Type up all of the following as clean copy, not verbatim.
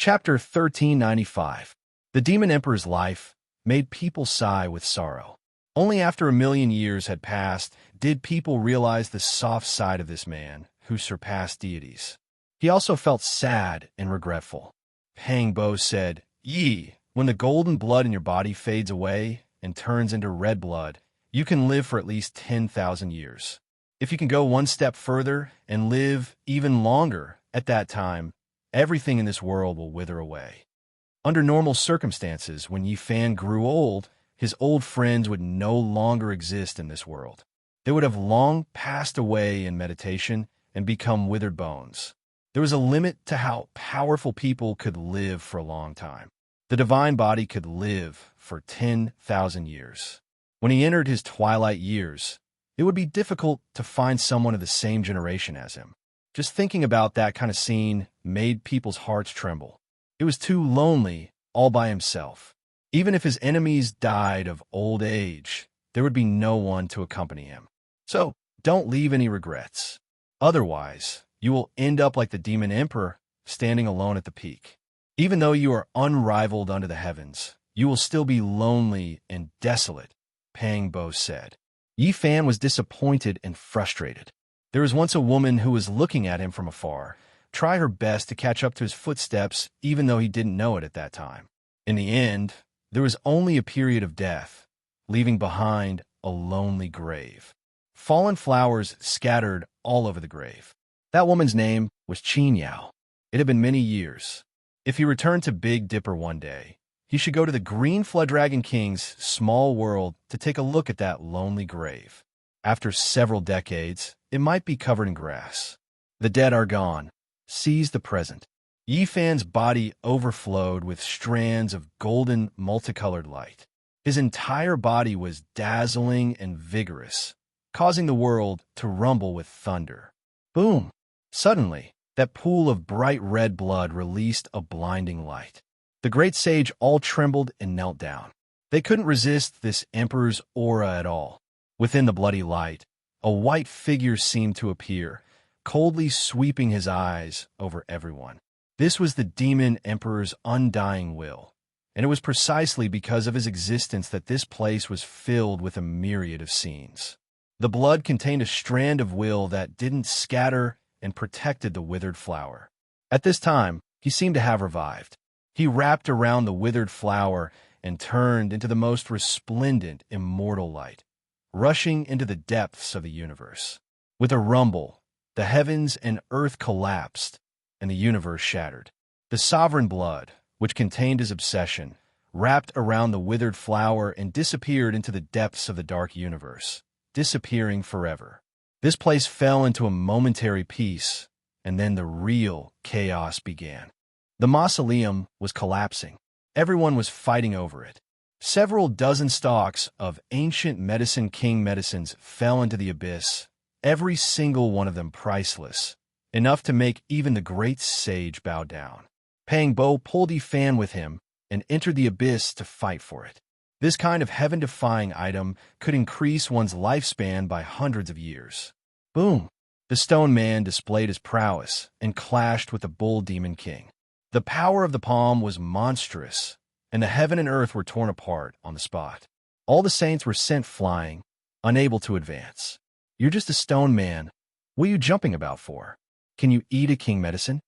Chapter 1395. The Demon Emperor's life made people sigh with sorrow. Only after 1,000,000 years had passed did people realize the soft side of this man who surpassed deities. He also felt sad and regretful. Pang Bo said, "Yi, when the golden blood in your body fades away and turns into red blood, you can live for at least 10,000 years. If you can go one step further and live even longer, at that time, everything in this world will wither away." Under normal circumstances, when Yi Fan grew old, his old friends would no longer exist in this world. They would have long passed away in meditation and become withered bones. There was a limit to how powerful people could live for a long time. The divine body could live for 10,000 years. When he entered his twilight years, it would be difficult to find someone of the same generation as him. Just thinking about that kind of scene made people's hearts tremble. It was too lonely all by himself. Even if his enemies died of old age, there would be no one to accompany him. So, don't leave any regrets. Otherwise, you will end up like the Demon Emperor, standing alone at the peak. Even though you are unrivaled under the heavens, you will still be lonely and desolate, Pang Bo said. Yi Fan was disappointed and frustrated. There was once a woman who was looking at him from afar, try her best to catch up to his footsteps even though he didn't know it at that time. In the end, there was only a period of death, leaving behind a lonely grave. Fallen flowers scattered all over the grave. That woman's name was Qin Yao. It had been many years. If he returned to Big Dipper one day, he should go to the Green Flood Dragon King's small world to take a look at that lonely grave. After several decades, it might be covered in grass. The dead are gone. Seize the present. Yi Fan's body overflowed with strands of golden, multicolored light. His entire body was dazzling and vigorous, causing the world to rumble with thunder. Boom! Suddenly, that pool of bright red blood released a blinding light. The great sage all trembled and knelt down. They couldn't resist this emperor's aura at all. Within the bloody light, a white figure seemed to appear, coldly sweeping his eyes over everyone. This was the Demon Emperor's undying will, and it was precisely because of his existence that this place was filled with a myriad of scenes. The blood contained a strand of will that didn't scatter and protected the withered flower. At this time, he seemed to have revived. He wrapped around the withered flower and turned into the most resplendent, immortal light, rushing into the depths of the universe. With a rumble, the heavens and earth collapsed, and the universe shattered. The sovereign blood, which contained his obsession, wrapped around the withered flower and disappeared into the depths of the dark universe, disappearing forever. This place fell into a momentary peace, and then the real chaos began. The mausoleum was collapsing. Everyone was fighting over it. Several dozen stalks of ancient medicine king medicines fell into the abyss, every single one of them priceless, enough to make even the great sage bow down. Pang Bo pulled Yi Fan with him and entered the abyss to fight for it. This kind of heaven-defying item could increase one's lifespan by hundreds of years. Boom! The stone man displayed his prowess and clashed with the bull demon king. The power of the palm was monstrous, and the heaven and earth were torn apart on the spot. All the saints were sent flying, unable to advance. "You're just a stone man. What are you jumping about for? Can you eat a king medicine?"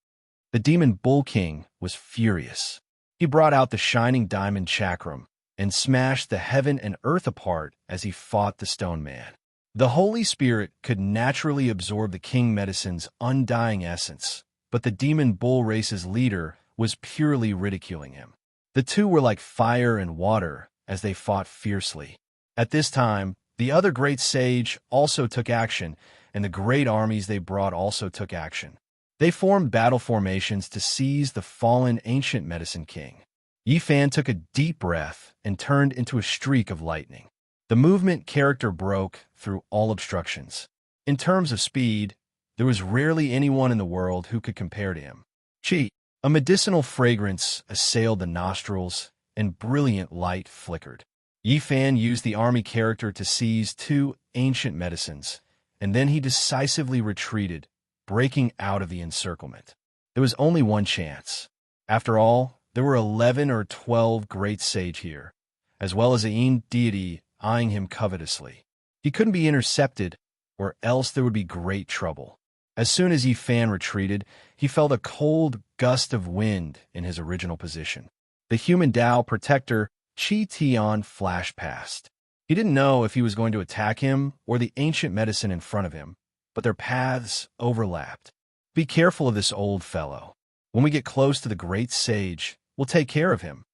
The demon bull king was furious. He brought out the shining diamond chakram and smashed the heaven and earth apart as he fought the stone man. The Holy Spirit could naturally absorb the king medicine's undying essence, but the demon bull race's leader was purely ridiculing him. The two were like fire and water as they fought fiercely. At this time, the other great sage also took action, and the great armies they brought also took action. They formed battle formations to seize the fallen ancient medicine king. Yi Fan took a deep breath and turned into a streak of lightning. The movement character broke through all obstructions. In terms of speed, there was rarely anyone in the world who could compare to him. Qi, a medicinal fragrance, assailed the nostrils, and brilliant light flickered. Yi Fan used the army character to seize 2 ancient medicines, and then he decisively retreated, breaking out of the encirclement. There was only one chance. After all, there were 11 or 12 great sage here, as well as a Yin deity eyeing him covetously. He couldn't be intercepted, or else there would be great trouble. As soon as Yi Fan retreated, he felt a cold gust of wind in his original position. The human Tao protector, Qi Tian, flashed past. He didn't know if he was going to attack him or the ancient medicine in front of him, but their paths overlapped. Be careful of this old fellow. When we get close to the great sage, we'll take care of him,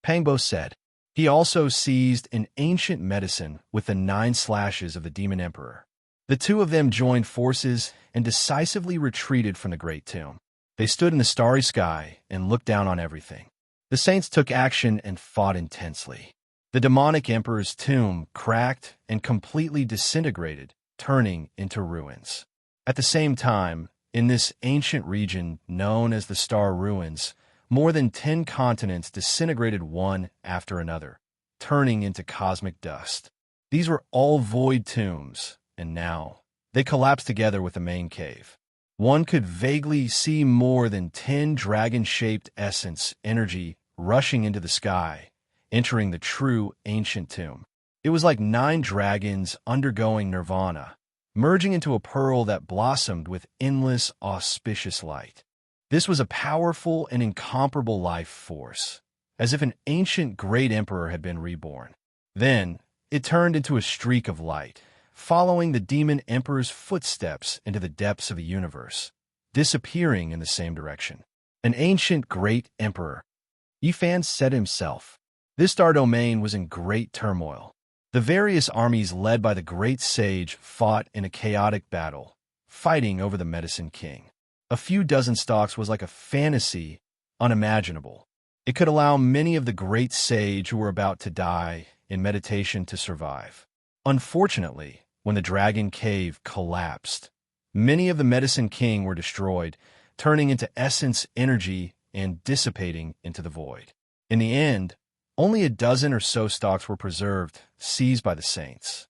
Pangbo said. He also seized an ancient medicine with the 9 slashes of the Demon Emperor. The two of them joined forces and decisively retreated from the great tomb. They stood in the starry sky and looked down on everything. The saints took action and fought intensely. The demonic emperor's tomb cracked and completely disintegrated, turning into ruins. At the same time, in this ancient region known as the Star Ruins, more than 10 continents disintegrated one after another, turning into cosmic dust. These were all void tombs, and now they collapsed together with the main cave. One could vaguely see more than 10 dragon-shaped essence energy rushing into the sky, entering the true ancient tomb. It was like 9 dragons undergoing nirvana, merging into a pearl that blossomed with endless, auspicious light. This was a powerful and incomparable life force, as if an ancient great emperor had been reborn. Then, it turned into a streak of light, following the demon emperor's footsteps into the depths of the universe, disappearing in the same direction. An ancient great emperor, Yi Fan said himself. This star domain was in great turmoil. The various armies led by the great sage fought in a chaotic battle, fighting over the Medicine King. A few dozen stalks was like a fantasy unimaginable. It could allow many of the great sage who were about to die in meditation to survive. Unfortunately, when the dragon cave collapsed, many of the Medicine King were destroyed, turning into essence energy and dissipating into the void. In the end, only a dozen or so stalks were preserved, seized by the saints.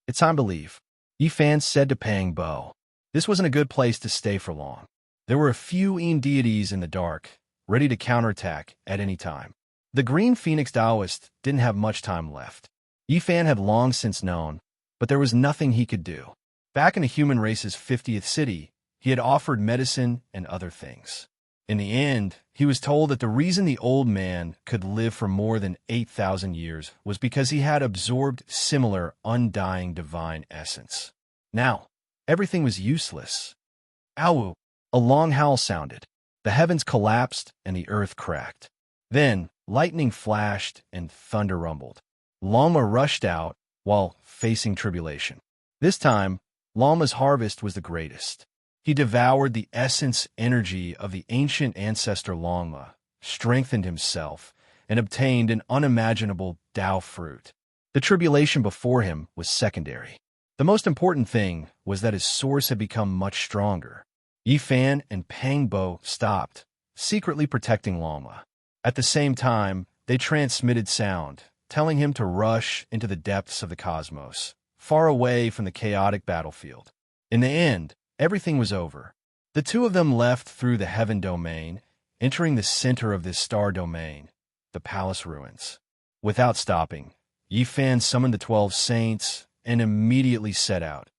It's time to leave, Yi Fan said to Pang Bo. This wasn't a good place to stay for long. There were a few Yin deities in the dark, ready to counterattack at any time. The Green Phoenix Taoist didn't have much time left. Yi Fan had long since known, but there was nothing he could do. Back in the human race's 50th city, he had offered medicine and other things. In the end, he was told that the reason the old man could live for more than 8,000 years was because he had absorbed similar undying divine essence. Now, everything was useless. Ow! A long howl sounded. The heavens collapsed and the earth cracked. Then, lightning flashed and thunder rumbled. Lama rushed out while facing tribulation. This time, Lama's harvest was the greatest. He devoured the essence energy of the ancient ancestor Lama, strengthened himself, and obtained an unimaginable Tao fruit. The tribulation before him was secondary. The most important thing was that his source had become much stronger. Yi Fan and Pang Bo stopped, secretly protecting Lama. At the same time, they transmitted sound, telling him to rush into the depths of the cosmos, far away from the chaotic battlefield. In the end, everything was over. The two of them left through the heaven domain, entering the center of this star domain, the palace ruins. Without stopping, Yi Fan summoned the 12 saints and immediately set out,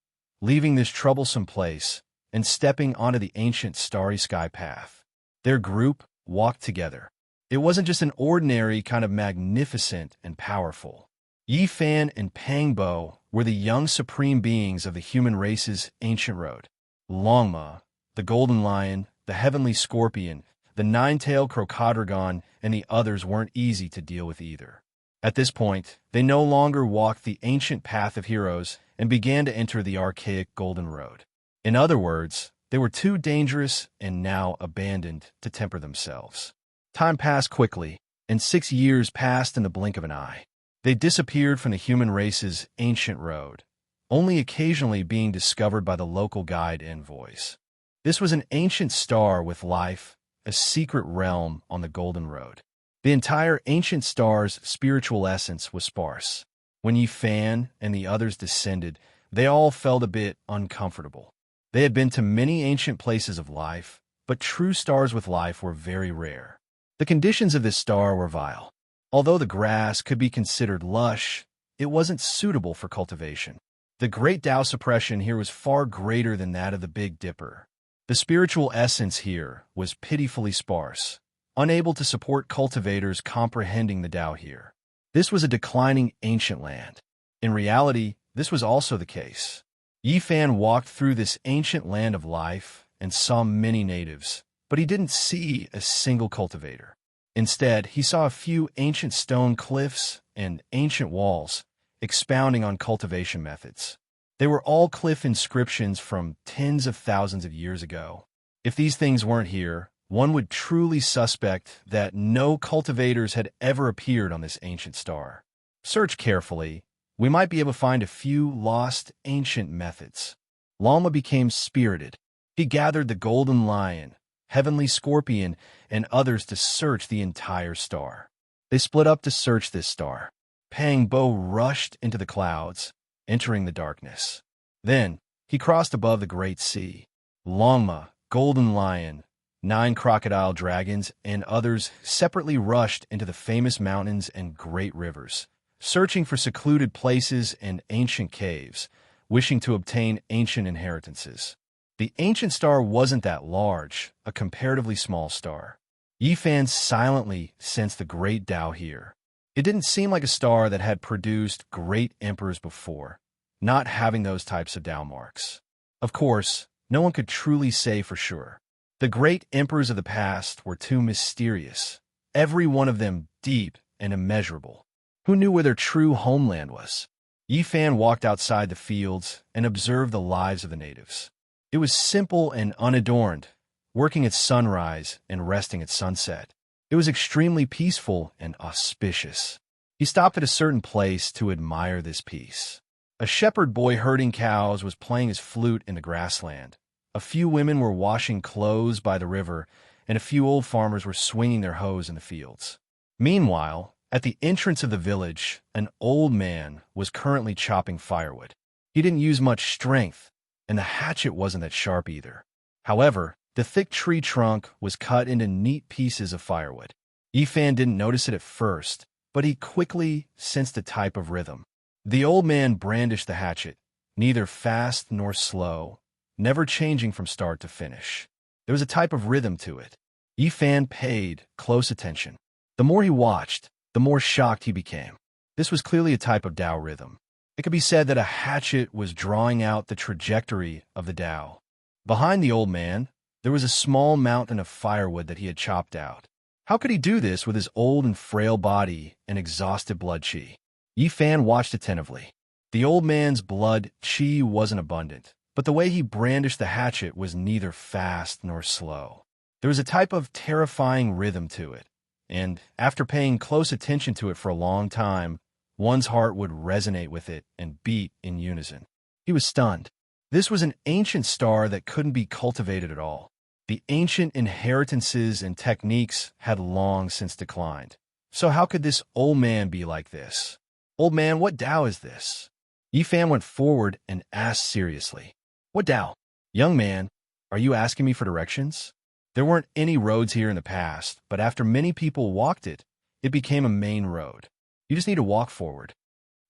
leaving this troublesome place and stepping onto the ancient starry sky path. Their group walked together. It wasn't just an ordinary kind of magnificent and powerful. Yi Fan and Pang Bo were the young supreme beings of the human race's ancient road. Longma, the golden lion, the heavenly scorpion, the 9-tailed crocodrogon, and the others weren't easy to deal with either. At this point, they no longer walked the ancient path of heroes and began to enter the archaic golden road. In other words, they were too dangerous and now abandoned to temper themselves. Time passed quickly, and 6 years passed in the blink of an eye. They disappeared from the human race's ancient road, only occasionally being discovered by the local guide envoys. This was an ancient star with life, a secret realm on the Golden Road. The entire ancient star's spiritual essence was sparse. When Yi Fan and the others descended, they all felt a bit uncomfortable. They had been to many ancient places of life, but true stars with life were very rare. The conditions of this star were vile. Although the grass could be considered lush, it wasn't suitable for cultivation. The great Tao suppression here was far greater than that of the Big Dipper. The spiritual essence here was pitifully sparse, unable to support cultivators comprehending the Tao here. This was a declining ancient land. In reality, this was also the case. Yifan walked through this ancient land of life and saw many natives, but he didn't see a single cultivator. Instead, he saw a few ancient stone cliffs and ancient walls, expounding on cultivation methods. They were all cliff inscriptions from tens of thousands of years ago. If these things weren't here, one would truly suspect that no cultivators had ever appeared on this ancient star. Search carefully. We might be able to find a few lost ancient methods. Lama became spirited. He gathered the golden lion, heavenly scorpion, and others to search the entire star. They split up to search this star. Pang Bo rushed into the clouds, entering the darkness. Then, he crossed above the great sea. Longma, golden lion, 9 crocodile dragons, and others separately rushed into the famous mountains and great rivers, searching for secluded places and ancient caves, wishing to obtain ancient inheritances. The ancient star wasn't that large, a comparatively small star. Yifan silently sensed the great Tao here. It didn't seem like a star that had produced great emperors before, not having those types of Tao marks. Of course, no one could truly say for sure. The great emperors of the past were too mysterious, every one of them deep and immeasurable. Who knew where their true homeland was? Yifan walked outside the fields and observed the lives of the natives. It was simple and unadorned, working at sunrise and resting at sunset. It was extremely peaceful and auspicious. He stopped at a certain place to admire this peace. A shepherd boy herding cows was playing his flute in the grassland. A few women were washing clothes by the river, and a few old farmers were swinging their hoes in the fields. Meanwhile, at the entrance of the village, an old man was currently chopping firewood. He didn't use much strength, and the hatchet wasn't that sharp either. However, the thick tree trunk was cut into neat pieces of firewood. Yifan didn't notice it at first, but he quickly sensed a type of rhythm. The old man brandished the hatchet, neither fast nor slow, never changing from start to finish. There was a type of rhythm to it. Yifan paid close attention. The more he watched, the more shocked he became. This was clearly a type of Tao rhythm. It could be said that a hatchet was drawing out the trajectory of the Tao. Behind the old man, there was a small mountain of firewood that he had chopped out. How could he do this with his old and frail body and exhausted blood chi? Yifan watched attentively. The old man's blood chi wasn't abundant, but the way he brandished the hatchet was neither fast nor slow. There was a type of terrifying rhythm to it, and after paying close attention to it for a long time, one's heart would resonate with it and beat in unison. He was stunned. This was an ancient star that couldn't be cultivated at all. The ancient inheritances and techniques had long since declined. So how could this old man be like this? Old man, what Tao is this? Yifan went forward and asked seriously. What Tao? Young man, are you asking me for directions? There weren't any roads here in the past, but after many people walked it, it became a main road. You just need to walk forward.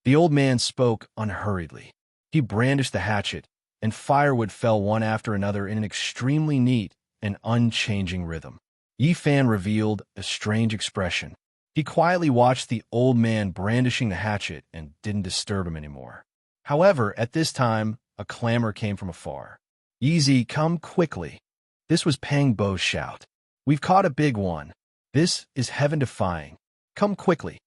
The old man spoke unhurriedly. He brandished the hatchet, and firewood fell one after another in an extremely neat and unchanging rhythm. Yifan revealed a strange expression. He quietly watched the old man brandishing the hatchet and didn't disturb him anymore. However, at this time, a clamor came from afar. Easy, come quickly. This was Pang Bo's shout. We've caught a big one. This is heaven-defying. Come quickly.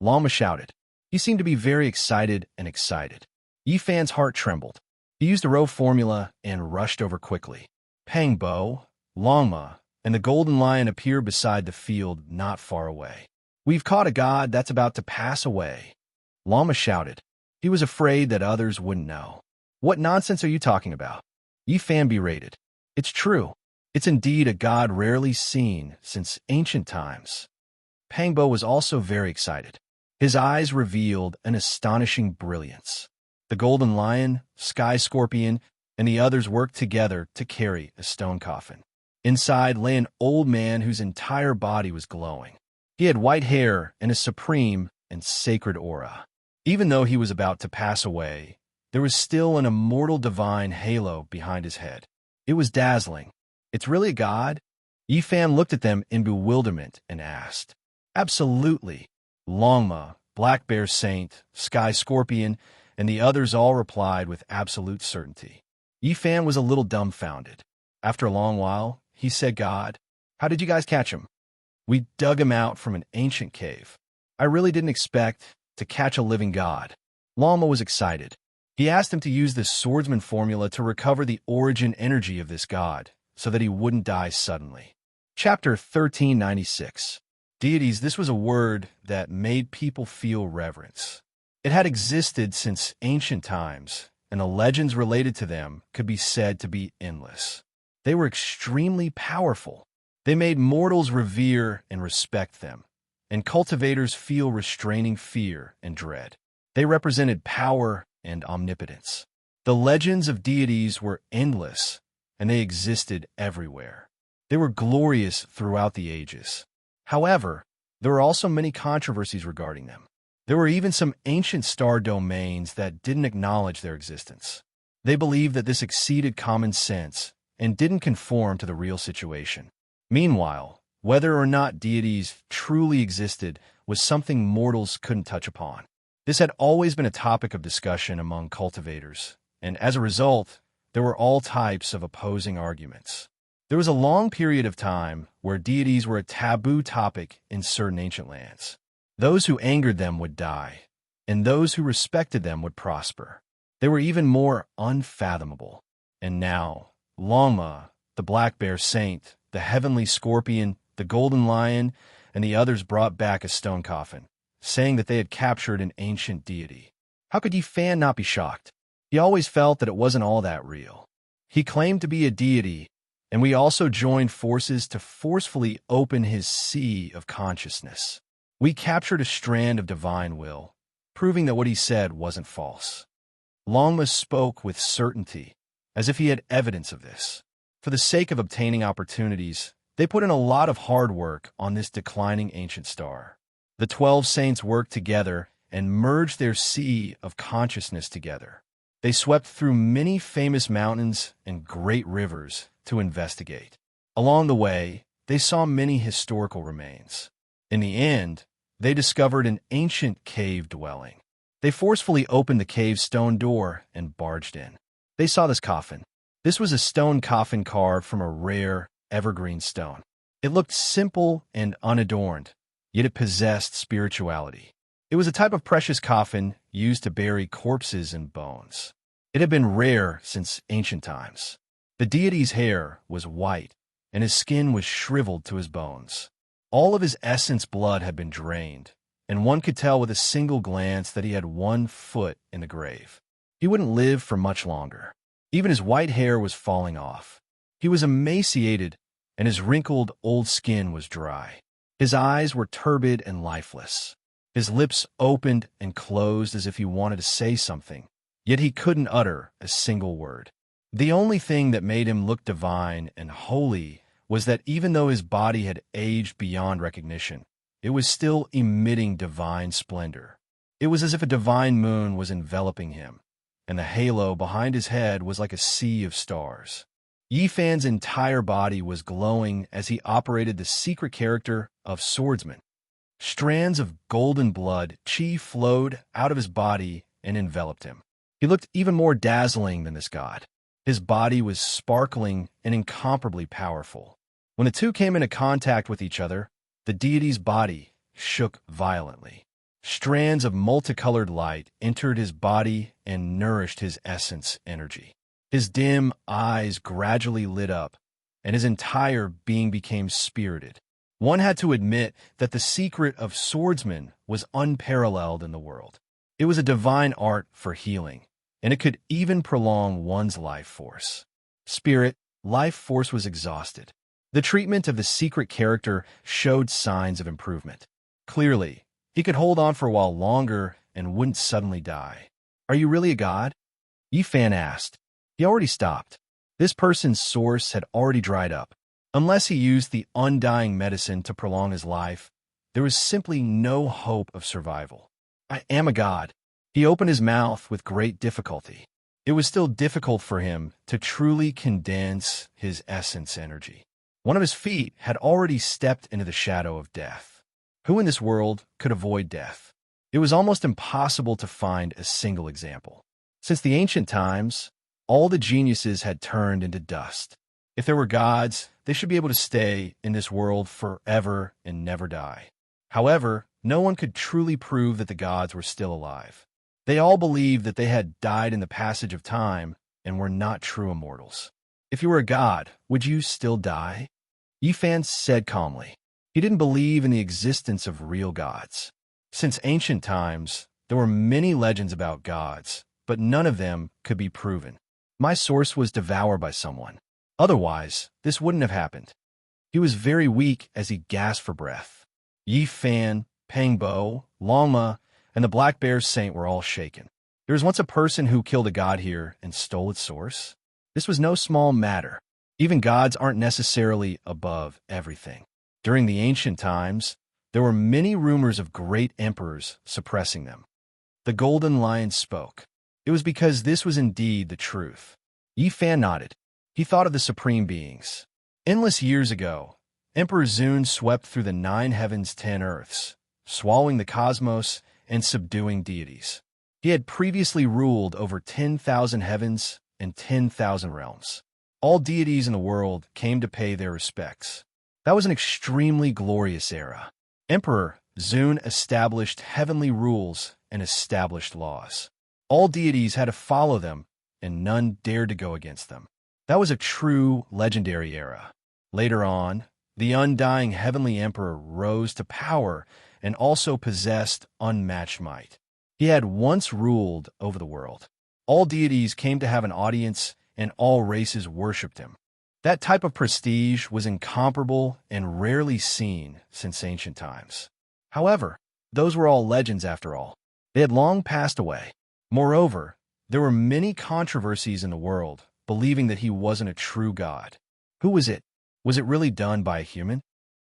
Lama shouted. He seemed to be very excited. Yifan's heart trembled. He used a row formula and rushed over quickly. Pang Bo, Longma, and the golden lion appeared beside the field not far away. We've caught a god that's about to pass away. Lama shouted. He was afraid that others wouldn't know. What nonsense are you talking about? Yifan berated. It's true. It's indeed a god rarely seen since ancient times. Pang Bo was also very excited. His eyes revealed an astonishing brilliance. The golden lion, sky scorpion, and the others worked together to carry a stone coffin. Inside lay an old man whose entire body was glowing. He had white hair and a supreme and sacred aura. Even though he was about to pass away, there was still an immortal divine halo behind his head. It was dazzling. "It's really a god?" Yifan looked at them in bewilderment and asked. "Absolutely." Longma, Black Bear Saint, Sky Scorpion, and the others all replied with absolute certainty. Yifan was a little dumbfounded. After a long while, he said, "God, how did you guys catch him?" "We dug him out from an ancient cave. I really didn't expect to catch a living god." Longma was excited. He asked him to use this swordsman formula to recover the origin energy of this god, so that he wouldn't die suddenly. Chapter 1396. Deities. This was a word that made people feel reverence. It had existed since ancient times, and the legends related to them could be said to be endless. They were extremely powerful. They made mortals revere and respect them, and cultivators feel restraining fear and dread. They represented power and omnipotence. The legends of deities were endless, and they existed everywhere. They were glorious throughout the ages. However, there were also many controversies regarding them. There were even some ancient star domains that didn't acknowledge their existence. They believed that this exceeded common sense and didn't conform to the real situation. Meanwhile, whether or not deities truly existed was something mortals couldn't touch upon. This had always been a topic of discussion among cultivators, and as a result, there were all types of opposing arguments. There was a long period of time where deities were a taboo topic in certain ancient lands. Those who angered them would die, and those who respected them would prosper. They were even more unfathomable. And now, Longma, the Black Bear Saint, the Heavenly Scorpion, the Golden Lion, and the others brought back a stone coffin, saying that they had captured an ancient deity. How could Yifan not be shocked? He always felt that it wasn't all that real. He claimed to be a deity, and we also joined forces to forcefully open his sea of consciousness. We captured a strand of divine will, proving that what he said wasn't false. Longma spoke with certainty, as if he had evidence of this. For the sake of obtaining opportunities, they put in a lot of hard work on this declining ancient star. The 12 saints worked together and merged their sea of consciousness together. They swept through many famous mountains and great rivers to investigate. Along the way, they saw many historical remains. In the end, they discovered an ancient cave dwelling. They forcefully opened the cave's stone door and barged in. They saw this coffin. This was a stone coffin carved from a rare, evergreen stone. It looked simple and unadorned, yet it possessed spirituality. It was a type of precious coffin used to bury corpses and bones. It had been rare since ancient times. The deity's hair was white, and his skin was shriveled to his bones. All of his essence blood had been drained, and one could tell with a single glance that he had 1 foot in the grave. He wouldn't live for much longer. Even his white hair was falling off. He was emaciated, and his wrinkled old skin was dry. His eyes were turbid and lifeless. His lips opened and closed as if he wanted to say something, yet he couldn't utter a single word. The only thing that made him look divine and holy was that even though his body had aged beyond recognition, it was still emitting divine splendor. It was as if a divine moon was enveloping him, and the halo behind his head was like a sea of stars. Yifan's entire body was glowing as he operated the secret character of swordsman. Strands of golden blood chi flowed out of his body and enveloped him. He looked even more dazzling than this god. His body was sparkling and incomparably powerful. When the two came into contact with each other, the deity's body shook violently. Strands of multicolored light entered his body and nourished his essence energy. His dim eyes gradually lit up, and his entire being became spirited. One had to admit that the secret of swordsman was unparalleled in the world. It was a divine art for healing, and it could even prolong one's life force. Spirit, life force was exhausted. The treatment of the secret character showed signs of improvement. Clearly, he could hold on for a while longer and wouldn't suddenly die. "Are you really a god?" Yifan asked. He already stopped. This person's source had already dried up. Unless he used the undying medicine to prolong his life, there was simply no hope of survival. I am a god. He opened his mouth with great difficulty. It was still difficult for him to truly condense his essence energy. One of his feet had already stepped into the shadow of death. Who in this world could avoid death? It was almost impossible to find a single example. Since the ancient times, all the geniuses had turned into dust. If there were gods, they should be able to stay in this world forever and never die. However, no one could truly prove that the gods were still alive. They all believed that they had died in the passage of time and were not true immortals. If you were a god, would you still die? Yifan said calmly. He didn't believe in the existence of real gods. Since ancient times, there were many legends about gods, but none of them could be proven. My source was devoured by someone. Otherwise, this wouldn't have happened. He was very weak as he gasped for breath. Yifan, Pangbo, Longma, and the Black Bear Saint were all shaken. There was once a person who killed a god here and stole its source. This was no small matter. Even gods aren't necessarily above everything. During the ancient times, there were many rumors of great emperors suppressing them. The Golden Lion spoke. It was because this was indeed the truth. Yifan nodded. He thought of the supreme beings. Endless years ago, Emperor Zun swept through the 9 heavens, 10 earths, swallowing the cosmos and subduing deities. He had previously ruled over 10,000 heavens and 10,000 realms. All deities in the world came to pay their respects. That was an extremely glorious era. Emperor Zun established heavenly rules and established laws. All deities had to follow them, and none dared to go against them. That was a true legendary era. Later on, the undying heavenly emperor rose to power and also possessed unmatched might. He had once ruled over the world. All deities came to have an audience, and all races worshipped him. That type of prestige was incomparable and rarely seen since ancient times. However, those were all legends after all. They had long passed away. Moreover, there were many controversies in the world, believing that he wasn't a true god. Who was it? Was it really done by a human?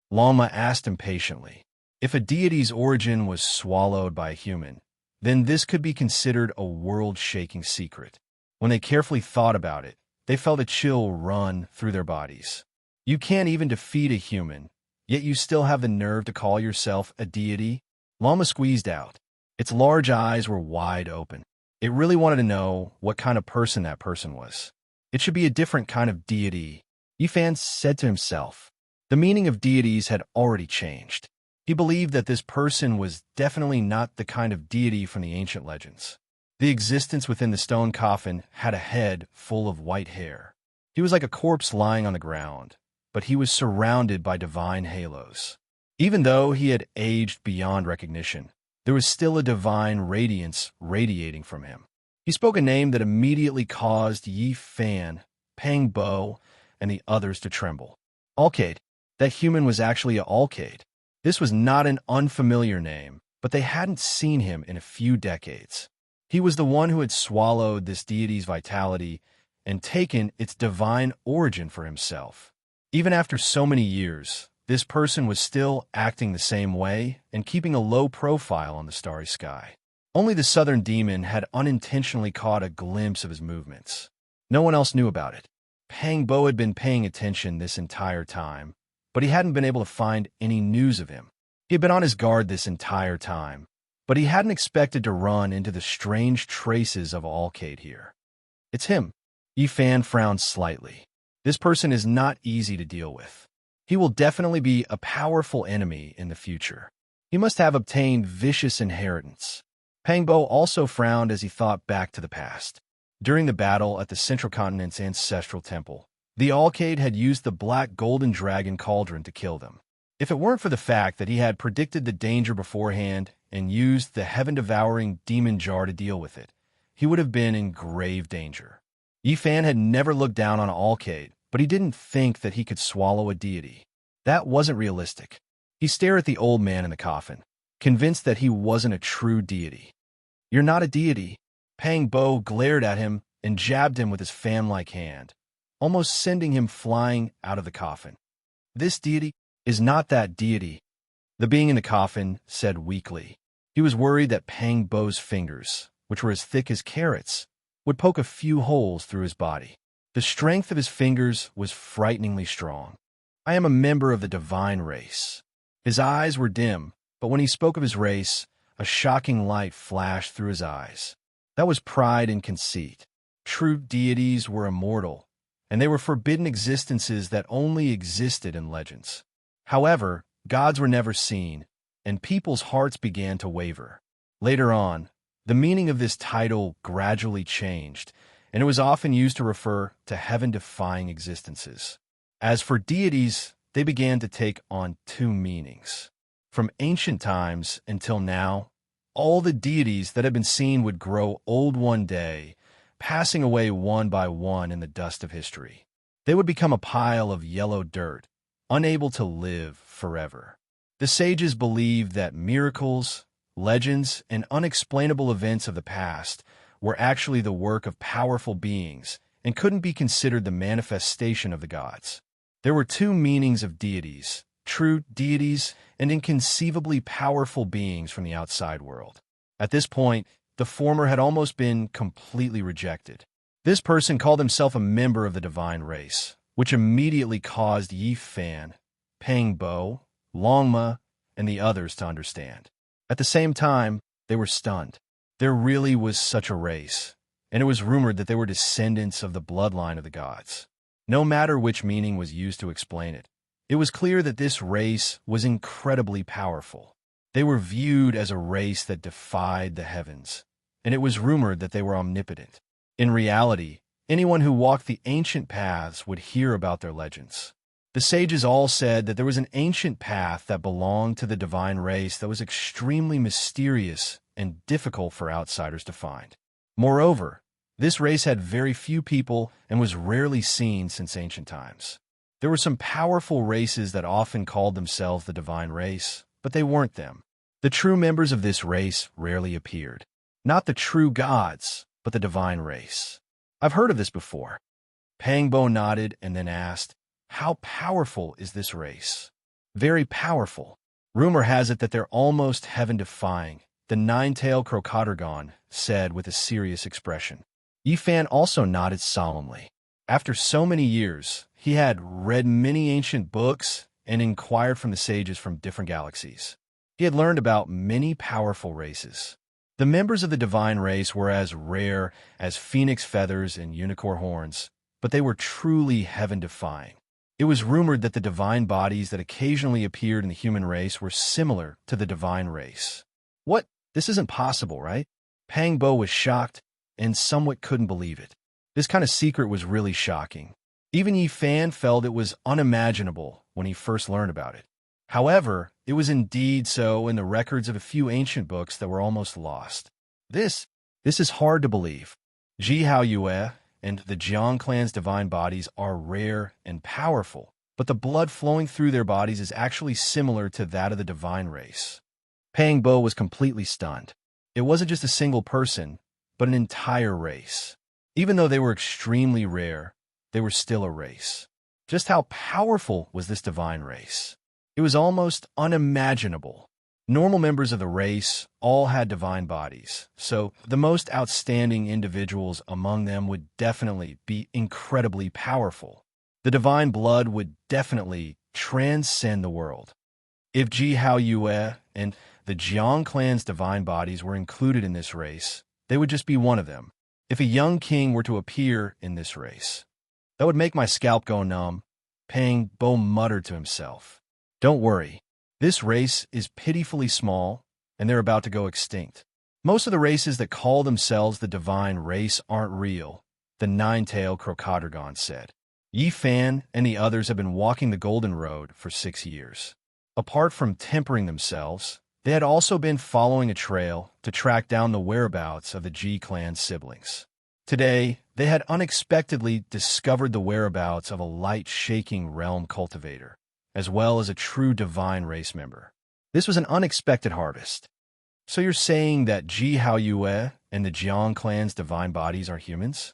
Lama asked impatiently. If a deity's origin was swallowed by a human, then this could be considered a world-shaking secret. When they carefully thought about it, they felt a chill run through their bodies. You can't even defeat a human, yet you still have the nerve to call yourself a deity? Lama squeezed out. Its large eyes were wide open. It really wanted to know what kind of person that person was. It should be a different kind of deity, Yifan said to himself. The meaning of deities had already changed. He believed that this person was definitely not the kind of deity from the ancient legends. The existence within the stone coffin had a head full of white hair. He was like a corpse lying on the ground, but he was surrounded by divine halos. Even though he had aged beyond recognition, there was still a divine radiance radiating from him. He spoke a name that immediately caused Yifan, Pangbo, and the others to tremble. Alkaid. That human was actually a Alkaid. This was not an unfamiliar name, but they hadn't seen him in a few decades. He was the one who had swallowed this deity's vitality and taken its divine origin for himself. Even after so many years, this person was still acting the same way and keeping a low profile on the starry sky. Only the southern demon had unintentionally caught a glimpse of his movements. No one else knew about it. Pangbo had been paying attention this entire time, but he hadn't been able to find any news of him. He had been on his guard this entire time, but he hadn't expected to run into the strange traces of Alkaid here. It's him. Yifan frowned slightly. This person is not easy to deal with. He will definitely be a powerful enemy in the future. He must have obtained vicious inheritance. Pangbo also frowned as he thought back to the past. During the battle at the Central Continent's ancestral temple, the Alkaid had used the black golden dragon cauldron to kill them. If it weren't for the fact that he had predicted the danger beforehand and used the heaven-devouring demon jar to deal with it, he would have been in grave danger. Yifan had never looked down on Alkaid, but he didn't think that he could swallow a deity. That wasn't realistic. He stared at the old man in the coffin, convinced that he wasn't a true deity. You're not a deity. Pangbo glared at him and jabbed him with his fan-like hand, almost sending him flying out of the coffin. This deity is not that deity, the being in the coffin said weakly. He was worried that Pang Bo's fingers, which were as thick as carrots, would poke a few holes through his body. The strength of his fingers was frighteningly strong. I am a member of the divine race. His eyes were dim, but when he spoke of his race, a shocking light flashed through his eyes. That was pride and conceit. True deities were immortal, and they were forbidden existences that only existed in legends. However, gods were never seen, and people's hearts began to waver. Later on, the meaning of this title gradually changed, and it was often used to refer to heaven-defying existences. As for deities, they began to take on two meanings. From ancient times until now, all the deities that had been seen would grow old one day, passing away one by one in the dust of history. They would become a pile of yellow dirt, unable to live forever. The sages believed that miracles, legends, and unexplainable events of the past were actually the work of powerful beings and couldn't be considered the manifestation of the gods. There were two meanings of deities: true deities and inconceivably powerful beings from the outside world. At this point, the former had almost been completely rejected. This person called himself a member of the divine race, which immediately caused Yi Fan, Pang Bo, Longma, and the others to understand. At the same time, they were stunned. There really was such a race, and it was rumored that they were descendants of the bloodline of the gods. No matter which meaning was used to explain it, it was clear that this race was incredibly powerful. They were viewed as a race that defied the heavens, and it was rumored that they were omnipotent. In reality, anyone who walked the ancient paths would hear about their legends. The sages all said that there was an ancient path that belonged to the divine race that was extremely mysterious and difficult for outsiders to find. Moreover, this race had very few people and was rarely seen since ancient times. There were some powerful races that often called themselves the divine race, but they weren't them. The true members of this race rarely appeared. Not the true gods, but the divine race. I've heard of this before. Pang Bo nodded and then asked, "How powerful is this race?" "Very powerful. Rumor has it that they're almost heaven-defying," the nine-tailed crocodorgon said with a serious expression. Yi Fan also nodded solemnly. After so many years, he had read many ancient books and inquired from the sages from different galaxies. He had learned about many powerful races. The members of the divine race were as rare as phoenix feathers and unicorn horns, but they were truly heaven-defying. It was rumored that the divine bodies that occasionally appeared in the human race were similar to the divine race. What? This isn't possible, right? Pang Bo was shocked and somewhat couldn't believe it. This kind of secret was really shocking. Even Yi Fan felt it was unimaginable when he first learned about it. However, it was indeed so in the records of a few ancient books that were almost lost. This is hard to believe. Ji Hao Yue and the Jiang clan's divine bodies are rare and powerful, but the blood flowing through their bodies is actually similar to that of the divine race. Pang Bo was completely stunned. It wasn't just a single person, but an entire race. Even though they were extremely rare, they were still a race. Just how powerful was this divine race? It was almost unimaginable. Normal members of the race all had divine bodies, so the most outstanding individuals among them would definitely be incredibly powerful. The divine blood would definitely transcend the world. If Ji Hao Yue and the Jiang clan's divine bodies were included in this race, they would just be one of them. If a young king were to appear in this race, that would make my scalp go numb. Pang Bo muttered to himself. Don't worry. This race is pitifully small, and they're about to go extinct. Most of the races that call themselves the divine race aren't real, the nine-tailed crocodorgon said. Yi Fan and the others have been walking the Golden Road for 6 years. Apart from tempering themselves, they had also been following a trail to track down the whereabouts of the Ji clan siblings. Today, they had unexpectedly discovered the whereabouts of a light-shaking realm cultivator, as well as a true divine race member. This was an unexpected harvest. So you're saying that Ji Hao Yue and the Jiang clan's divine bodies are humans?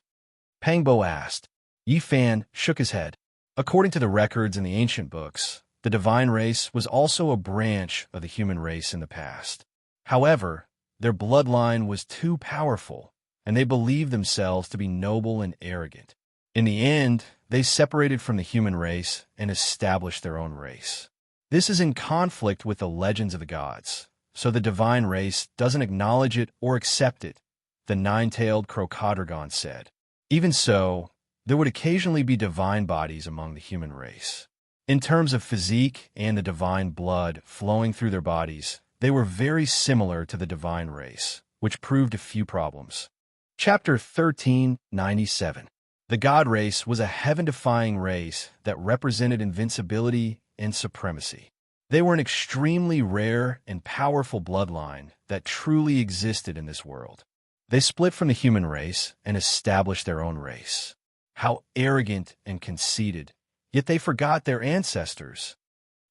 Pang Bo asked. Yi Fan shook his head. According to the records in the ancient books, the divine race was also a branch of the human race in the past. However, their bloodline was too powerful, and they believed themselves to be noble and arrogant. In the end, they separated from the human race and established their own race. This is in conflict with the legends of the gods, so the divine race doesn't acknowledge it or accept it, the nine-tailed Crocodragon said. Even so, there would occasionally be divine bodies among the human race. In terms of physique and the divine blood flowing through their bodies, they were very similar to the divine race, which proved a few problems. Chapter 1397. The God race was a heaven-defying race that represented invincibility and supremacy. They were an extremely rare and powerful bloodline that truly existed in this world. They split from the human race and established their own race. How arrogant and conceited, yet they forgot their ancestors.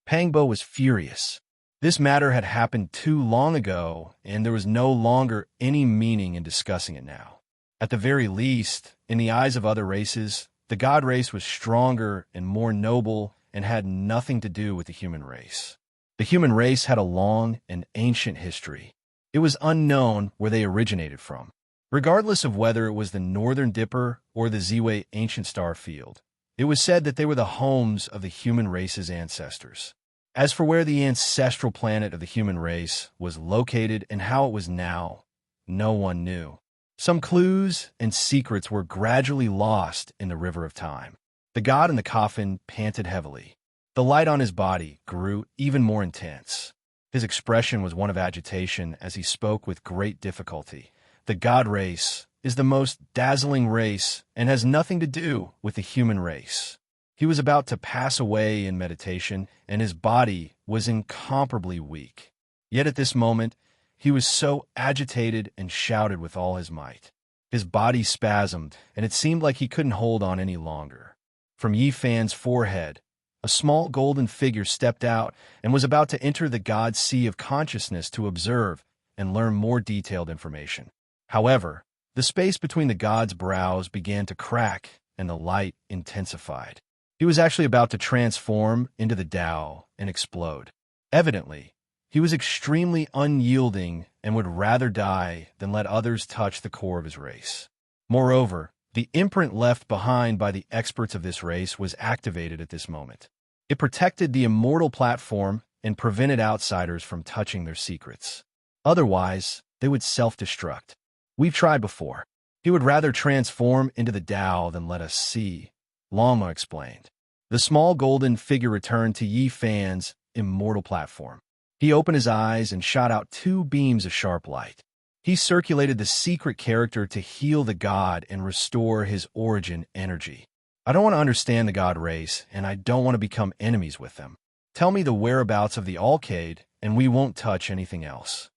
Pangbo was furious. This matter had happened too long ago, and there was no longer any meaning in discussing it now. At the very least, in the eyes of other races, the God race was stronger and more noble and had nothing to do with the human race. The human race had a long and ancient history. It was unknown where they originated from. Regardless of whether it was the Northern Dipper or the Ziwe ancient star field, it was said that they were the homes of the human race's ancestors. As for where the ancestral planet of the human race was located and how it was now, no one knew. Some clues and secrets were gradually lost in the river of time. The god in the coffin panted heavily. The light on his body grew even more intense. His expression was one of agitation as he spoke with great difficulty. The god race is the most dazzling race and has nothing to do with the human race. He was about to pass away in meditation, and his body was incomparably weak. Yet at this moment, he was so agitated and shouted with all his might. His body spasmed, and it seemed like he couldn't hold on any longer. From Yi Fan's forehead, a small golden figure stepped out and was about to enter the god's sea of consciousness to observe and learn more detailed information. However, the space between the god's brows began to crack, and the light intensified. He was actually about to transform into the Tao and explode. Evidently, he was extremely unyielding and would rather die than let others touch the core of his race. Moreover, the imprint left behind by the experts of this race was activated at this moment. It protected the immortal platform and prevented outsiders from touching their secrets. Otherwise, they would self-destruct. We've tried before. He would rather transform into the Tao than let us see, Lama explained. The small golden figure returned to Yi Fan's immortal platform. He opened his eyes and shot out 2 beams of sharp light. He circulated the secret character to heal the god and restore his origin energy. I don't want to understand the god race, and I don't want to become enemies with them. Tell me the whereabouts of the Alcade, and we won't touch anything else.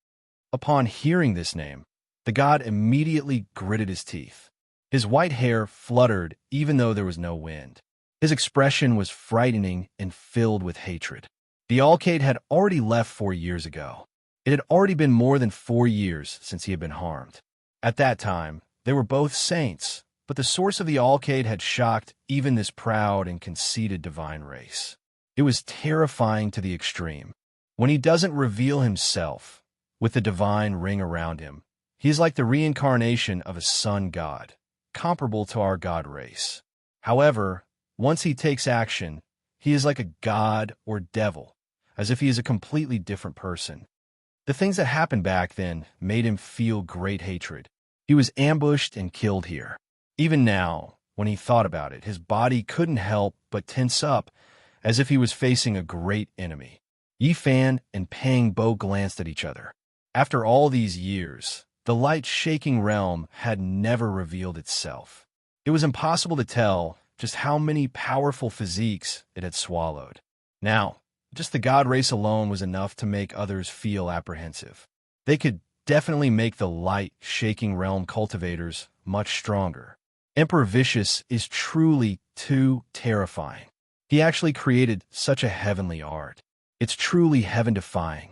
Upon hearing this name, the god immediately gritted his teeth. His white hair fluttered even though there was no wind. His expression was frightening and filled with hatred. The Alcade had already left 4 years ago. It had already been more than 4 years since he had been harmed. At that time, they were both saints, but the source of the Alcade had shocked even this proud and conceited divine race. It was terrifying to the extreme. When he doesn't reveal himself, with the divine ring around him, he is like the reincarnation of a sun god, comparable to our god race. However, once he takes action, he is like a god or devil, as if he is a completely different person. The things that happened back then made him feel great hatred. He was ambushed and killed here. Even now, when he thought about it, his body couldn't help but tense up, as if he was facing a great enemy. Yi Fan and Pang Bo glanced at each other. After all these years, the light-shaking realm had never revealed itself. It was impossible to tell just how many powerful physiques it had swallowed. Now, just the god race alone was enough to make others feel apprehensive. They could definitely make the light-shaking realm cultivators much stronger. Emperor Vicious is truly too terrifying. He actually created such a heavenly art. It's truly heaven-defying.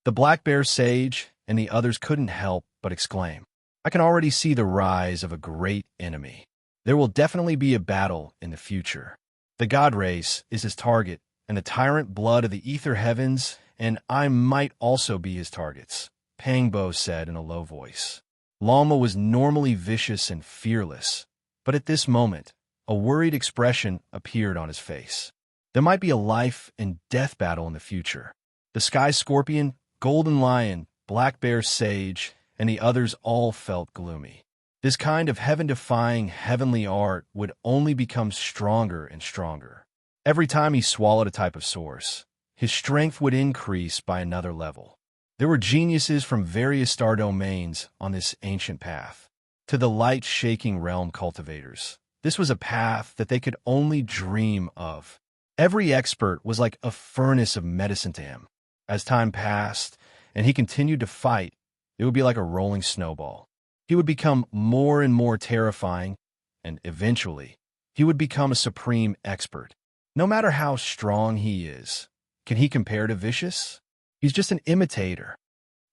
The Black Bear Sage and the others couldn't help but exclaim, I can already see the rise of a great enemy. There will definitely be a battle in the future. The god race is his target, and the tyrant blood of the ether heavens, and I might also be his targets, Pangbo said in a low voice. Lama was normally vicious and fearless, but at this moment, a worried expression appeared on his face. There might be a life and death battle in the future. The Sky Scorpion, Golden Lion, Black Bear Sage, and the others all felt gloomy. This kind of heaven-defying heavenly art would only become stronger and stronger. Every time he swallowed a type of source, his strength would increase by another level. There were geniuses from various star domains on this ancient path. To the light-shaking realm cultivators, this was a path that they could only dream of. Every expert was like a furnace of medicine to him. As time passed, and he continued to fight, it would be like a rolling snowball. He would become more and more terrifying, and eventually, he would become a supreme expert. No matter how strong he is, can he compare to Vicious? He's just an imitator.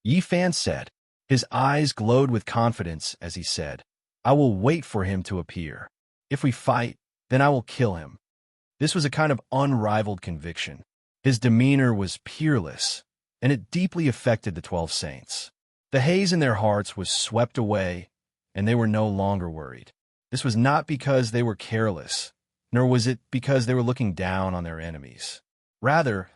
Yi Fan said. His eyes glowed with confidence as he said, I will wait for him to appear. If we fight, then I will kill him. This was a kind of unrivaled conviction. His demeanor was peerless, and it deeply affected the 12 saints. The haze in their hearts was swept away, and they were no longer worried. This was not because they were careless, nor was it because they were looking down on their enemies. Rather,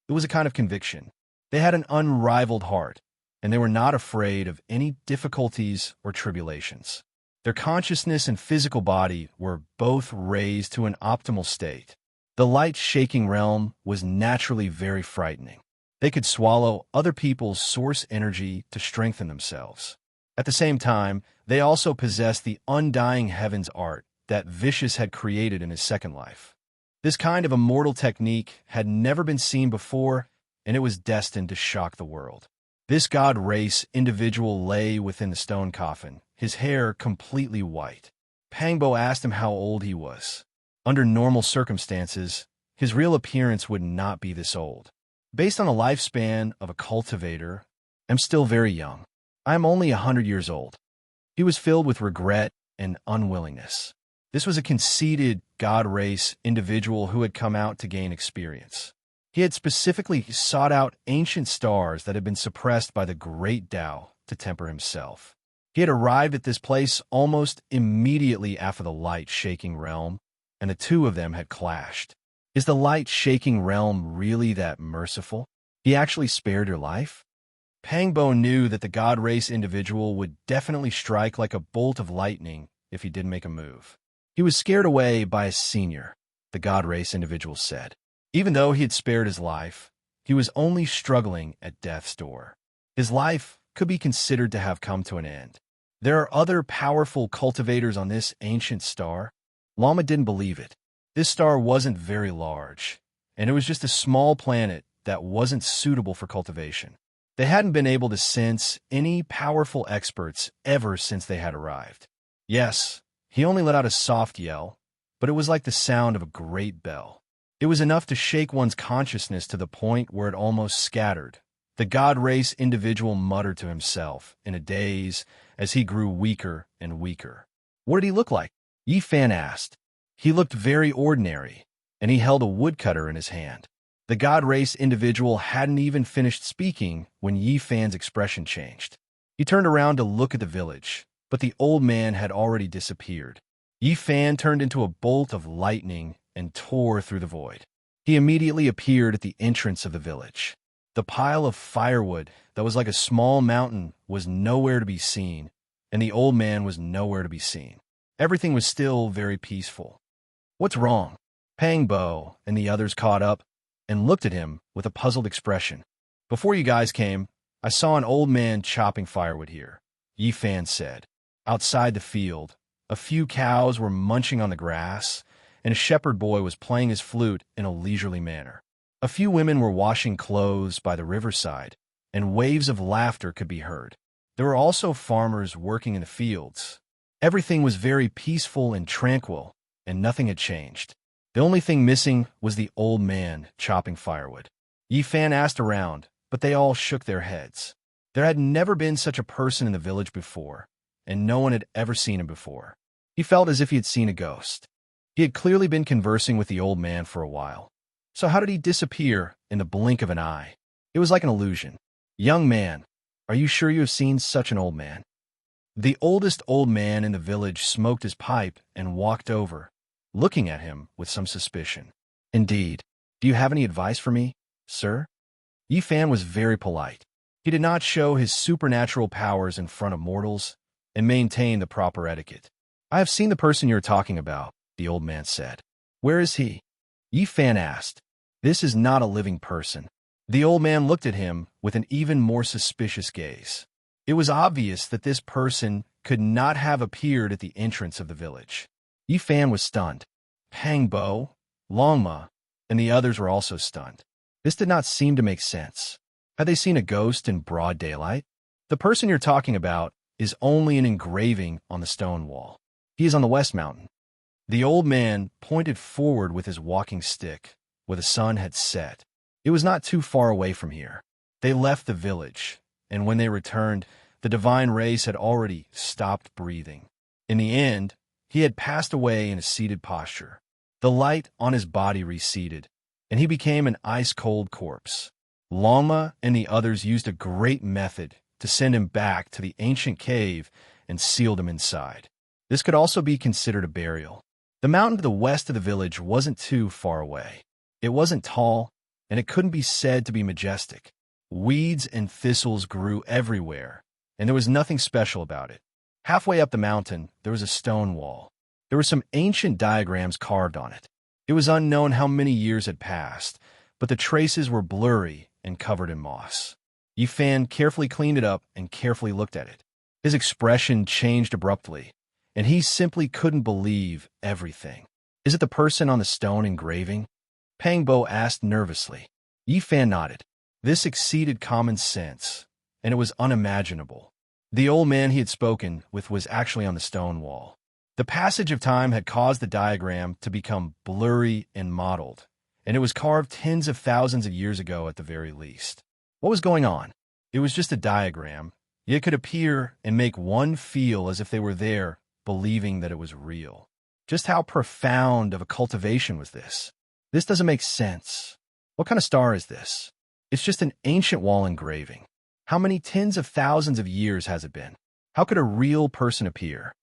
it was a kind of conviction. They had an unrivaled heart, and they were not afraid of any difficulties or tribulations. Their consciousness and physical body were both raised to an optimal state. The light-shaking realm was naturally very frightening. They could swallow other people's source energy to strengthen themselves. At the same time, they also possessed the undying heavens art that Vicious had created in his second life. This kind of immortal technique had never been seen before, and it was destined to shock the world. This god race individual lay within the stone coffin, his hair completely white. Pangbo asked him how old he was. Under normal circumstances, his real appearance would not be this old. Based on the lifespan of a cultivator, I'm still very young. I am only 100 years old. He was filled with regret and unwillingness. This was a conceited god race individual who had come out to gain experience. He had specifically sought out ancient stars that had been suppressed by the great Tao to temper himself. He had arrived at this place almost immediately after the light-shaking realm, and the two of them had clashed. Is the light-shaking realm really that merciful? He actually spared your life? Pangbo knew that the god race individual would definitely strike like a bolt of lightning if he didn't make a move. He was scared away by a senior, the god race individual said. Even though he had spared his life, he was only struggling at death's door. His life could be considered to have come to an end. There are other powerful cultivators on this ancient star. Lama didn't believe it. This star wasn't very large, and it was just a small planet that wasn't suitable for cultivation. They hadn't been able to sense any powerful experts ever since they had arrived. Yes, he only let out a soft yell, but it was like the sound of a great bell. It was enough to shake one's consciousness to the point where it almost scattered. The god race individual muttered to himself in a daze as he grew weaker and weaker. What did he look like? Yi Fan asked. He looked very ordinary, and he held a woodcutter in his hand. The god race individual hadn't even finished speaking when Yi Fan's expression changed. He turned around to look at the village, but the old man had already disappeared. Yi Fan turned into a bolt of lightning and tore through the void. He immediately appeared at the entrance of the village. The pile of firewood that was like a small mountain was nowhere to be seen, and the old man was nowhere to be seen. Everything was still very peaceful. What's wrong? Pangbo and the others caught up and looked at him with a puzzled expression. Before you guys came, I saw an old man chopping firewood here, Yi Fan said. Outside the field, a few cows were munching on the grass, and a shepherd boy was playing his flute in a leisurely manner. A few women were washing clothes by the riverside, and waves of laughter could be heard. There were also farmers working in the fields. Everything was very peaceful and tranquil, and nothing had changed. The only thing missing was the old man chopping firewood. Yi Fan asked around, but they all shook their heads. There had never been such a person in the village before, and no one had ever seen him before. He felt as if he had seen a ghost. He had clearly been conversing with the old man for a while. So how did he disappear in the blink of an eye? It was like an illusion. Young man, are you sure you have seen such an old man? The oldest old man in the village smoked his pipe and walked over, looking at him with some suspicion. Indeed. Do you have any advice for me, sir? Yi Fan was very polite. He did not show his supernatural powers in front of mortals and maintained the proper etiquette. I have seen the person you're talking about, the old man said. Where is he? Yi Fan asked. This is not a living person. The old man looked at him with an even more suspicious gaze. It was obvious that this person could not have appeared at the entrance of the village. Yi Fan was stunned. Pang Bo, Longma, and the others were also stunned. This did not seem to make sense. Had they seen a ghost in broad daylight? The person you're talking about is only an engraving on the stone wall. He is on the West Mountain. The old man pointed forward with his walking stick, where the sun had set. It was not too far away from here. They left the village, and when they returned, the divine race had already stopped breathing. In the end, he had passed away in a seated posture. The light on his body receded, and he became an ice-cold corpse. Longma and the others used a great method to send him back to the ancient cave and sealed him inside. This could also be considered a burial. The mountain to the west of the village wasn't too far away. It wasn't tall, and it couldn't be said to be majestic. Weeds and thistles grew everywhere, and there was nothing special about it. Halfway up the mountain, there was a stone wall. There were some ancient diagrams carved on it. It was unknown how many years had passed, but the traces were blurry and covered in moss. Yi Fan carefully cleaned it up and carefully looked at it. His expression changed abruptly, and he simply couldn't believe everything. Is it the person on the stone engraving? Pang Bo asked nervously. Yi Fan nodded. This exceeded common sense, and it was unimaginable. The old man he had spoken with was actually on the stone wall. The passage of time had caused the diagram to become blurry and mottled, and it was carved tens of thousands of years ago at the very least. What was going on? It was just a diagram, yet it could appear and make one feel as if they were there, believing that it was real. Just how profound of a cultivation was this? This doesn't make sense. What kind of star is this? It's just an ancient wall engraving. How many tens of thousands of years has it been? How could a real person appear?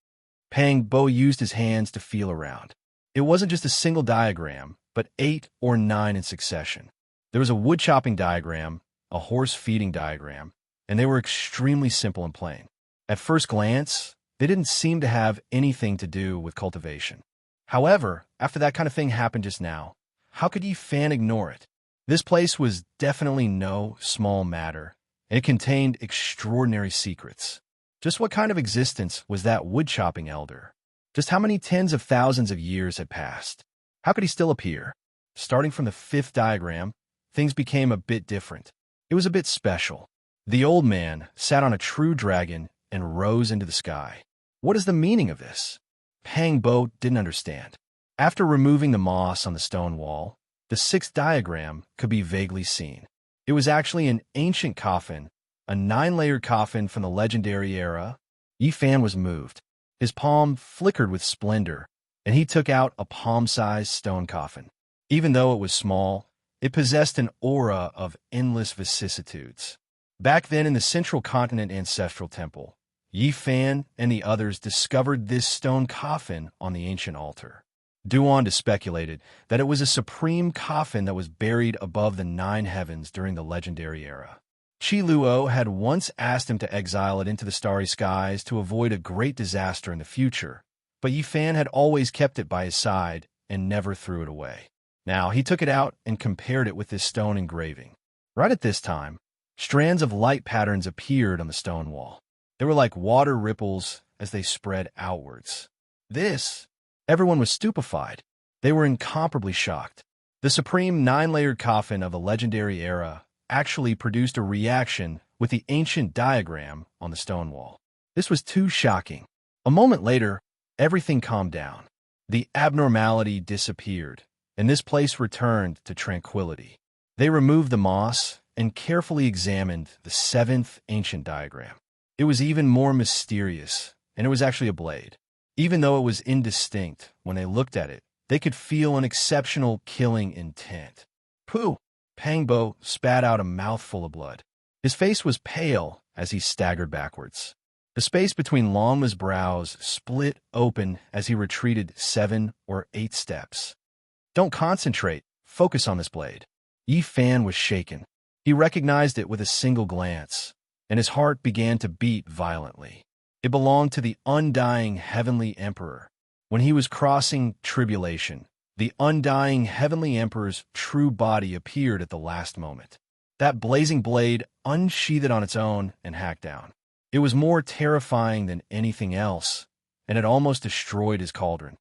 Pang Bo used his hands to feel around. It wasn't just a single diagram, but 8 or 9 in succession. There was a wood-chopping diagram, a horse-feeding diagram, and they were extremely simple and plain. At first glance, they didn't seem to have anything to do with cultivation. However, after that kind of thing happened just now, how could Yi Fan ignore it? This place was definitely no small matter, and it contained extraordinary secrets. Just what kind of existence was that wood-chopping elder? Just how many tens of thousands of years had passed? How could he still appear? Starting from the 5th diagram, things became a bit different. It was a bit special. The old man sat on a true dragon and rose into the sky. What is the meaning of this? Pang Bo didn't understand. After removing the moss on the stone wall, the 6th diagram could be vaguely seen. It was actually an ancient coffin, a 9-layered coffin from the legendary era. Yi Fan was moved. His palm flickered with splendor, and he took out a palm-sized stone coffin. Even though it was small, it possessed an aura of endless vicissitudes. Back then in the Central Continent Ancestral Temple, Yi Fan and the others discovered this stone coffin on the ancient altar. Duan speculated that it was a supreme coffin that was buried above the 9 heavens during the legendary era. Chi Luo had once asked him to exile it into the starry skies to avoid a great disaster in the future, but Yi Fan had always kept it by his side and never threw it away. Now he took it out and compared it with this stone engraving. Right at this time, strands of light patterns appeared on the stone wall. They were like water ripples as they spread outwards. Everyone was stupefied. They were incomparably shocked. The supreme 9-layered coffin of the legendary era actually produced a reaction with the ancient diagram on the stone wall. This was too shocking. A moment later, everything calmed down. The abnormality disappeared, and this place returned to tranquility. They removed the moss and carefully examined the 7th ancient diagram. It was even more mysterious, and it was actually a blade. Even though it was indistinct when they looked at it, They could feel an exceptional killing intent. Pooh! Pangbo spat out a mouthful of blood. His face was pale as he staggered backwards. The space between Longma's brows split open as he retreated 7 or 8 steps. Don't concentrate. Focus on this blade. Yi Fan was shaken. He recognized it with a single glance, and his heart began to beat violently. It belonged to the undying Heavenly Emperor. When he was crossing tribulation, the undying Heavenly Emperor's true body appeared at the last moment. That blazing blade unsheathed on its own and hacked down. It was more terrifying than anything else, and it almost destroyed his cauldron.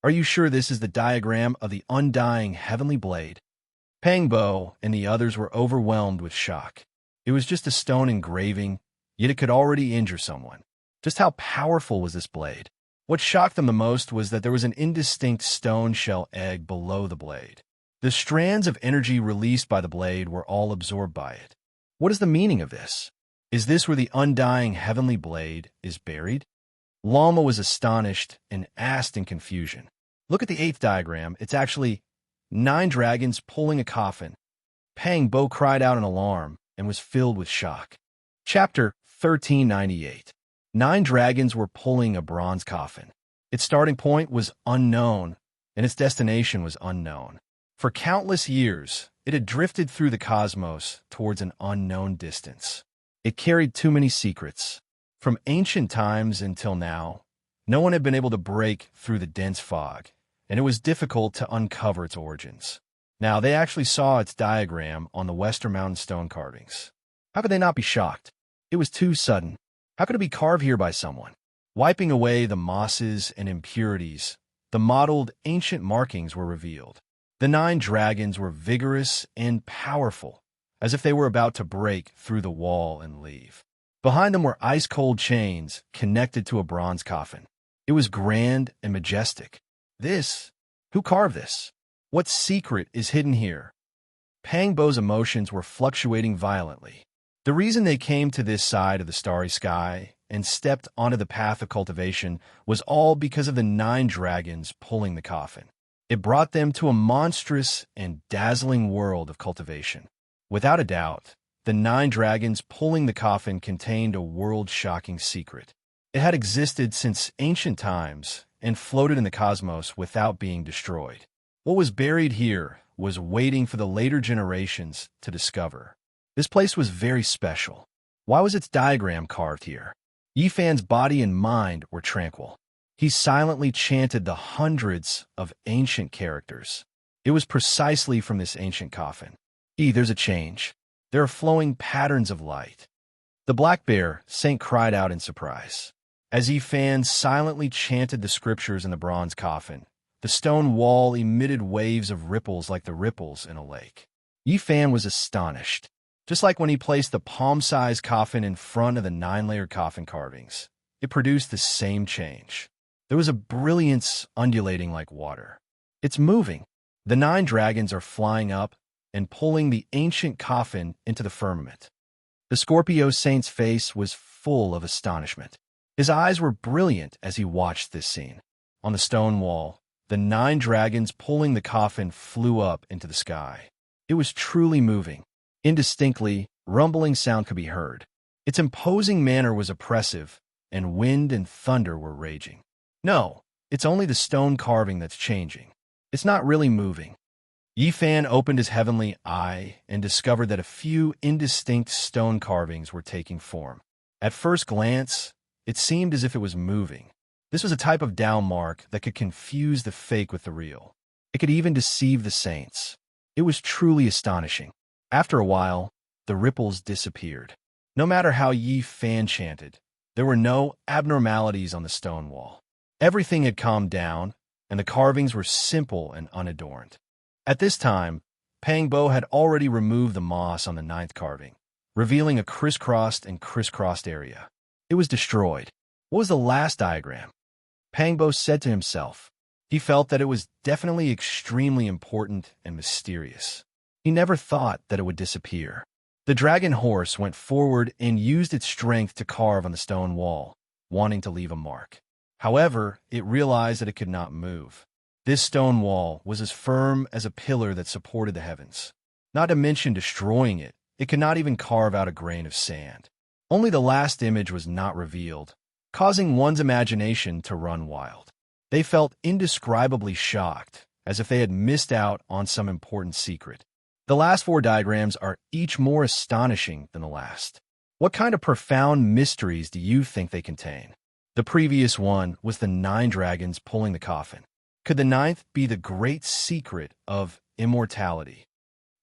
Are you sure this is the diagram of the undying Heavenly Blade? Pangbo and the others were overwhelmed with shock. It was just a stone engraving, yet it could already injure someone. Just how powerful was this blade? What shocked them the most was that there was an indistinct stone shell egg below the blade. The strands of energy released by the blade were all absorbed by it. What is the meaning of this? Is this where the undying Heavenly Blade is buried? Lama was astonished and asked in confusion. Look at the 8th diagram. It's actually 9 dragons pulling a coffin. Pangbo cried out in alarm and was filled with shock. Chapter 1398. 9 dragons were pulling a bronze coffin. Its starting point was unknown, and its destination was unknown. For countless years, it had drifted through the cosmos towards an unknown distance. It carried too many secrets. From ancient times until now, no one had been able to break through the dense fog, and it was difficult to uncover its origins. Now, they actually saw its diagram on the Western Mountain stone carvings. How could they not be shocked? It was too sudden. How could it be carved here by someone? Wiping away the mosses and impurities, the mottled ancient markings were revealed. The 9 dragons were vigorous and powerful, as if they were about to break through the wall and leave. Behind them were ice-cold chains connected to a bronze coffin. It was grand and majestic. Who carved this? What secret is hidden here? Pangbo's emotions were fluctuating violently. The reason they came to this side of the starry sky and stepped onto the path of cultivation was all because of the 9 dragons pulling the coffin. It brought them to a monstrous and dazzling world of cultivation. Without a doubt, the 9 dragons pulling the coffin contained a world-shocking secret. It had existed since ancient times and floated in the cosmos without being destroyed. What was buried here was waiting for the later generations to discover. This place was very special. Why was its diagram carved here? Yi Fan's body and mind were tranquil. He silently chanted the hundreds of ancient characters. It was precisely from this ancient coffin. There's a change. There are flowing patterns of light. The black bear Saint cried out in surprise. As Yi Fan silently chanted the scriptures in the bronze coffin, the stone wall emitted waves of ripples like the ripples in a lake. Yi Fan was astonished. Just like when he placed the palm-sized coffin in front of the 9-layer coffin carvings, it produced the same change. There was a brilliance undulating like water. It's moving. The 9 dragons are flying up and pulling the ancient coffin into the firmament. The Scorpio Saint's face was full of astonishment. His eyes were brilliant as he watched this scene. On the stone wall, the 9 dragons pulling the coffin flew up into the sky. It was truly moving. Indistinctly, rumbling sound could be heard. Its imposing manner was oppressive, and wind and thunder were raging. No, it's only the stone carving that's changing. It's not really moving. Yi Fan opened his heavenly eye and discovered that a few indistinct stone carvings were taking form. At first glance, it seemed as if it was moving. This was a type of Dao mark that could confuse the fake with the real. It could even deceive the saints. It was truly astonishing. After a while, the ripples disappeared. No matter how Yi Fan chanted, there were no abnormalities on the stone wall. Everything had calmed down, and the carvings were simple and unadorned. At this time, Pangbo had already removed the moss on the 9th carving, revealing a crisscrossed and crisscrossed area. It was destroyed. What was the last diagram? Pangbo said to himself. He felt that it was definitely extremely important and mysterious. He never thought that it would disappear. The dragon horse went forward and used its strength to carve on the stone wall, wanting to leave a mark. However, it realized that it could not move. This stone wall was as firm as a pillar that supported the heavens. Not to mention destroying it, it could not even carve out a grain of sand. Only the last image was not revealed, causing one's imagination to run wild. They felt indescribably shocked, as if they had missed out on some important secret. The last 4 diagrams are each more astonishing than the last. What kind of profound mysteries do you think they contain? The previous one was the 9 dragons pulling the coffin. Could the 9th be the great secret of immortality?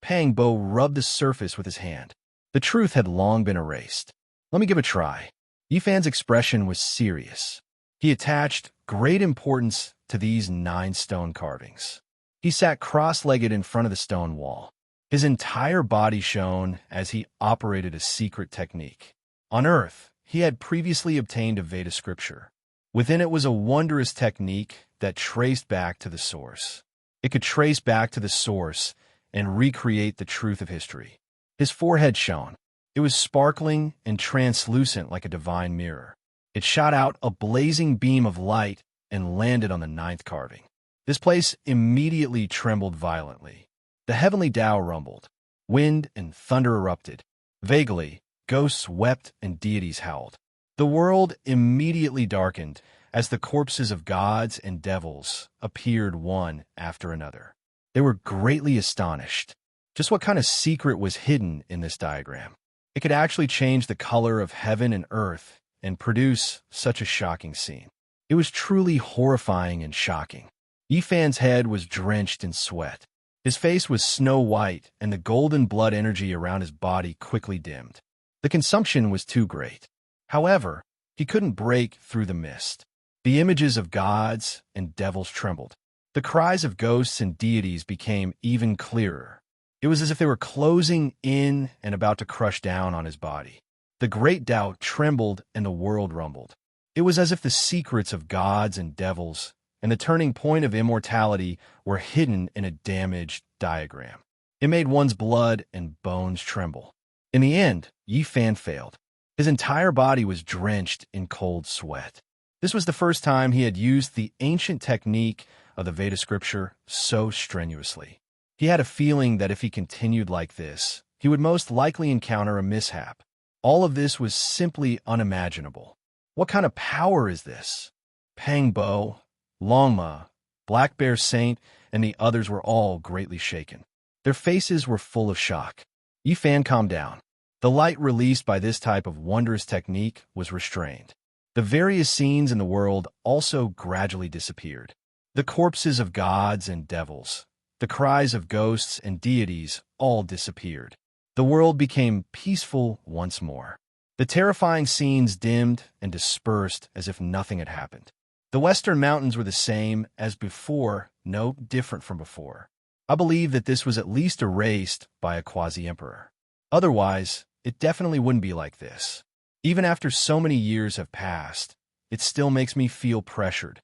Pang Bo rubbed the surface with his hand. The truth had long been erased. Let me give a try. Yifan's expression was serious. He attached great importance to these 9 stone carvings. He sat cross-legged in front of the stone wall. His entire body shone as he operated a secret technique. On Earth, he had previously obtained a Veda scripture. Within it was a wondrous technique that traced back to the source. It could trace back to the source and recreate the truth of history. His forehead shone. It was sparkling and translucent like a divine mirror. It shot out a blazing beam of light and landed on the 9th carving. This place immediately trembled violently. The heavenly Tao rumbled. Wind and thunder erupted. Vaguely, ghosts wept and deities howled. The world immediately darkened as the corpses of gods and devils appeared one after another. They were greatly astonished. Just what kind of secret was hidden in this diagram? It could actually change the color of heaven and earth and produce such a shocking scene. It was truly horrifying and shocking. Yifan's head was drenched in sweat. His face was snow white, and the golden blood energy around his body quickly dimmed. The consumption was too great. However, he couldn't break through the mist. The images of gods and devils trembled. The cries of ghosts and deities became even clearer. It was as if they were closing in and about to crush down on his body. The great doubt trembled and the world rumbled. It was as if the secrets of gods and devils and the turning point of immortality were hidden in a damaged diagram. It made one's blood and bones tremble. In the end, Yifan failed. His entire body was drenched in cold sweat. This was the first time he had used the ancient technique of the Veda scripture so strenuously. He had a feeling that if he continued like this, he would most likely encounter a mishap. All of this was simply unimaginable. What kind of power is this? Pang Bo, Longma, Black Bear Saint, and the others were all greatly shaken. Their faces were full of shock. Yifan calmed down. The light released by this type of wondrous technique was restrained. The various scenes in the world also gradually disappeared. The corpses of gods and devils, the cries of ghosts and deities all disappeared. The world became peaceful once more. The terrifying scenes dimmed and dispersed as if nothing had happened. The western mountains were the same as before, no different from before. I believe that this was at least erased by a quasi-emperor. Otherwise, it definitely wouldn't be like this. Even after so many years have passed, it still makes me feel pressured.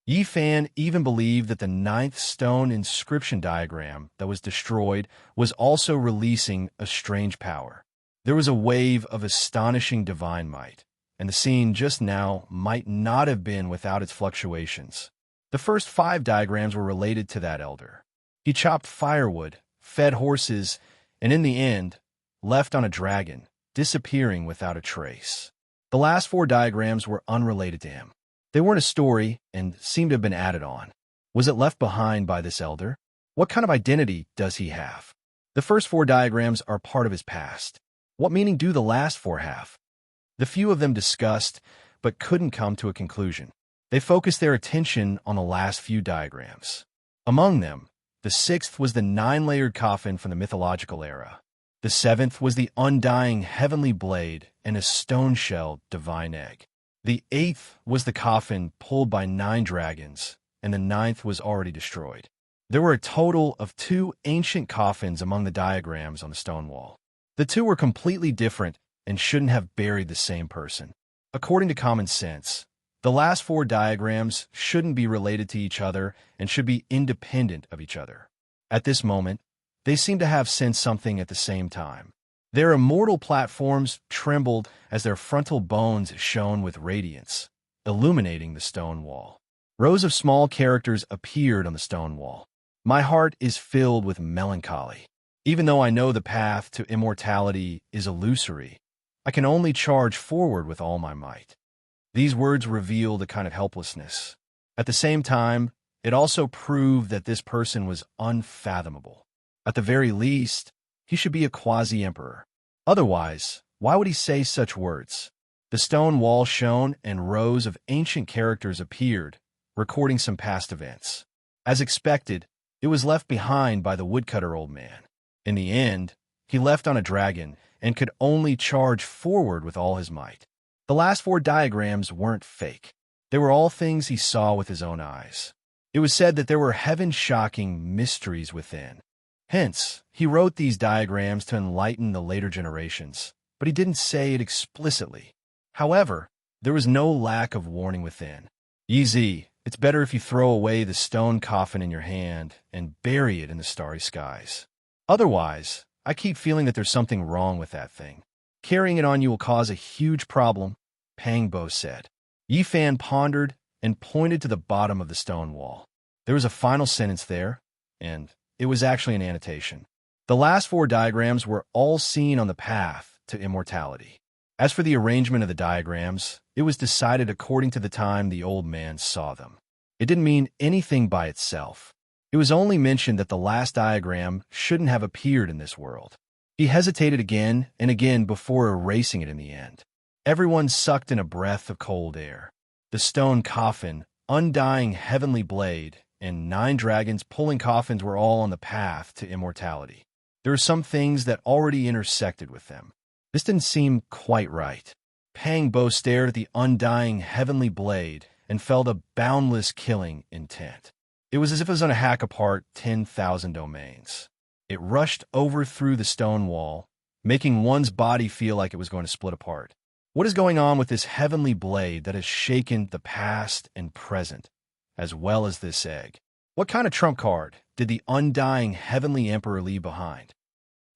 Yifan even believed that the 9th stone inscription diagram that was destroyed was also releasing a strange power. There was a wave of astonishing divine might, and the scene just now might not have been without its fluctuations. The first 5 diagrams were related to that elder. He chopped firewood, fed horses, and in the end, left on a dragon, disappearing without a trace. The last 4 diagrams were unrelated to him. They weren't a story and seemed to have been added on. Was it left behind by this elder? What kind of identity does he have? The first 4 diagrams are part of his past. What meaning do the last 4 have? The few of them discussed, but couldn't come to a conclusion. They focused their attention on the last few diagrams. Among them, the 6th was the 9-layered coffin from the mythological era. The 7th was the undying heavenly blade and a stone-shelled divine egg. The 8th was the coffin pulled by 9 dragons, and the 9th was already destroyed. There were a total of 2 ancient coffins among the diagrams on the stone wall. The 2 were completely different and shouldn't have buried the same person. According to common sense, the last 4 diagrams shouldn't be related to each other and should be independent of each other. At this moment, they seem to have sensed something at the same time. Their immortal platforms trembled as their frontal bones shone with radiance, illuminating the stone wall. Rows of small characters appeared on the stone wall. My heart is filled with melancholy. Even though I know the path to immortality is illusory, I can only charge forward with all my might. These words revealed a kind of helplessness. At the same time, it also proved that this person was unfathomable. At the very least, he should be a quasi-emperor. Otherwise, why would he say such words? The stone wall shone and rows of ancient characters appeared, recording some past events. As expected, it was left behind by the woodcutter old man. In the end, he left on a dragon and could only charge forward with all his might. The last 4 diagrams weren't fake. They were all things he saw with his own eyes. It was said that there were heaven-shocking mysteries within. Hence, he wrote these diagrams to enlighten the later generations, but he didn't say it explicitly. However, there was no lack of warning within. Easy, it's better if you throw away the stone coffin in your hand and bury it in the starry skies. Otherwise, I keep feeling that there's something wrong with that thing. Carrying it on you will cause a huge problem, Pangbo said. Yi Fan pondered and pointed to the bottom of the stone wall. There was a final sentence there, and it was actually an annotation. The last 4 diagrams were all seen on the path to immortality. As for the arrangement of the diagrams, it was decided according to the time the old man saw them. It didn't mean anything by itself. It was only mentioned that the last diagram shouldn't have appeared in this world. He hesitated again and again before erasing it in the end. Everyone sucked in a breath of cold air. The stone coffin, undying heavenly blade, and 9 dragons pulling coffins were all on the path to immortality. There were some things that already intersected with them. This didn't seem quite right. Pangbo stared at the undying heavenly blade and felt a boundless killing intent. It was as if it was going to hack apart 10,000 domains. It rushed over through the stone wall, making one's body feel like it was going to split apart. What is going on with this heavenly blade that has shaken the past and present, as well as this egg? What kind of trump card did the undying heavenly emperor leave behind?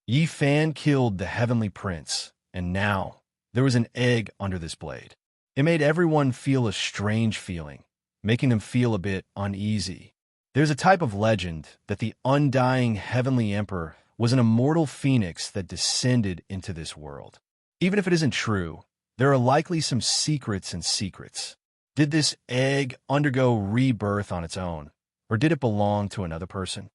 Yi Fan killed the heavenly prince, and now there was an egg under this blade. It made everyone feel a strange feeling, making them feel a bit uneasy. There's a type of legend that the undying heavenly emperor was an immortal phoenix that descended into this world. Even if it isn't true, there are likely some secrets and secrets. Did this egg undergo rebirth on its own, or did it belong to another person?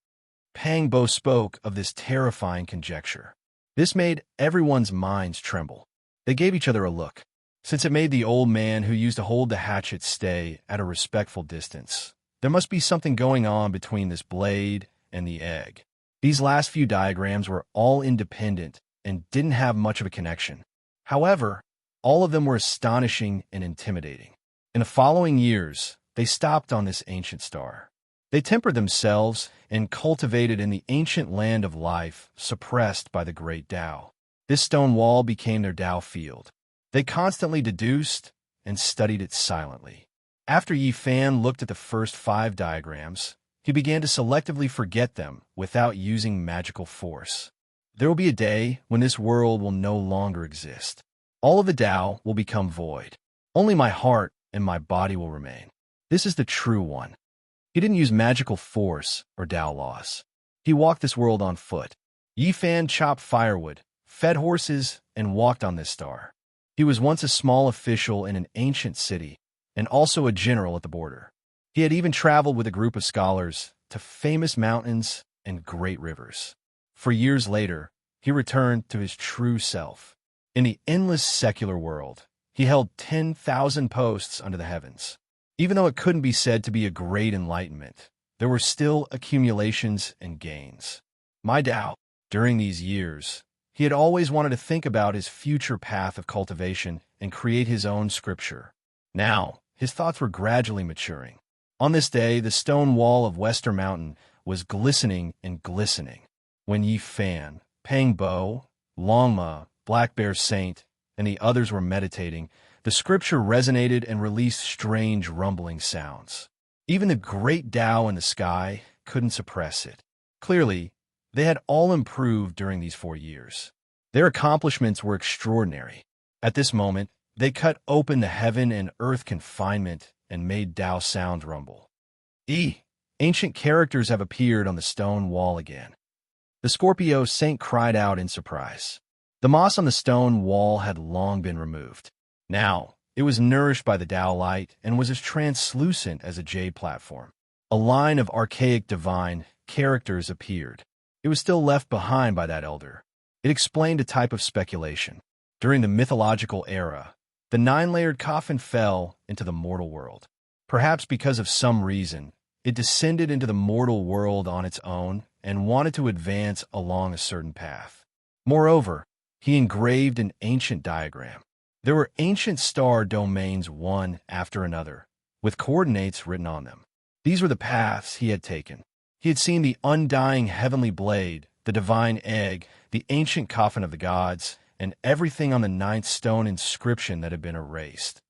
Pangbo spoke of this terrifying conjecture. This made everyone's minds tremble. They gave each other a look, since it made the old man who used to hold the hatchet stay at a respectful distance. There must be something going on between this blade and the egg. These last few diagrams were all independent and didn't have much of a connection. However, all of them were astonishing and intimidating. In the following years, they stopped on this ancient star. They tempered themselves and cultivated in the ancient land of life suppressed by the great Tao. This stone wall became their Tao field. They constantly deduced and studied it silently. After Yi Fan looked at the first 5 diagrams, he began to selectively forget them without using magical force. There will be a day when this world will no longer exist. All of the Tao will become void. Only my heart and my body will remain. This is the true one. He didn't use magical force or Tao laws. He walked this world on foot. Yi Fan chopped firewood, fed horses, and walked on this star. He was once a small official in an ancient city, and also a general at the border. He had even traveled with a group of scholars to famous mountains and great rivers. For years later, he returned to his true self. In the endless secular world, he held 10,000 posts under the heavens. Even though it couldn't be said to be a great enlightenment, there were still accumulations and gains. My Tao, during these years, he had always wanted to think about his future path of cultivation and create his own scripture. Now, his thoughts were gradually maturing. On this day, the stone wall of Western Mountain was glistening and glistening. When Yi Fan, Pangbo, Longma, Black Bear Saint, and the others were meditating, the scripture resonated and released strange rumbling sounds. Even the great Tao in the sky couldn't suppress it. Clearly, they had all improved during these 4 years. Their accomplishments were extraordinary. At this moment, they cut open the heaven and earth confinement and made Tao sounds rumble. Ancient characters have appeared on the stone wall again. The Scorpio Saint cried out in surprise. The moss on the stone wall had long been removed. Now, it was nourished by the Tao light and was as translucent as a jade platform. A line of archaic divine characters appeared. It was still left behind by that elder. It explained a type of speculation. During the mythological era, the 9-layered coffin fell into the mortal world. Perhaps because of some reason, it descended into the mortal world on its own and wanted to advance along a certain path. Moreover, he engraved an ancient diagram. There were ancient star domains one after another, with coordinates written on them. These were the paths he had taken. He had seen the undying heavenly blade, the divine egg, the ancient coffin of the gods, and everything on the 9th stone inscription that had been erased.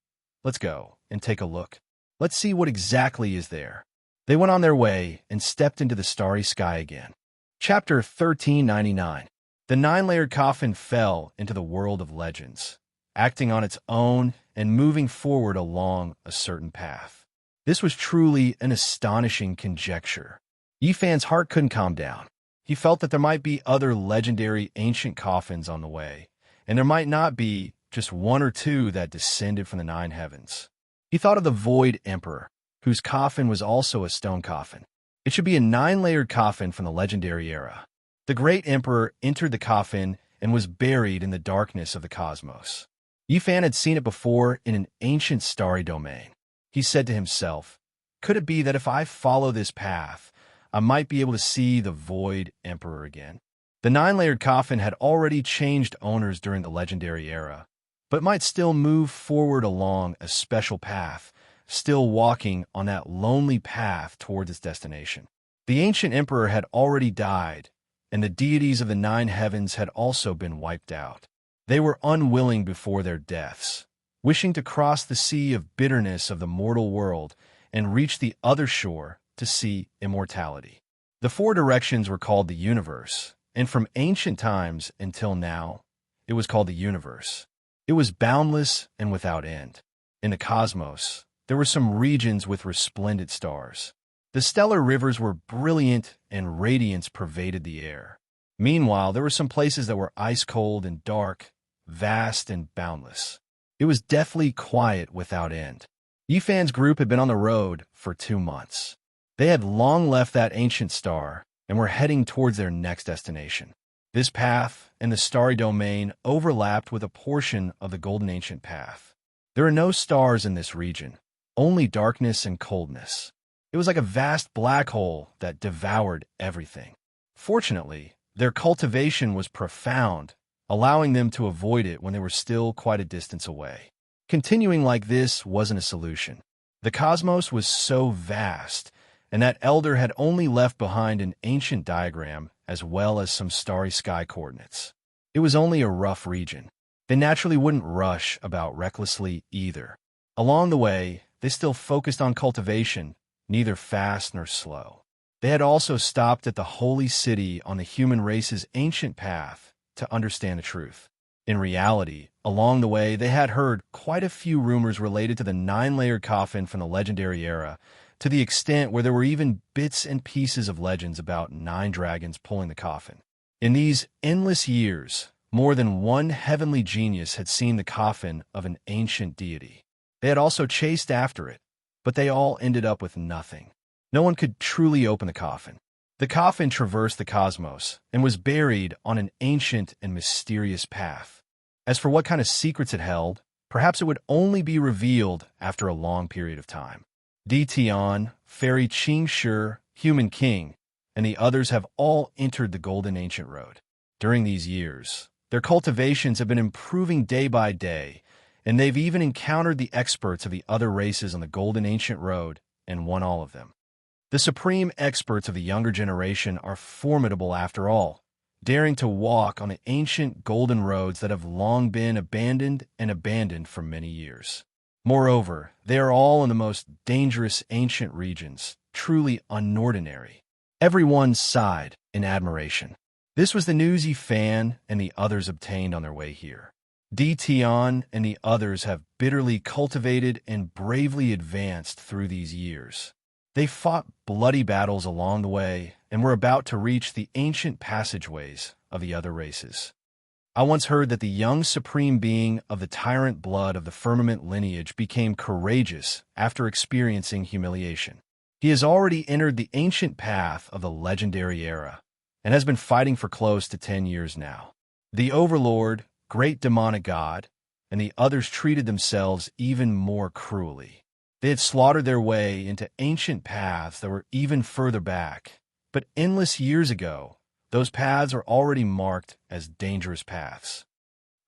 Let's go and take a look. Let's see what exactly is there. They went on their way and stepped into the starry sky again. Chapter 1399. The 9-layered coffin fell into the world of legends, acting on its own and moving forward along a certain path. This was truly an astonishing conjecture. Yifan's heart couldn't calm down. He felt that there might be other legendary ancient coffins on the way, and there might not be just one or two that descended from the 9 heavens. He thought of the Void Emperor, whose coffin was also a stone coffin. It should be a 9-layered coffin from the legendary era. The great emperor entered the coffin and was buried in the darkness of the cosmos. Yifan had seen it before in an ancient starry domain. He said to himself, could it be that if I follow this path, I might be able to see the Void Emperor again? The 9-layered coffin had already changed owners during the legendary era, but might still move forward along a special path, still walking on that lonely path towards its destination. The ancient emperor had already died, and the deities of the 9 heavens had also been wiped out. They were unwilling before their deaths, wishing to cross the sea of bitterness of the mortal world and reach the other shore to see immortality. The 4 directions were called the universe, and from ancient times until now, it was called the universe. It was boundless and without end. In the cosmos, there were some regions with resplendent stars. The stellar rivers were brilliant and radiance pervaded the air. Meanwhile, there were some places that were ice-cold and dark, vast and boundless. It was deathly quiet without end. Yifan's group had been on the road for 2 months. They had long left that ancient star and were heading towards their next destination. This path and the starry domain overlapped with a portion of the golden ancient path. There are no stars in this region, only darkness and coldness. It was like a vast black hole that devoured everything. Fortunately, their cultivation was profound, allowing them to avoid it when they were still quite a distance away. Continuing like this wasn't a solution. The cosmos was so vast, and that elder had only left behind an ancient diagram as well as some starry sky coordinates. It was only a rough region. They naturally wouldn't rush about recklessly either. Along the way, they still focused on cultivation, neither fast nor slow. They had also stopped at the holy city on the human race's ancient path to understand the truth. In reality, along the way, they had heard quite a few rumors related to the 9-layered coffin from the legendary era, to the extent where there were even bits and pieces of legends about 9 dragons pulling the coffin. In these endless years, more than one heavenly genius had seen the coffin of an ancient deity. They had also chased after it, but they all ended up with nothing. No one could truly open the coffin. The coffin traversed the cosmos and was buried on an ancient and mysterious path. As for what kind of secrets it held, perhaps it would only be revealed after a long period of time. Di Tian, Fairy Qing Shi, Human King, and the others have all entered the Golden Ancient Road. During these years, their cultivations have been improving day by day, and they've even encountered the experts of the other races on the Golden Ancient Road and won all of them. The supreme experts of the younger generation are formidable after all, daring to walk on the ancient golden roads that have long been abandoned for many years. Moreover, they are all in the most dangerous ancient regions, truly unordinary. Everyone sighed in admiration. This was the news Yifan and the others obtained on their way here. Di Tian and the others have bitterly cultivated and bravely advanced through these years. They fought bloody battles along the way and were about to reach the ancient passageways of the other races. I once heard that the young supreme being of the tyrant blood of the Firmament lineage became courageous after experiencing humiliation. He has already entered the ancient path of the legendary era and has been fighting for close to 10 years now. The Overlord, great demonic god, and the others treated themselves even more cruelly. They had slaughtered their way into ancient paths that were even further back, but endless years ago, those paths are already marked as dangerous paths.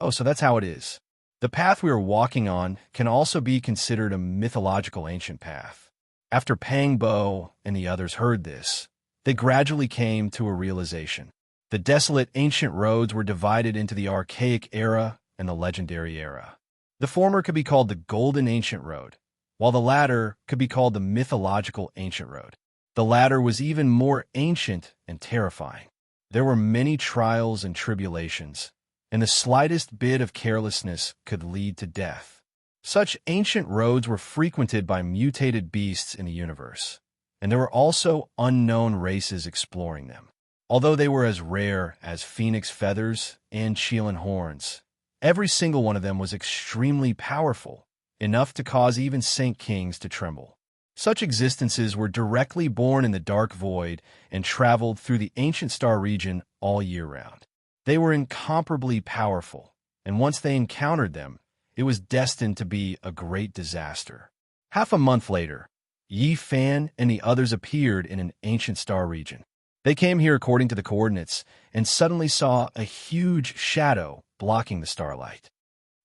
Oh, so that's how it is. The path we are walking on can also be considered a mythological ancient path. After Pang Bo and the others heard this, they gradually came to a realization. The desolate ancient roads were divided into the archaic era and the legendary era. The former could be called the Golden Ancient Road, while the latter could be called the mythological ancient road. The latter was even more ancient and terrifying. There were many trials and tribulations, and the slightest bit of carelessness could lead to death. Such ancient roads were frequented by mutated beasts in the universe, and there were also unknown races exploring them. Although they were as rare as phoenix feathers and Chelan horns, every single one of them was extremely powerful, enough to cause even Saint Kings to tremble. Such existences were directly born in the dark void and traveled through the ancient star region all year round. They were incomparably powerful, and once they encountered them, it was destined to be a great disaster. Half a month later, Yi Fan and the others appeared in an ancient star region. They came here according to the coordinates and suddenly saw a huge shadow blocking the starlight.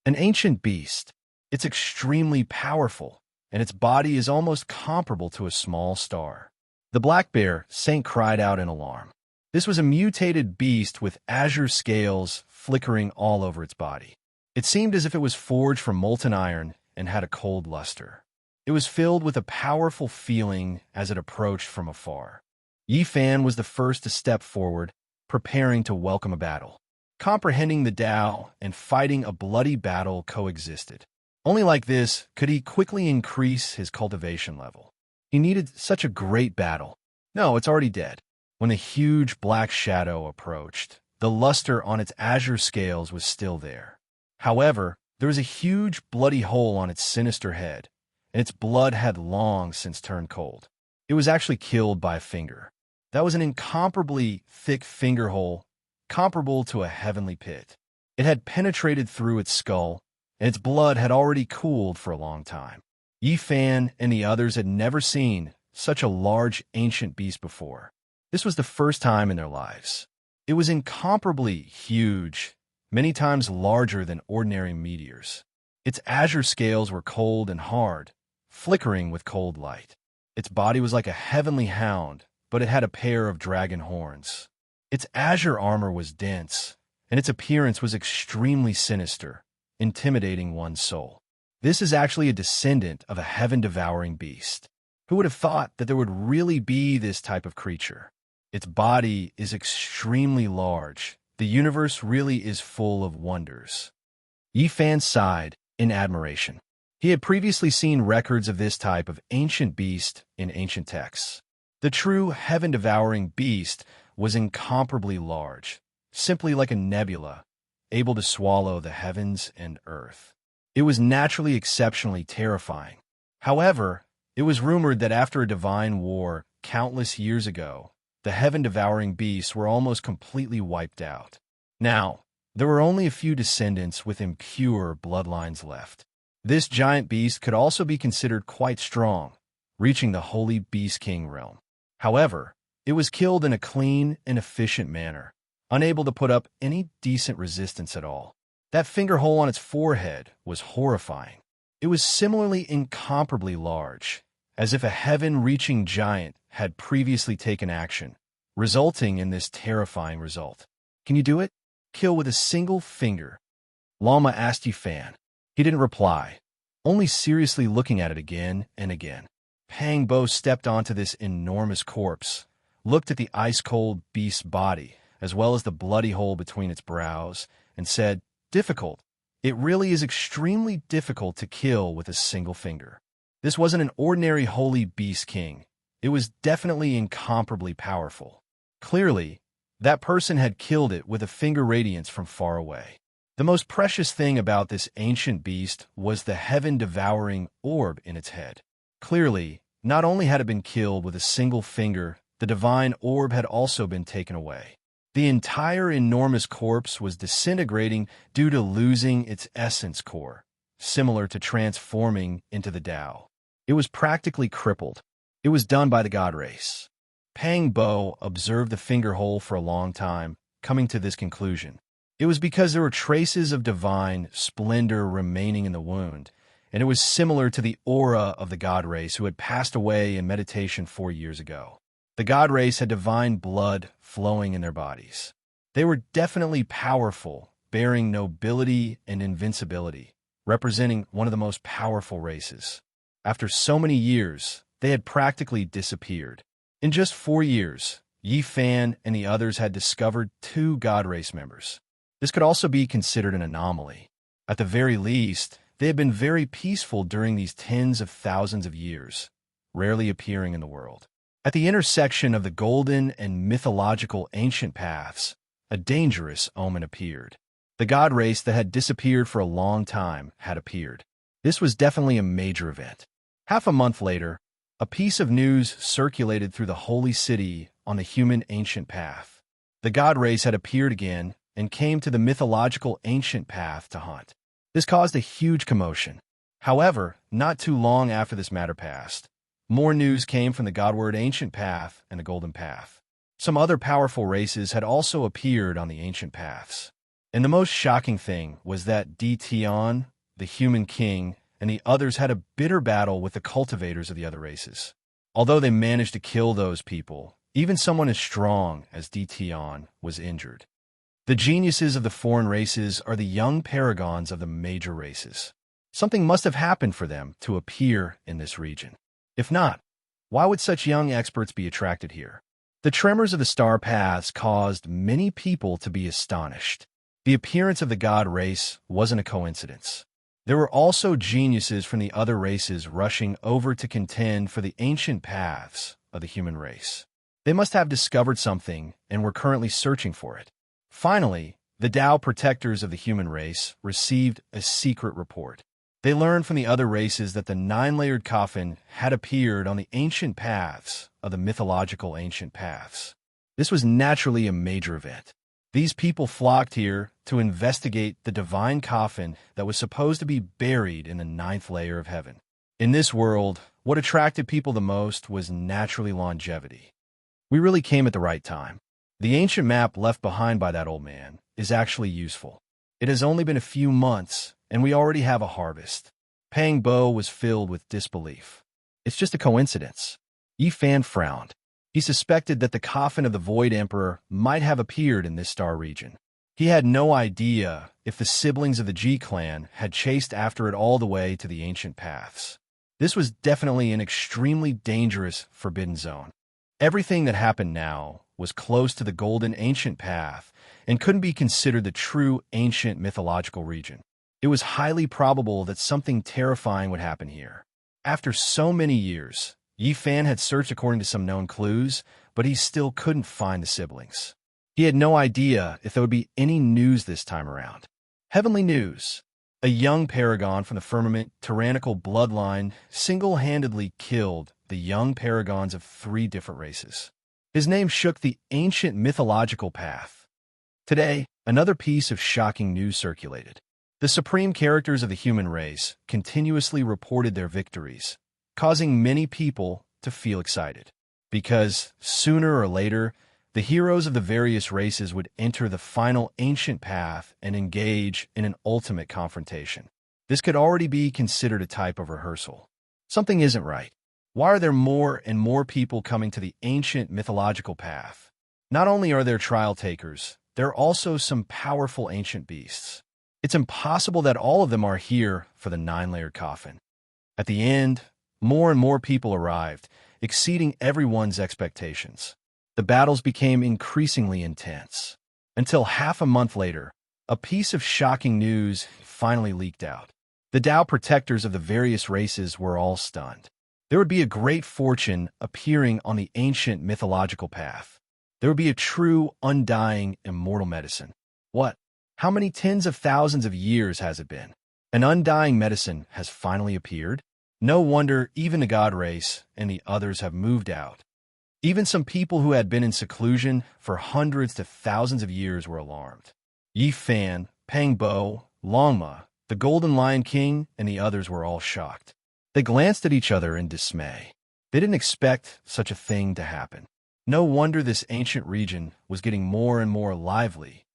An ancient beast. It's extremely powerful, and its body is almost comparable to a small star. The black bear Saint cried out in alarm. This was a mutated beast with azure scales flickering all over its body. It seemed as if it was forged from molten iron and had a cold luster. It was filled with a powerful feeling as it approached from afar. Yi Fan was the first to step forward, preparing to welcome a battle. Comprehending the Tao and fighting a bloody battle coexisted. Only like this could he quickly increase his cultivation level. He needed such a great battle. No, it's already dead. When the huge black shadow approached, the luster on its azure scales was still there. However, there was a huge bloody hole on its sinister head, and its blood had long since turned cold. It was actually killed by a finger. That was an incomparably thick finger hole, comparable to a heavenly pit. It had penetrated through its skull, and its blood had already cooled for a long time. Yi Fan and the others had never seen such a large ancient beast before. This was the first time in their lives. It was incomparably huge, many times larger than ordinary meteors. Its azure scales were cold and hard, flickering with cold light. Its body was like a heavenly hound, but it had a pair of dragon horns. Its azure armor was dense, and its appearance was extremely sinister, intimidating one's soul. This is actually a descendant of a heaven-devouring beast. Who would have thought that there would really be this type of creature? Its body is extremely large. The universe really is full of wonders. Yi Fan sighed in admiration. He had previously seen records of this type of ancient beast in ancient texts. The true heaven-devouring beast was incomparably large, simply like a nebula, able to swallow the heavens and earth. It was naturally exceptionally terrifying. However, it was rumored that after a divine war countless years ago, the heaven-devouring beasts were almost completely wiped out. Now, there were only a few descendants with impure bloodlines left. This giant beast could also be considered quite strong, reaching the Holy Beast King realm. However, it was killed in a clean and efficient manner, unable to put up any decent resistance at all. That finger hole on its forehead was horrifying. It was similarly incomparably large, as if a heaven-reaching giant had previously taken action, resulting in this terrifying result. Can you do it? Kill with a single finger? Lama asked Yi Fan. He didn't reply, only seriously looking at it again and again. Pang Bo stepped onto this enormous corpse, looked at the ice-cold beast's body, as well as the bloody hole between its brows, and said, "Difficult. It really is extremely difficult to kill with a single finger. This wasn't an ordinary holy beast king. It was definitely incomparably powerful. Clearly, that person had killed it with a finger radiance from far away. The most precious thing about this ancient beast was the heaven-devouring orb in its head. Clearly, not only had it been killed with a single finger, the divine orb had also been taken away. The entire enormous corpse was disintegrating due to losing its essence core, similar to transforming into the Tao. It was practically crippled. It was done by the god race. Pang Bo observed the finger hole for a long time, coming to this conclusion. It was because there were traces of divine splendor remaining in the wound, and it was similar to the aura of the god race who had passed away in meditation 4 years ago. The god race had divine blood flowing in their bodies. They were definitely powerful, bearing nobility and invincibility, representing one of the most powerful races. After so many years, they had practically disappeared. In just 4 years, Yi Fan and the others had discovered 2 god race members. This could also be considered an anomaly. At the very least, they had been very peaceful during these tens of thousands of years, rarely appearing in the world. At the intersection of the golden and mythological ancient paths, a dangerous omen appeared. The god race that had disappeared for a long time had appeared. This was definitely a major event. Half a month later, a piece of news circulated through the holy city on the human ancient path. The god race had appeared again and came to the mythological ancient path to hunt. This caused a huge commotion. However, not too long after this matter passed, more news came from the godward ancient path and the golden path. Some other powerful races had also appeared on the ancient paths. And the most shocking thing was that Di Tian, the human king, and the others had a bitter battle with the cultivators of the other races. Although they managed to kill those people, even someone as strong as Di Tian was injured. The geniuses of the foreign races are the young paragons of the major races. Something must have happened for them to appear in this region. If not, why would such young experts be attracted here? The tremors of the star paths caused many people to be astonished. The appearance of the god race wasn't a coincidence. There were also geniuses from the other races rushing over to contend for the ancient paths of the human race. They must have discovered something and were currently searching for it. Finally, the Tao protectors of the human race received a secret report. They learned from the other races that the 9-layered coffin had appeared on the ancient paths of the mythological ancient paths. This was naturally a major event. These people flocked here to investigate the divine coffin that was supposed to be buried in the 9th layer of heaven. In this world, what attracted people the most was naturally longevity. We really came at the right time. The ancient map left behind by that old man is actually useful. It has only been a few months, and we already have a harvest. Pang Bo was filled with disbelief. It's just a coincidence. Yi Fan frowned. He suspected that the coffin of the Void Emperor might have appeared in this star region. He had no idea if the siblings of the Ji clan had chased after it all the way to the ancient paths. This was definitely an extremely dangerous forbidden zone. Everything that happened now was close to the golden ancient path and couldn't be considered the true ancient mythological region. It was highly probable that something terrifying would happen here. After so many years, Yi Fan had searched according to some known clues, but he still couldn't find the siblings. He had no idea if there would be any news this time around. Heavenly news. A young paragon from the Firmament tyrannical bloodline single-handedly killed the young paragons of 3 different races. His name shook the ancient mythological path. Today, another piece of shocking news circulated. The supreme characters of the human race continuously reported their victories, causing many people to feel excited. Because, sooner or later, the heroes of the various races would enter the final ancient path and engage in an ultimate confrontation. This could already be considered a type of rehearsal. Something isn't right. Why are there more and more people coming to the ancient mythological path? Not only are there trial takers, there are also some powerful ancient beasts. It's impossible that all of them are here for the 9-layered coffin. At the end, more and more people arrived, exceeding everyone's expectations. The battles became increasingly intense. Until half a month later, a piece of shocking news finally leaked out. The Tao protectors of the various races were all stunned. There would be a great fortune appearing on the ancient mythological path. There would be a true, undying, immortal medicine. What? How many tens of thousands of years has it been? An undying medicine has finally appeared? No wonder even the god race and the others have moved out. Even some people who had been in seclusion for hundreds to thousands of years were alarmed. Yi Fan, Pang Bo, Longma, the Golden Lion King, and the others were all shocked. They glanced at each other in dismay. They didn't expect such a thing to happen. No wonder this ancient region was getting more and more lively.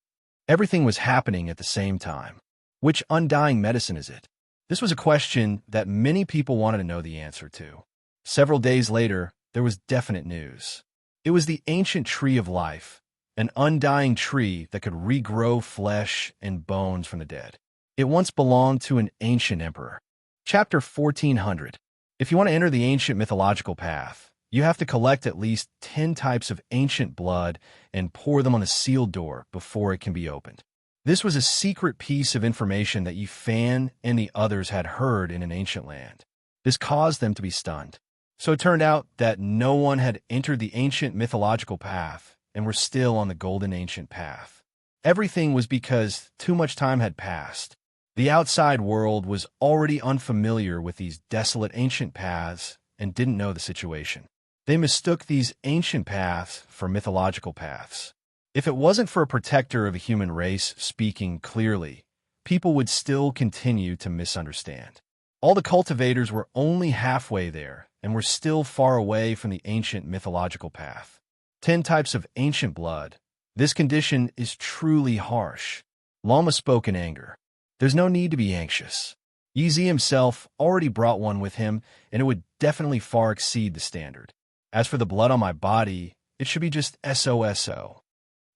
Everything was happening at the same time. Which undying medicine is it? This was a question that many people wanted to know the answer to. Several days later, there was definite news. It was the ancient tree of life, an undying tree that could regrow flesh and bones from the dead. It once belonged to an ancient emperor. Chapter 1400. If you want to enter the ancient mythological path, you have to collect at least 10 types of ancient blood and pour them on a sealed door before it can be opened. This was a secret piece of information that Yi Fan and the others had heard in an ancient land. This caused them to be stunned. So it turned out that no one had entered the ancient mythological path and were still on the golden ancient path. Everything was because too much time had passed. The outside world was already unfamiliar with these desolate ancient paths and didn't know the situation. They mistook these ancient paths for mythological paths. If it wasn't for a protector of the human race speaking clearly, people would still continue to misunderstand. All the cultivators were only halfway there and were still far away from the ancient mythological path. 10 types of ancient blood. This condition is truly harsh. Lama spoke in anger. There's no need to be anxious. Yi himself already brought one with him, and it would definitely far exceed the standard. As for the blood on my body, it should be just SOSO.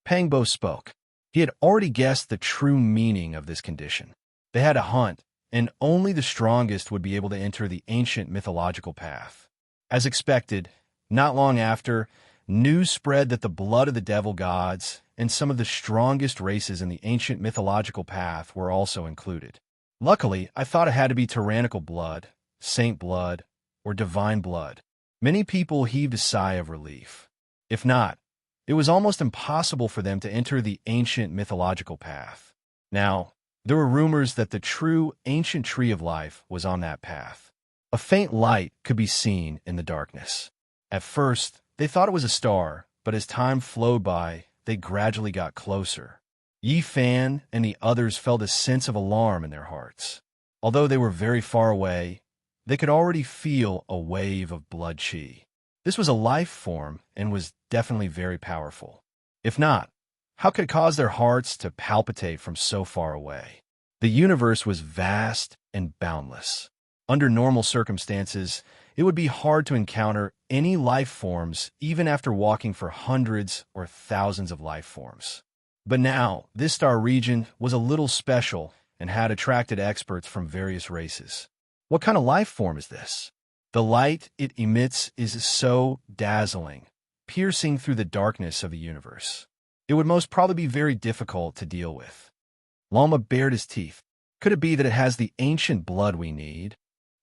Pang Bo spoke. He had already guessed the true meaning of this condition. They had a hunt, and only the strongest would be able to enter the ancient mythological path. As expected, not long after, news spread that the blood of the devil gods and some of the strongest races in the ancient mythological path were also included. Luckily, I thought it had to be tyrannical blood, saint blood, or divine blood. Many people heaved a sigh of relief. If not, it was almost impossible for them to enter the ancient mythological path. Now, there were rumors that the true ancient tree of life was on that path. A faint light could be seen in the darkness. At first, they thought it was a star, but as time flowed by, they gradually got closer. Yi Fan and the others felt a sense of alarm in their hearts. Although they were very far away, they could already feel a wave of blood chi. This was a life form and was definitely very powerful. If not, how could it cause their hearts to palpitate from so far away? The universe was vast and boundless. Under normal circumstances, it would be hard to encounter any life forms even after walking for hundreds or thousands of life forms. But now, this star region was a little special and had attracted experts from various races. What kind of life form is this? The light it emits is so dazzling, piercing through the darkness of the universe. It would most probably be very difficult to deal with. Lama bared his teeth. Could it be that it has the ancient blood we need?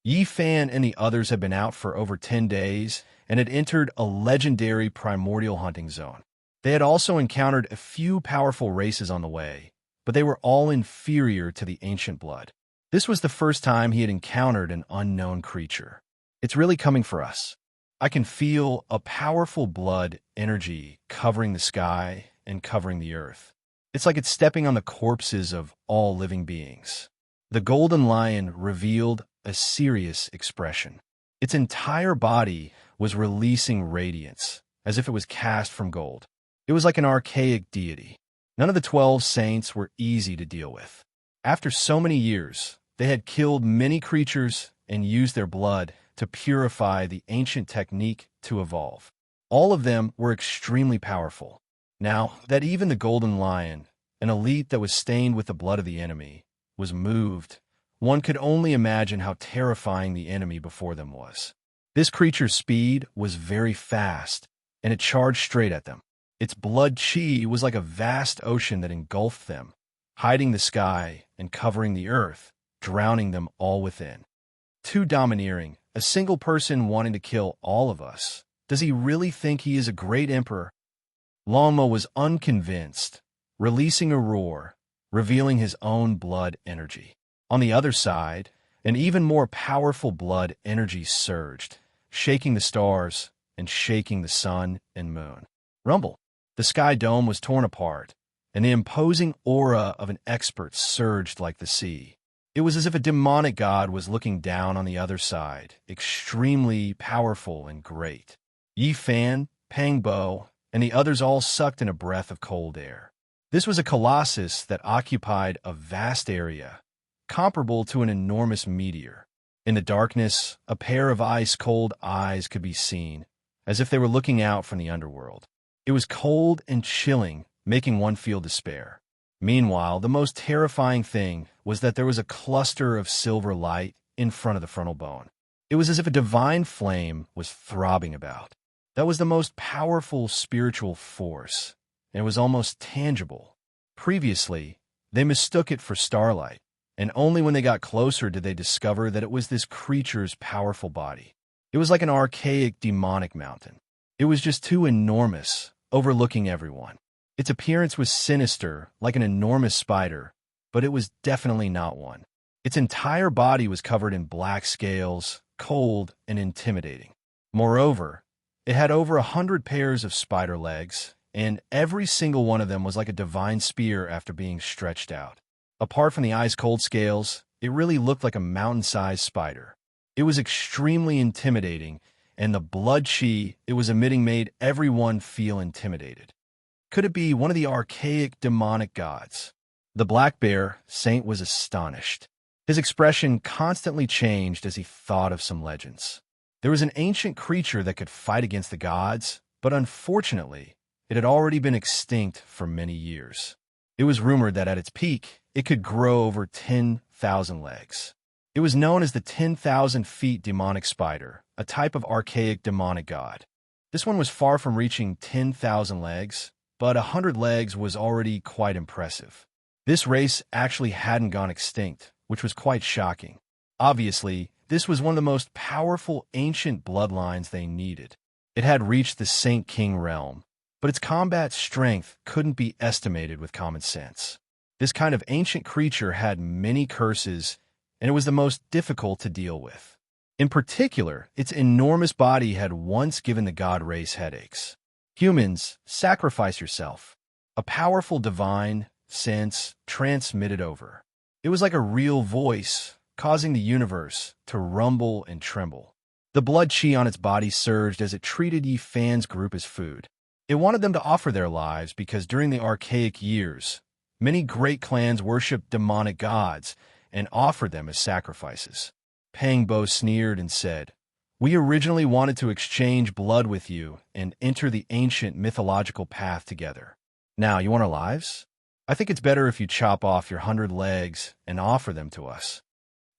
Yi Fan and the others had been out for over 10 days and had entered a legendary primordial hunting zone. They had also encountered a few powerful races on the way, but they were all inferior to the ancient blood. This was the first time he had encountered an unknown creature. It's really coming for us. I can feel a powerful blood energy covering the sky and covering the earth. It's like it's stepping on the corpses of all living beings. The golden lion revealed a serious expression. Its entire body was releasing radiance, as if it was cast from gold. It was like an archaic deity. None of the 12 saints were easy to deal with. After so many years, they had killed many creatures and used their blood to purify the ancient technique to evolve. All of them were extremely powerful. Now that even the golden lion, an elite that was stained with the blood of the enemy, was moved, one could only imagine how terrifying the enemy before them was. This creature's speed was very fast, and it charged straight at them. Its blood chi was like a vast ocean that engulfed them. hiding the sky and covering the earth, drowning them all within. Too domineering, a single person wanting to kill all of us. Does he really think he is a great emperor? Longmo was unconvinced, releasing a roar, revealing his own blood energy. On the other side, an even more powerful blood energy surged, shaking the stars and shaking the sun and moon. Rumble. The sky dome was torn apart, and the imposing aura of an expert surged like the sea. It was as if a demonic god was looking down on the other side, extremely powerful and great. Yi Fan, Pang Bo, and the others all sucked in a breath of cold air. This was a colossus that occupied a vast area, comparable to an enormous meteor. In the darkness, a pair of ice-cold eyes could be seen, as if they were looking out from the underworld. It was cold and chilling, making one feel despair. Meanwhile, the most terrifying thing was that there was a cluster of silver light in front of the frontal bone. It was as if a divine flame was throbbing about. That was the most powerful spiritual force, and it was almost tangible. Previously, they mistook it for starlight, and only when they got closer did they discover that it was this creature's powerful body. It was like an archaic demonic mountain. It was just too enormous, overlooking everyone. Its appearance was sinister, like an enormous spider, but it was definitely not one. Its entire body was covered in black scales, cold and intimidating. Moreover, it had over 100 pairs of spider legs, and every single one of them was like a divine spear after being stretched out. Apart from the ice-cold scales, it really looked like a mountain-sized spider. It was extremely intimidating, and the blood chi it was emitting made everyone feel intimidated. Could it be one of the archaic demonic gods? The black bear saint was astonished. His expression constantly changed as he thought of some legends. There was an ancient creature that could fight against the gods, but unfortunately, it had already been extinct for many years. It was rumored that at its peak, it could grow over 10,000 legs. It was known as the 10,000 feet demonic spider, a type of archaic demonic god. This one was far from reaching 10,000 legs, but 100 legs was already quite impressive. This race actually hadn't gone extinct, which was quite shocking. Obviously, this was one of the most powerful ancient bloodlines they needed. It had reached the Saint King realm, but its combat strength couldn't be estimated with common sense. This kind of ancient creature had many curses, and it was the most difficult to deal with. In particular, its enormous body had once given the god race headaches. Humans, sacrifice yourself. A powerful divine sense transmitted over. It was like a real voice, causing the universe to rumble and tremble. The blood chi on its body surged as it treated Yi Fan's group as food. It wanted them to offer their lives because during the archaic years, many great clans worshipped demonic gods and offered them as sacrifices. Pang Bo sneered and said, "We originally wanted to exchange blood with you and enter the ancient mythological path together. Now, you want our lives? I think it's better if you chop off your 100 legs and offer them to us."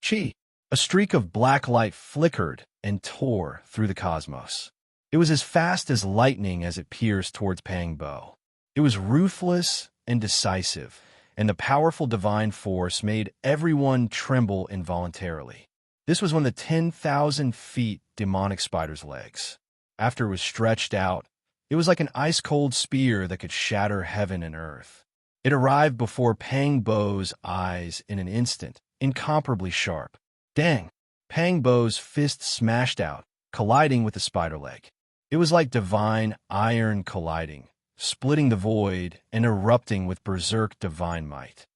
Chi. A streak of black light flickered and tore through the cosmos. It was as fast as lightning as it pierced towards Pang Bo. It was ruthless and decisive, and the powerful divine force made everyone tremble involuntarily. This was one of the 10,000 feet demonic spider's legs. After it was stretched out, it was like an ice-cold spear that could shatter heaven and earth. It arrived before Pang Bo's eyes in an instant, incomparably sharp. Dang! Pang Bo's fist smashed out, colliding with the spider leg. It was like divine iron colliding, splitting the void and erupting with berserk divine might.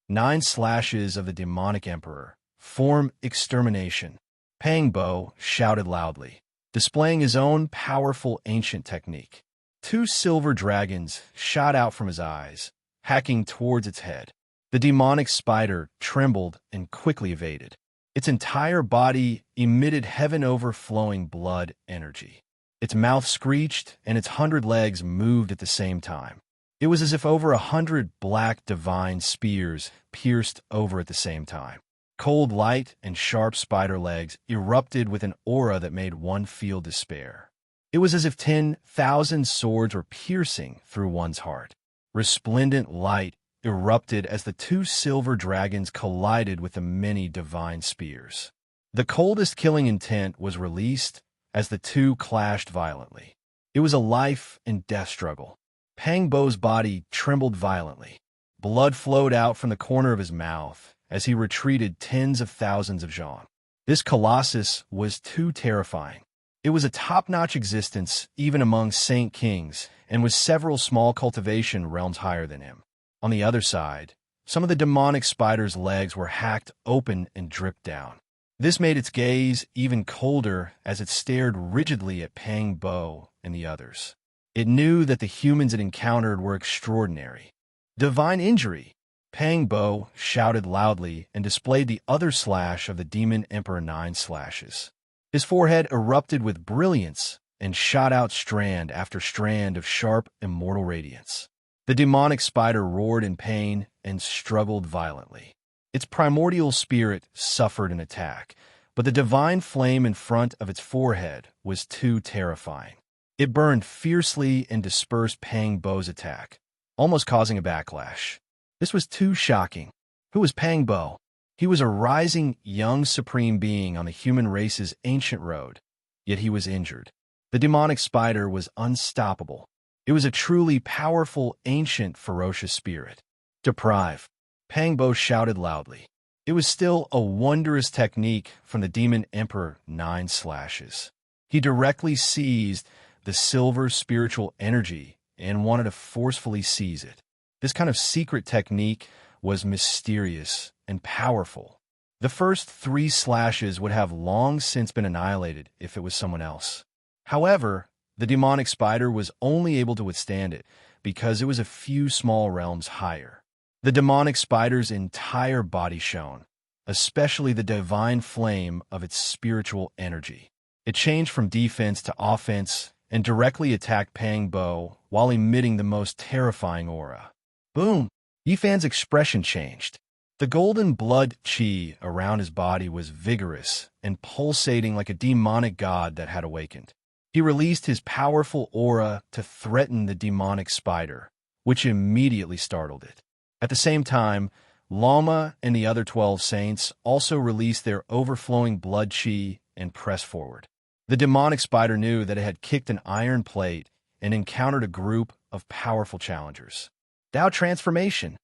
9 slashes of the demonic emperor. Form extermination. Pang Bo shouted loudly, displaying his own powerful ancient technique. 2 silver dragons shot out from his eyes, hacking towards its head. The demonic spider trembled and quickly evaded. Its entire body emitted heaven-overflowing blood energy. Its mouth screeched, and its 100 legs moved at the same time. It was as if over 100 black divine spears pierced over at the same time. Cold light and sharp spider legs erupted with an aura that made one feel despair. It was as if 10,000 swords were piercing through one's heart. Resplendent light erupted as the two silver dragons collided with the many divine spears. The coldest killing intent was released as the two clashed violently. It was a life and death struggle. Pang Bo's body trembled violently. Blood flowed out from the corner of his mouth as he retreated tens of thousands of zhong. This colossus was too terrifying. It was a top-notch existence even among Saint Kings and was several small cultivation realms higher than him. On the other side, some of the demonic spider's legs were hacked open and dripped down. This made its gaze even colder as it stared rigidly at Pang Bo and the others. It knew that the humans it encountered were extraordinary. Divine injury! Pang Bo shouted loudly and displayed the other slash of the Demon Emperor 9 slashes. His forehead erupted with brilliance and shot out strand after strand of sharp, immortal radiance. The demonic spider roared in pain and struggled violently. Its primordial spirit suffered an attack, but the divine flame in front of its forehead was too terrifying. It burned fiercely and dispersed Pang Bo's attack, almost causing a backlash. This was too shocking. Who was Pang Bo? He was a rising, young supreme being on the human race's ancient road, yet he was injured. The demonic spider was unstoppable. It was a truly powerful, ancient, ferocious spirit. Deprive! Pang Bo shouted loudly. It was still a wondrous technique from the Demon Emperor 9 slashes. He directly seized the silver spiritual energy and wanted to forcefully seize it. This kind of secret technique was mysterious and powerful. The first 3 slashes would have long since been annihilated if it was someone else. However, the demonic spider was only able to withstand it because it was a few small realms higher. The demonic spider's entire body shone, especially the divine flame of its spiritual energy. It changed from defense to offense and directly attacked Pang Bo while emitting the most terrifying aura. Boom! Yifan's expression changed. The golden blood chi around his body was vigorous and pulsating like a demonic god that had awakened. He released his powerful aura to threaten the demonic spider, which immediately startled it. At the same time, Lama and the other 12 saints also released their overflowing blood chi and pressed forward. The demonic spider knew that it had kicked an iron plate and encountered a group of powerful challengers. Dao transformation!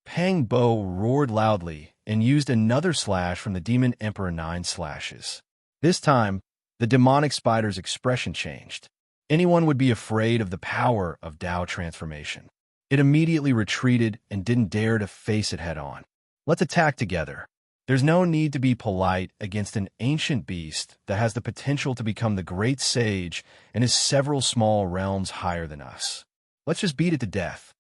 Pang Bo roared loudly and used another slash from the Demon Emperor 9 slashes. This time, the demonic spider's expression changed. Anyone would be afraid of the power of Dao transformation. It immediately retreated and didn't dare to face it head-on. Let's attack together. There's no need to be polite against an ancient beast that has the potential to become the great sage and is several small realms higher than us. Let's just beat it to death.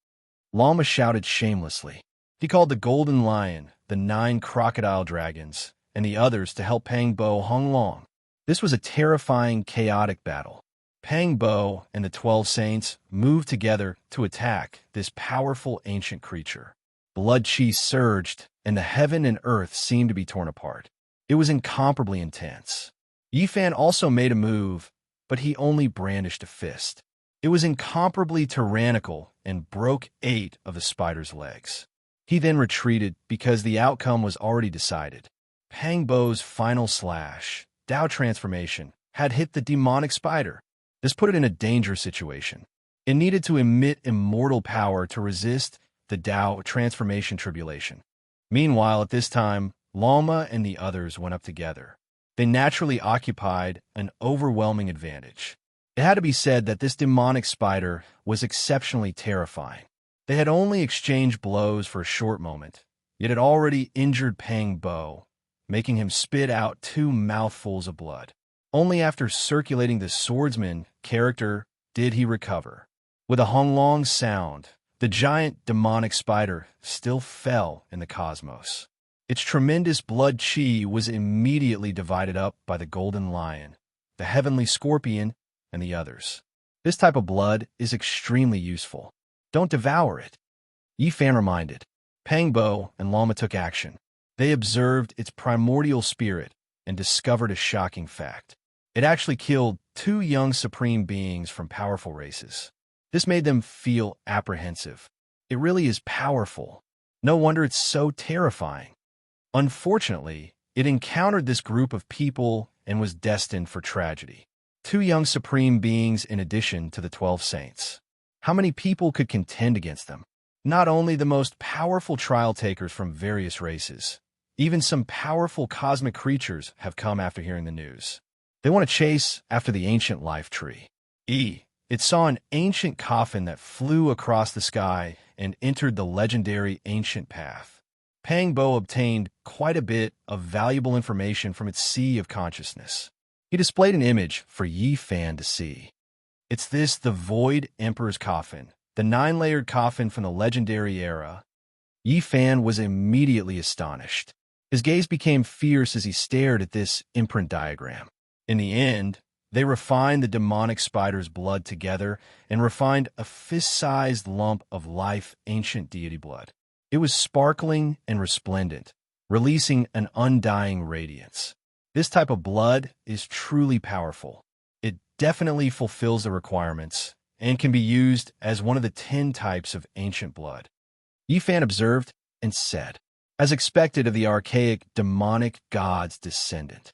Lama shouted shamelessly. He called the Golden Lion, the 9 crocodile dragons, and the others to help Pang Bo Hong Long. This was a terrifying, chaotic battle. Pang Bo and the 12 saints moved together to attack this powerful ancient creature. Blood chi surged, and the heaven and earth seemed to be torn apart. It was incomparably intense. Yifan also made a move, but he only brandished a fist. It was incomparably tyrannical and broke 8 of the spider's legs. He then retreated because the outcome was already decided. Pang Bo's final slash, Dao transformation, had hit the demonic spider. This put it in a dangerous situation. It needed to emit immortal power to resist the Dao transformation tribulation. Meanwhile, at this time, Lama and the others went up together. They naturally occupied an overwhelming advantage. It had to be said that this demonic spider was exceptionally terrifying. They had only exchanged blows for a short moment, yet it already injured Pang Bo, making him spit out 2 mouthfuls of blood. Only after circulating the swordsman character did he recover. With a honglong sound, the giant demonic spider still fell in the cosmos. Its tremendous blood chi was immediately divided up by the golden lion, the heavenly scorpion, and the others. This type of blood is extremely useful. Don't devour it. Yifan reminded. Pang Bo and Lama took action. They observed its primordial spirit and discovered a shocking fact. It actually killed 2 young supreme beings from powerful races. This made them feel apprehensive. It really is powerful. No wonder it's so terrifying. Unfortunately, it encountered this group of people and was destined for tragedy. Two young supreme beings in addition to the 12 saints. How many people could contend against them? Not only the most powerful trial takers from various races, even some powerful cosmic creatures have come after hearing the news. They want to chase after the ancient life tree. It saw an ancient coffin that flew across the sky and entered the legendary ancient path. Pang Bo obtained quite a bit of valuable information from its sea of consciousness. He displayed an image for Yi Fan to see. It's this, the Void Emperor's coffin, the 9-layered coffin from the legendary era. Yi Fan was immediately astonished. His gaze became fierce as he stared at this imprint diagram. In the end, they refined the demonic spider's blood together and refined a fist-sized lump of life ancient deity blood. It was sparkling and resplendent, releasing an undying radiance. This type of blood is truly powerful. It definitely fulfills the requirements and can be used as one of the 10 types of ancient blood. Yi Fan observed and said, as expected of the archaic demonic god's descendant.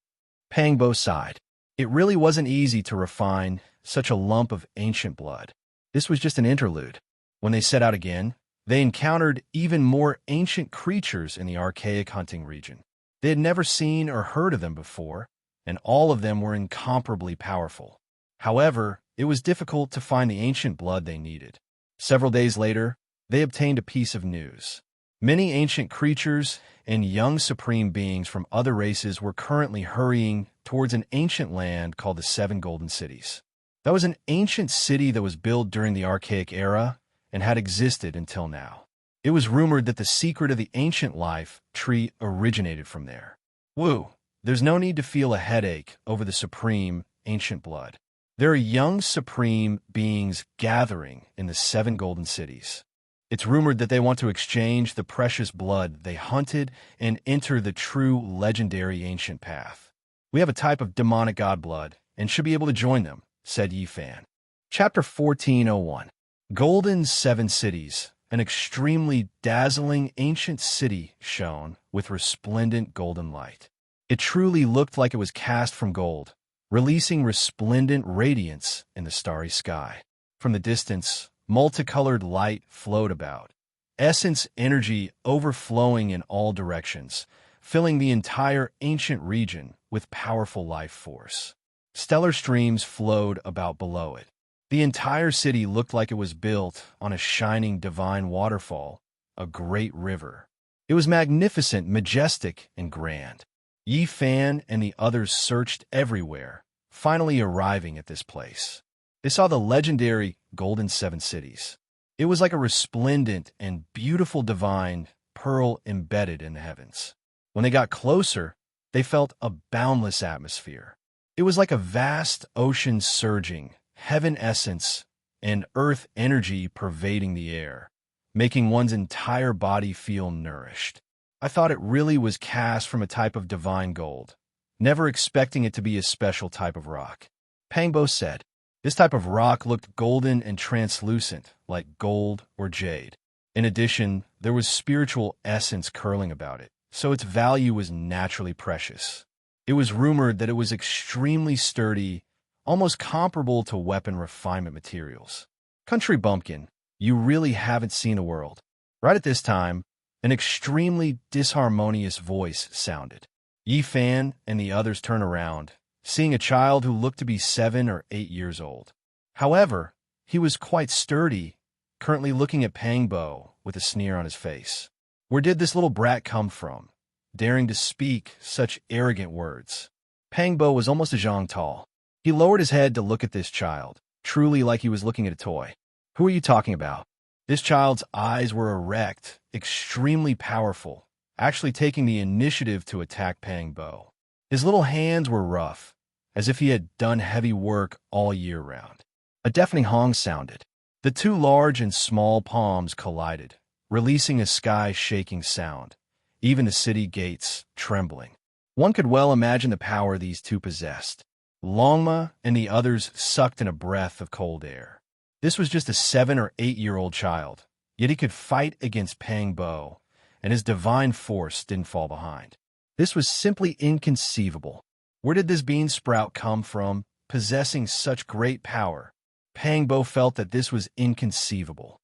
Pang Bo sighed. It really wasn't easy to refine such a lump of ancient blood. This was just an interlude. When they set out again, they encountered even more ancient creatures in the archaic hunting region. They had never seen or heard of them before, and all of them were incomparably powerful. However, it was difficult to find the ancient blood they needed. Several days later, they obtained a piece of news. Many ancient creatures and young supreme beings from other races were currently hurrying towards an ancient land called the 7 Golden Cities. That was an ancient city that was built during the archaic era and had existed until now. It was rumored that the secret of the ancient life tree originated from there. Woo! There's no need to feel a headache over the supreme ancient blood. There are young supreme beings gathering in the 7 Golden Cities. It's rumored that they want to exchange the precious blood they hunted and enter the true legendary ancient path. We have a type of demonic god blood and should be able to join them, said Yi Fan. Chapter 1401. Golden 7 Cities, an extremely dazzling ancient city shone with resplendent golden light. It truly looked like it was cast from gold, releasing resplendent radiance in the starry sky. From the distance, multicolored light flowed about, essence energy overflowing in all directions, filling the entire ancient region with powerful life force. Stellar streams flowed about below it. The entire city looked like it was built on a shining divine waterfall, a great river. It was magnificent, majestic, and grand. Yi Fan and the others searched everywhere, finally arriving at this place. They saw the legendary Golden 7 Cities. It was like a resplendent and beautiful divine pearl embedded in the heavens. When they got closer, they felt a boundless atmosphere. It was like a vast ocean surging, heaven essence and earth energy pervading the air, making one's entire body feel nourished. I thought it really was cast from a type of divine gold, never expecting it to be a special type of rock. Pang Bo said, this type of rock looked golden and translucent, like gold or jade. In addition, there was spiritual essence curling about it, so its value was naturally precious. It was rumored that it was extremely sturdy, almost comparable to weapon refinement materials. Country bumpkin, you really haven't seen the world. Right at this time, an extremely disharmonious voice sounded. Yi Fan and the others turned around, seeing a child who looked to be 7 or 8 years old. However, he was quite sturdy, currently looking at Pang Bo with a sneer on his face. Where did this little brat come from, daring to speak such arrogant words? Pang Bo was almost a zhang tall. He lowered his head to look at this child, truly like he was looking at a toy. Who are you talking about? This child's eyes were erect, extremely powerful, actually taking the initiative to attack Pang Bo. His little hands were rough, as if he had done heavy work all year round. A deafening hong sounded. The two large and small palms collided, releasing a sky-shaking sound, even the city gates trembling. One could well imagine the power these two possessed. Longma and the others sucked in a breath of cold air. This was just a 7 or 8-year-old child, Yet he could fight against Pang Bo, and his divine force didn't fall behind. This was simply inconceivable. Where did this bean sprout come from, possessing such great power? Pang Bo felt that this was inconceivable.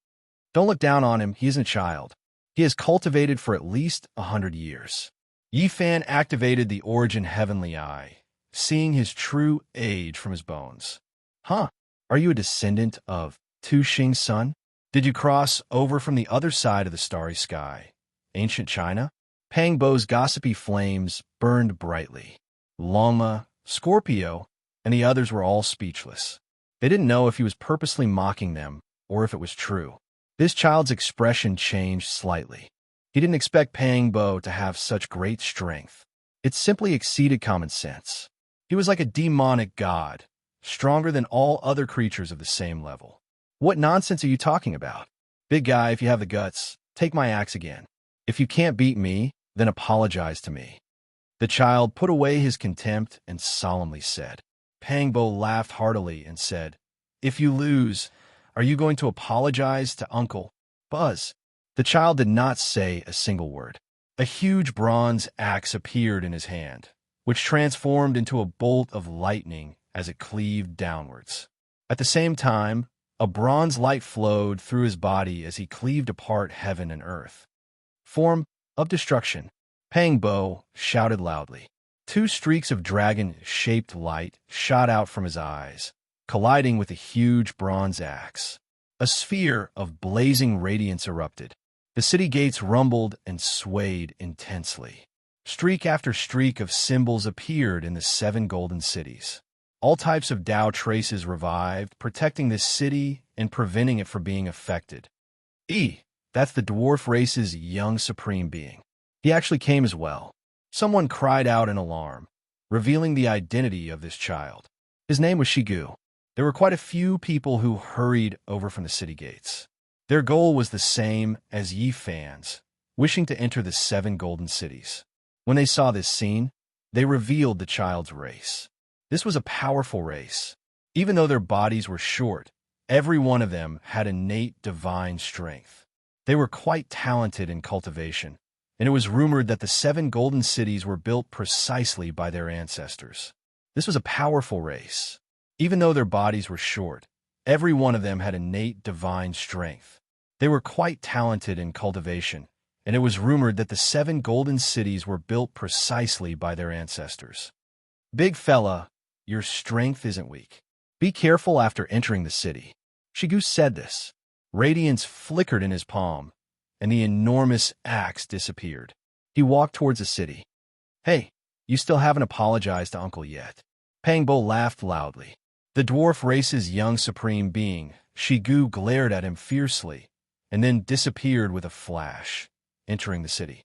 Don't look down on him, he isn't a child. He has cultivated for at least 100 years. Yi Fan activated the Origin Heavenly Eye, seeing his true age from his bones. Huh? Are you a descendant of Tu Xing's son? Did you cross over from the other side of the starry sky, ancient China? Pang Bo's gossipy flames burned brightly. Longma, Scorpio, and the others were all speechless. They didn't know if he was purposely mocking them or if it was true. This child's expression changed slightly. He didn't expect Pang Bo to have such great strength. It simply exceeded common sense. He was like a demonic god, stronger than all other creatures of the same level. What nonsense are you talking about? Big guy, if you have the guts, take my axe again. If you can't beat me, then apologize to me. The child put away his contempt and solemnly said. Pang Bo laughed heartily and said, If you lose, are you going to apologize to Uncle Buzz? The child did not say a single word. A huge bronze axe appeared in his hand, which transformed into a bolt of lightning as it cleaved downwards. At the same time, a bronze light flowed through his body as he cleaved apart heaven and earth. Form of destruction. Pang Bo shouted loudly. 2 streaks of dragon-shaped light shot out from his eyes, colliding with a huge bronze axe. A sphere of blazing radiance erupted. The city gates rumbled and swayed intensely. Streak after streak of symbols appeared in the 7 golden cities. All types of Tao traces revived, protecting this city and preventing it from being affected. That's the dwarf race's young supreme being. He actually came as well. Someone cried out in alarm, revealing the identity of this child. His name was Shigu. There were quite a few people who hurried over from the city gates. Their goal was the same as Yi Fan's, wishing to enter the 7 golden cities. When they saw this scene, they revealed the child's race. This was a powerful race. Even though their bodies were short, every one of them had innate divine strength. They were quite talented in cultivation, and it was rumored that the 7 golden cities were built precisely by their ancestors. This was a powerful race. Even though their bodies were short, every one of them had innate divine strength. They were quite talented in cultivation, and it was rumored that the 7 golden cities were built precisely by their ancestors. Big fella, your strength isn't weak. Be careful after entering the city. Shigu said this. Radiance flickered in his palm, and the enormous axe disappeared. He walked towards the city. Hey, you still haven't apologized to Uncle yet. Pang Bo laughed loudly. The dwarf race's young supreme being, Shigu, glared at him fiercely, and then disappeared with a flash, entering the city.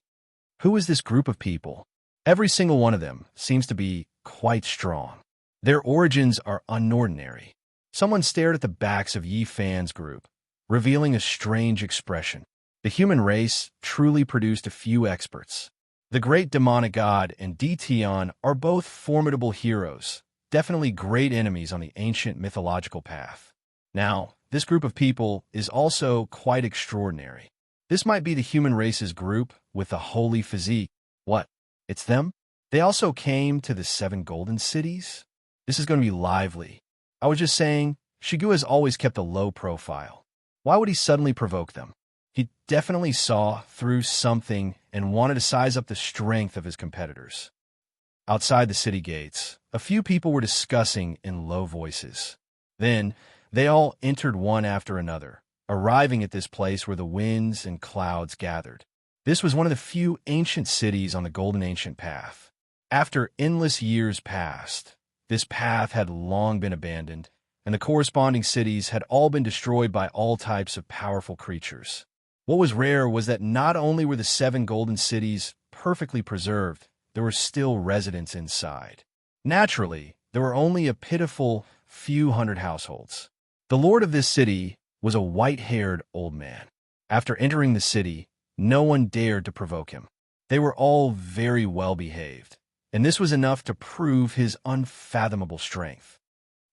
Who is this group of people? Every single one of them seems to be quite strong. Their origins are unordinary. Someone stared at the backs of Yi Fan's group, revealing a strange expression. The human race truly produced a few experts. The great demonic god and Dtion are both formidable heroes, definitely great enemies on the ancient mythological path. Now, this group of people is also quite extraordinary. This might be the human race's group with the holy physique. What? It's them? They also came to the 7 golden cities? This is going to be lively. I was just saying, Shigu has always kept a low profile. Why would he suddenly provoke them? He definitely saw through something and wanted to size up the strength of his competitors. Outside the city gates, a few people were discussing in low voices. Then, they all entered one after another, arriving at this place where the winds and clouds gathered. This was one of the few ancient cities on the Golden Ancient Path. After endless years passed, this path had long been abandoned, and the corresponding cities had all been destroyed by all types of powerful creatures. What was rare was that not only were the 7 golden cities perfectly preserved, there were still residents inside. Naturally, there were only a pitiful few hundred households. The lord of this city was a white-haired old man. After entering the city, no one dared to provoke him. They were all very well behaved, and this was enough to prove his unfathomable strength.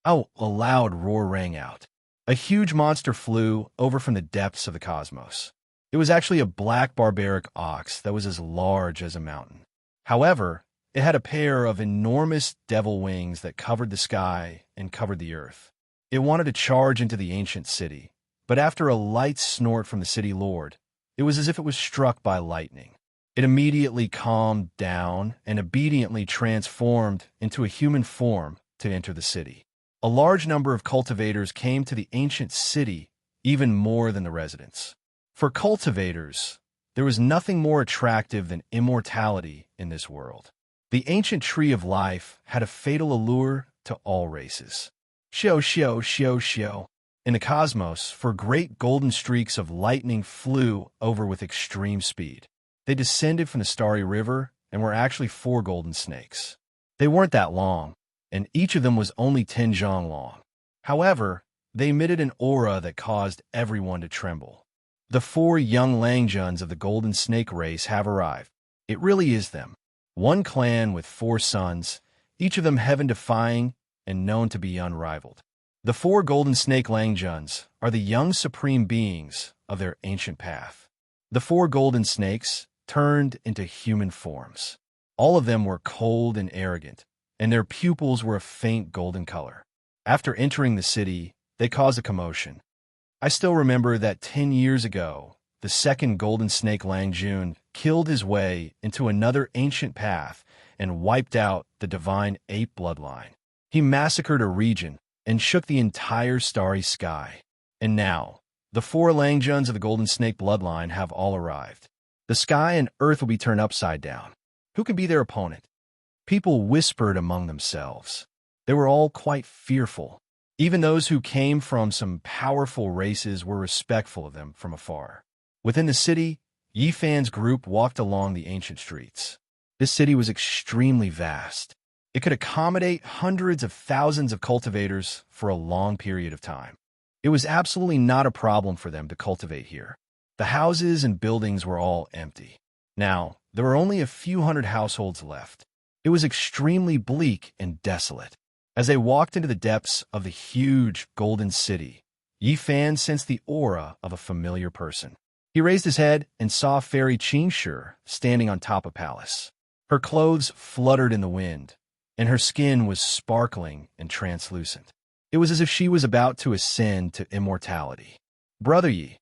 Oh, a loud roar rang out. A huge monster flew over from the depths of the cosmos. It was actually a black barbaric ox that was as large as a mountain. However, it had a pair of enormous devil wings that covered the sky and covered the earth. It wanted to charge into the ancient city, but after a light snort from the city lord, it was as if it was struck by lightning. It immediately calmed down and obediently transformed into a human form to enter the city. A large number of cultivators came to the ancient city, even more than the residents. For cultivators, there was nothing more attractive than immortality in this world. The ancient tree of life had a fatal allure to all races. Shio, shio, shio, shio. In the cosmos, for great golden streaks of lightning flew over with extreme speed. They descended from the starry river and were actually 4 golden snakes. They weren't that long, and each of them was only 10 zhang long. However, they emitted an aura that caused everyone to tremble. The 4 young Langjuns of the golden snake race have arrived. It really is them. One clan with 4 sons, each of them heaven-defying and known to be unrivaled. The 4 golden snake Langjuns are the young supreme beings of their ancient path. The 4 golden snakes turned into human forms. All of them were cold and arrogant, and their pupils were a faint golden color. After entering the city, they caused a commotion. I still remember that 10 years ago, the 2nd golden snake Langjun killed his way into another ancient path and wiped out the divine ape bloodline. He massacred a region and shook the entire starry sky. And now, the 4 Langjuns of the golden snake bloodline have all arrived. The sky and earth will be turned upside down. Who can be their opponent? People whispered among themselves. They were all quite fearful. Even those who came from some powerful races were respectful of them from afar. Within the city, Yi Fan's group walked along the ancient streets. This city was extremely vast. It could accommodate hundreds of thousands of cultivators for a long period of time. It was absolutely not a problem for them to cultivate here. The houses and buildings were all empty. Now, there were only a few hundred households left. It was extremely bleak and desolate. As they walked into the depths of the huge golden city, Yi Fan sensed the aura of a familiar person. He raised his head and saw Fairy Qingshi standing on top of palace. Her clothes fluttered in the wind, and her skin was sparkling and translucent. It was as if she was about to ascend to immortality. Brother Yi,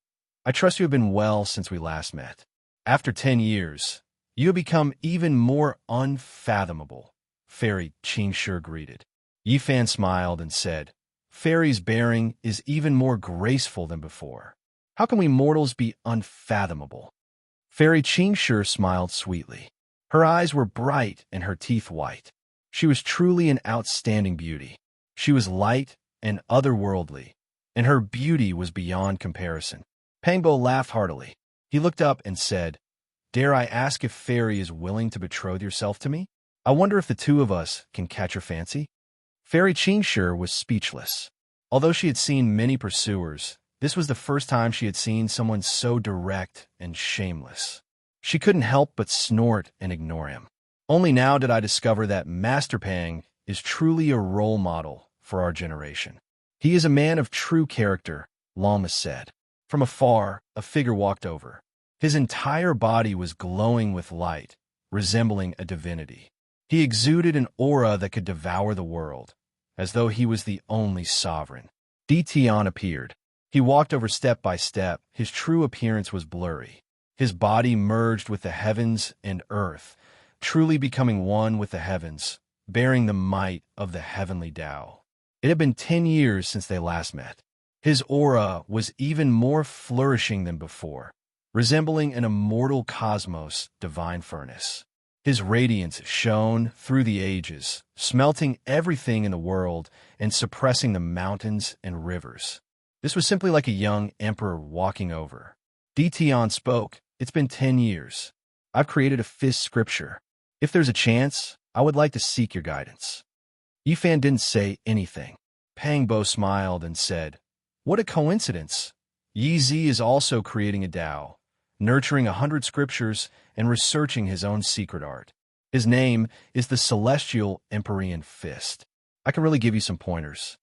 I trust you have been well since we last met. After 10 years, you have become even more unfathomable, Fairy Qingshi greeted. Yi Fan smiled and said, Fairy's bearing is even more graceful than before. How can we mortals be unfathomable? Fairy Qingshi smiled sweetly. Her eyes were bright and her teeth white. She was truly an outstanding beauty. She was light and otherworldly, and her beauty was beyond comparison. Pangbo laughed heartily. He looked up and said, Dare I ask if Fairy is willing to betroth yourself to me? I wonder if the 2 of us can catch her fancy? Fairy Qingshi was speechless. Although she had seen many pursuers, this was the first time she had seen someone so direct and shameless. She couldn't help but snort and ignore him. Only now did I discover that Master Pang is truly a role model for our generation. He is a man of true character, Lama said. From afar, a figure walked over. His entire body was glowing with light, resembling a divinity. He exuded an aura that could devour the world, as though he was the only sovereign. Di Tian appeared. He walked over step by step. His true appearance was blurry. His body merged with the heavens and earth, truly becoming one with the heavens, bearing the might of the heavenly Tao. It had been 10 years since they last met. His aura was even more flourishing than before, resembling an immortal cosmos divine furnace. His radiance shone through the ages, smelting everything in the world and suppressing the mountains and rivers. This was simply like a young emperor walking over. Di Tian spoke. It's been 10 years. I've created a 5th scripture. If there's a chance, I would like to seek your guidance. Yi Fan didn't say anything. Pang Bo smiled and said, What a coincidence. Yi Zi is also creating a Tao, nurturing 100 scriptures and researching his own secret art. His name is the Celestial Empyrean Fist. I can really give you some pointers.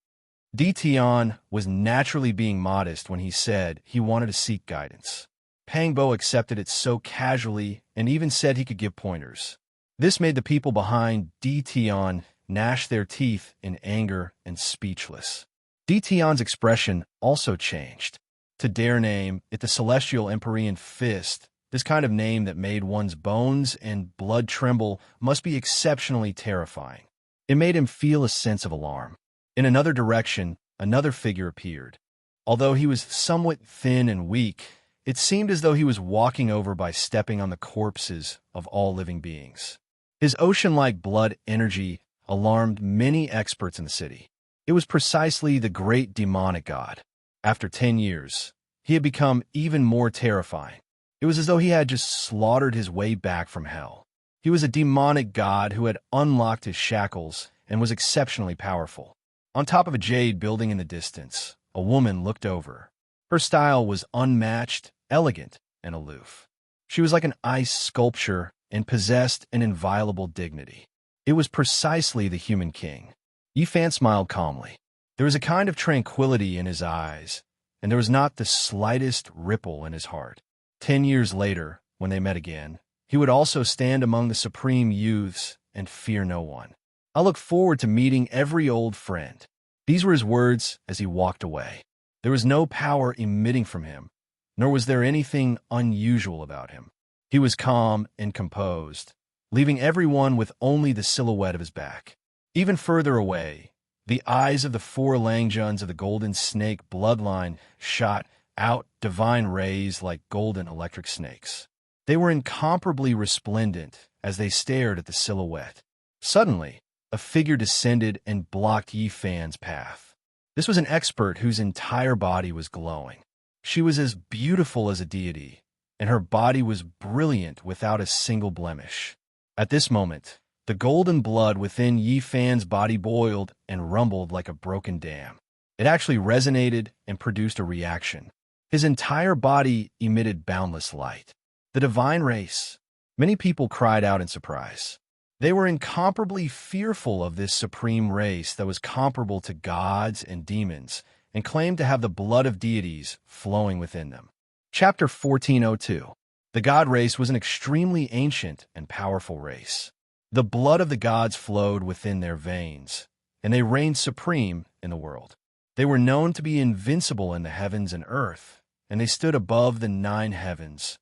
Tian was naturally being modest when he said he wanted to seek guidance. Pangbo accepted it so casually and even said he could give pointers. This made the people behind Tian gnash their teeth in anger and speechless. Tian's expression also changed. To dare name it the Celestial Empyrean Fist, this kind of name that made one's bones and blood tremble, must be exceptionally terrifying. It made him feel a sense of alarm. In another direction, another figure appeared. Although he was somewhat thin and weak, it seemed as though he was walking over by stepping on the corpses of all living beings. His ocean-like blood energy alarmed many experts in the city. It was precisely the great demonic god. After 10 years, he had become even more terrifying. It was as though he had just slaughtered his way back from hell. He was a demonic god who had unlocked his shackles and was exceptionally powerful. On top of a jade building in the distance, a woman looked over. Her style was unmatched, elegant, and aloof. She was like an ice sculpture and possessed an inviolable dignity. It was precisely the human king. Yifan smiled calmly. There was a kind of tranquility in his eyes, and there was not the slightest ripple in his heart. 10 years later, when they met again, he would also stand among the supreme youths and fear no one. I look forward to meeting every old friend. These were his words as he walked away. There was no power emitting from him, nor was there anything unusual about him. He was calm and composed, leaving everyone with only the silhouette of his back. Even further away, the eyes of the 4 Langjuns of the Golden Snake bloodline shot out divine rays like golden electric snakes. They were incomparably resplendent as they stared at the silhouette. Suddenly, a figure descended and blocked Yifan's path. This was an expert whose entire body was glowing. She was as beautiful as a deity, and her body was brilliant without a single blemish. At this moment, the golden blood within Yifan's body boiled and rumbled like a broken dam. It actually resonated and produced a reaction. His entire body emitted boundless light. The divine race. Many people cried out in surprise. They were incomparably fearful of this supreme race that was comparable to gods and demons and claimed to have the blood of deities flowing within them. Chapter 1402. The god race was an extremely ancient and powerful race. The blood of the gods flowed within their veins, and they reigned supreme in the world. They were known to be invincible in the heavens and earth, and they stood above the 9 heavens,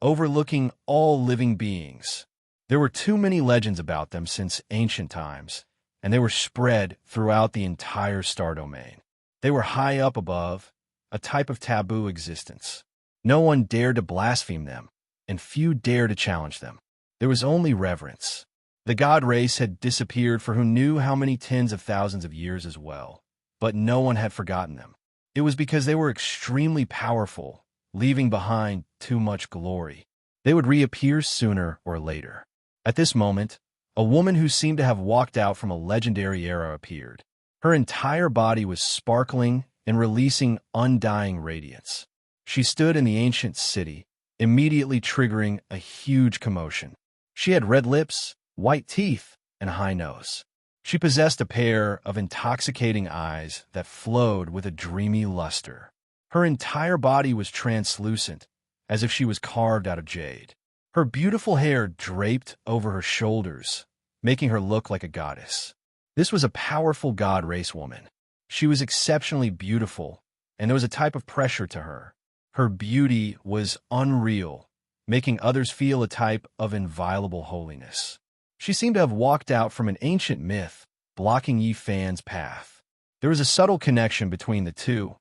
overlooking all living beings. There were too many legends about them since ancient times, and they were spread throughout the entire star domain. They were high up above, a type of taboo existence. No one dared to blaspheme them, and few dared to challenge them. There was only reverence. The god race had disappeared for who knew how many tens of thousands of years as well, but no one had forgotten them. It was because they were extremely powerful, leaving behind too much glory. They would reappear sooner or later. At this moment, a woman who seemed to have walked out from a legendary era appeared. Her entire body was sparkling and releasing undying radiance. She stood in the ancient city, immediately triggering a huge commotion. She had red lips, white teeth, and a high nose. She possessed a pair of intoxicating eyes that flowed with a dreamy luster. Her entire body was translucent, as if she was carved out of jade. Her beautiful hair draped over her shoulders, making her look like a goddess. This was a powerful god race woman. She was exceptionally beautiful, and there was a type of pressure to her. Her beauty was unreal, making others feel a type of inviolable holiness. She seemed to have walked out from an ancient myth, blocking Yifan's path. There was a subtle connection between the two,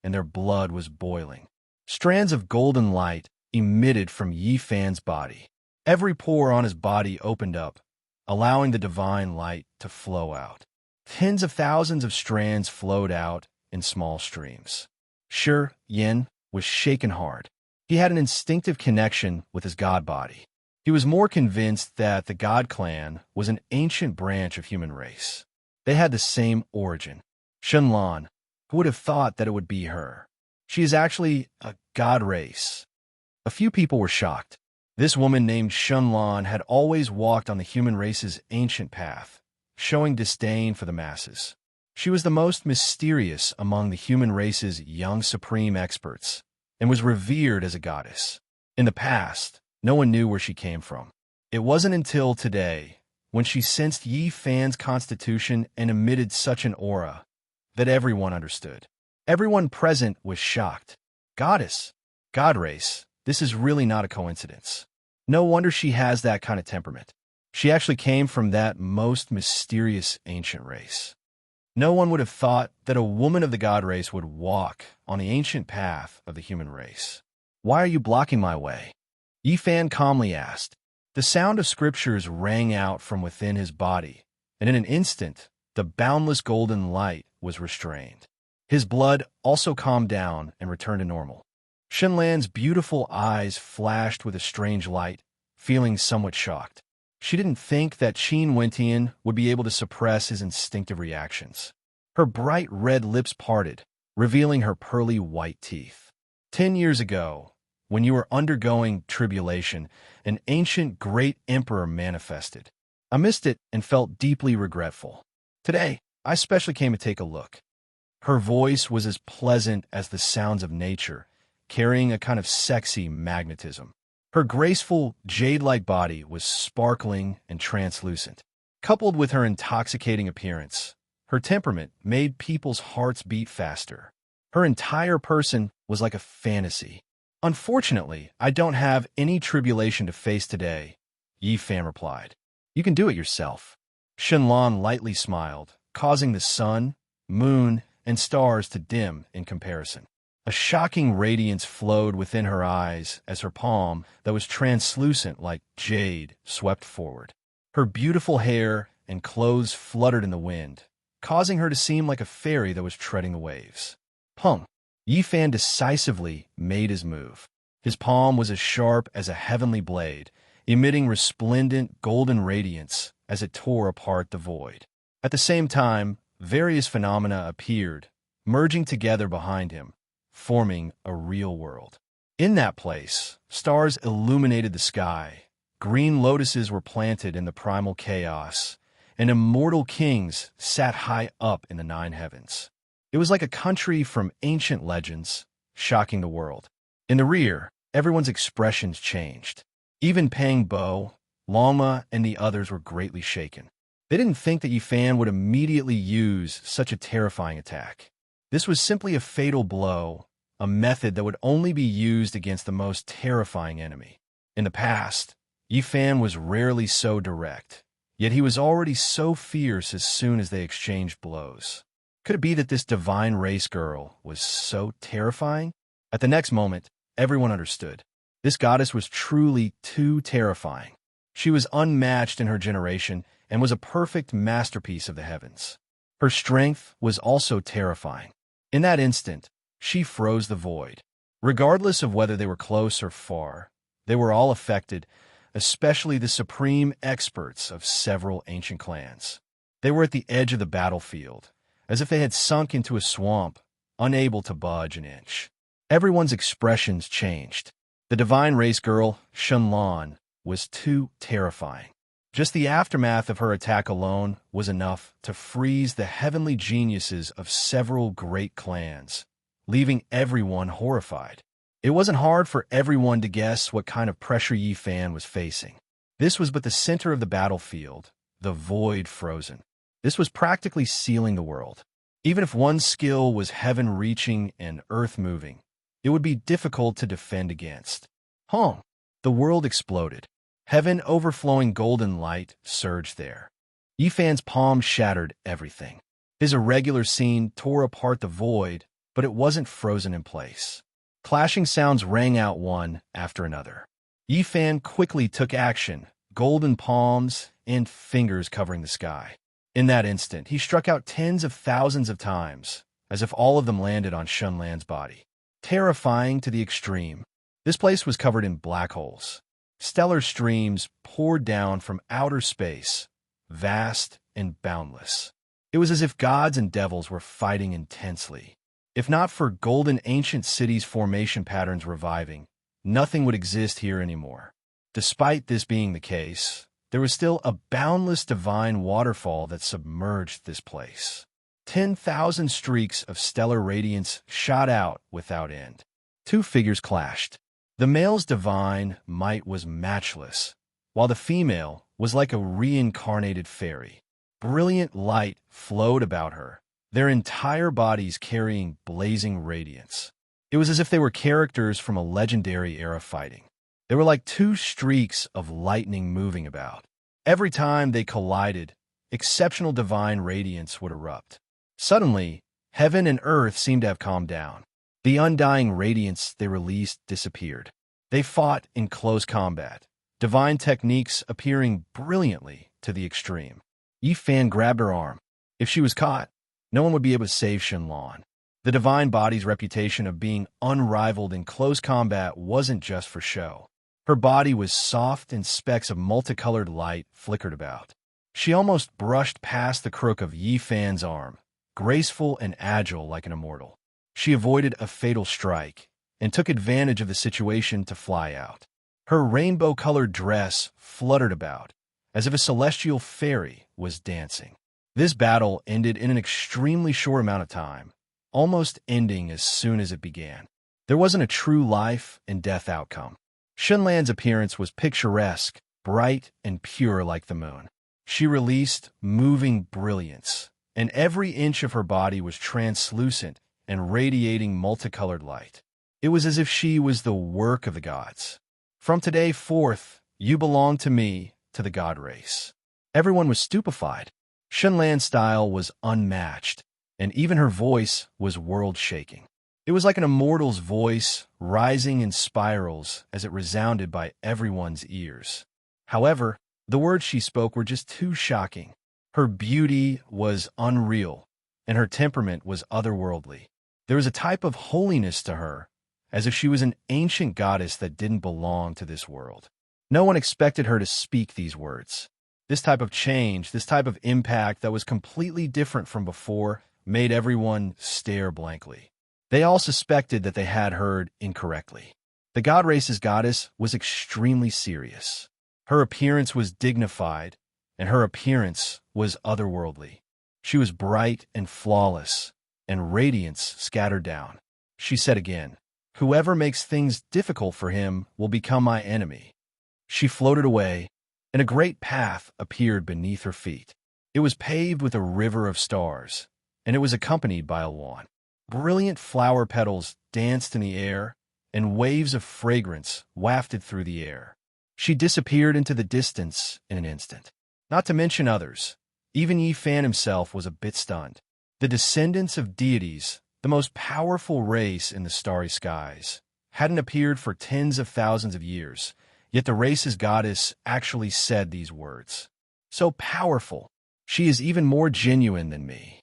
and their blood was boiling. Strands of golden light emitted from Yifan's body. Every pore on his body opened up, allowing the divine light to flow out. Tens of thousands of strands flowed out in small streams. Shi Yin was shaken hard. He had an instinctive connection with his god body. He was more convinced that the god clan was an ancient branch of human race. They had the same origin. Shenlan, who would have thought that it would be her? She is actually a god race. A few people were shocked. This woman named Shenlan had always walked on the human race's ancient path, showing disdain for the masses. She was the most mysterious among the human race's young supreme experts, and was revered as a goddess. In the past, no one knew where she came from. It wasn't until today, when she sensed Yi Fan's constitution and emitted such an aura, that everyone understood. Everyone present was shocked. Goddess, God race, this is really not a coincidence. No wonder she has that kind of temperament. She actually came from that most mysterious ancient race. No one would have thought that a woman of the god race would walk on the ancient path of the human race. Why are you blocking my way? Yi Fan calmly asked. The sound of scriptures rang out from within his body, and in an instant, the boundless golden light was restrained. His blood also calmed down and returned to normal. Shenlan's beautiful eyes flashed with a strange light, feeling somewhat shocked. She didn't think that Qin Wentian would be able to suppress his instinctive reactions. Her bright red lips parted, revealing her pearly white teeth. 10 years ago, when you were undergoing tribulation, an ancient great emperor manifested. I missed it and felt deeply regretful. Today, I especially came to take a look. Her voice was as pleasant as the sounds of nature, carrying a kind of sexy magnetism. Her graceful, jade-like body was sparkling and translucent. Coupled with her intoxicating appearance, her temperament made people's hearts beat faster. Her entire person was like a fantasy. Unfortunately, I don't have any tribulation to face today, Yi Fan replied. You can do it yourself. Shenlan lightly smiled, causing the sun, moon, and stars to dim in comparison. A shocking radiance flowed within her eyes as her palm, that was translucent like jade, swept forward. Her beautiful hair and clothes fluttered in the wind, causing her to seem like a fairy that was treading the waves. Pum! Yi Fan decisively made his move. His palm was as sharp as a heavenly blade, emitting resplendent golden radiance as it tore apart the void. At the same time, various phenomena appeared, merging together behind him, forming a real world. In that place, stars illuminated the sky, green lotuses were planted in the primal chaos, and immortal kings sat high up in the 9 heavens. It was like a country from ancient legends, shocking the world. In the rear, everyone's expressions changed. Even Pang Bo, Lama, and the others were greatly shaken. They didn't think that Yi Fan would immediately use such a terrifying attack. This was simply a fatal blow, a method that would only be used against the most terrifying enemy. In the past, Yi Fan was rarely so direct, yet he was already so fierce as soon as they exchanged blows. Could it be that this divine race girl was so terrifying? At the next moment, everyone understood. This goddess was truly too terrifying. She was unmatched in her generation and was a perfect masterpiece of the heavens. Her strength was also terrifying. In that instant, she froze the void. Regardless of whether they were close or far, they were all affected, especially the supreme experts of several ancient clans. They were at the edge of the battlefield, as if they had sunk into a swamp, unable to budge an inch. Everyone's expressions changed. The divine race girl, Shenlan, was too terrifying. Just the aftermath of her attack alone was enough to freeze the heavenly geniuses of several great clans, leaving everyone horrified. It wasn't hard for everyone to guess what kind of pressure Yi Fan was facing. This was but the center of the battlefield, the void frozen. This was practically sealing the world. Even if one skill was heaven-reaching and earth-moving, it would be difficult to defend against. The world exploded. Heaven overflowing golden light surged there. Yi Fan's palm shattered everything. His irregular scene tore apart the void, but it wasn't frozen in place. Clashing sounds rang out one after another. Yi Fan quickly took action, golden palms and fingers covering the sky. In that instant, he struck out tens of thousands of times, as if all of them landed on Shenlan's body. Terrifying to the extreme, this place was covered in black holes. Stellar streams poured down from outer space, vast and boundless. It was as if gods and devils were fighting intensely. If not for golden ancient cities' formation patterns reviving, nothing would exist here anymore. Despite this being the case, there was still a boundless divine waterfall that submerged this place. 10,000 streaks of stellar radiance shot out without end. Two figures clashed. The male's divine might was matchless, while the female was like a reincarnated fairy. Brilliant light flowed about her, their entire bodies carrying blazing radiance. It was as if they were characters from a legendary era fighting. They were like two streaks of lightning moving about. Every time they collided, exceptional divine radiance would erupt. Suddenly, heaven and earth seemed to have calmed down. The undying radiance they released disappeared. They fought in close combat, divine techniques appearing brilliantly to the extreme. Yi Fan grabbed her arm. If she was caught, no one would be able to save Shenlan. The divine body's reputation of being unrivaled in close combat wasn't just for show. Her body was soft and specks of multicolored light flickered about. She almost brushed past the crook of Yi Fan's arm, graceful and agile like an immortal. She avoided a fatal strike and took advantage of the situation to fly out. Her rainbow-colored dress fluttered about, as if a celestial fairy was dancing. This battle ended in an extremely short amount of time, almost ending as soon as it began. There wasn't a true life and death outcome. Shenlan's appearance was picturesque, bright and pure like the moon. She released moving brilliance, and every inch of her body was translucent and radiating multicolored light. It was as if she was the work of the gods. From today forth, you belong to me, to the god race. Everyone was stupefied. Shenlan's style was unmatched, and even her voice was world-shaking. It was like an immortal's voice, rising in spirals as it resounded by everyone's ears. However, the words she spoke were just too shocking. Her beauty was unreal, and her temperament was otherworldly. There was a type of holiness to her, as if she was an ancient goddess that didn't belong to this world. No one expected her to speak these words. This type of change, this type of impact that was completely different from before, made everyone stare blankly. They all suspected that they had heard incorrectly. The god race's goddess was extremely serious. Her appearance was dignified, and her appearance was otherworldly. She was bright and flawless, and radiance scattered down. She said again, "Whoever makes things difficult for him will become my enemy." She floated away, and a great path appeared beneath her feet. It was paved with a river of stars, and it was accompanied by a lawn. Brilliant flower petals danced in the air, and waves of fragrance wafted through the air. She disappeared into the distance in an instant. Not to mention others. Even Yi Fan himself was a bit stunned. The descendants of deities, the most powerful race in the starry skies, hadn't appeared for tens of thousands of years, yet the race's goddess actually said these words. So powerful. She is even more genuine than me.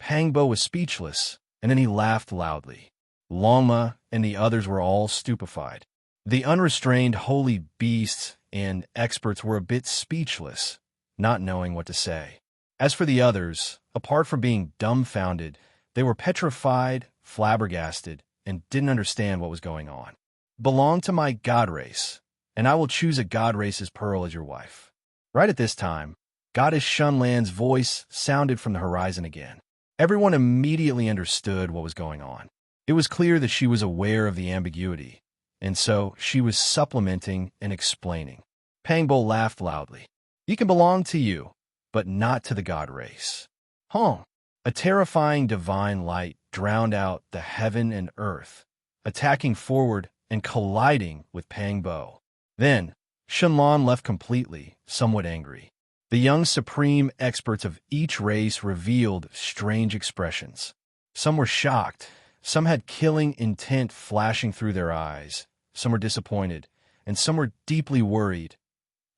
Pangbo was speechless, and then he laughed loudly. Longma and the others were all stupefied. The unrestrained holy beasts and experts were a bit speechless, not knowing what to say. As for the others, apart from being dumbfounded, they were petrified, flabbergasted, and didn't understand what was going on. Belong to my god race, and I will choose a god race's pearl as your wife. Right at this time, Goddess Shenlan's voice sounded from the horizon again. Everyone immediately understood what was going on. It was clear that she was aware of the ambiguity, and so she was supplementing and explaining. Pangbo laughed loudly. "He can belong to you, but not to the god race." Huh. A terrifying divine light drowned out the heaven and earth, attacking forward and colliding with Pangbo. Then, Shenlan left completely, somewhat angry. The young supreme experts of each race revealed strange expressions. Some were shocked, some had killing intent flashing through their eyes, some were disappointed, and some were deeply worried.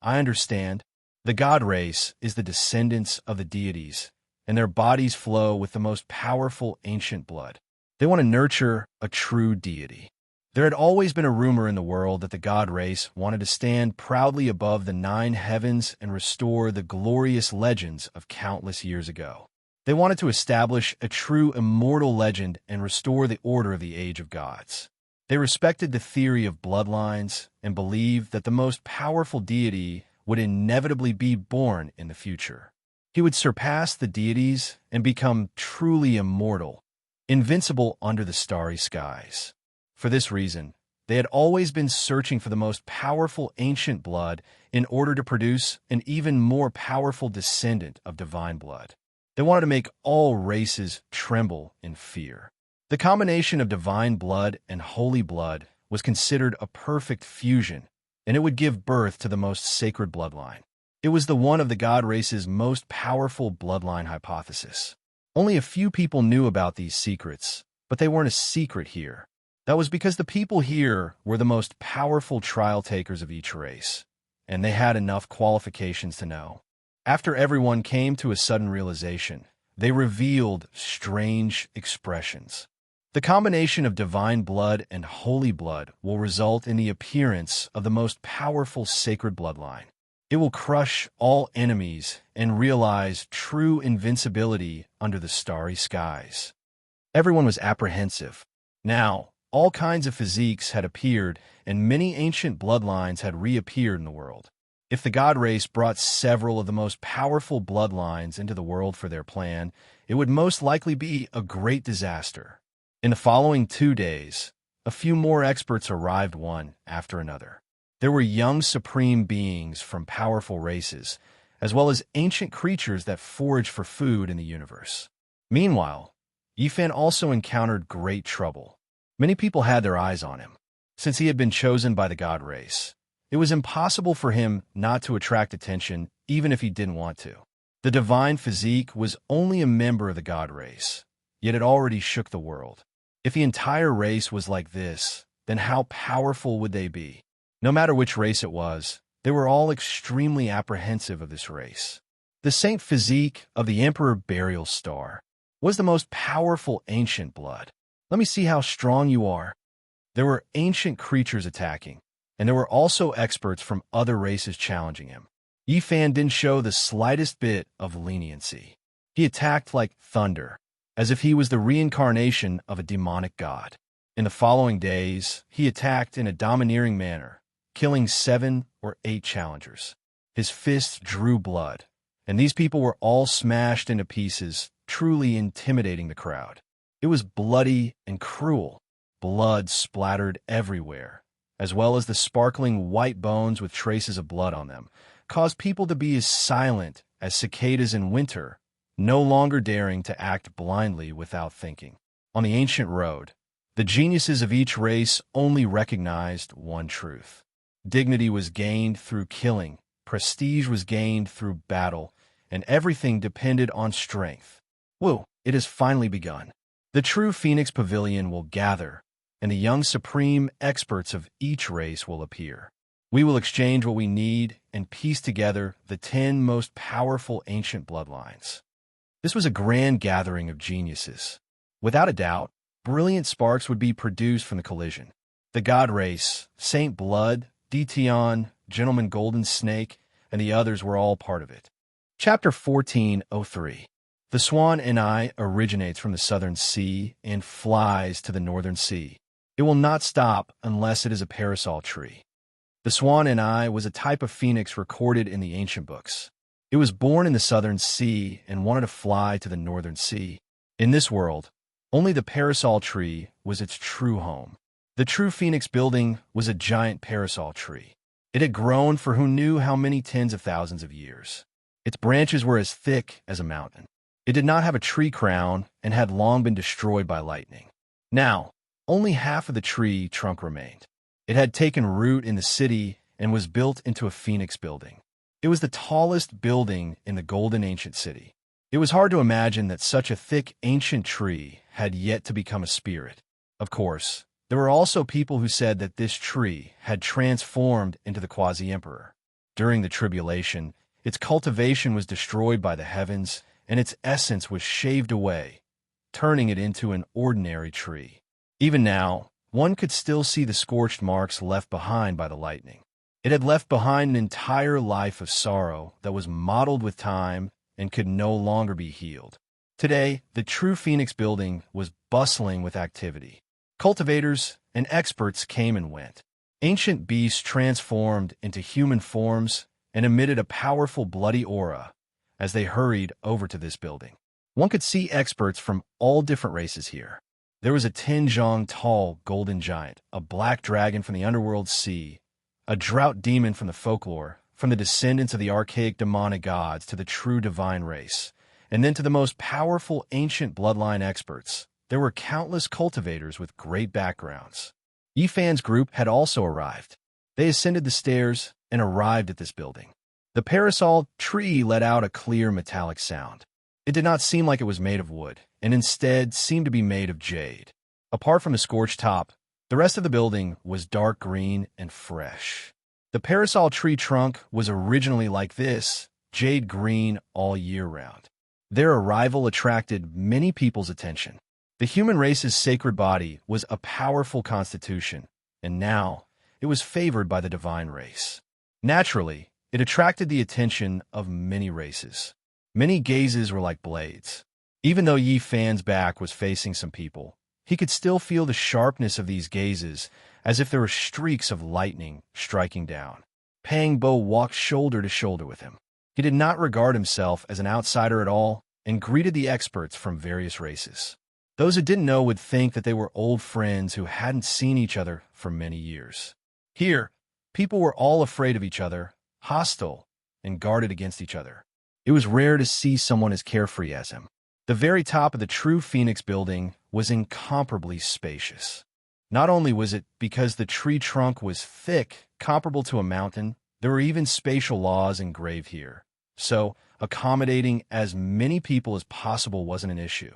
I understand. The god race is the descendants of the deities, and their bodies flow with the most powerful ancient blood. They want to nurture a true deity. There had always been a rumor in the world that the god race wanted to stand proudly above the 9 heavens and restore the glorious legends of countless years ago. They wanted to establish a true immortal legend and restore the order of the Age of Gods. They respected the theory of bloodlines and believed that the most powerful deity would inevitably be born in the future. He would surpass the deities and become truly immortal, invincible under the starry skies. For this reason, they had always been searching for the most powerful ancient blood in order to produce an even more powerful descendant of divine blood. They wanted to make all races tremble in fear. The combination of divine blood and holy blood was considered a perfect fusion, and it would give birth to the most sacred bloodline. It was the one of the god race's most powerful bloodline hypothesis. Only a few people knew about these secrets, but they weren't a secret here. That was because the people here were the most powerful trial takers of each race, and they had enough qualifications to know. After everyone came to a sudden realization, they revealed strange expressions. The combination of divine blood and holy blood will result in the appearance of the most powerful sacred bloodline. It will crush all enemies and realize true invincibility under the starry skies. Everyone was apprehensive. Now, all kinds of physiques had appeared, and many ancient bloodlines had reappeared in the world. If the god race brought several of the most powerful bloodlines into the world for their plan, it would most likely be a great disaster. In the following 2 days, a few more experts arrived one after another. There were young supreme beings from powerful races, as well as ancient creatures that forage for food in the universe. Meanwhile, Yifan also encountered great trouble. Many people had their eyes on him. Since he had been chosen by the god race, it was impossible for him not to attract attention even if he didn't want to. The divine physique was only a member of the god race, yet it already shook the world. If the entire race was like this, then how powerful would they be? No matter which race it was, they were all extremely apprehensive of this race. The saint physique of the Emperor Burial Star was the most powerful ancient blood. Let me see how strong you are. There were ancient creatures attacking, and there were also experts from other races challenging him. Yifan didn't show the slightest bit of leniency. He attacked like thunder, as if he was the reincarnation of a demonic god. In the following days, he attacked in a domineering manner, killing 7 or 8 challengers. His fists drew blood, and these people were all smashed into pieces, truly intimidating the crowd. It was bloody and cruel. Blood splattered everywhere, as well as the sparkling white bones with traces of blood on them, caused people to be as silent as cicadas in winter, no longer daring to act blindly without thinking. On the ancient road, the geniuses of each race only recognized one truth. Dignity was gained through killing, prestige was gained through battle, and everything depended on strength. Woo, it has finally begun. The true Phoenix Pavilion will gather, and the young supreme experts of each race will appear. We will exchange what we need and piece together the 10 most powerful ancient bloodlines. This was a grand gathering of geniuses. Without a doubt, brilliant sparks would be produced from the collision. The god race, Saint Blood, Detion, Gentleman Golden Snake, and the others were all part of it. Chapter 1403. The swan and I originates from the southern sea and flies to the northern sea. It will not stop unless it is a parasol tree. The swan and I was a type of phoenix recorded in the ancient books. It was born in the southern sea and wanted to fly to the northern sea. In this world, only the parasol tree was its true home. The true phoenix building was a giant parasol tree. It had grown for who knew how many tens of thousands of years. Its branches were as thick as a mountain. It did not have a tree crown and had long been destroyed by lightning. Now, only half of the tree trunk remained. It had taken root in the city and was built into a phoenix building. It was the tallest building in the golden ancient city. It was hard to imagine that such a thick ancient tree had yet to become a spirit. Of course, there were also people who said that this tree had transformed into the quasi-emperor. During the tribulation, its cultivation was destroyed by the heavens, and its essence was shaved away, turning it into an ordinary tree. Even now, one could still see the scorched marks left behind by the lightning. It had left behind an entire life of sorrow that was mottled with time and could no longer be healed. Today, the true Phoenix building was bustling with activity. Cultivators and experts came and went. Ancient beasts transformed into human forms and emitted a powerful bloody aura, as they hurried over to this building. One could see experts from all different races here. There was a Tinjong tall golden giant, a black dragon from the underworld sea, a drought demon from the folklore, from the descendants of the archaic demonic gods to the true divine race, and then to the most powerful ancient bloodline experts. There were countless cultivators with great backgrounds. Yifan's group had also arrived. They ascended the stairs and arrived at this building. The parasol tree let out a clear metallic sound. It did not seem like it was made of wood, and instead seemed to be made of jade. Apart from the scorched top, the rest of the building was dark green and fresh. The parasol tree trunk was originally like this, jade green all year round. Their arrival attracted many people's attention. The human race's sacred body was a powerful constitution, and now it was favored by the divine race. Naturally, it attracted the attention of many races. Many gazes were like blades. Even though Yifan's back was facing some people, he could still feel the sharpness of these gazes, as if there were streaks of lightning striking down. Pang Bo walked shoulder to shoulder with him. He did not regard himself as an outsider at all and greeted the experts from various races. Those who didn't know would think that they were old friends who hadn't seen each other for many years. Here, people were all afraid of each other, hostile, and guarded against each other. It was rare to see someone as carefree as him. The very top of the true Phoenix building was incomparably spacious. Not only was it because the tree trunk was thick, comparable to a mountain, there were even spatial laws engraved here. So, accommodating as many people as possible wasn't an issue.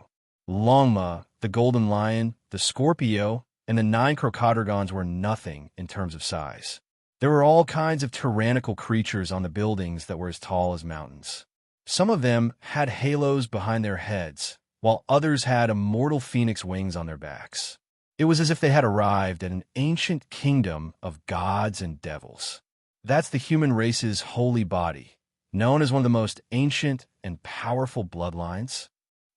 Longma, the golden lion, the Scorpio, and the 9 crocodragons were nothing in terms of size. There were all kinds of tyrannical creatures on the buildings that were as tall as mountains. Some of them had halos behind their heads, while others had immortal phoenix wings on their backs. It was as if they had arrived at an ancient kingdom of gods and devils. That's the human race's holy body, known as one of the most ancient and powerful bloodlines.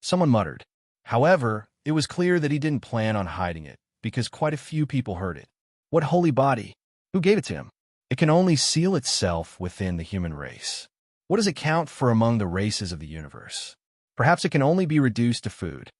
Someone muttered. However, it was clear that he didn't plan on hiding it, because quite a few people heard it. What holy body? Who gave it to him? It can only seal itself within the human race. What does it count for among the races of the universe? Perhaps it can only be reduced to food.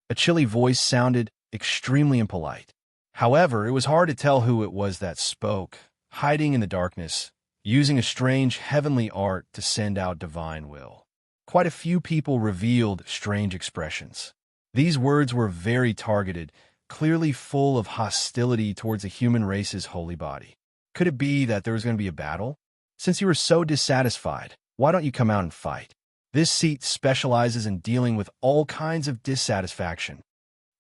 A chilly voice sounded extremely impolite. However, it was hard to tell who it was that spoke, hiding in the darkness, using a strange heavenly art to send out divine will. Quite a few people revealed strange expressions. These words were very targeted, clearly full of hostility towards the human race's holy body. Could it be that there was going to be a battle? Since you were so dissatisfied, why don't you come out and fight? This seat specializes in dealing with all kinds of dissatisfaction.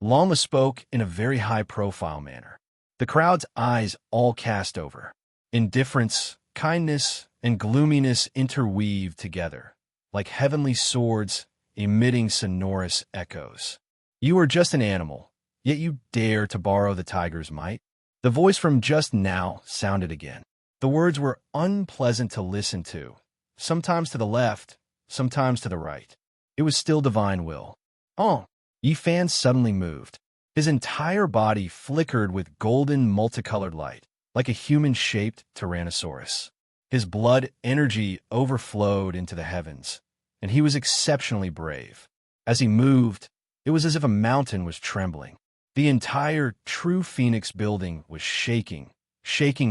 Lama spoke in a very high-profile manner. The crowd's eyes all cast over. Indifference, kindness, and gloominess interweaved together, like heavenly swords emitting sonorous echoes. You are just an animal, yet you dare to borrow the tiger's might? The voice from just now sounded again. The words were unpleasant to listen to, sometimes to the left, sometimes to the right. It was still divine will. Oh! Yifan suddenly moved. His entire body flickered with golden multicolored light, like a human-shaped Tyrannosaurus. His blood energy overflowed into the heavens, and he was exceptionally brave. As he moved, it was as if a mountain was trembling. The entire true Phoenix building was shaking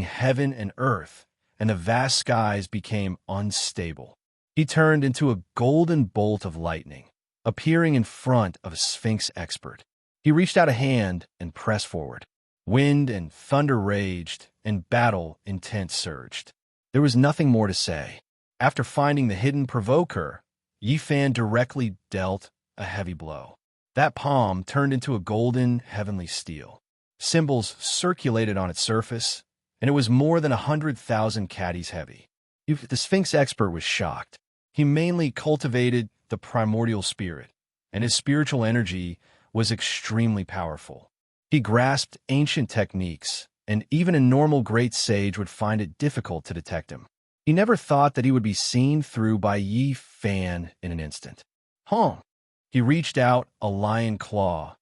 heaven and earth, and the vast skies became unstable. He turned into a golden bolt of lightning, appearing in front of a Sphinx expert. He reached out a hand and pressed forward. Wind and thunder raged, and battle intent surged. There was nothing more to say. After finding the hidden provoker, Yifan directly dealt a heavy blow. That palm turned into a golden, heavenly steel. Symbols circulated on its surface, and it was more than 100,000 caddies heavy. The Sphinx expert was shocked. He mainly cultivated the primordial spirit, and his spiritual energy was extremely powerful. He grasped ancient techniques, and even a normal great sage would find it difficult to detect him. He never thought that he would be seen through by Yifan in an instant. He reached out a lion claw,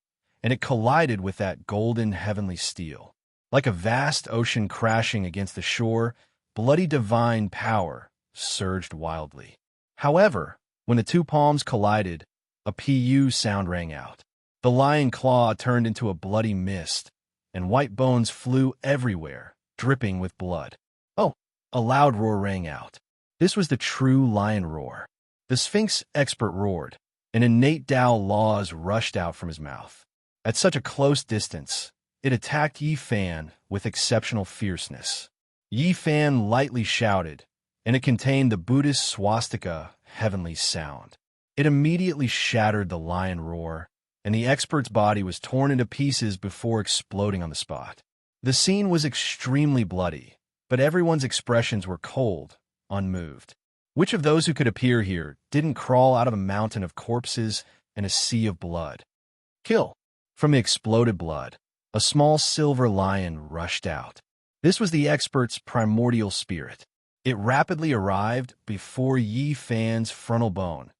and it collided with that golden heavenly steel. Like a vast ocean crashing against the shore, bloody divine power surged wildly. However, When the two palms collided, a PU sound rang out. The lion claw turned into a bloody mist, and white bones flew everywhere, dripping with blood. Oh, a loud roar rang out. This was the true lion roar. The Sphinx expert roared, and innate Tao laws rushed out from his mouth. At such a close distance, it attacked Yi Fan with exceptional fierceness. Yi Fan lightly shouted, and it contained the Buddhist swastika heavenly sound. It immediately shattered the lion roar, and the expert's body was torn into pieces before exploding on the spot. The scene was extremely bloody, but everyone's expressions were cold, unmoved. Which of those who could appear here didn't crawl out of a mountain of corpses and a sea of blood? Kill! From the exploded blood, a small silver lion rushed out. This was the expert's primordial spirit. It rapidly arrived before Yi Fan's frontal bone,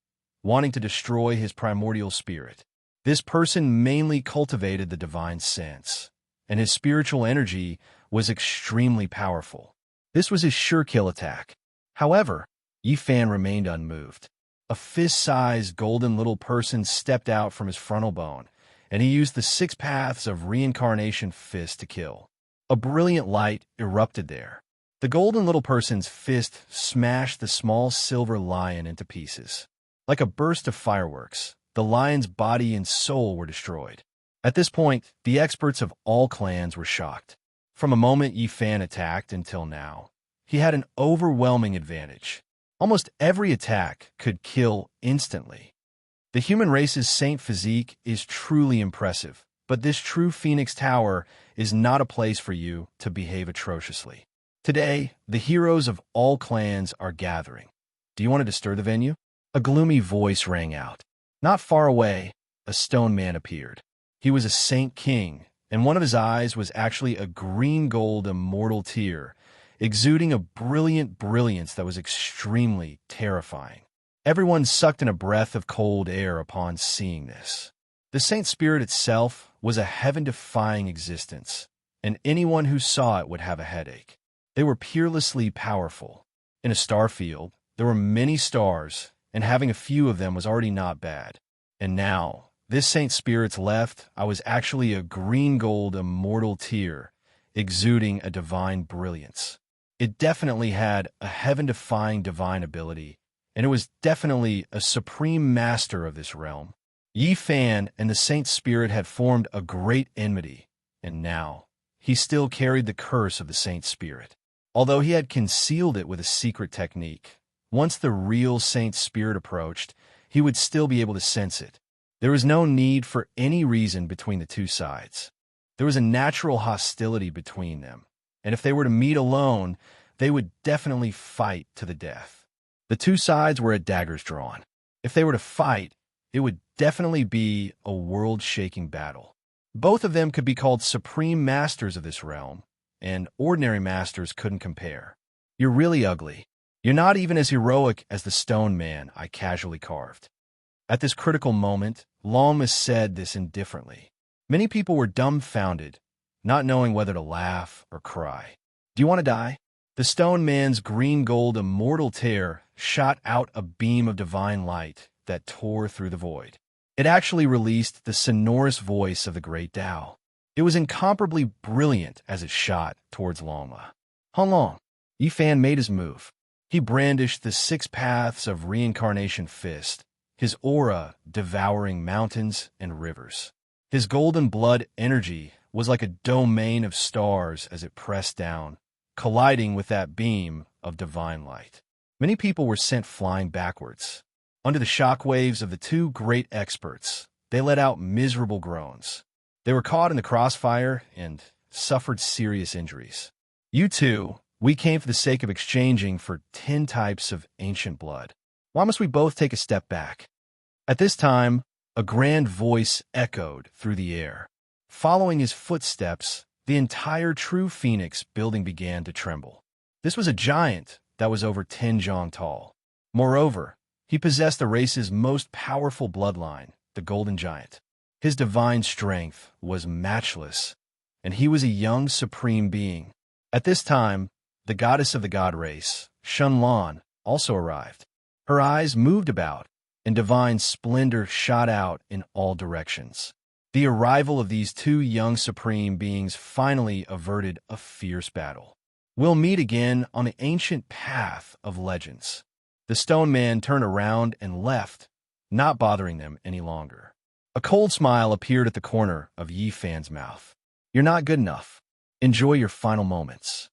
wanting to destroy his primordial spirit. This person mainly cultivated the divine sense, and his spiritual energy was extremely powerful. This was his sure kill attack. However, Yi Fan remained unmoved. A fist-sized golden little person stepped out from his frontal bone, and he used the 6 paths of reincarnation fist to kill. A brilliant light erupted there. The golden little person's fist smashed the small silver lion into pieces. Like a burst of fireworks, the lion's body and soul were destroyed. At this point, the experts of all clans were shocked. From a moment Yi Fan attacked until now, he had an overwhelming advantage. Almost every attack could kill instantly. The human race's saint physique is truly impressive, but this true Phoenix Tower is not a place for you to behave atrociously. Today, the heroes of all clans are gathering. Do you want to disturb the venue? A gloomy voice rang out. Not far away, a stone man appeared. He was a saint king, and one of his eyes was actually a green-gold immortal tear, exuding a brilliant brilliance that was extremely terrifying. Everyone sucked in a breath of cold air upon seeing this. The saint spirit itself was a heaven-defying existence, and anyone who saw it would have a headache. They were peerlessly powerful. In a star field, there were many stars, and having a few of them was already not bad. And now, this saint spirit's left, I was actually a green-gold immortal tear, exuding a divine brilliance. It definitely had a heaven-defying divine ability, and it was definitely a supreme master of this realm. Yi Fan and the saint spirit had formed a great enmity, and now, he still carried the curse of the saint spirit. Although he had concealed it with a secret technique, once the real saint spirit approached, he would still be able to sense it. There was no need for any reason between the two sides. There was a natural hostility between them, and if they were to meet alone, they would definitely fight to the death. The two sides were at daggers drawn. If they were to fight, it would definitely be a world-shaking battle. Both of them could be called supreme masters of this realm, and ordinary masters couldn't compare. You're really ugly. You're not even as heroic as the stone man I casually carved. At this critical moment, Lonmus said this indifferently. Many people were dumbfounded, not knowing whether to laugh or cry. Do you want to die? The stone man's green-gold immortal tear shot out a beam of divine light that tore through the void. It actually released the sonorous voice of the great Tao. It was incomparably brilliant as it shot towards Longma. Long. Yi Fan made his move. He brandished the 6 paths of reincarnation fist, his aura devouring mountains and rivers. His golden blood energy was like a domain of stars as it pressed down, colliding with that beam of divine light. Many people were sent flying backwards. Under the shockwaves of the two great experts, they let out miserable groans. They were caught in the crossfire and suffered serious injuries. You two, we came for the sake of exchanging for 10 types of ancient blood. Why must we both take a step back? At this time, a grand voice echoed through the air. Following his footsteps, the entire True Phoenix building began to tremble. This was a giant that was over 10 jong tall. Moreover, he possessed the race's most powerful bloodline, the Golden Giant. His divine strength was matchless, and he was a young supreme being. At this time, the goddess of the god race, Shun Lan, also arrived. Her eyes moved about, and divine splendor shot out in all directions. The arrival of these two young supreme beings finally averted a fierce battle. We'll meet again on the ancient path of legends. The stone man turned around and left, not bothering them any longer. A cold smile appeared at the corner of Yi Fan's mouth. You're not good enough. Enjoy your final moments.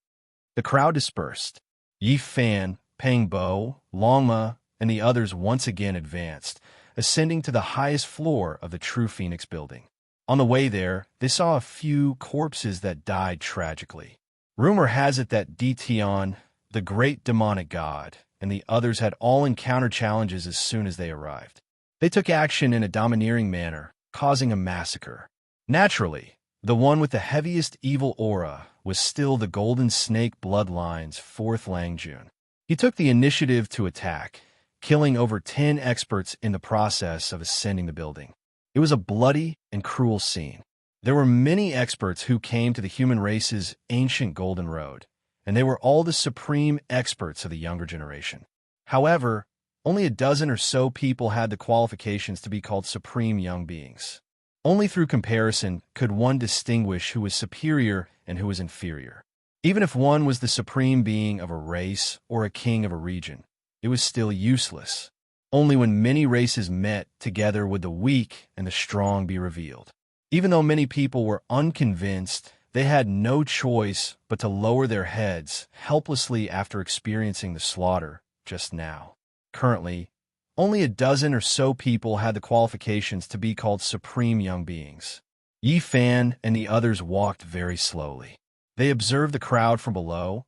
The crowd dispersed. Yi Fan, Pang Bo, Longma, and the others once again advanced, ascending to the highest floor of the True Phoenix building. On the way there, they saw a few corpses that died tragically. Rumor has it that Dition, the great demonic god, and the others had all encountered challenges as soon as they arrived. They took action in a domineering manner, causing a massacre. Naturally, the one with the heaviest evil aura was still the Golden Snake Bloodline's fourth Langjun. He took the initiative to attack, killing over 10 experts in the process of ascending the building. It was a bloody and cruel scene. There were many experts who came to the human race's ancient Golden Road, and they were all the supreme experts of the younger generation. However, only a dozen or so people had the qualifications to be called supreme young beings. Only through comparison could one distinguish who was superior and who was inferior. Even if one was the supreme being of a race or a king of a region, it was still useless. Only when many races met together would the weak and the strong be revealed. Even though many people were unconvinced, they had no choice but to lower their heads helplessly after experiencing the slaughter just now. Currently, only a dozen or so people had the qualifications to be called supreme young beings. Yi Fan and the others walked very slowly. They observed the crowd from below,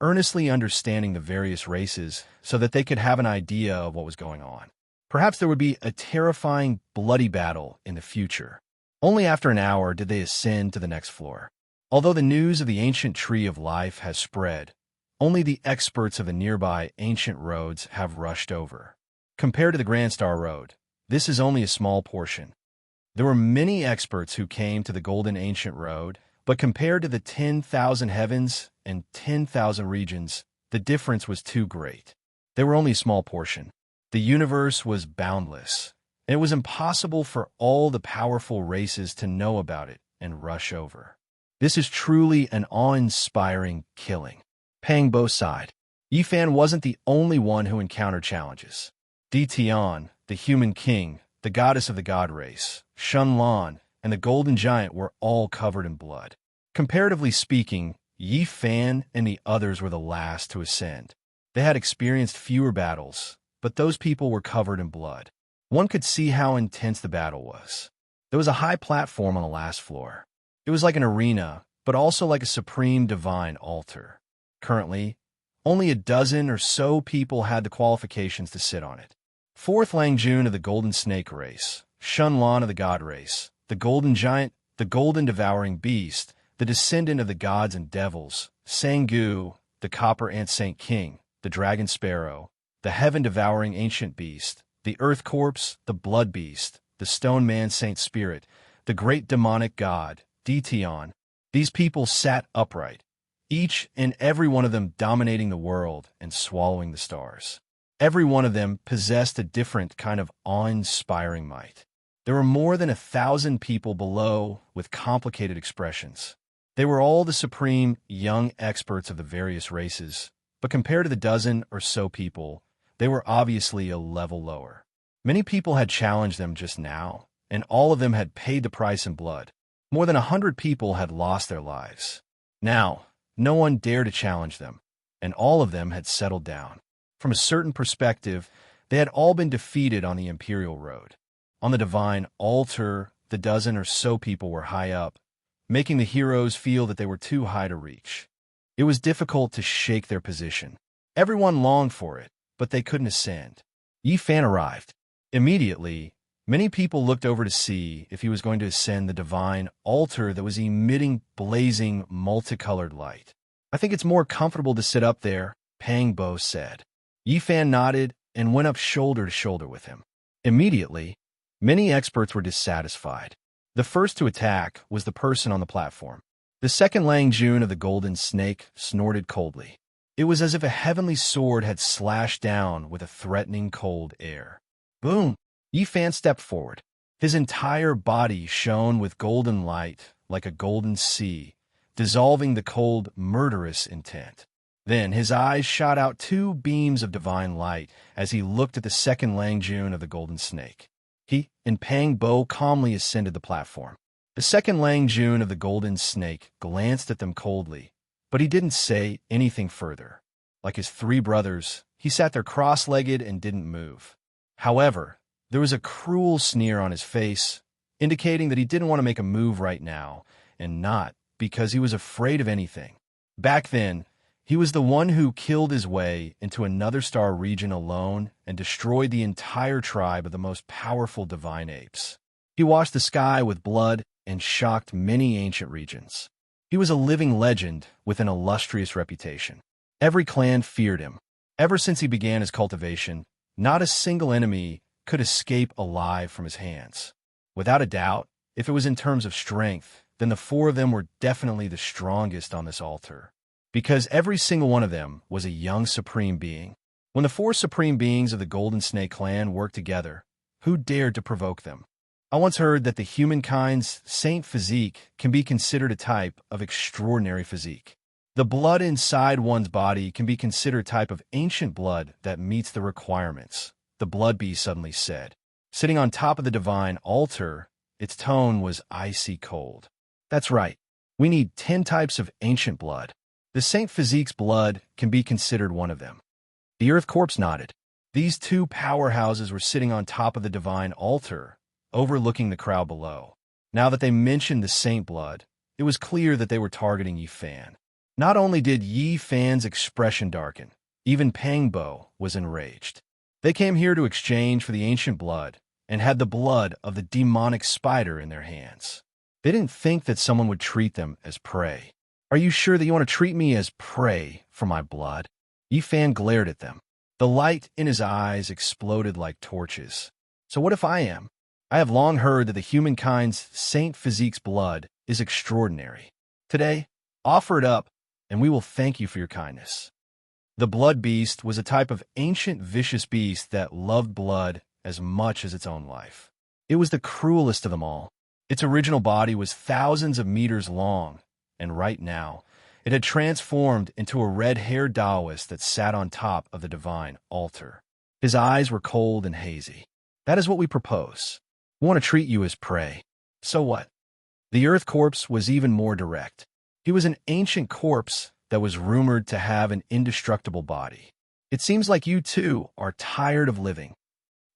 earnestly understanding the various races so that they could have an idea of what was going on. Perhaps there would be a terrifying, bloody battle in the future. Only after an hour did they ascend to the next floor. Although the news of the ancient tree of life has spread, only the experts of the nearby ancient roads have rushed over. Compared to the Grand Star Road, this is only a small portion. There were many experts who came to the Golden Ancient Road, but compared to the 10,000 heavens and 10,000 regions, the difference was too great. They were only a small portion. The universe was boundless, and it was impossible for all the powerful races to know about it and rush over. This is truly an awe-inspiring killing. Pang Bo sighed. Yi Fan wasn't the only one who encountered challenges. Dition, the human king, the goddess of the god race, Shun Lan, and the golden giant were all covered in blood. Comparatively speaking, Yi Fan and the others were the last to ascend. They had experienced fewer battles, but those people were covered in blood. One could see how intense the battle was. There was a high platform on the last floor. It was like an arena, but also like a supreme divine altar. Currently, only a dozen or so people had the qualifications to sit on it. Fourth Langjun of the Golden Snake race, Shun Lan of the God race, the Golden Giant, the Golden Devouring Beast, the descendant of the gods and devils, Sangu, the Copper Ant Saint King, the Dragon Sparrow, the Heaven-Devouring Ancient Beast, the Earth Corpse, the Blood Beast, the Stone Man Saint Spirit, the Great Demonic God, Dition. These people sat upright, each and every one of them dominating the world and swallowing the stars. Every one of them possessed a different kind of awe-inspiring might. There were more than 1,000 people below with complicated expressions. They were all the supreme young experts of the various races, but compared to the dozen or so people, they were obviously a level lower. Many people had challenged them just now, and all of them had paid the price in blood. More than 100 people had lost their lives. Now, no one dared to challenge them, and all of them had settled down. From a certain perspective, they had all been defeated on the Imperial Road. On the divine altar, the dozen or so people were high up, making the heroes feel that they were too high to reach. It was difficult to shake their position. Everyone longed for it, but they couldn't ascend. Yi Fan arrived. Immediately, many people looked over to see if he was going to ascend the divine altar that was emitting blazing, multicolored light. I think it's more comfortable to sit up there, Pang Bo said. Yi Fan nodded and went up shoulder to shoulder with him. Immediately, many experts were dissatisfied. The first to attack was the person on the platform. The second Langjun of the Golden Snake snorted coldly. It was as if a heavenly sword had slashed down with a threatening cold air. Boom! Yi Fan stepped forward. His entire body shone with golden light like a golden sea, dissolving the cold, murderous intent. Then his eyes shot out two beams of divine light as he looked at the second Langjun of the Golden Snake. He and Pang Bo calmly ascended the platform. The second Langjun of the Golden Snake glanced at them coldly, but he didn't say anything further. Like his three brothers, he sat there cross-legged and didn't move. However, there was a cruel sneer on his face, indicating that he didn't want to make a move right now, and not because he was afraid of anything. Back then, he was the one who killed his way into another star region alone and destroyed the entire tribe of the most powerful divine apes. He washed the sky with blood and shocked many ancient regions. He was a living legend with an illustrious reputation. Every clan feared him. Ever since he began his cultivation, not a single enemy could escape alive from his hands. Without a doubt, if it was in terms of strength, then the four of them were definitely the strongest on this altar, because every single one of them was a young supreme being. When the four supreme beings of the Golden Snake clan worked together, who dared to provoke them? I once heard that the humankind's saint physique can be considered a type of extraordinary physique. The blood inside one's body can be considered a type of ancient blood that meets the requirements, the blood beast suddenly said. Sitting on top of the divine altar, its tone was icy cold. That's right. We need 10 types of ancient blood. The Saint Physique's blood can be considered one of them. The Earth Corpse nodded. These two powerhouses were sitting on top of the divine altar, overlooking the crowd below. Now that they mentioned the Saint blood, it was clear that they were targeting Yi Fan. Not only did Yi Fan's expression darken, even Pang Bo was enraged. They came here to exchange for the ancient blood and had the blood of the demonic spider in their hands. They didn't think that someone would treat them as prey. Are you sure that you want to treat me as prey for my blood? Yi Fan glared at them. The light in his eyes exploded like torches. So what if I am? I have long heard that the humankind's Saint Physique's blood is extraordinary. Today, offer it up, and we will thank you for your kindness. The blood beast was a type of ancient vicious beast that loved blood as much as its own life. It was the cruelest of them all. Its original body was thousands of meters long, and right now, it had transformed into a red-haired Taoist that sat on top of the divine altar. His eyes were cold and hazy. That is what we propose. We want to treat you as prey. So what? The Earth Corpse was even more direct. He was an ancient corpse that was rumored to have an indestructible body. It seems like you, too, are tired of living.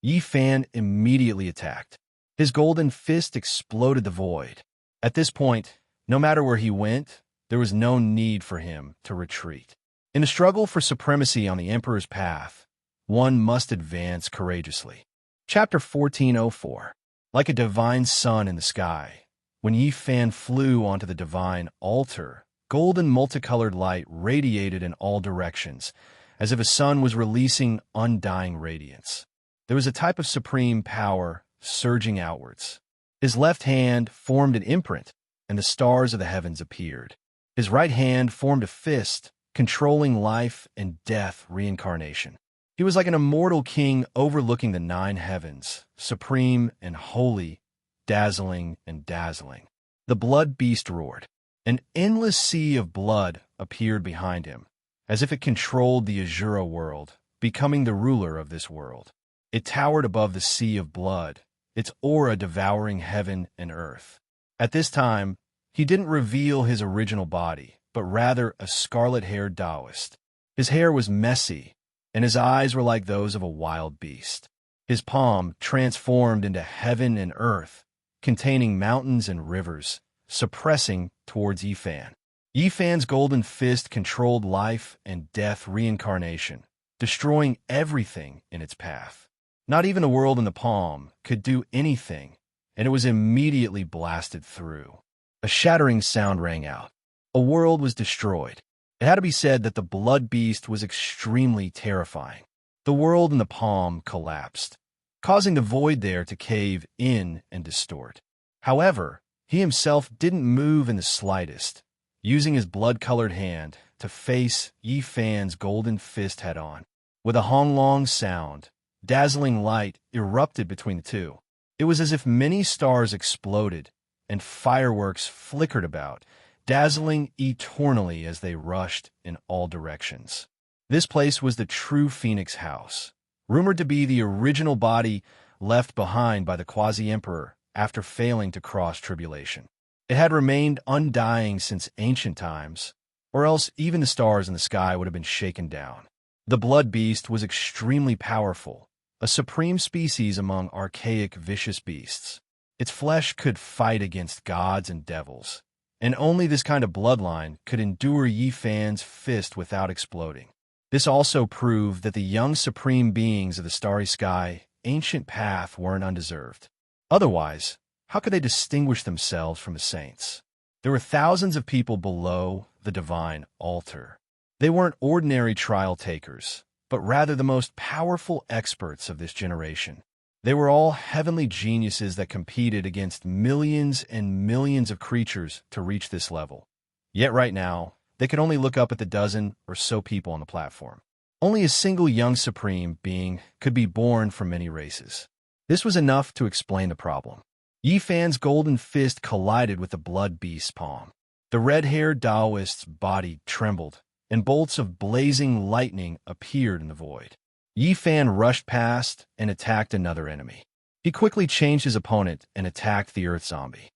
Yi Fan immediately attacked. His golden fist exploded the void. At this point, no matter where he went, there was no need for him to retreat. In a struggle for supremacy on the Emperor's path, one must advance courageously. Chapter 1404. Like a divine sun in the sky, when Yi Fan flew onto the divine altar, golden multicolored light radiated in all directions, as if a sun was releasing undying radiance. There was a type of supreme power surging outwards. His left hand formed an imprint, and the stars of the heavens appeared. His right hand formed a fist, controlling life and death reincarnation. He was like an immortal king overlooking the 9 heavens, supreme and holy, dazzling and dazzling. The blood beast roared. An endless sea of blood appeared behind him, as if it controlled the Azura world, becoming the ruler of this world. It towered above the sea of blood, its aura devouring heaven and earth. At this time, he didn't reveal his original body, but rather a scarlet-haired Taoist. His hair was messy, and his eyes were like those of a wild beast. His palm transformed into heaven and earth, containing mountains and rivers, suppressing towards Yi Fan. Yi Fan's golden fist controlled life and death reincarnation, destroying everything in its path. Not even the world in the palm could do anything, and it was immediately blasted through. A shattering sound rang out. A world was destroyed. It had to be said that the blood beast was extremely terrifying. The world in the palm collapsed, causing the void there to cave in and distort. However, he himself didn't move in the slightest, using his blood-colored hand to face Yi Fan's golden fist head-on. With a honglong sound, Dazzling light erupted between the two. It was as if many stars exploded, and fireworks flickered about, dazzling eternally as they rushed in all directions. This place was the true Phoenix House, rumored to be the original body left behind by the Quasi-Emperor after failing to cross tribulation. It had remained undying since ancient times, or else even the stars in the sky would have been shaken down. The blood beast was extremely powerful, a supreme species among archaic vicious beasts. Its flesh could fight against gods and devils, and only this kind of bloodline could endure Yi Fan's fist without exploding. This also proved that the young supreme beings of the starry sky ancient path weren't undeserved. Otherwise, how could they distinguish themselves from the saints? There were thousands of people below the divine altar. They weren't ordinary trial takers, but rather the most powerful experts of this generation. They were all heavenly geniuses that competed against millions and millions of creatures to reach this level. Yet right now, they could only look up at the dozen or so people on the platform. Only a single young supreme being could be born from many races. This was enough to explain the problem. Yi Fan's golden fist collided with the blood beast's palm. The red-haired Taoist's body trembled, and bolts of blazing lightning appeared in the void. Yi Fan rushed past and attacked another enemy. He quickly changed his opponent and attacked the Earth Zombie.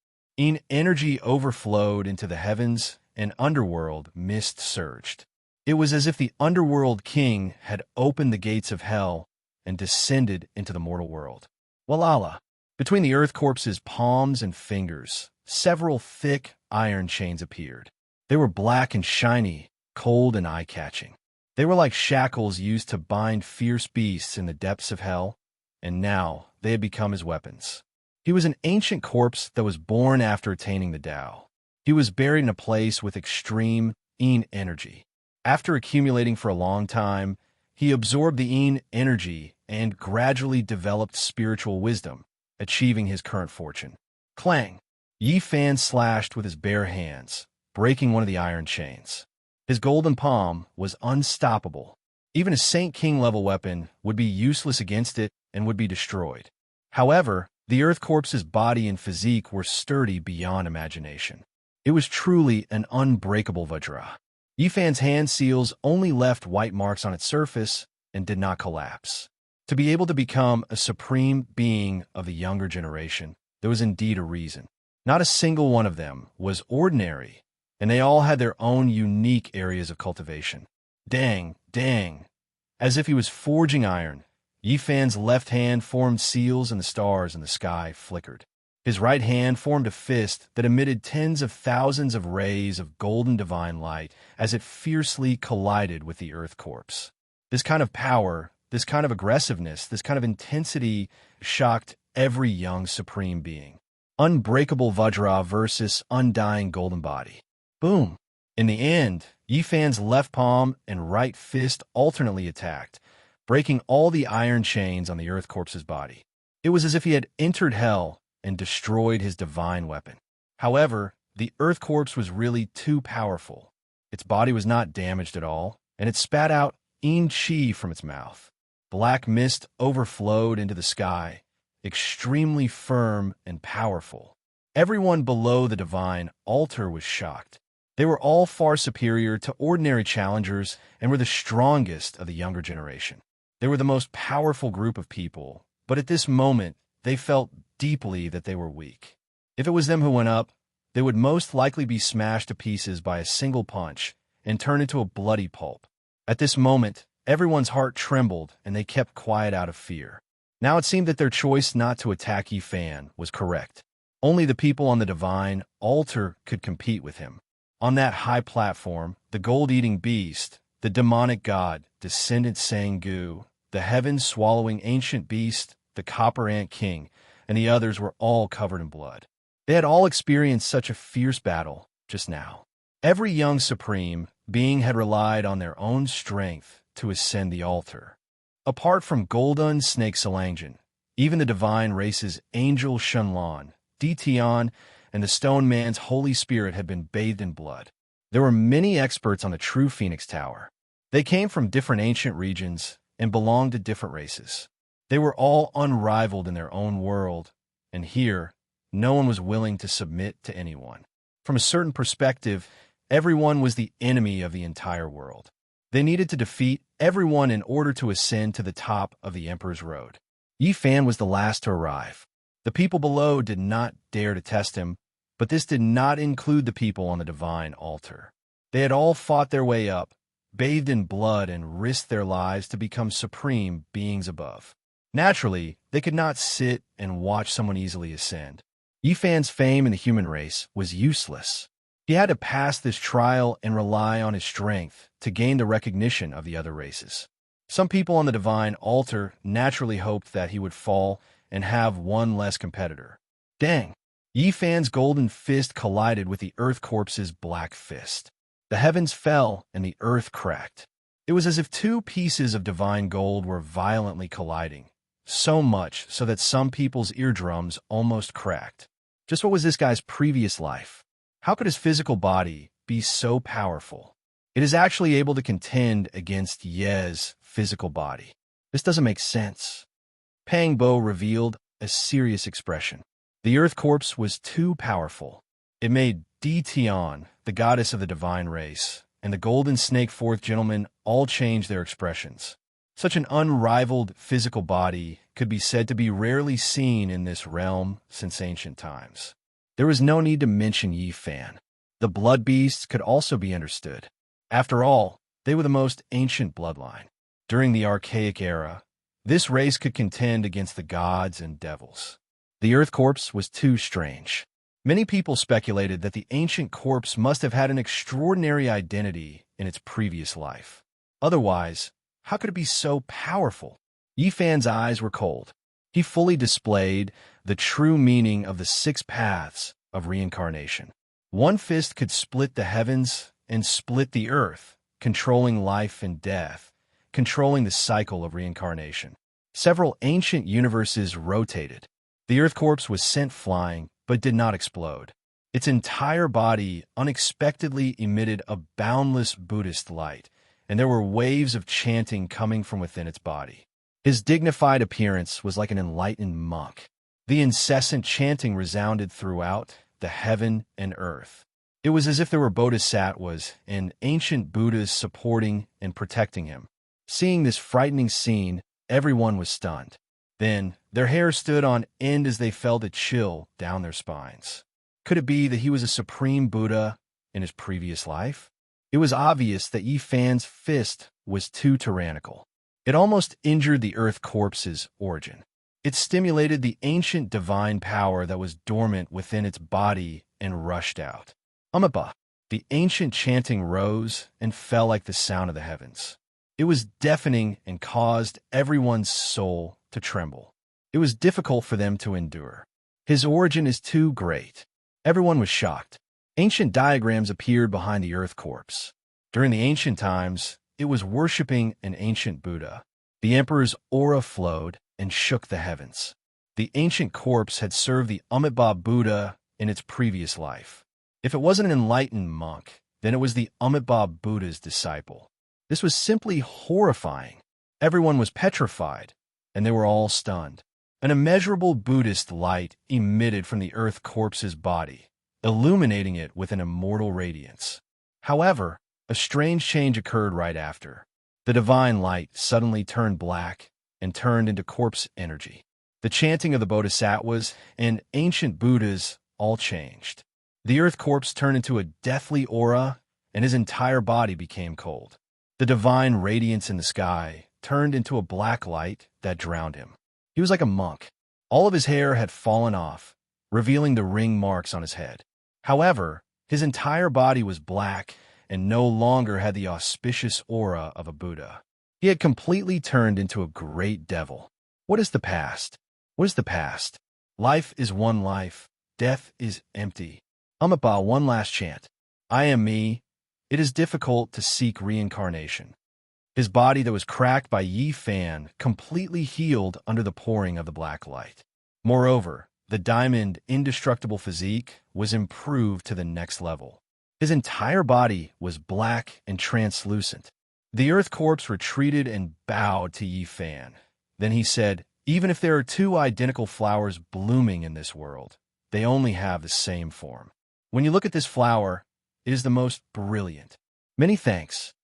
Energy overflowed into the heavens, and underworld mist surged. It was as if the underworld king had opened the gates of hell and descended into the mortal world. Walala! Between the Earth Corpse's palms and fingers, several thick iron chains appeared. They were black and shiny, cold and eye-catching. They were like shackles used to bind fierce beasts in the depths of hell, and now they had become his weapons. He was an ancient corpse that was born after attaining the Tao. He was buried in a place with extreme energy. After accumulating for a long time, he absorbed the energy and gradually developed spiritual wisdom, achieving his current fortune. Clang! Yi Fan slashed with his bare hands, breaking one of the iron chains. His golden palm was unstoppable. Even a Saint King level weapon would be useless against it and would be destroyed. However, the Earth Corpse's body and physique were sturdy beyond imagination. It was truly an unbreakable Vajra. Yi Fan's hand seals only left white marks on its surface and did not collapse. To be able to become a supreme being of the younger generation, there was indeed a reason. Not a single one of them was ordinary, and they all had their own unique areas of cultivation. Dang, dang. As if he was forging iron, Yi Fan's left hand formed seals and the stars in the sky flickered. His right hand formed a fist that emitted tens of thousands of rays of golden divine light as it fiercely collided with the Earth Corpse. This kind of power, this kind of aggressiveness, this kind of intensity shocked every young supreme being. Unbreakable Vajra versus undying golden body. Boom! In the end, Yi Fan's left palm and right fist alternately attacked, breaking all the iron chains on the Earth Corpse's body. It was as if he had entered hell and destroyed his divine weapon. However, the Earth Corpse was really too powerful. Its body was not damaged at all, and it spat out chi from its mouth. Black mist overflowed into the sky, extremely firm and powerful. Everyone below the divine altar was shocked. They were all far superior to ordinary challengers and were the strongest of the younger generation. They were the most powerful group of people, but at this moment, they felt deeply that they were weak. If it was them who went up, they would most likely be smashed to pieces by a single punch and turn into a bloody pulp. At this moment, everyone's heart trembled and they kept quiet out of fear. Now it seemed that their choice not to attack Yi Fan was correct. Only the people on the divine altar could compete with him. On that high platform, the gold-eating beast, the demonic god, descendant Sangu, the heaven-swallowing ancient beast, the copper ant king, and the others were all covered in blood. They had all experienced such a fierce battle just now. Every young supreme being had relied on their own strength to ascend the altar. Apart from Golden Snake Salangin, even the divine races Angel Shunlan, Dition, and the Stone Man's Holy Spirit had been bathed in blood. There were many experts on the true Phoenix Tower. They came from different ancient regions and belonged to different races. They were all unrivaled in their own world, and here, no one was willing to submit to anyone. From a certain perspective, everyone was the enemy of the entire world. They needed to defeat everyone in order to ascend to the top of the Emperor's Road. Yi Fan was the last to arrive. The people below did not dare to test him, but this did not include the people on the divine altar. They had all fought their way up, bathed in blood, and risked their lives to become supreme beings above. Naturally, they could not sit and watch someone easily ascend. Yi Fan's fame in the human race was useless. He had to pass this trial and rely on his strength to gain the recognition of the other races. Some people on the divine altar naturally hoped that he would fall and have one less competitor. Dang! Yi Fan's golden fist collided with the Earth Corpse's black fist. The heavens fell and the earth cracked. It was as if two pieces of divine gold were violently colliding, so much so that some people's eardrums almost cracked. Just what was this guy's previous life? How could his physical body be so powerful? It is actually able to contend against Ye's physical body. This doesn't make sense. Pang Bo revealed a serious expression. The Earth Corpse was too powerful. It made Di Tian, the goddess of the divine race, and the Golden Snake Fourth Gentleman all change their expressions. Such an unrivaled physical body could be said to be rarely seen in this realm since ancient times. There was no need to mention Yi Fan. The blood beasts could also be understood. After all, they were the most ancient bloodline. During the Archaic era, this race could contend against the gods and devils. The Earth Corpse was too strange. Many people speculated that the ancient corpse must have had an extraordinary identity in its previous life. Otherwise, how could it be so powerful? Yi Fan's eyes were cold. He fully displayed the true meaning of the 6 paths of reincarnation. One fist could split the heavens and split the earth, controlling life and death, controlling the cycle of reincarnation. Several ancient universes rotated. The Earth Corpse was sent flying, but did not explode. Its entire body unexpectedly emitted a boundless Buddhist light, and there were waves of chanting coming from within its body. His dignified appearance was like an enlightened monk. The incessant chanting resounded throughout the heaven and earth. It was as if there were bodhisattvas and ancient Buddhas supporting and protecting him. Seeing this frightening scene, everyone was stunned. Then, their hair stood on end as they felt a chill down their spines. Could it be that he was a supreme Buddha in his previous life? It was obvious that Yi Fan's fist was too tyrannical. It almost injured the Earth Corpse's origin. It stimulated the ancient divine power that was dormant within its body and rushed out. Umaba. The ancient chanting rose and fell like the sound of the heavens. It was deafening and caused everyone's soul to tremble. It was difficult for them to endure. His origin is too great. Everyone was shocked. Ancient diagrams appeared behind the Earth Corpse. During the ancient times, it was worshipping an ancient Buddha. The Emperor's aura flowed and shook the heavens. The ancient corpse had served the Amitabha Buddha in its previous life. If it wasn't an enlightened monk, then it was the Amitabha Buddha's disciple. This was simply horrifying. Everyone was petrified, and they were all stunned. An immeasurable Buddhist light emitted from the Earth Corpse's body, illuminating it with an immortal radiance. However, a strange change occurred right after. The divine light suddenly turned black and turned into corpse energy. The chanting of the bodhisattvas and ancient Buddhas all changed. The Earth Corpse turned into a deathly aura, and his entire body became cold. The divine radiance in the sky turned into a black light that drowned him. He was like a monk. All of his hair had fallen off, revealing the ring marks on his head. However, his entire body was black and no longer had the auspicious aura of a Buddha. He had completely turned into a great devil. What is the past? What is the past? Life is one life. Death is empty. Amitabha, one last chant. I am me. It is difficult to seek reincarnation. His body that was cracked by Yi Fan completely healed under the pouring of the black light. Moreover, the diamond indestructible physique was improved to the next level. His entire body was black and translucent. The Earth Corpse retreated and bowed to Yi Fan. Then he said, Even if there are two identical flowers blooming in this world, they only have the same form. When you look at this flower, it is the most brilliant. Many thanks.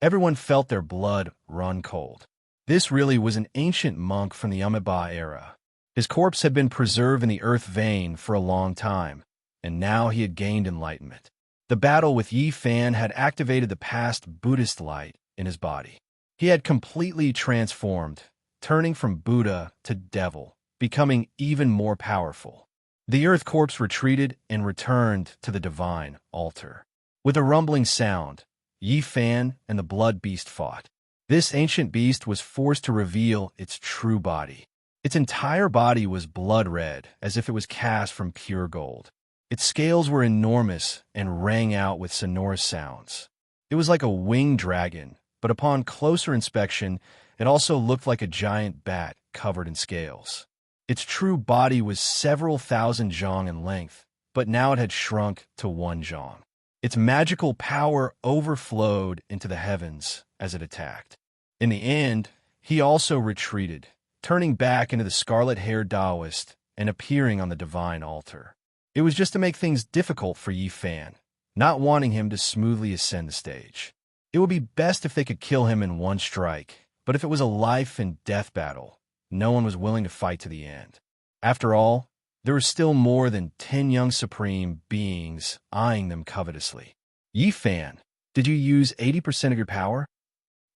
Everyone felt their blood run cold. This really was an ancient monk from the Amiba era. His corpse had been preserved in the earth vein for a long time, and now he had gained enlightenment. The battle with Yi Fan had activated the past Buddhist light in his body. He had completely transformed, turning from Buddha to devil, becoming even more powerful. The earth corpse retreated and returned to the divine altar. With a rumbling sound, Yi Fan and the blood beast fought. This ancient beast was forced to reveal its true body. Its entire body was blood red, as if it was cast from pure gold. Its scales were enormous and rang out with sonorous sounds. It was like a winged dragon, but upon closer inspection, it also looked like a giant bat covered in scales. Its true body was several thousand zhang in length, but now it had shrunk to 1 zhang. Its magical power overflowed into the heavens as it attacked. In the end, he also retreated, turning back into the scarlet-haired Taoist and appearing on the divine altar. It was just to make things difficult for Yi Fan, not wanting him to smoothly ascend the stage. It would be best if they could kill him in one strike, but if it was a life-and-death battle, no one was willing to fight to the end. After all, there were still more than 10 young supreme beings eyeing them covetously. Yi Fan, did you use 80% of your power?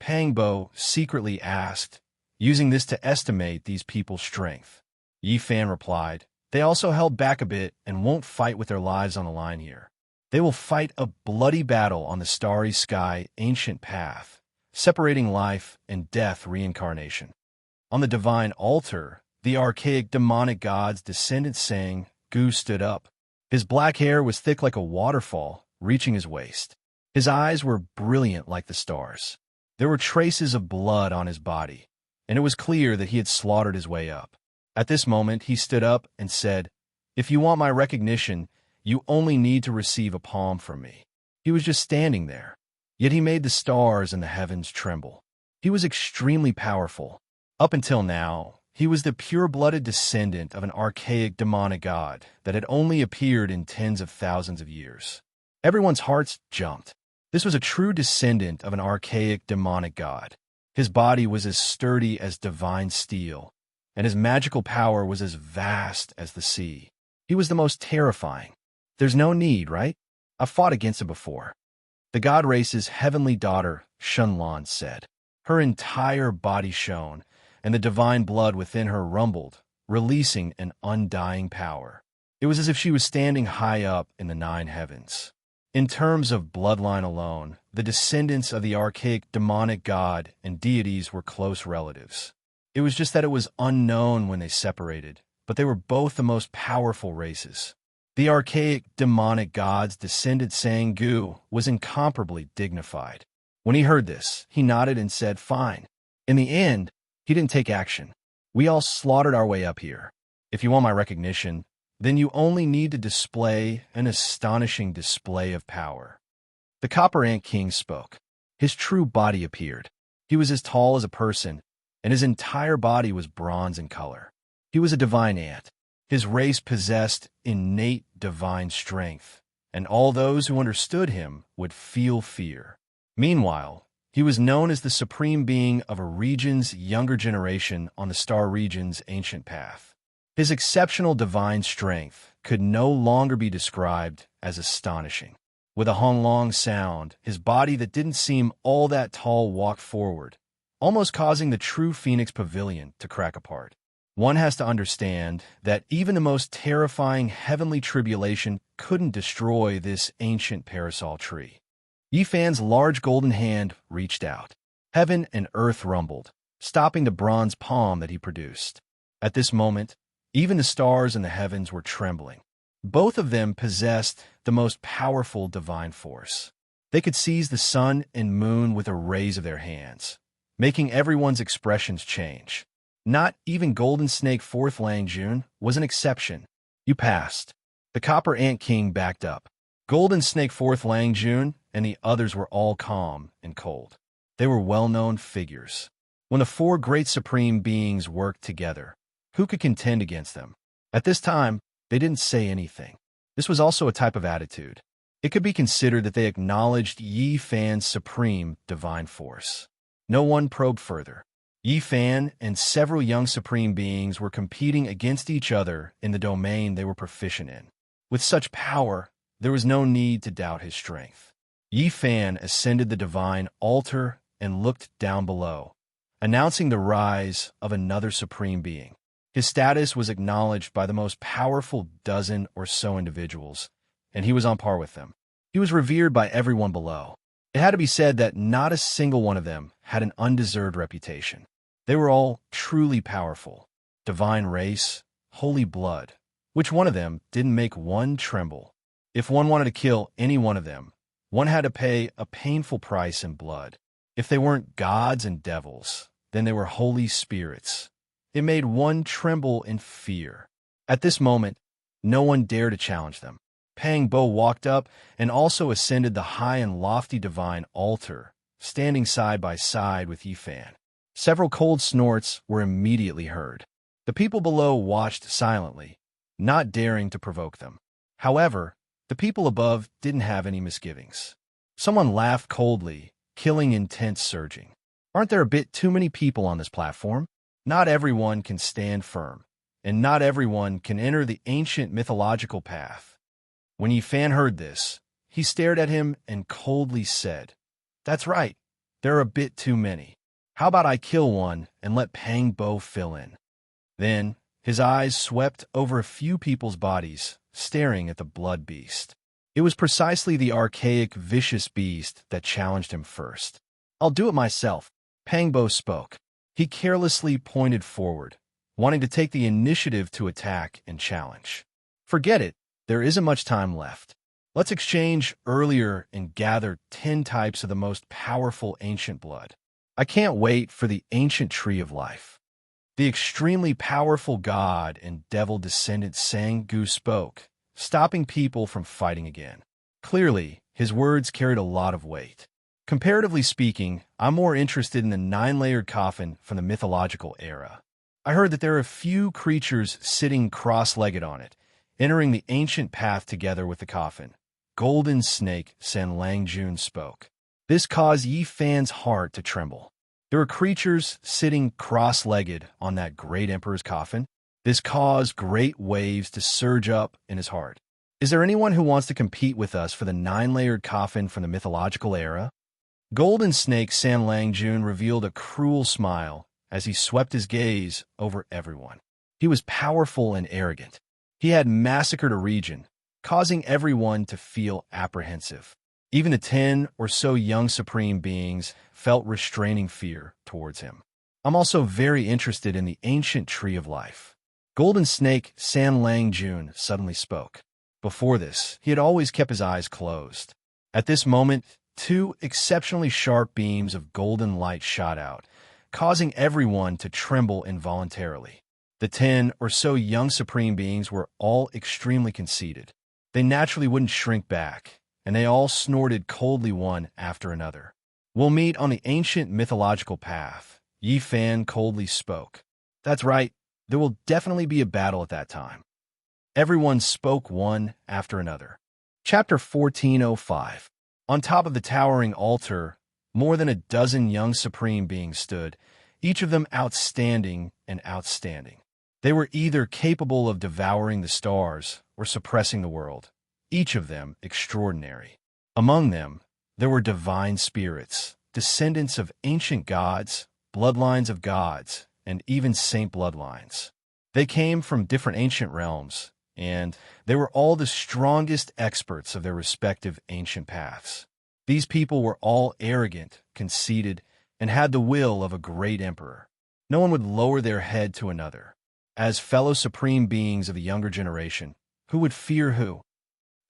Pangbo secretly asked, using this to estimate these people's strength. Yi Fan replied, they also held back a bit and won't fight with their lives on the line here. They will fight a bloody battle on the starry sky ancient path, separating life and death reincarnation. On the divine altar, the archaic demonic god's descendant sang, Gu stood up. His black hair was thick like a waterfall, reaching his waist. His eyes were brilliant like the stars. There were traces of blood on his body, and it was clear that he had slaughtered his way up. At this moment, he stood up and said, if you want my recognition, you only need to receive a palm from me. He was just standing there, yet he made the stars and the heavens tremble. He was extremely powerful. Up until now, he was the pure-blooded descendant of an archaic demonic god that had only appeared in tens of thousands of years. Everyone's hearts jumped. This was a true descendant of an archaic demonic god. His body was as sturdy as divine steel, and his magical power was as vast as the sea. He was the most terrifying. There's no need, right? I've fought against him before. The god race's heavenly daughter, Shunlan, said. Her entire body shone, and the divine blood within her rumbled, releasing an undying power. It was as if she was standing high up in the 9 heavens. In terms of bloodline alone, the descendants of the archaic demonic god and deities were close relatives. It was just that it was unknown when they separated, but they were both the most powerful races. The archaic demonic god's descendant Sang-gu was incomparably dignified. When he heard this, he nodded and said, fine. In the end, he didn't take action. We all slaughtered our way up here. If you want my recognition, then you only need to display an astonishing display of power. The Copper Ant King spoke. His true body appeared. He was as tall as a person, and his entire body was bronze in color. He was a divine ant. His race possessed innate divine strength, and all those who understood him would feel fear. Meanwhile, he was known as the supreme being of a region's younger generation on the star region's ancient path. His exceptional divine strength could no longer be described as astonishing. With a honglong sound, his body that didn't seem all that tall walked forward, almost causing the true Phoenix Pavilion to crack apart. One has to understand that even the most terrifying heavenly tribulation couldn't destroy this ancient parasol tree. Yi Fan's large golden hand reached out. Heaven and earth rumbled, stopping the bronze palm that he produced. At this moment, even the stars in the heavens were trembling. Both of them possessed the most powerful divine force. They could seize the sun and moon with a raise of their hands, making everyone's expressions change. Not even Golden Snake 4th Lang Jun was an exception. You passed. The Copper Ant King backed up. Golden Snake 4th Lang Jun and the others were all calm and cold. They were well-known figures. When the four great supreme beings worked together, who could contend against them? At this time, they didn't say anything. This was also a type of attitude. It could be considered that they acknowledged Yi Fan's supreme divine force. No one probed further. Yi Fan and several young supreme beings were competing against each other in the domain they were proficient in. With such power, there was no need to doubt his strength. Yi Fan ascended the divine altar and looked down below, announcing the rise of another supreme being. His status was acknowledged by the most powerful dozen or so individuals, and he was on par with them. He was revered by everyone below. It had to be said that not a single one of them had an undeserved reputation. They were all truly powerful. Divine race, holy blood. Which one of them didn't make one tremble? If one wanted to kill any one of them, one had to pay a painful price in blood. If they weren't gods and devils, then they were holy spirits. It made one tremble in fear. At this moment, no one dared to challenge them. Pang Bo walked up and also ascended the high and lofty divine altar, standing side by side with Yi Fan. Several cold snorts were immediately heard. The people below watched silently, not daring to provoke them. However, the people above didn't have any misgivings. Someone laughed coldly, killing intense surging. Aren't there a bit too many people on this platform? Not everyone can stand firm, and not everyone can enter the ancient mythological path. When Yi Fan heard this, he stared at him and coldly said, "That's right, there are a bit too many. How about I kill one and let Pang Bo fill in?" Then, his eyes swept over a few people's bodies, staring at the blood beast. It was precisely the archaic, vicious beast that challenged him first. "I'll do it myself," Pang Bo spoke. He carelessly pointed forward, wanting to take the initiative to attack and challenge. "Forget it, there isn't much time left. Let's exchange earlier and gather 10 types of the most powerful ancient blood. I can't wait for the ancient tree of life." The extremely powerful god and devil descendant Sang Gu spoke, stopping people from fighting again. Clearly, his words carried a lot of weight. Comparatively speaking, I'm more interested in the 9-layered coffin from the mythological era. I heard that there are a few creatures sitting cross-legged on it, entering the ancient path together with the coffin. Golden Snake San Lang Jun spoke. This caused Yi Fan's heart to tremble. There were creatures sitting cross-legged on that great emperor's coffin. This caused great waves to surge up in his heart. Is there anyone who wants to compete with us for the 9-layered coffin from the mythological era? Golden Snake San Lang Jun revealed a cruel smile as he swept his gaze over everyone. He was powerful and arrogant. He had massacred a region, causing everyone to feel apprehensive. Even the 10 or so young supreme beings felt restraining fear towards him. I'm also very interested in the ancient tree of life. Golden Snake San Lang Jun suddenly spoke. Before this, he had always kept his eyes closed. At this moment, 2 exceptionally sharp beams of golden light shot out, causing everyone to tremble involuntarily. The 10 or so young supreme beings were all extremely conceited. They naturally wouldn't shrink back, and they all snorted coldly one after another. "We'll meet on the ancient mythological path," Yi Fan coldly spoke. "That's right, there will definitely be a battle at that time." Everyone spoke one after another. Chapter 1405. On top of the towering altar, more than a dozen young supreme beings stood, each of them outstanding and outstanding. They were either capable of devouring the stars or suppressing the world, each of them extraordinary. Among them, there were divine spirits, descendants of ancient gods, bloodlines of gods, and even saint bloodlines. They came from different ancient realms, and they were all the strongest experts of their respective ancient paths. These people were all arrogant, conceited, and had the will of a great emperor. No one would lower their head to another. As fellow supreme beings of the younger generation, who would fear who?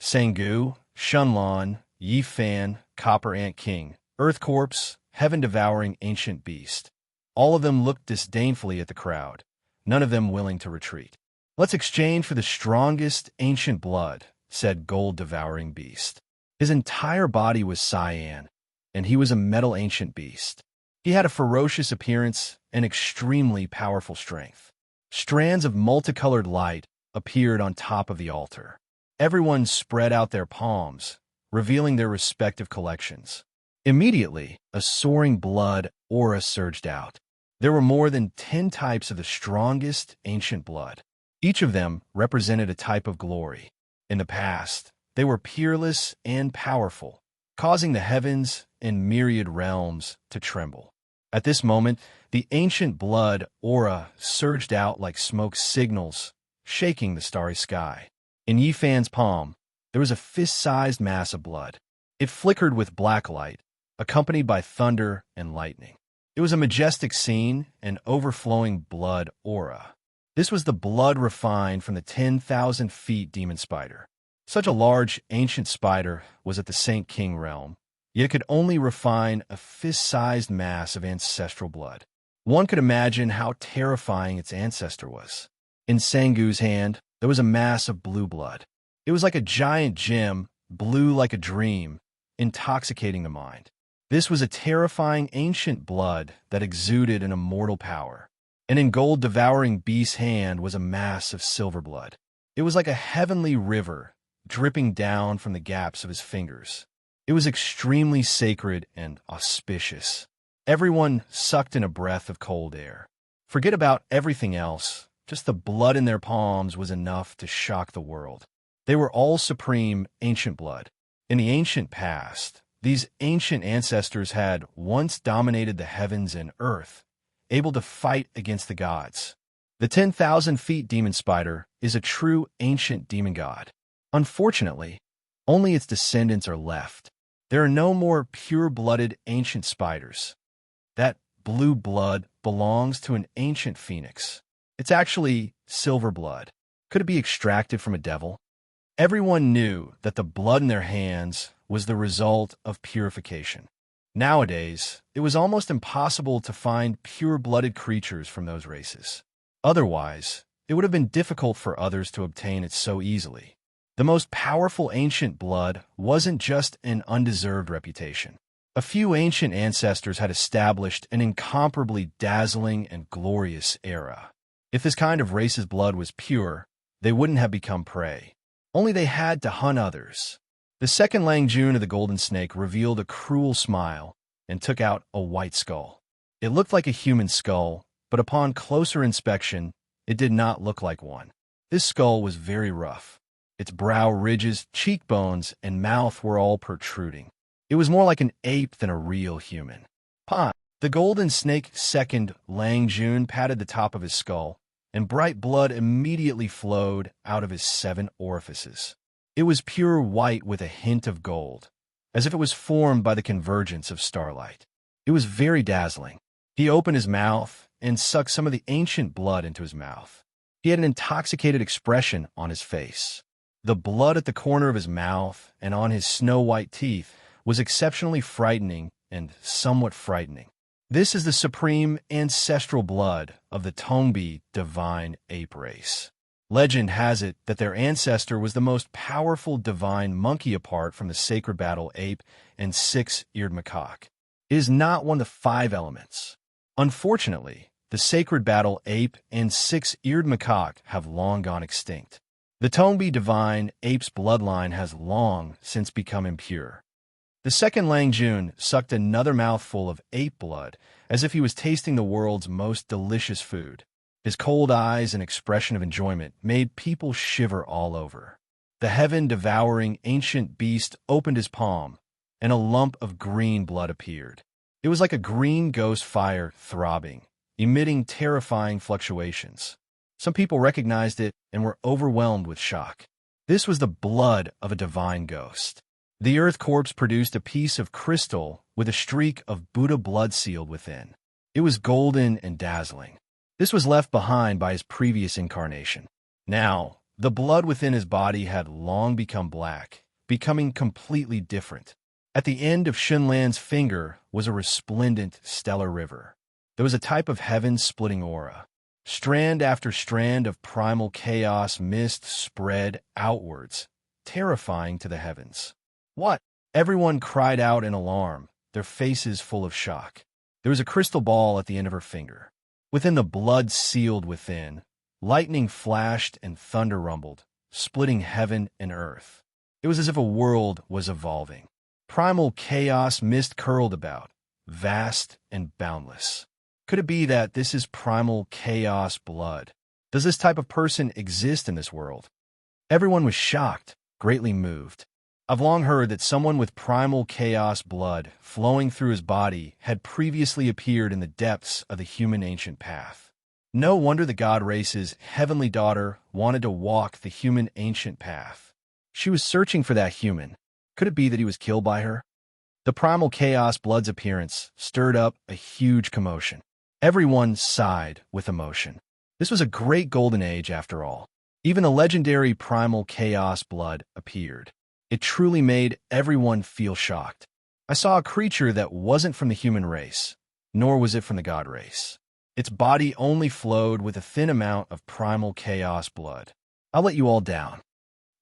Sangu, Shunlan, Yi Fan, Copper Ant King, Earth Corpse, Heaven-devouring ancient beast. All of them looked disdainfully at the crowd, none of them willing to retreat. "Let's exchange for the strongest ancient blood," said Gold-devouring beast. His entire body was cyan, and he was a metal ancient beast. He had a ferocious appearance and extremely powerful strength. Strands of multicolored light appeared on top of the altar. Everyone spread out their palms, revealing their respective collections. Immediately, a soaring blood aura surged out. There were more than 10 types of the strongest ancient blood. Each of them represented a type of glory. In the past, they were peerless and powerful, causing the heavens and myriad realms to tremble. At this moment, the ancient blood aura surged out like smoke signals, shaking the starry sky. In Yifan's palm, there was a fist-sized mass of blood. It flickered with black light, accompanied by thunder and lightning. It was a majestic scene, an overflowing blood aura. This was the blood refined from the 10,000 feet demon spider. Such a large, ancient spider was at the Saint King realm, yet it could only refine a fist-sized mass of ancestral blood. One could imagine how terrifying its ancestor was. In Sangu's hand, there was a mass of blue blood. It was like a giant gem, blue like a dream, intoxicating the mind. This was a terrifying ancient blood that exuded an immortal power. And in gold-devouring beast's hand was a mass of silver blood. It was like a heavenly river, dripping down from the gaps of his fingers. It was extremely sacred and auspicious. Everyone sucked in a breath of cold air. Forget about everything else. Just the blood in their palms was enough to shock the world. They were all supreme ancient blood. In the ancient past, these ancient ancestors had once dominated the heavens and earth, able to fight against the gods. The 10,000 feet demon spider is a true ancient demon god. Unfortunately, only its descendants are left. There are no more pure-blooded ancient spiders. That blue blood belongs to an ancient phoenix. It's actually silver blood. Could it be extracted from a devil? Everyone knew that the blood in their hands was the result of purification. Nowadays, it was almost impossible to find pure-blooded creatures from those races. Otherwise, it would have been difficult for others to obtain it so easily. The most powerful ancient blood wasn't just an undeserved reputation. A few ancient ancestors had established an incomparably dazzling and glorious era. If this kind of race's blood was pure, they wouldn't have become prey. Only they had to hunt others. The second Langjun of the Golden Snake revealed a cruel smile and took out a white skull. It looked like a human skull, but upon closer inspection, it did not look like one. This skull was very rough. Its brow ridges, cheekbones, and mouth were all protruding. It was more like an ape than a real human. Pan, the Golden Snake second Langjun patted the top of his skull, and bright blood immediately flowed out of his 7 orifices. It was pure white with a hint of gold, as if it was formed by the convergence of starlight. It was very dazzling. He opened his mouth and sucked some of the ancient blood into his mouth. He had an intoxicated expression on his face. The blood at the corner of his mouth and on his snow-white teeth was exceptionally frightening and somewhat frightening. This is the supreme ancestral blood of the Tongbi divine ape race. Legend has it that their ancestor was the most powerful divine monkey apart from the sacred battle ape and 6-eared macaque. It is not one of the 5 elements. Unfortunately, the sacred battle ape and 6-eared macaque have long gone extinct. The Tongbi divine ape's bloodline has long since become impure. The second Langjun sucked another mouthful of ape blood as if he was tasting the world's most delicious food. His cold eyes and expression of enjoyment made people shiver all over. The heaven-devouring ancient beast opened his palm, and a lump of green blood appeared. It was like a green ghost fire throbbing, emitting terrifying fluctuations. Some people recognized it and were overwhelmed with shock. This was the blood of a divine ghost. The earth corpse produced a piece of crystal with a streak of Buddha blood sealed within. It was golden and dazzling. This was left behind by his previous incarnation. Now, the blood within his body had long become black, becoming completely different. At the end of Xunlan's finger was a resplendent stellar river. There was a type of heaven-splitting aura. Strand after strand of primal chaos mist spread outwards, terrifying to the heavens. What? Everyone cried out in alarm, their faces full of shock. There was a crystal ball at the end of her finger. Within the blood sealed within, lightning flashed and thunder rumbled, splitting heaven and earth. It was as if a world was evolving. Primal chaos mist curled about, vast and boundless. Could it be that this is primal chaos blood? Does this type of person exist in this world? Everyone was shocked, greatly moved. I've long heard that someone with primal chaos blood flowing through his body had previously appeared in the depths of the human ancient path. No wonder the god race's heavenly daughter wanted to walk the human ancient path. She was searching for that human. Could it be that he was killed by her? The primal chaos blood's appearance stirred up a huge commotion. Everyone sighed with emotion. This was a great golden age after all. Even the legendary primal chaos blood appeared. It truly made everyone feel shocked. I saw a creature that wasn't from the human race, nor was it from the god race. Its body only flowed with a thin amount of primal chaos blood. I'll let you all down.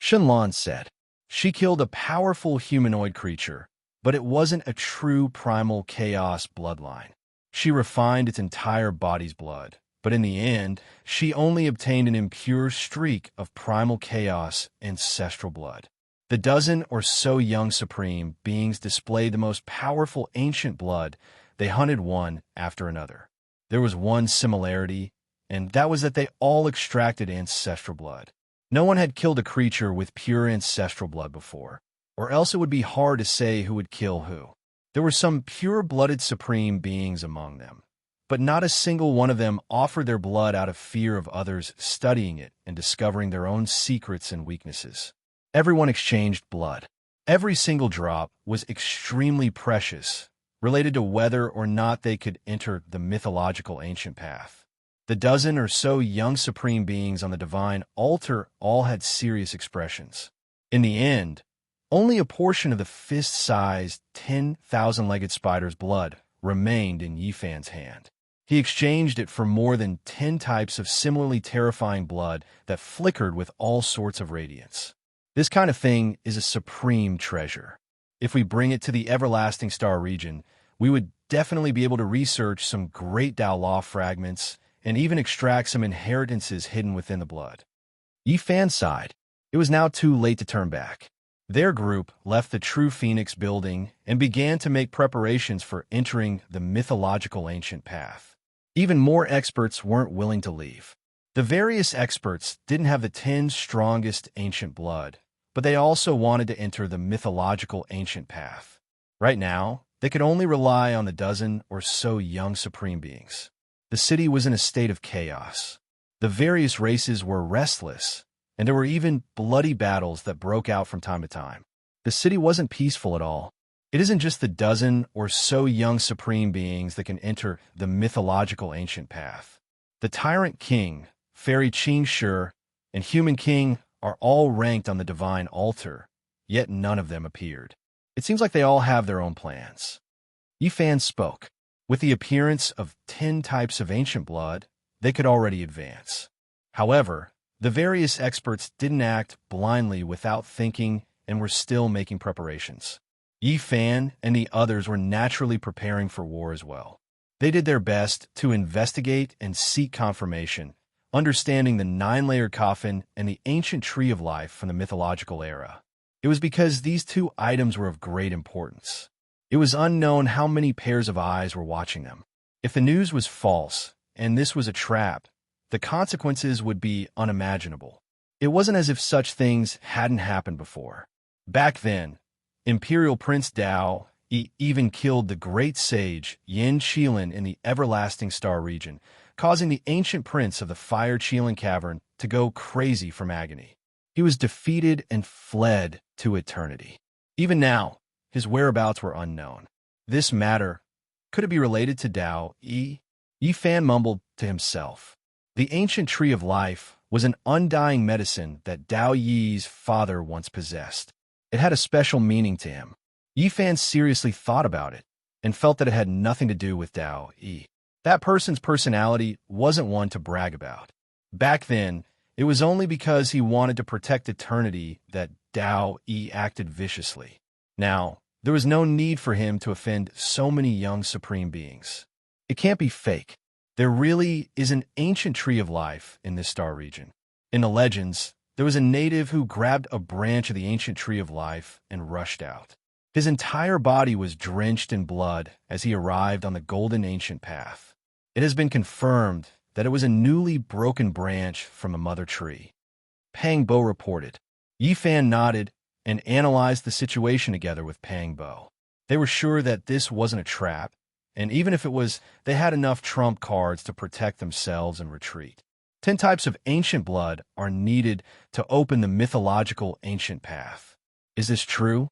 Shenlong said. She killed a powerful humanoid creature, but it wasn't a true primal chaos bloodline. She refined its entire body's blood, but in the end, she only obtained an impure streak of primal chaos ancestral blood. The dozen or so young supreme beings displayed the most powerful ancient blood. They hunted one after another. There was one similarity, and that was that they all extracted ancestral blood. No one had killed a creature with pure ancestral blood before, or else it would be hard to say who would kill who. There were some pure-blooded supreme beings among them, but not a single one of them offered their blood out of fear of others studying it and discovering their own secrets and weaknesses. Everyone exchanged blood. Every single drop was extremely precious, related to whether or not they could enter the mythological ancient path. The dozen or so young supreme beings on the divine altar all had serious expressions. In the end, only a portion of the fist-sized 10,000-legged spider's blood remained in Yifan's hand. He exchanged it for more than 10 types of similarly terrifying blood that flickered with all sorts of radiance. This kind of thing is a supreme treasure. If we bring it to the everlasting star region, we would definitely be able to research some great Tao Law fragments and even extract some inheritances hidden within the blood. Yifan sighed. It was now too late to turn back. Their group left the True Phoenix building and began to make preparations for entering the mythological ancient path. Even more experts weren't willing to leave. The various experts didn't have the 10 strongest ancient blood, but they also wanted to enter the mythological ancient path. Right now, they could only rely on the dozen or so young supreme beings. The city was in a state of chaos. The various races were restless, and there were even bloody battles that broke out from time to time. The city wasn't peaceful at all. It isn't just the dozen or so young supreme beings that can enter the mythological ancient path. The Tyrant King, Fairy Qing Shi, and Human King are all ranked on the divine altar, yet none of them appeared. It seems like they all have their own plans. Yifan spoke. With the appearance of 10 types of ancient blood, they could already advance. However, the various experts didn't act blindly without thinking and were still making preparations. Yifan and the others were naturally preparing for war as well. They did their best to investigate and seek confirmation, understanding the 9-layered coffin and the ancient tree of life from the mythological era. It was because these two items were of great importance. It was unknown how many pairs of eyes were watching them. If the news was false, and this was a trap, the consequences would be unimaginable. It wasn't as if such things hadn't happened before. Back then, Imperial Prince Dao even killed the great sage Yin Qilin in the Everlasting Star region, causing the ancient prince of the Fire Qilin Cavern to go crazy from agony. He was defeated and fled to eternity. Even now, his whereabouts were unknown. This matter, could it be related to Dao Yi? Yifan mumbled to himself. The ancient tree of life was an undying medicine that Dao Yi's father once possessed. It had a special meaning to him. Yifan seriously thought about it and felt that it had nothing to do with Dao Yi. That person's personality wasn't one to brag about. Back then, it was only because he wanted to protect eternity that Dao Yi acted viciously. Now, there was no need for him to offend so many young supreme beings. It can't be fake. There really is an ancient tree of life in this star region. In the legends, there was a native who grabbed a branch of the ancient tree of life and rushed out. His entire body was drenched in blood as he arrived on the golden ancient path. It has been confirmed that it was a newly broken branch from a mother tree. Pang Bo reported. Yi Fan nodded and analyzed the situation together with Pang Bo. They were sure that this wasn't a trap, and even if it was, they had enough trump cards to protect themselves and retreat. 10 types of ancient blood are needed to open the mythological ancient path. Is this true?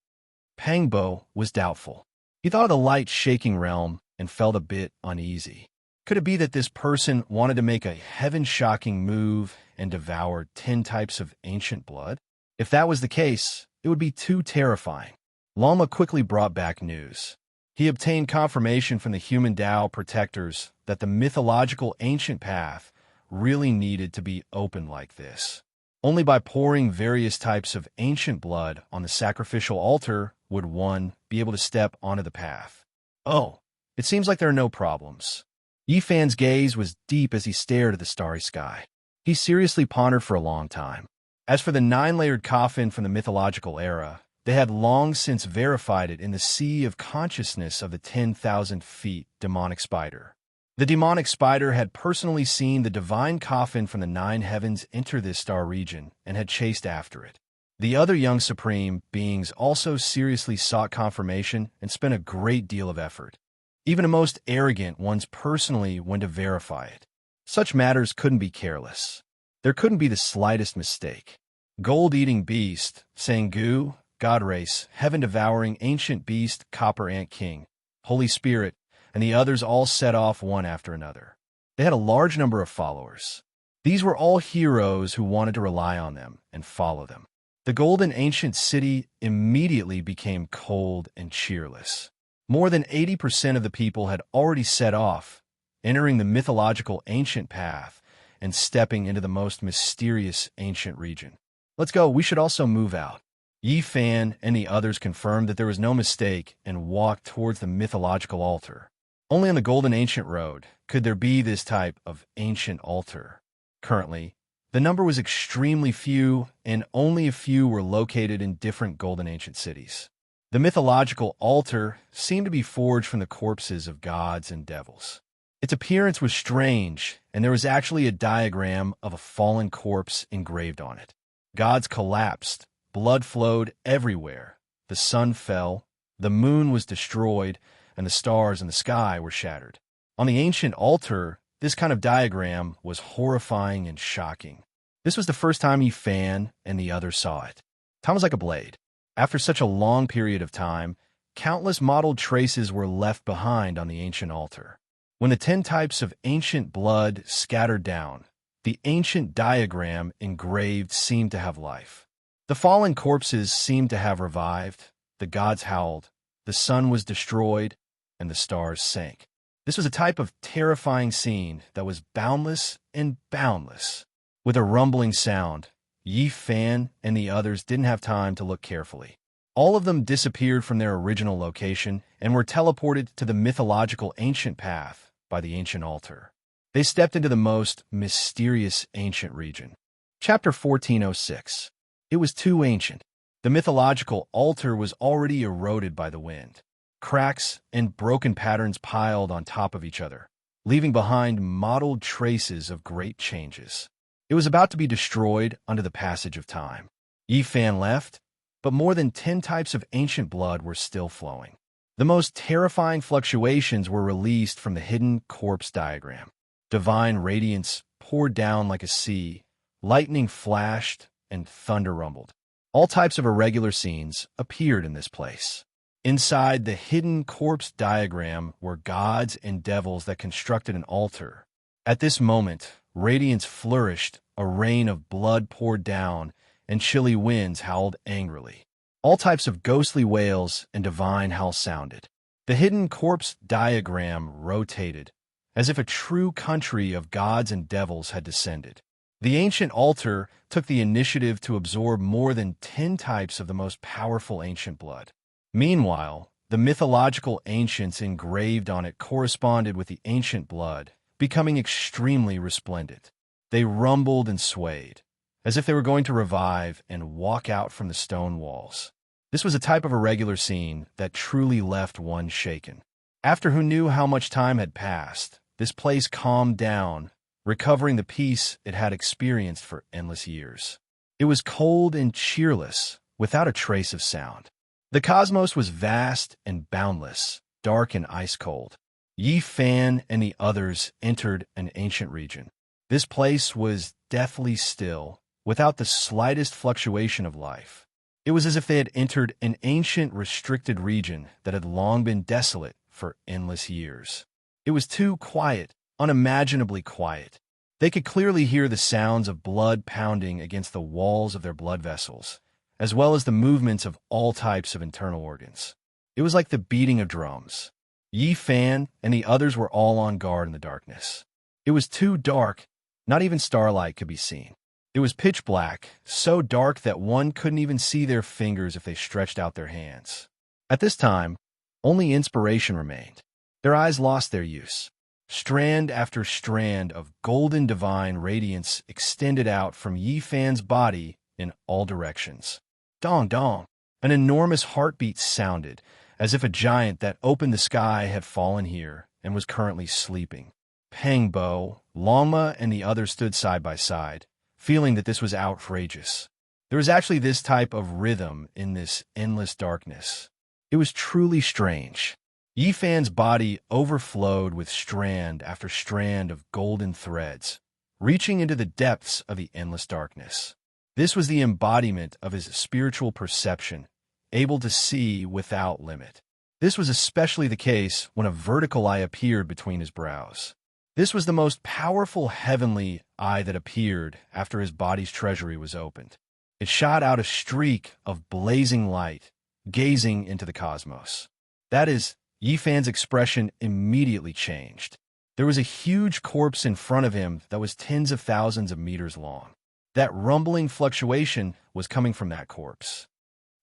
Pang Bo was doubtful. He thought of the light-shaking realm and felt a bit uneasy. Could it be that this person wanted to make a heaven-shocking move and devour 10 types of ancient blood? If that was the case, it would be too terrifying. Lama quickly brought back news. He obtained confirmation from the human Tao protectors that the mythological ancient path really needed to be opened like this. Only by pouring various types of ancient blood on the sacrificial altar would one be able to step onto the path. Oh, it seems like there are no problems. Yi Fan's gaze was deep as he stared at the starry sky. He seriously pondered for a long time. As for the 9-layered coffin from the mythological era, they had long since verified it in the sea of consciousness of the 10,000 feet demonic spider. The demonic spider had personally seen the divine coffin from the 9 heavens enter this star region and had chased after it. The other young supreme beings also seriously sought confirmation and spent a great deal of effort. Even the most arrogant ones personally went to verify it. Such matters couldn't be careless. There couldn't be the slightest mistake. Gold-eating beast, Sangu, God race, heaven-devouring ancient beast, Copper Ant King, Holy Spirit, and the others all set off one after another. They had a large number of followers. These were all heroes who wanted to rely on them and follow them. The golden ancient city immediately became cold and cheerless. More than 80% of the people had already set off, entering the mythological ancient path and stepping into the most mysterious ancient region. Let's go, we should also move out. Yi Fan and the others confirmed that there was no mistake and walked towards the mythological altar. Only on the Golden Ancient Road could there be this type of ancient altar. Currently, the number was extremely few, and only a few were located in different Golden Ancient cities. The mythological altar seemed to be forged from the corpses of gods and devils. Its appearance was strange, and there was actually a diagram of a fallen corpse engraved on it. Gods collapsed. Blood flowed everywhere. The sun fell, the moon was destroyed, and the stars in the sky were shattered. On the ancient altar, this kind of diagram was horrifying and shocking. This was the first time Yi Fan and the others saw it. Time was like a blade. After such a long period of time, countless mottled traces were left behind on the ancient altar. When the 10 types of ancient blood scattered down, the ancient diagram engraved seemed to have life. The fallen corpses seemed to have revived, the gods howled, the sun was destroyed, and the stars sank. This was a type of terrifying scene that was boundless and boundless. With a rumbling sound, Yi Fan and the others didn't have time to look carefully. All of them disappeared from their original location and were teleported to the mythological ancient path by the ancient altar. They stepped into the most mysterious ancient region. Chapter 1406. It was too ancient. The mythological altar was already eroded by the wind. Cracks and broken patterns piled on top of each other, leaving behind mottled traces of great changes. It was about to be destroyed under the passage of time. Yi Fan left, but more than 10 types of ancient blood were still flowing. The most terrifying fluctuations were released from the hidden corpse diagram. Divine radiance poured down like a sea, lightning flashed, and thunder rumbled. All types of irregular scenes appeared in this place. Inside the hidden corpse diagram were gods and devils that constructed an altar. At this moment, radiance flourished, a rain of blood poured down, and chilly winds howled angrily. All types of ghostly wails and divine howls sounded. The hidden corpse diagram rotated, as if a true country of gods and devils had descended. The ancient altar took the initiative to absorb more than 10 types of the most powerful ancient blood. Meanwhile, The mythological ancients engraved on it corresponded with the ancient blood, becoming extremely resplendent. They rumbled and swayed, as if they were going to revive and walk out from the stone walls. This was a type of irregular scene that truly left one shaken. After who knew how much time had passed, this place calmed down, recovering the peace it had experienced for endless years. It was cold and cheerless, without a trace of sound. The cosmos was vast and boundless, dark and ice-cold. Yi Fan and the others entered an ancient region. This place was deathly still, without the slightest fluctuation of life. It was as if they had entered an ancient, restricted region that had long been desolate for endless years. It was too quiet, unimaginably quiet. They could clearly hear the sounds of blood pounding against the walls of their blood vessels, as well as the movements of all types of internal organs. It was like the beating of drums. Yi Fan and the others were all on guard in the darkness. It was too dark, not even starlight could be seen. It was pitch black, so dark that one couldn't even see their fingers if they stretched out their hands. At this time, only inspiration remained. Their eyes lost their use. Strand after strand of golden divine radiance extended out from Yi Fan's body in all directions. Dong dong! An enormous heartbeat sounded, as if a giant that opened the sky had fallen here and was currently sleeping. Pang Bo, Longma, and the others stood side by side, feeling that this was outrageous. There was actually this type of rhythm in this endless darkness. It was truly strange. Yi Fan's body overflowed with strand after strand of golden threads, reaching into the depths of the endless darkness. This was the embodiment of his spiritual perception, able to see without limit. This was especially the case when a vertical eye appeared between his brows. This was the most powerful heavenly eye that appeared after his body's treasury was opened. It shot out a streak of blazing light, gazing into the cosmos. That is, Yi Fan's expression immediately changed. There was a huge corpse in front of him that was tens of thousands of meters long. That rumbling fluctuation was coming from that corpse.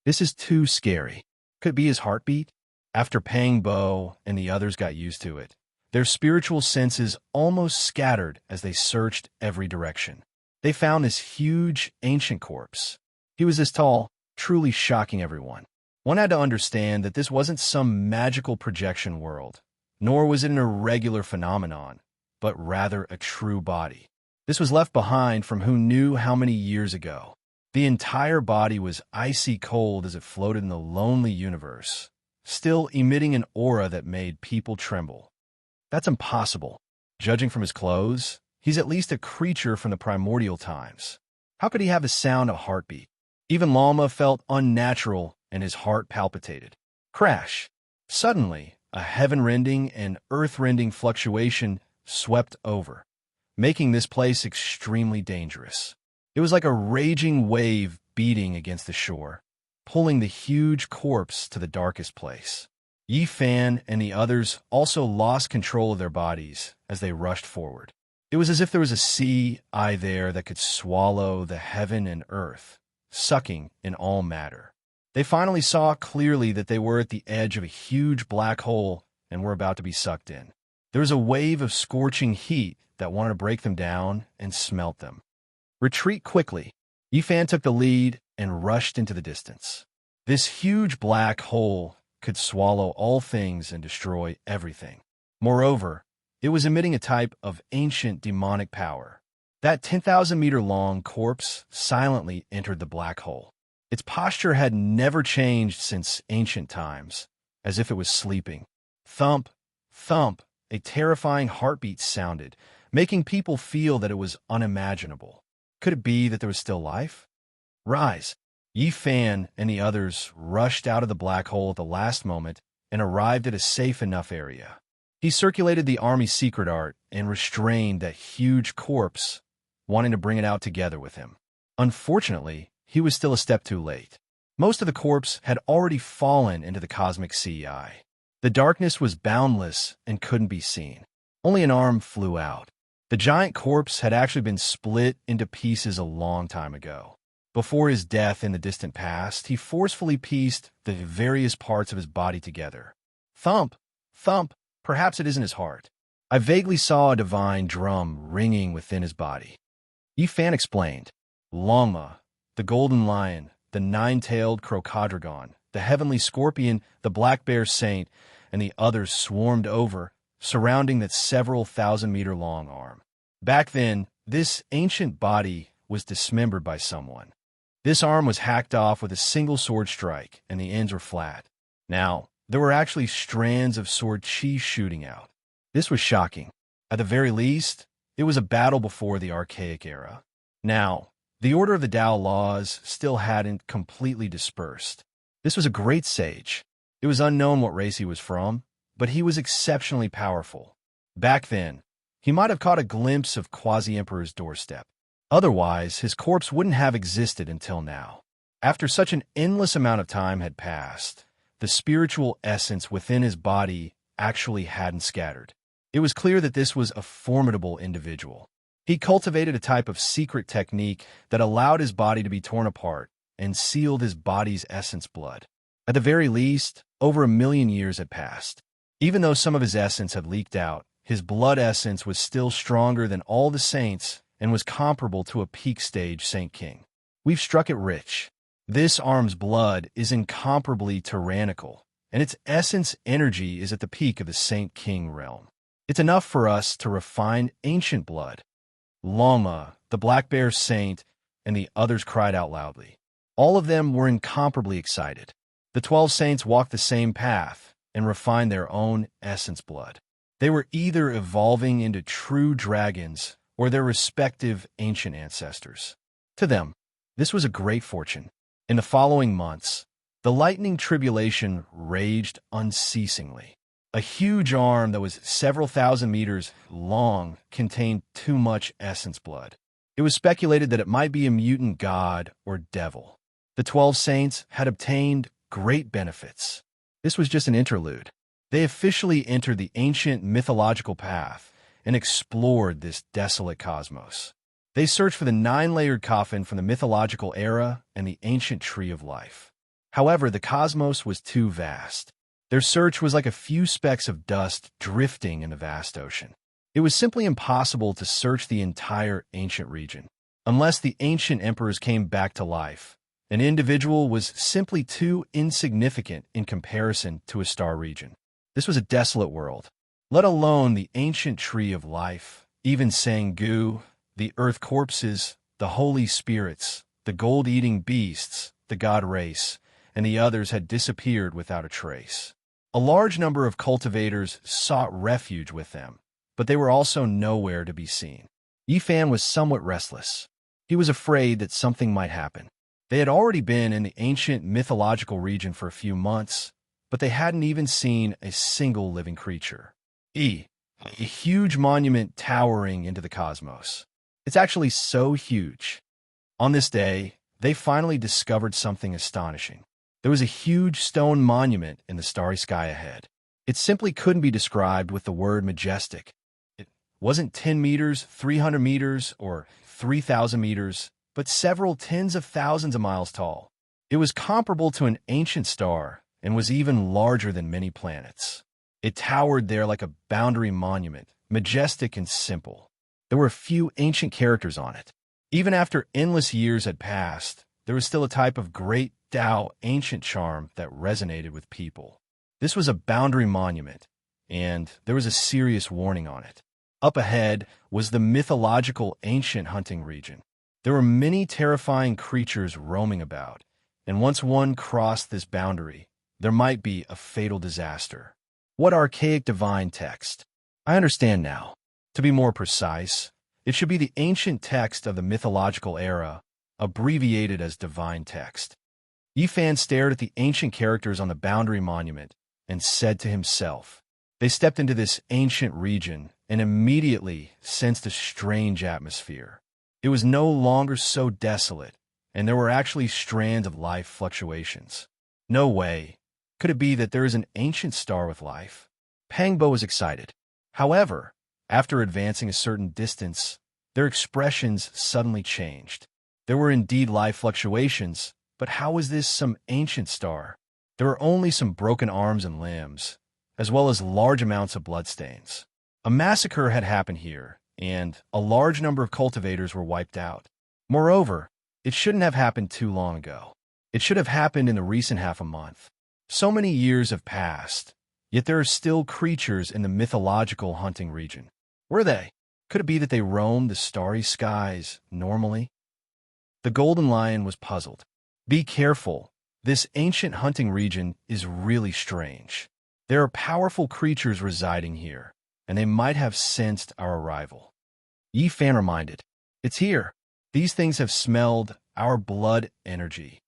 This is too scary. Could it be his heartbeat? After Pang Bo and the others got used to it, their spiritual senses almost scattered as they searched every direction. They found this huge, ancient corpse. He was this tall, truly shocking everyone. One had to understand that this wasn't some magical projection world, nor was it an irregular phenomenon, but rather a true body. This was left behind from who knew how many years ago. The entire body was icy cold as it floated in the lonely universe, still emitting an aura that made people tremble. That's impossible. Judging from his clothes, he's at least a creature from the primordial times. How could he have the sound of a heartbeat? Even Lalma felt unnatural and his heart palpitated. Crash! Suddenly, a heaven-rending and earth-rending fluctuation swept over, making this place extremely dangerous. It was like a raging wave beating against the shore, pulling the huge corpse to the darkest place. Yi Fan and the others also lost control of their bodies as they rushed forward. It was as if there was a sea eye there that could swallow the heaven and earth, sucking in all matter. They finally saw clearly that they were at the edge of a huge black hole and were about to be sucked in. There was a wave of scorching heat that wanted to break them down and smelt them. Retreat quickly. Yi Fan took the lead and rushed into the distance. This huge black hole could swallow all things and destroy everything. Moreover, it was emitting a type of ancient demonic power. That 10,000-meter-long corpse silently entered the black hole. Its posture had never changed since ancient times, as if it was sleeping. Thump, thump, a terrifying heartbeat sounded, making people feel that it was unimaginable. Could it be that there was still life? Rise! Yi Fan and the others rushed out of the black hole at the last moment and arrived at a safe enough area. He circulated the army's secret art and restrained that huge corpse, wanting to bring it out together with him. Unfortunately, he was still a step too late. Most of the corpse had already fallen into the cosmic sea eye. The darkness was boundless and couldn't be seen. Only an arm flew out. The giant corpse had actually been split into pieces a long time ago. Before his death in the distant past, he forcefully pieced the various parts of his body together. Thump, thump, perhaps it isn't his heart. I vaguely saw a divine drum ringing within his body. Yifan explained. Longma, the golden lion, the nine-tailed crocoddragon, the heavenly scorpion, the black bear saint, and the others swarmed over, surrounding that several thousand-meter-long arm. Back then, this ancient body was dismembered by someone. This arm was hacked off with a single sword strike, and the ends were flat. Now, there were actually strands of sword chi shooting out. This was shocking. At the very least, it was a battle before the archaic era. Now, the order of the Tao laws still hadn't completely dispersed. This was a great sage. It was unknown what race he was from, but he was exceptionally powerful. Back then, he might have caught a glimpse of Quasi-Emperor's doorstep. Otherwise, his corpse wouldn't have existed until now. After such an endless amount of time had passed, the spiritual essence within his body actually hadn't scattered. It was clear that this was a formidable individual. He cultivated a type of secret technique that allowed his body to be torn apart and sealed his body's essence blood. At the very least, over 1,000,000 years had passed. Even though some of his essence had leaked out, his blood essence was still stronger than all the saints and was comparable to a peak stage Saint King. We've struck it rich. This arm's blood is incomparably tyrannical, and its essence energy is at the peak of the Saint King realm. It's enough for us to refine ancient blood. Lama, the black bear saint, and the others cried out loudly. All of them were incomparably excited. The 12 saints walked the same path and refined their own essence blood. They were either evolving into true dragons or their respective ancient ancestors. To them, this was a great fortune. In the following months, the lightning tribulation raged unceasingly. A huge arm that was several thousand meters long contained too much essence blood. It was speculated that it might be a mutant god or devil. The 12 saints had obtained great benefits. This was just an interlude. They officially entered the ancient mythological path and explored this desolate cosmos. They searched for the 9-layered coffin from the mythological era and the ancient tree of life. However, the cosmos was too vast. Their search was like a few specks of dust drifting in the vast ocean. It was simply impossible to search the entire ancient region. Unless the ancient emperors came back to life, an individual was simply too insignificant in comparison to a star region. This was a desolate world. Let alone the ancient tree of life, even Sangu, the earth corpses, the holy spirits, the gold-eating beasts, the god race, and the others had disappeared without a trace. A large number of cultivators sought refuge with them, but they were also nowhere to be seen. Yifan was somewhat restless. He was afraid that something might happen. They had already been in the ancient mythological region for a few months, but they hadn't even seen a single living creature. A huge monument towering into the cosmos. It's actually so huge. On this day, they finally discovered something astonishing. There was a huge stone monument in the starry sky ahead. It simply couldn't be described with the word majestic. It wasn't 10 meters, 300 meters, or 3,000 meters, but several tens of thousands of miles tall. It was comparable to an ancient star and was even larger than many planets. It towered there like a boundary monument, majestic and simple. There were a few ancient characters on it. Even after endless years had passed, there was still a type of great Tao ancient charm that resonated with people. This was a boundary monument, and there was a serious warning on it. Up ahead was the mythological ancient hunting region. There were many terrifying creatures roaming about, and once one crossed this boundary, there might be a fatal disaster. What archaic divine text? I understand now. To be more precise, it should be the ancient text of the mythological era, abbreviated as divine text. Yifan stared at the ancient characters on the boundary monument and said to himself. They stepped into this ancient region and immediately sensed a strange atmosphere. It was no longer so desolate, and there were actually strands of life fluctuations. No way. Could it be that there is an ancient star with life? Pangbo was excited. However, after advancing a certain distance, their expressions suddenly changed. There were indeed life fluctuations, but how was this some ancient star? There were only some broken arms and limbs, as well as large amounts of bloodstains. A massacre had happened here, and a large number of cultivators were wiped out. Moreover, it shouldn't have happened too long ago. It should have happened in the recent half a month. So many years have passed, yet there are still creatures in the mythological hunting region. Were they? Could it be that they roamed the starry skies normally? The golden lion was puzzled. Be careful. This ancient hunting region is really strange. There are powerful creatures residing here, and they might have sensed our arrival. Yi Fan reminded, it's here. These things have smelled our blood energy.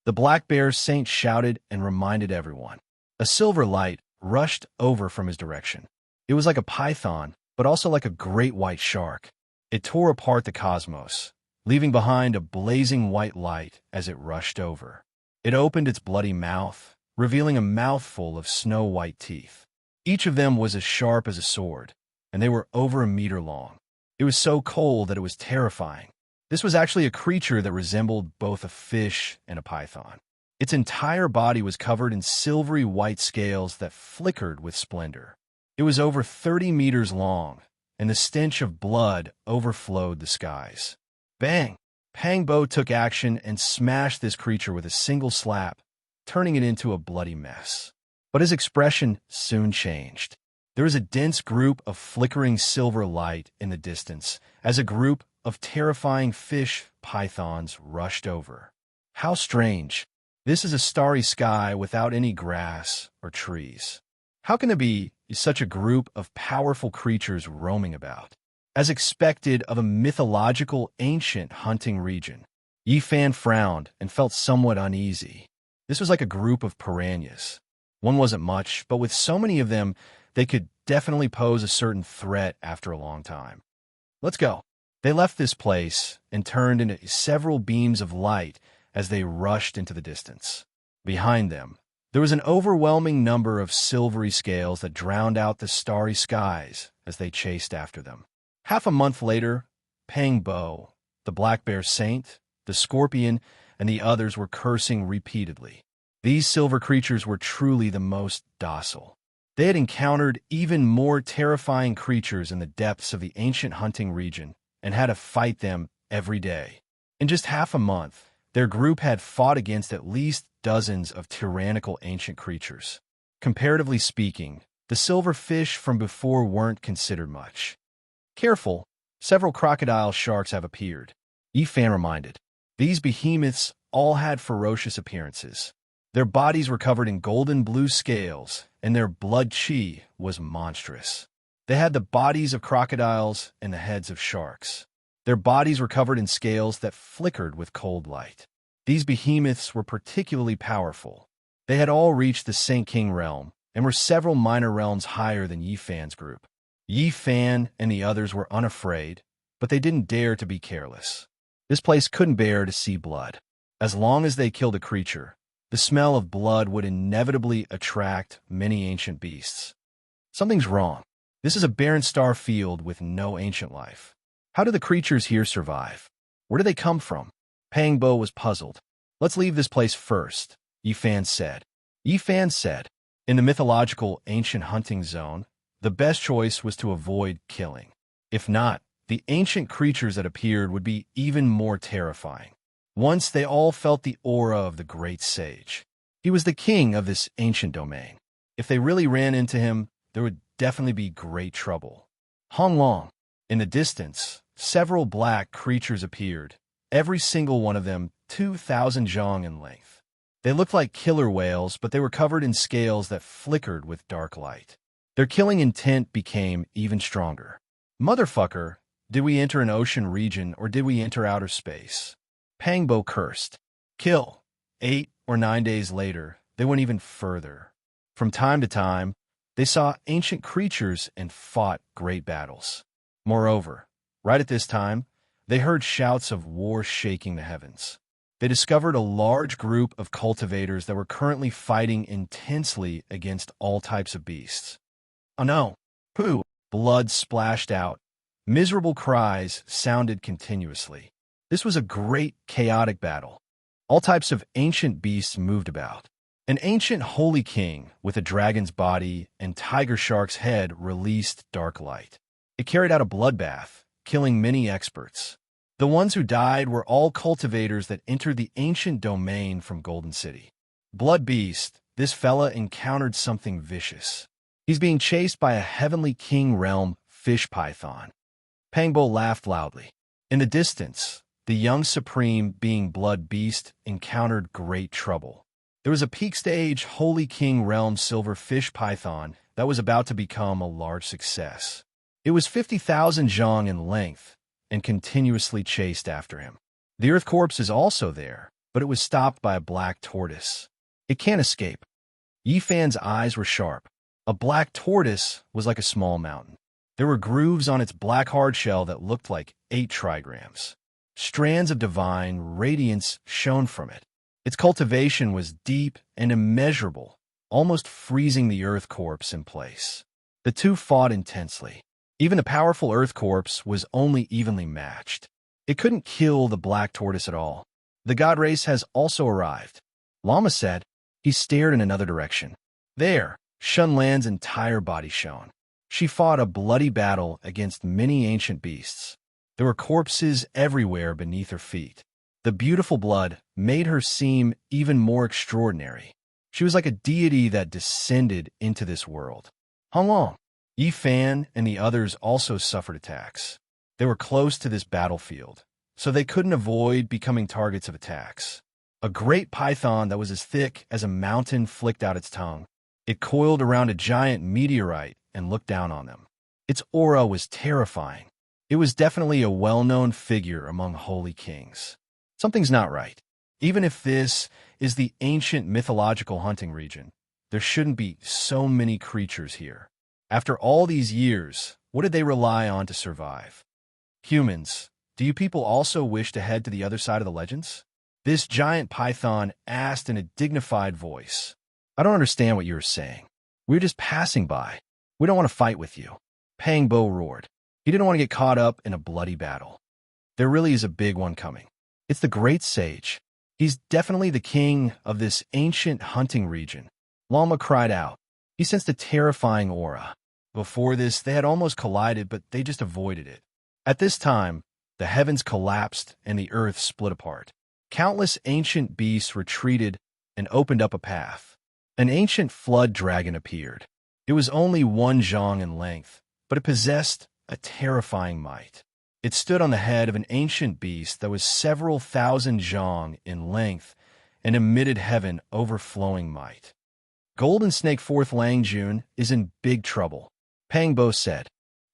The black bear saint shouted and reminded everyone. A silver light rushed over from his direction. It was like a python, but also like a great white shark. It tore apart the cosmos, leaving behind a blazing white light as it rushed over. It opened its bloody mouth, revealing a mouthful of snow-white teeth. Each of them was as sharp as a sword, and they were over a meter long. It was so cold that it was terrifying. This was actually a creature that resembled both a fish and a python. Its entire body was covered in silvery white scales that flickered with splendor. It was over 30 meters long, and the stench of blood overflowed the skies. Bang! Pang Bo took action and smashed this creature with a single slap, turning it into a bloody mess. But his expression soon changed. There was a dense group of flickering silver light in the distance as a group of terrifying fish pythons rushed over. How strange. This is a starry sky without any grass or trees. How can there be such a group of powerful creatures roaming about? As expected of a mythological ancient hunting region, Yi Fan frowned and felt somewhat uneasy. This was like a group of piranhas. One wasn't much, but with so many of them, they could definitely pose a certain threat after a long time. Let's go. They left this place and turned into several beams of light as they rushed into the distance. Behind them, there was an overwhelming number of silvery scales that drowned out the starry skies as they chased after them. Half a month later, Pang Bo, the black bear saint, the scorpion, and the others were cursing repeatedly. These silver creatures were truly the most docile. They had encountered even more terrifying creatures in the depths of the ancient hunting region and had to fight them every day. In just half a month, their group had fought against at least dozens of tyrannical ancient creatures. Comparatively speaking, the silver fish from before weren't considered much. Careful, several crocodile sharks have appeared, Yi Fan reminded. These behemoths all had ferocious appearances. Their bodies were covered in golden blue scales, and their blood chi was monstrous. They had the bodies of crocodiles and the heads of sharks. Their bodies were covered in scales that flickered with cold light. These behemoths were particularly powerful. They had all reached the Saint King realm and were several minor realms higher than Yi Fan's group. Yi Fan and the others were unafraid, but they didn't dare to be careless. This place couldn't bear to see blood. As long as they killed a creature, the smell of blood would inevitably attract many ancient beasts. Something's wrong. This is a barren star field with no ancient life. How do the creatures here survive? Where do they come from? Pang Bo was puzzled. Let's leave this place first, Yi Fan said. Yi Fan said, in the mythological ancient hunting zone, the best choice was to avoid killing. If not, the ancient creatures that appeared would be even more terrifying. Once they all felt the aura of the great sage. He was the king of this ancient domain. If they really ran into him, there would definitely be great trouble. Hong Long. In the distance, several black creatures appeared, every single one of them 2,000 zhong in length. They looked like killer whales, but they were covered in scales that flickered with dark light. Their killing intent became even stronger. Motherfucker, did we enter an ocean region or did we enter outer space? Pang Bo cursed. Kill. 8 or 9 days later, they went even further. From time to time, they saw ancient creatures and fought great battles. Moreover, right at this time, they heard shouts of war shaking the heavens. They discovered a large group of cultivators that were currently fighting intensely against all types of beasts. Oh no! Pooh! Blood splashed out. Miserable cries sounded continuously. This was a great, chaotic battle. All types of ancient beasts moved about. An ancient holy king with a dragon's body and tiger shark's head released dark light. It carried out a bloodbath, killing many experts. The ones who died were all cultivators that entered the ancient domain from Golden City. Blood Beast, this fella encountered something vicious. He's being chased by a heavenly king realm fish python. Pangbo laughed loudly. In the distance, the young supreme being Blood Beast encountered great trouble. There was a peak stage holy king realm silver fish python that was about to become a large success. It was 50,000 zhang in length and continuously chased after him. The earth corpse is also there, but it was stopped by a black tortoise. It can't escape. Yi Fan's eyes were sharp. A black tortoise was like a small mountain. There were grooves on its black hard shell that looked like 8 trigrams. Strands of divine radiance shone from it. Its cultivation was deep and immeasurable, almost freezing the earth corpse in place. The two fought intensely. Even the powerful earth corpse was only evenly matched. It couldn't kill the black tortoise at all. The god race has also arrived, Lama said. He stared in another direction. There, Shun Lan's entire body shone. She fought a bloody battle against many ancient beasts. There were corpses everywhere beneath her feet. The beautiful blood made her seem even more extraordinary. She was like a deity that descended into this world. How long? Yi Fan and the others also suffered attacks. They were close to this battlefield, so they couldn't avoid becoming targets of attacks. A great python that was as thick as a mountain flicked out its tongue. It coiled around a giant meteorite and looked down on them. Its aura was terrifying. It was definitely a well-known figure among holy kings. Something's not right. Even if this is the ancient mythological hunting region, there shouldn't be so many creatures here. After all these years, what did they rely on to survive? Humans, do you people also wish to head to the other side of the legends? This giant python asked in a dignified voice. I don't understand what you're saying. We're just passing by. We don't want to fight with you. Pangbo roared. He didn't want to get caught up in a bloody battle. There really is a big one coming. It's the great sage. He's definitely the king of this ancient hunting region. Lama cried out. He sensed a terrifying aura. Before this, they had almost collided, but they just avoided it. At this time, the heavens collapsed and the earth split apart. Countless ancient beasts retreated and opened up a path. An ancient flood dragon appeared. It was only 1 zhang in length, but it possessed a terrifying might. It stood on the head of an ancient beast that was several thousand zhang in length and emitted heaven overflowing might. Golden Snake 4th Langjun is in big trouble, Pangbo said.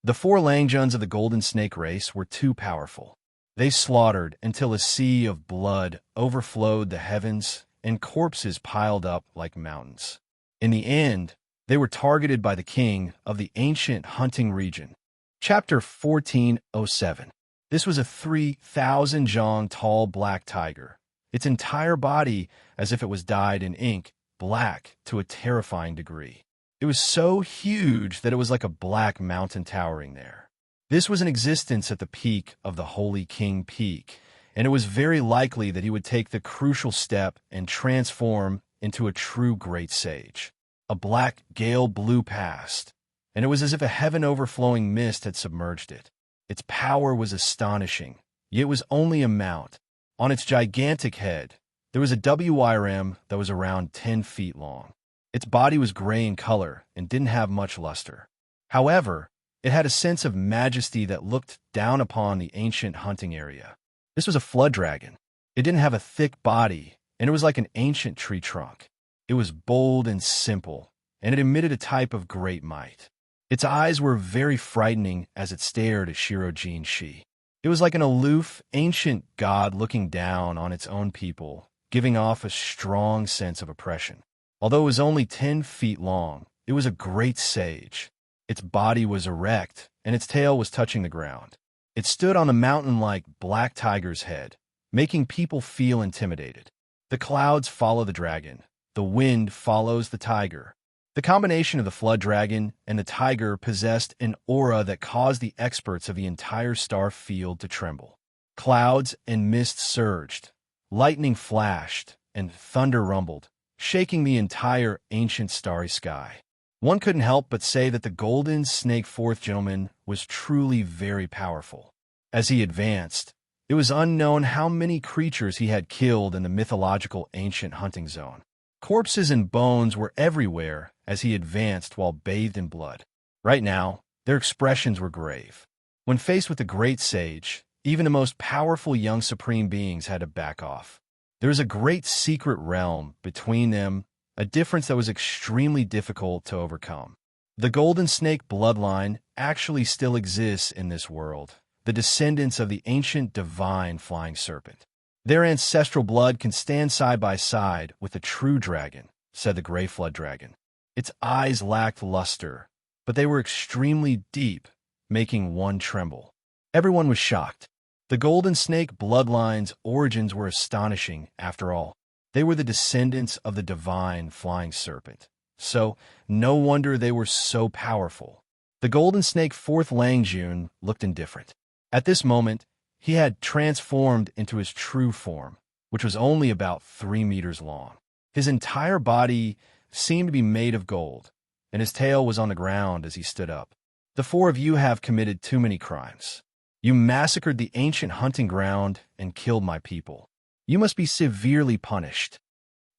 The 4 Langjuns of the Golden Snake race were too powerful. They slaughtered until a sea of blood overflowed the heavens and corpses piled up like mountains. In the end, they were targeted by the king of the ancient hunting region. Chapter 1407. This was a 3,000 zhang tall black tiger, its entire body as if it was dyed in ink, black to a terrifying degree. It was so huge that it was like a black mountain towering there. This was in existence at the peak of the Holy King Peak, and it was very likely that he would take the crucial step and transform into a true great sage. A black gale blew past, and it was as if a heaven-overflowing mist had submerged it. Its power was astonishing, yet it was only a mount. On its gigantic head, there was a WRM that was around 10 feet long. Its body was gray in color and didn't have much luster. However, it had a sense of majesty that looked down upon the ancient hunting area. This was a flood dragon. It didn't have a thick body, and it was like an ancient tree trunk. It was bold and simple, and it emitted a type of great might. Its eyes were very frightening as it stared at Shirojin Shi. It was like an aloof, ancient god looking down on its own people, giving off a strong sense of oppression. Although it was only 10 feet long, it was a great sage. Its body was erect, and its tail was touching the ground. It stood on the mountain-like black tiger's head, making people feel intimidated. The clouds follow the dragon. The wind follows the tiger. The combination of the flood dragon and the tiger possessed an aura that caused the experts of the entire star field to tremble. Clouds and mist surged, lightning flashed, and thunder rumbled, shaking the entire ancient starry sky. One couldn't help but say that the golden snake fourth gentleman was truly very powerful. As he advanced, it was unknown how many creatures he had killed in the mythological ancient hunting zone. Corpses and bones were everywhere as he advanced while bathed in blood. Right now, their expressions were grave. When faced with the great sage, even the most powerful young supreme beings had to back off. There was a great secret realm between them, a difference that was extremely difficult to overcome. The golden snake bloodline actually still exists in this world, the descendants of the ancient divine flying serpent. Their ancestral blood can stand side by side with the true dragon, said the gray flood dragon. Its eyes lacked luster, but they were extremely deep, making one tremble. Everyone was shocked. The golden snake bloodline's origins were astonishing, after all. They were the descendants of the divine flying serpent. So, no wonder they were so powerful. The golden snake fourth Langjun looked indifferent. At this moment, he had transformed into his true form, which was only about 3 meters long. His entire body seemed to be made of gold, and his tail was on the ground as he stood up. The 4 of you have committed too many crimes. You massacred the ancient hunting ground and killed my people. You must be severely punished.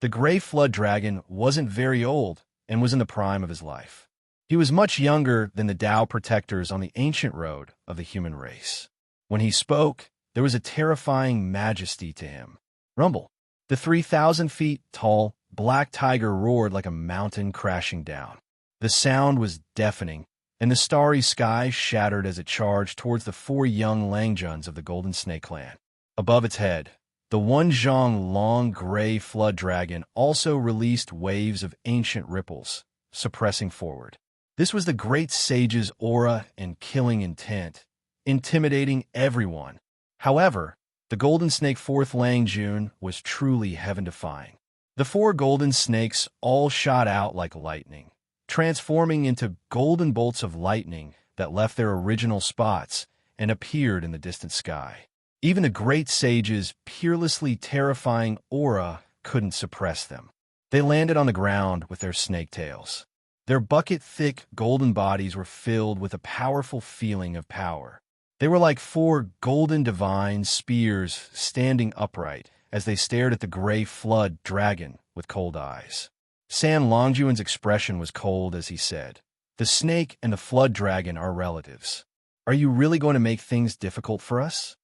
The gray flood dragon wasn't very old and was in the prime of his life. He was much younger than the Tao protectors on the ancient road of the human race. When he spoke, there was a terrifying majesty to him. Rumble. The 3,000 feet tall black tiger roared like a mountain crashing down. The sound was deafening, and the starry sky shattered as it charged towards the 4 young Langjuns of the Golden Snake clan. Above its head, the one zhang long gray flood dragon also released waves of ancient ripples, suppressing forward. This was the great sage's aura and killing intent, intimidating everyone. However, the golden snake fourth Langjun was truly heaven-defying. The 4 golden snakes all shot out like lightning, transforming into golden bolts of lightning that left their original spots and appeared in the distant sky. Even the great sage's peerlessly terrifying aura couldn't suppress them. They landed on the ground with their snake tails. Their bucket-thick golden bodies were filled with a powerful feeling of power. They were like 4 golden divine spears standing upright as they stared at the gray flood dragon with cold eyes. San Longjuan's expression was cold as he said, "The snake and the flood dragon are relatives. Are you really going to make things difficult for us?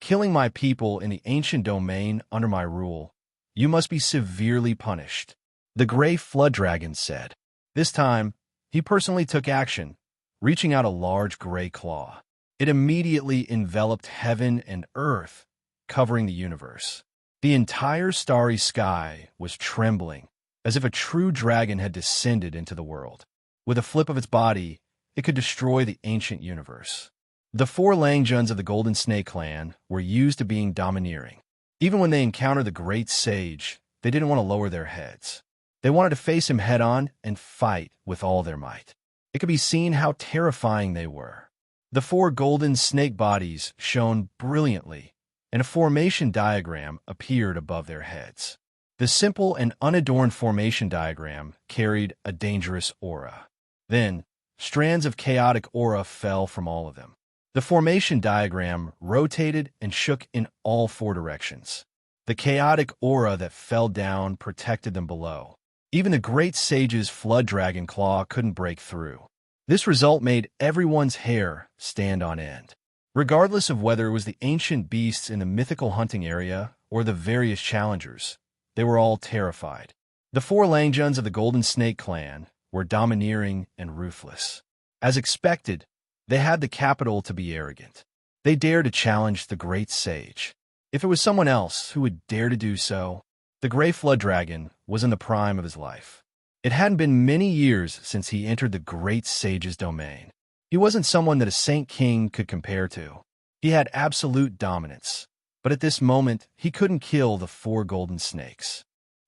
Killing my people in the ancient domain under my rule, you must be severely punished," the gray flood dragon said. This time, he personally took action, reaching out a large gray claw. It immediately enveloped heaven and earth, covering the universe. The entire starry sky was trembling, as if a true dragon had descended into the world. With a flip of its body, it could destroy the ancient universe. The 4 Langjuns of the Golden Snake clan were used to being domineering. Even when they encountered the great sage, they didn't want to lower their heads. They wanted to face him head-on and fight with all their might. It could be seen how terrifying they were. The 4 golden snake bodies shone brilliantly, and a formation diagram appeared above their heads. The simple and unadorned formation diagram carried a dangerous aura. Then, strands of chaotic aura fell from all of them. The formation diagram rotated and shook in all 4 directions. The chaotic aura that fell down protected them below. Even the great sage's flood dragon claw couldn't break through. This result made everyone's hair stand on end. Regardless of whether it was the ancient beasts in the mythical hunting area or the various challengers, they were all terrified. The 4 Langjuns of the Golden Snake clan were domineering and ruthless. As expected, they had the capital to be arrogant. They dared to challenge the great sage. If it was someone else who would dare to do so, the gray flood dragon was in the prime of his life. It hadn't been many years since he entered the great sage's domain. He wasn't someone that a saint king could compare to. He had absolute dominance, but at this moment, he couldn't kill the 4 golden snakes.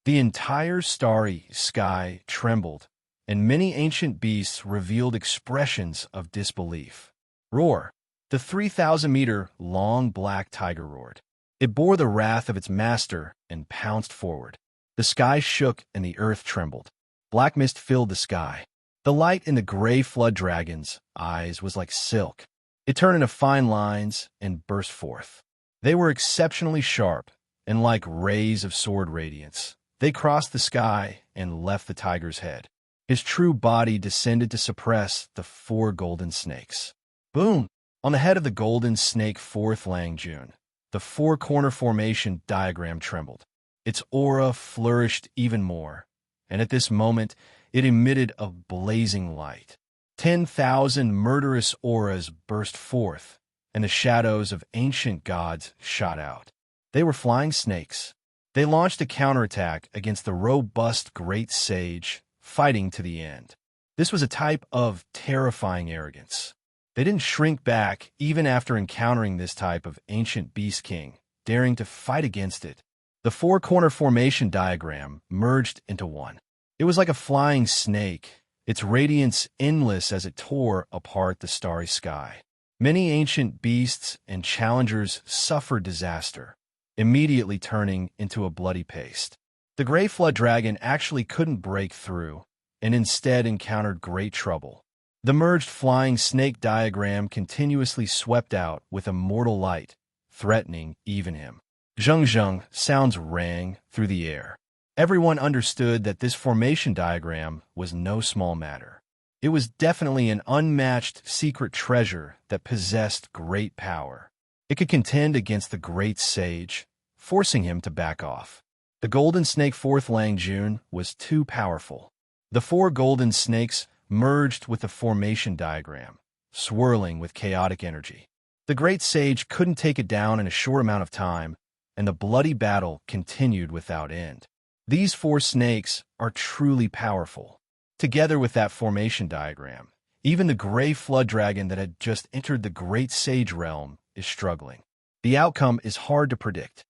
The entire starry sky trembled, and many ancient beasts revealed expressions of disbelief. Roar! The 3,000-meter-long black tiger roared. It bore the wrath of its master and pounced forward. The sky shook and the earth trembled. Black mist filled the sky. The light in the gray flood dragon's eyes was like silk. It turned into fine lines and burst forth. They were exceptionally sharp and like rays of sword radiance. They crossed the sky and left the tiger's head. His true body descended to suppress the 4 golden snakes. Boom! On the head of the golden snake fourth Lang Jun, the 4-corner formation diagram trembled. Its aura flourished even more, and at this moment it emitted a blazing light. 10,000 murderous auras burst forth, and the shadows of ancient gods shot out. They were flying snakes. They launched a counterattack against the robust great sage, fighting to the end. This was a type of terrifying arrogance. They didn't shrink back even after encountering this type of ancient beast king, daring to fight against it. The 4-corner formation diagram merged into one. It was like a flying snake, its radiance endless as it tore apart the starry sky. Many ancient beasts and challengers suffered disaster, immediately turning into a bloody paste. The gray flood dragon actually couldn't break through, and instead encountered great trouble. The merged flying snake diagram continuously swept out with a mortal light, threatening even him. Zheng zheng sounds rang through the air. Everyone understood that this formation diagram was no small matter. It was definitely an unmatched secret treasure that possessed great power. It could contend against the great sage, forcing him to back off. The golden snake fourth Lang Jun was too powerful. The 4 golden snakes merged with the formation diagram, swirling with chaotic energy. The great sage couldn't take it down in a short amount of time, and the bloody battle continued without end. These 4 snakes are truly powerful. Together with that formation diagram, even the gray flood dragon that had just entered the great sage realm is struggling. The outcome is hard to predict.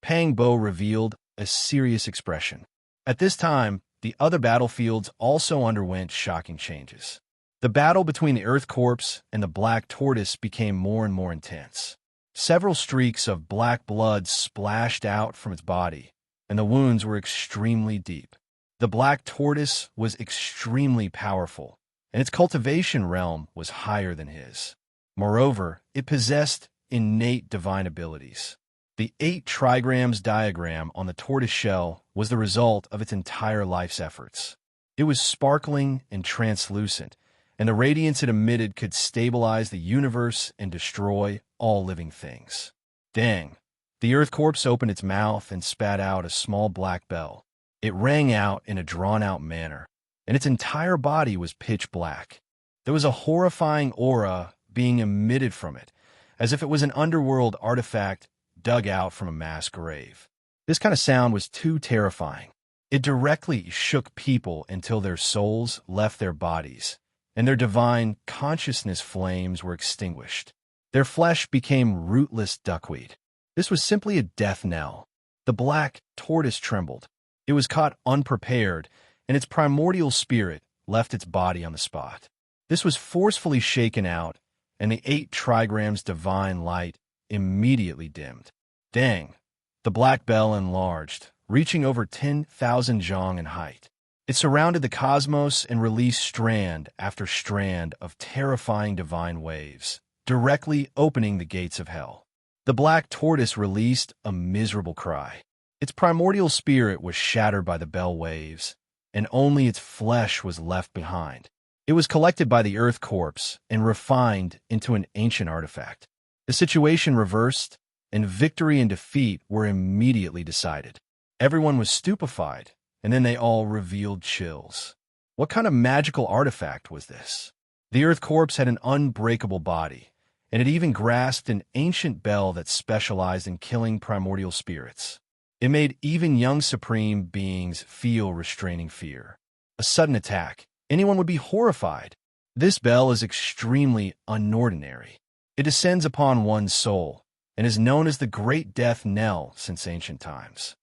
Pang Bo revealed a serious expression. At this time, the other battlefields also underwent shocking changes. The battle between the Earth Corpse and the Black Tortoise became more and more intense. Several streaks of black blood splashed out from its body, and the wounds were extremely deep. The Black Tortoise was extremely powerful, and its cultivation realm was higher than his. Moreover, it possessed innate divine abilities. The 8 trigrams diagram on the tortoise shell was the result of its entire life's efforts. It was sparkling and translucent, and the radiance it emitted could stabilize the universe and destroy all living things. Dang! The Earth Corpse opened its mouth and spat out a small black bell. It rang out in a drawn-out manner, and its entire body was pitch black. There was a horrifying aura being emitted from it, as if it was an underworld artifact dug out from a mass grave. This kind of sound was too terrifying. It directly shook people until their souls left their bodies, and their divine consciousness flames were extinguished. Their flesh became rootless duckweed. This was simply a death knell. The black tortoise trembled. It was caught unprepared, and its primordial spirit left its body on the spot. This was forcefully shaken out, and the 8 trigrams divine light immediately dimmed. Dang! The black bell enlarged, reaching over 10,000 zhang in height. It surrounded the cosmos and released strand after strand of terrifying divine waves, directly opening the gates of hell. The black tortoise released a miserable cry. Its primordial spirit was shattered by the bell waves, and only its flesh was left behind. It was collected by the Earth Corpse and refined into an ancient artifact. The situation reversed, and victory and defeat were immediately decided. Everyone was stupefied, and then they all revealed chills. What kind of magical artifact was this? The Earth Corpse had an unbreakable body, and it even grasped an ancient bell that specialized in killing primordial spirits. It made even young supreme beings feel restraining fear. A sudden attack, anyone would be horrified. This bell is extremely unordinary. It descends upon one's soul, and is known as the Great Death Knell since ancient times.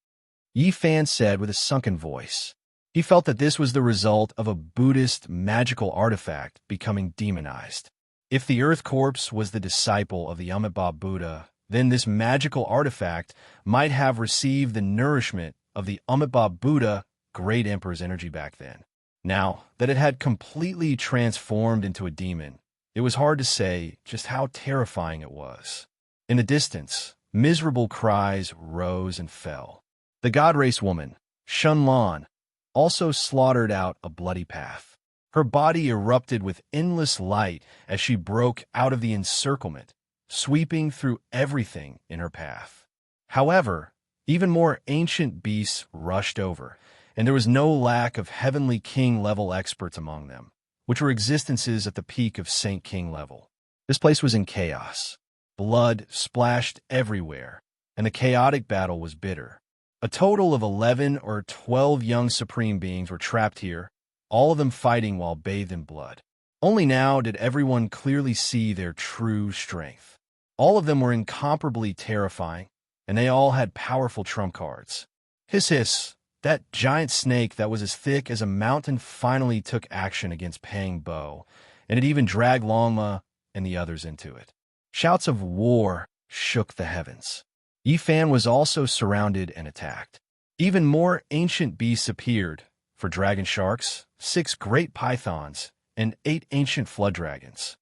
Yi Fan said with a sunken voice. He felt that this was the result of a Buddhist magical artifact becoming demonized. If the Earth Corpse was the disciple of the Amitabha Buddha, then this magical artifact might have received the nourishment of the Amitabha Buddha, Great Emperor's energy back then. Now that it had completely transformed into a demon, it was hard to say just how terrifying it was. In the distance, miserable cries rose and fell. The god race woman, Shunlan, also slaughtered out a bloody path. Her body erupted with endless light as she broke out of the encirclement, sweeping through everything in her path. However, even more ancient beasts rushed over, and there was no lack of Heavenly King-level experts among them, which were existences at the peak of Saint King level. This place was in chaos. Blood splashed everywhere, and the chaotic battle was bitter. A total of 11 or 12 young supreme beings were trapped here, all of them fighting while bathed in blood. Only now did everyone clearly see their true strength. All of them were incomparably terrifying, and they all had powerful trump cards. Hiss hiss, that giant snake that was as thick as a mountain finally took action against Pang Bo, and it even dragged Longma and the others into it. Shouts of war shook the heavens. Yifan was also surrounded and attacked. Even more ancient beasts appeared, for dragon sharks, 6 great pythons, and 8 ancient flood dragons.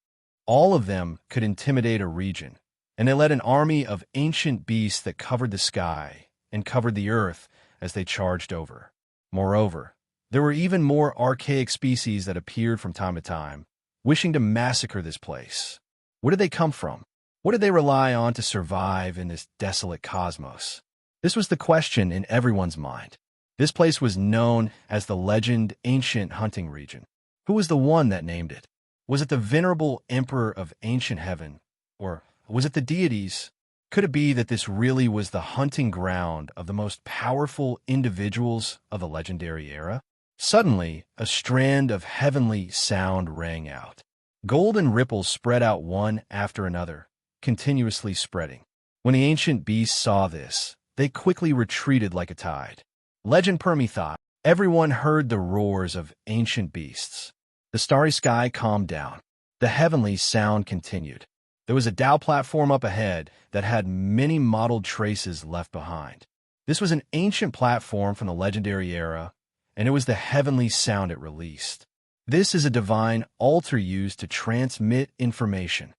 All of them could intimidate a region, and they led an army of ancient beasts that covered the sky and covered the earth as they charged over. Moreover, there were even more archaic species that appeared from time to time, wishing to massacre this place. Where did they come from? What did they rely on to survive in this desolate cosmos? This was the question in everyone's mind. This place was known as the Legend Ancient Hunting Region. Who was the one that named it? Was it the venerable Emperor of Ancient Heaven? Or was it the deities? Could it be that this really was the hunting ground of the most powerful individuals of the legendary era? Suddenly, a strand of heavenly sound rang out. Golden ripples spread out one after another, continuously spreading. When the ancient beasts saw this, they quickly retreated like a tide. Legend Permi thought, everyone heard the roars of ancient beasts. The starry sky calmed down. The heavenly sound continued. There was a Tao platform up ahead that had many mottled traces left behind. This was an ancient platform from the legendary era, and it was the heavenly sound it released. This is a divine altar used to transmit information.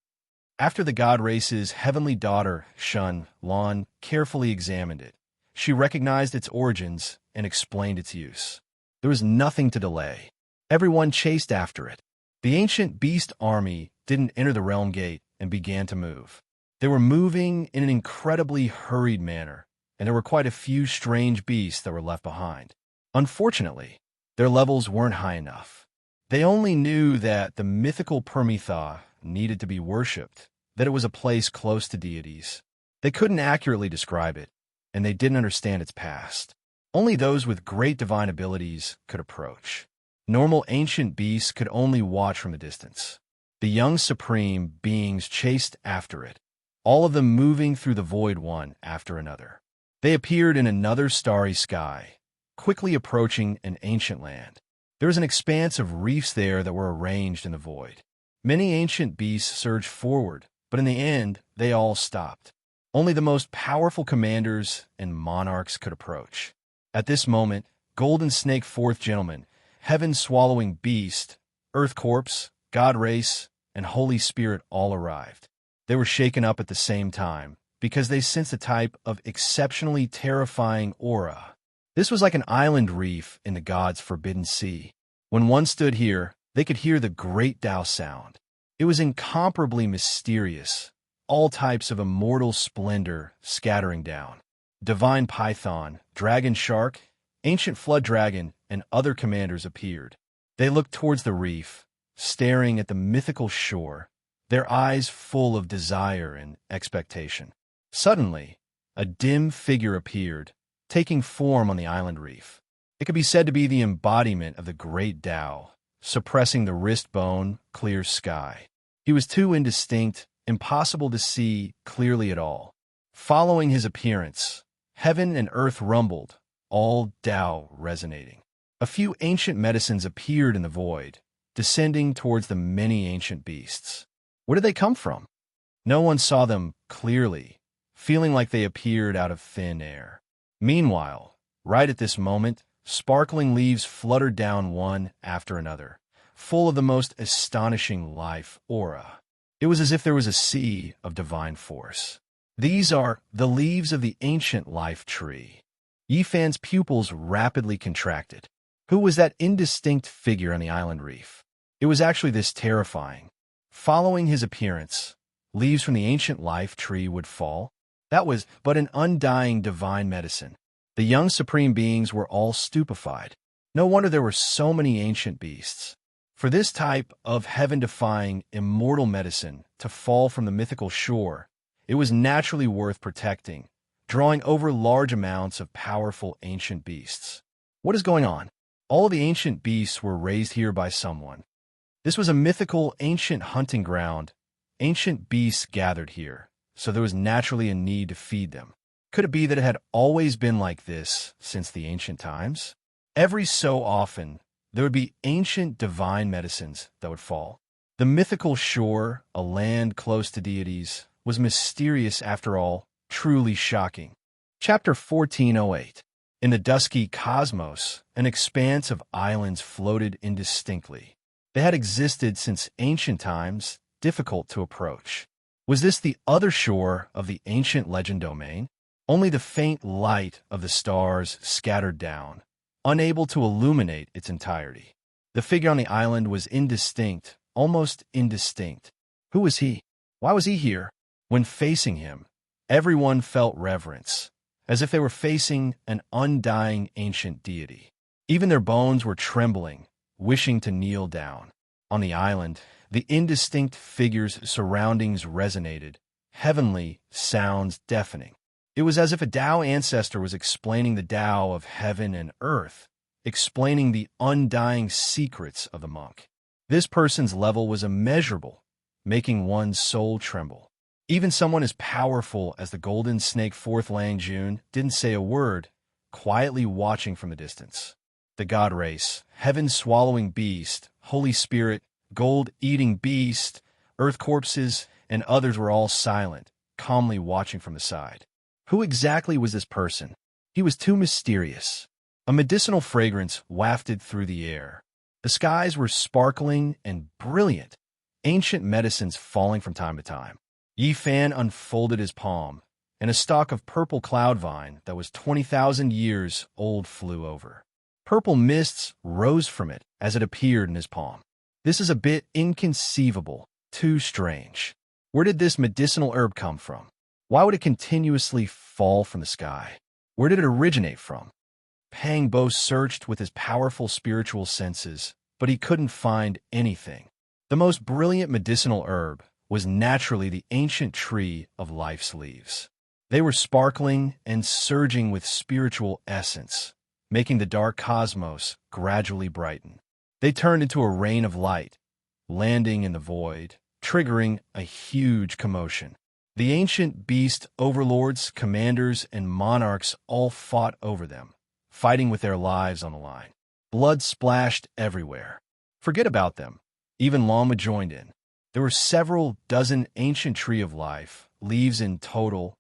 After the god race's heavenly daughter, Shun Lan, carefully examined it, she recognized its origins and explained its use. There was nothing to delay. Everyone chased after it. The ancient beast army didn't enter the realm gate and began to move. They were moving in an incredibly hurried manner, and there were quite a few strange beasts that were left behind. Unfortunately, their levels weren't high enough. They only knew that the mythical Permitha needed to be worshipped, that it was a place close to deities. They couldn't accurately describe it, and they didn't understand its past. Only those with great divine abilities could approach. Normal ancient beasts could only watch from a distance. The young supreme beings chased after it, all of them moving through the void one after another. They appeared in another starry sky, quickly approaching an ancient land. There was an expanse of reefs there that were arranged in the void. Many ancient beasts surged forward, but in the end, they all stopped. Only the most powerful commanders and monarchs could approach. At this moment, Golden Snake Fourth Gentleman, Heaven-Swallowing Beast, Earth Corpse, God Race, and Holy Spirit all arrived. They were shaken up at the same time, because they sensed a type of exceptionally terrifying aura. This was like an island reef in the god's forbidden sea. When one stood here, they could hear the great Tao sound. It was incomparably mysterious, all types of immortal splendor scattering down. Divine Python, Dragon Shark, Ancient Flood Dragon, and other commanders appeared. They looked towards the reef, staring at the mythical shore, their eyes full of desire and expectation. Suddenly, a dim figure appeared, taking form on the island reef. It could be said to be the embodiment of the great Tao, suppressing the wrist bone, clear sky. He was too indistinct, impossible to see clearly at all. Following his appearance, heaven and earth rumbled, all Tao resonating. A few ancient medicines appeared in the void, descending towards the many ancient beasts. Where did they come from? No one saw them clearly, feeling like they appeared out of thin air. Meanwhile, right at this moment, sparkling leaves fluttered down one after another, full of the most astonishing life aura. It was as if there was a sea of divine force. These are the leaves of the ancient life tree. Yifan's pupils rapidly contracted. Who was that indistinct figure on the island reef? It was actually this terrifying. Following his appearance, leaves from the ancient life tree would fall. That was but an undying divine medicine. The young supreme beings were all stupefied. No wonder there were so many ancient beasts. For this type of heaven-defying, immortal medicine to fall from the mythical shore, it was naturally worth protecting, drawing over large amounts of powerful ancient beasts. What is going on? All the ancient beasts were raised here by someone. This was a mythical ancient hunting ground. Ancient beasts gathered here, so there was naturally a need to feed them. Could it be that it had always been like this since the ancient times? Every so often, there would be ancient divine medicines that would fall. The mythical shore, a land close to deities, was mysterious after all, truly shocking. Chapter 1408. In the dusky cosmos, an expanse of islands floated indistinctly. They had existed since ancient times, difficult to approach. Was this the other shore of the ancient legend domain? Only the faint light of the stars scattered down, unable to illuminate its entirety. The figure on the island was indistinct, almost indistinct. Who was he? Why was he here? When facing him, everyone felt reverence, as if they were facing an undying ancient deity. Even their bones were trembling, wishing to kneel down. On the island, the indistinct figure's surroundings resonated, heavenly sounds deafening. It was as if a Tao ancestor was explaining the Tao of heaven and earth, explaining the undying secrets of the monk. This person's level was immeasurable, making one's soul tremble. Even someone as powerful as the golden snake fourth Lang Jun didn't say a word, quietly watching from the distance. The god race, heaven-swallowing beast, Holy Spirit, gold-eating beast, earth corpses, and others were all silent, calmly watching from the side. Who exactly was this person? He was too mysterious. A medicinal fragrance wafted through the air. The skies were sparkling and brilliant, ancient medicines falling from time to time. Yifan unfolded his palm, and a stalk of purple cloud vine that was 20,000 years old flew over. Purple mists rose from it as it appeared in his palm. This is a bit inconceivable, too strange. Where did this medicinal herb come from? Why would it continuously fall from the sky? Where did it originate from? Pang Bo searched with his powerful spiritual senses, but he couldn't find anything. The most brilliant medicinal herb was naturally the ancient tree of life's leaves. They were sparkling and surging with spiritual essence, making the dark cosmos gradually brighten. They turned into a rain of light, landing in the void, triggering a huge commotion. The ancient beast overlords, commanders, and monarchs all fought over them, fighting with their lives on the line. Blood splashed everywhere. Forget about them. Even Lama joined in. There were several dozen ancient tree of life, leaves in total,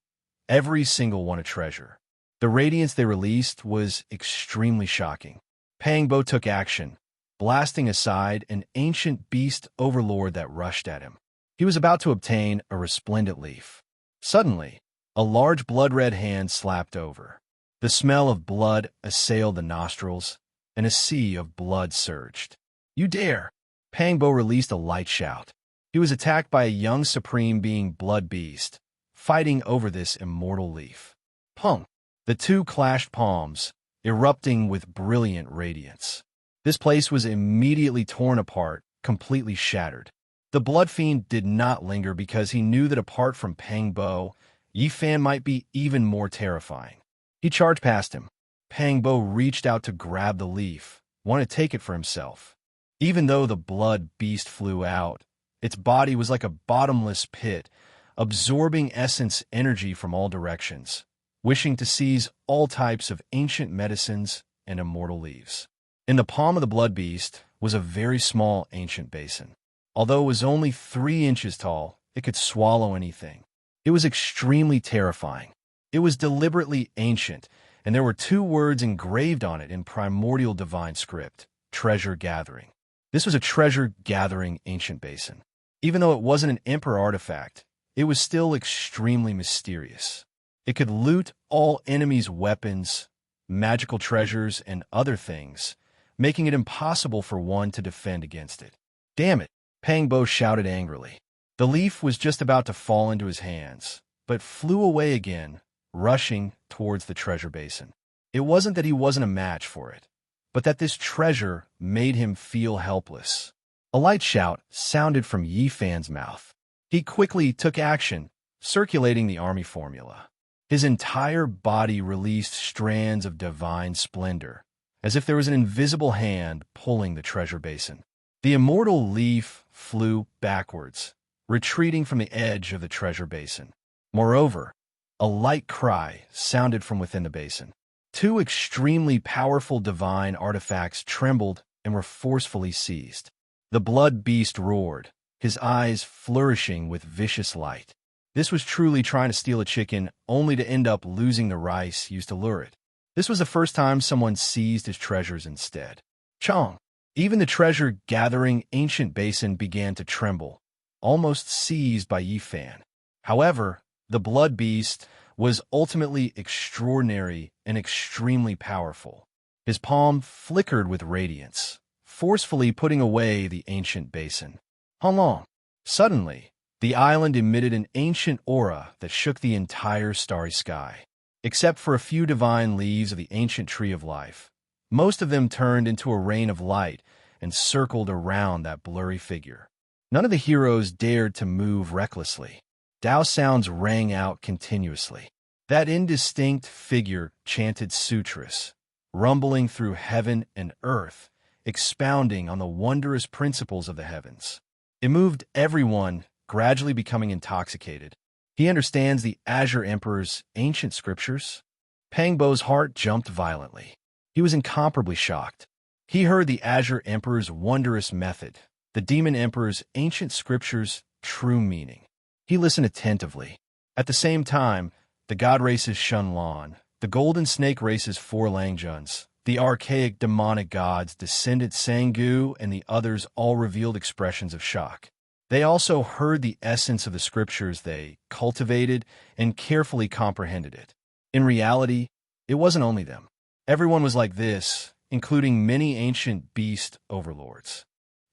every single one a treasure. The radiance they released was extremely shocking. Pang Bo took action, blasting aside an ancient beast overlord that rushed at him. He was about to obtain a resplendent leaf. Suddenly, a large blood-red hand slapped over. The smell of blood assailed the nostrils, and a sea of blood surged. "You dare!" Pang Bo released a light shout. He was attacked by a young supreme being blood beast, fighting over this immortal leaf. Pung! The two clashed palms, erupting with brilliant radiance. This place was immediately torn apart, completely shattered. The blood fiend did not linger because he knew that apart from Pang Bo, Yifan might be even more terrifying. He charged past him. Pang Bo reached out to grab the leaf, wanted to take it for himself. Even though the blood beast flew out, its body was like a bottomless pit, absorbing essence energy from all directions, wishing to seize all types of ancient medicines and immortal leaves. In the palm of the blood beast was a very small ancient basin. Although it was only 3 inches tall, it could swallow anything. It was extremely terrifying. It was deliberately ancient, and there were 2 words engraved on it in primordial divine script: treasure gathering. This was a treasure-gathering ancient basin. Even though it wasn't an emperor artifact, it was still extremely mysterious. It could loot all enemies' weapons, magical treasures, and other things, making it impossible for one to defend against it. Damn it, Pang Bo shouted angrily. The leaf was just about to fall into his hands, but flew away again, rushing towards the treasure basin. It wasn't that he wasn't a match for it, but that this treasure made him feel helpless. A light shout sounded from Yi Fan's mouth. He quickly took action, circulating the army formula. His entire body released strands of divine splendor, as if there was an invisible hand pulling the treasure basin. The immortal leaf flew backwards, retreating from the edge of the treasure basin. Moreover, a light cry sounded from within the basin. 2 extremely powerful divine artifacts trembled and were forcefully seized. The blood beast roared, his eyes flourishing with vicious light. This was truly trying to steal a chicken, only to end up losing the rice used to lure it. This was the first time someone seized his treasures instead. Chong! Even the treasure-gathering ancient basin began to tremble, almost seized by Yi Fan. However, the blood beast was ultimately extraordinary and extremely powerful. His palm flickered with radiance, forcefully putting away the ancient basin. How long? Suddenly, the island emitted an ancient aura that shook the entire starry sky. Except for a few divine leaves of the ancient tree of life, most of them turned into a rain of light and circled around that blurry figure. None of the heroes dared to move recklessly. Tao sounds rang out continuously. That indistinct figure chanted sutras, rumbling through heaven and earth, expounding on the wondrous principles of the heavens. It moved everyone, gradually becoming intoxicated. He understands the Azure Emperor's ancient scriptures. Pang Bo's heart jumped violently. He was incomparably shocked. He heard the Azure Emperor's wondrous method, the Demon Emperor's ancient scriptures' true meaning. He listened attentively. At the same time, the god race's Shunlan, the golden snake race's 4 Langjuns, the archaic demonic gods descended Sangu, and the others all revealed expressions of shock. They also heard the essence of the scriptures. They cultivated and carefully comprehended it. In reality, it wasn't only them. Everyone was like this, including many ancient beast overlords.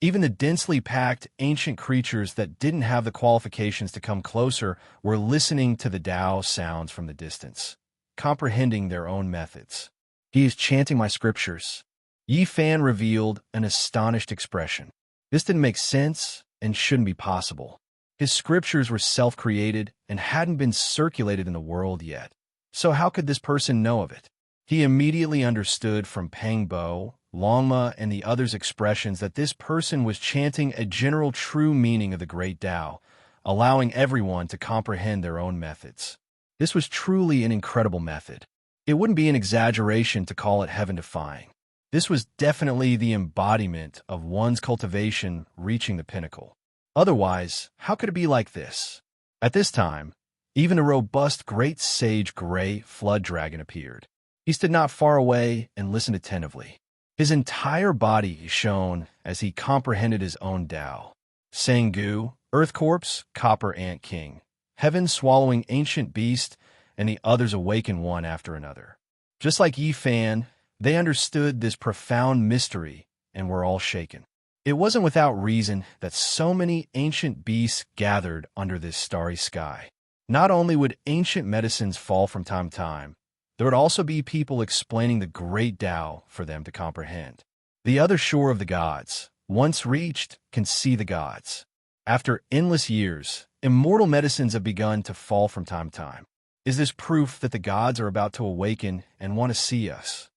Even the densely packed ancient creatures that didn't have the qualifications to come closer were listening to the Tao sounds from the distance, comprehending their own methods. He is chanting my scriptures. Yi Fan revealed an astonished expression. This didn't make sense and shouldn't be possible. His scriptures were self-created and hadn't been circulated in the world yet. So how could this person know of it? He immediately understood from Pang Bo, Longma, and the others' expressions that this person was chanting a general true meaning of the Great Tao, allowing everyone to comprehend their own methods. This was truly an incredible method. It wouldn't be an exaggeration to call it heaven-defying. This was definitely the embodiment of one's cultivation reaching the pinnacle. Otherwise, how could it be like this? At this time, even a robust great sage gray flood dragon appeared. He stood not far away and listened attentively. His entire body shone as he comprehended his own Tao. Sangu, Earth Corpse, Copper Ant King, Heaven swallowing ancient beast, and the others awaken one after another. Just like Yi Fan, they understood this profound mystery and were all shaken. It wasn't without reason that so many ancient beasts gathered under this starry sky. Not only would ancient medicines fall from time to time, there would also be people explaining the great Tao for them to comprehend. The other shore of the gods, once reached, can see the gods. After endless years, immortal medicines have begun to fall from time to time. Is this proof that the gods are about to awaken and want to see us?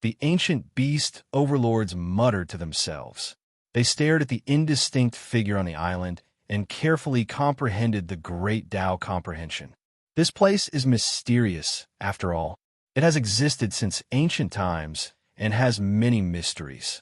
The ancient beast overlords muttered to themselves. They stared at the indistinct figure on the island and carefully comprehended the great Tao comprehension. This place is mysterious, after all. It has existed since ancient times and has many mysteries.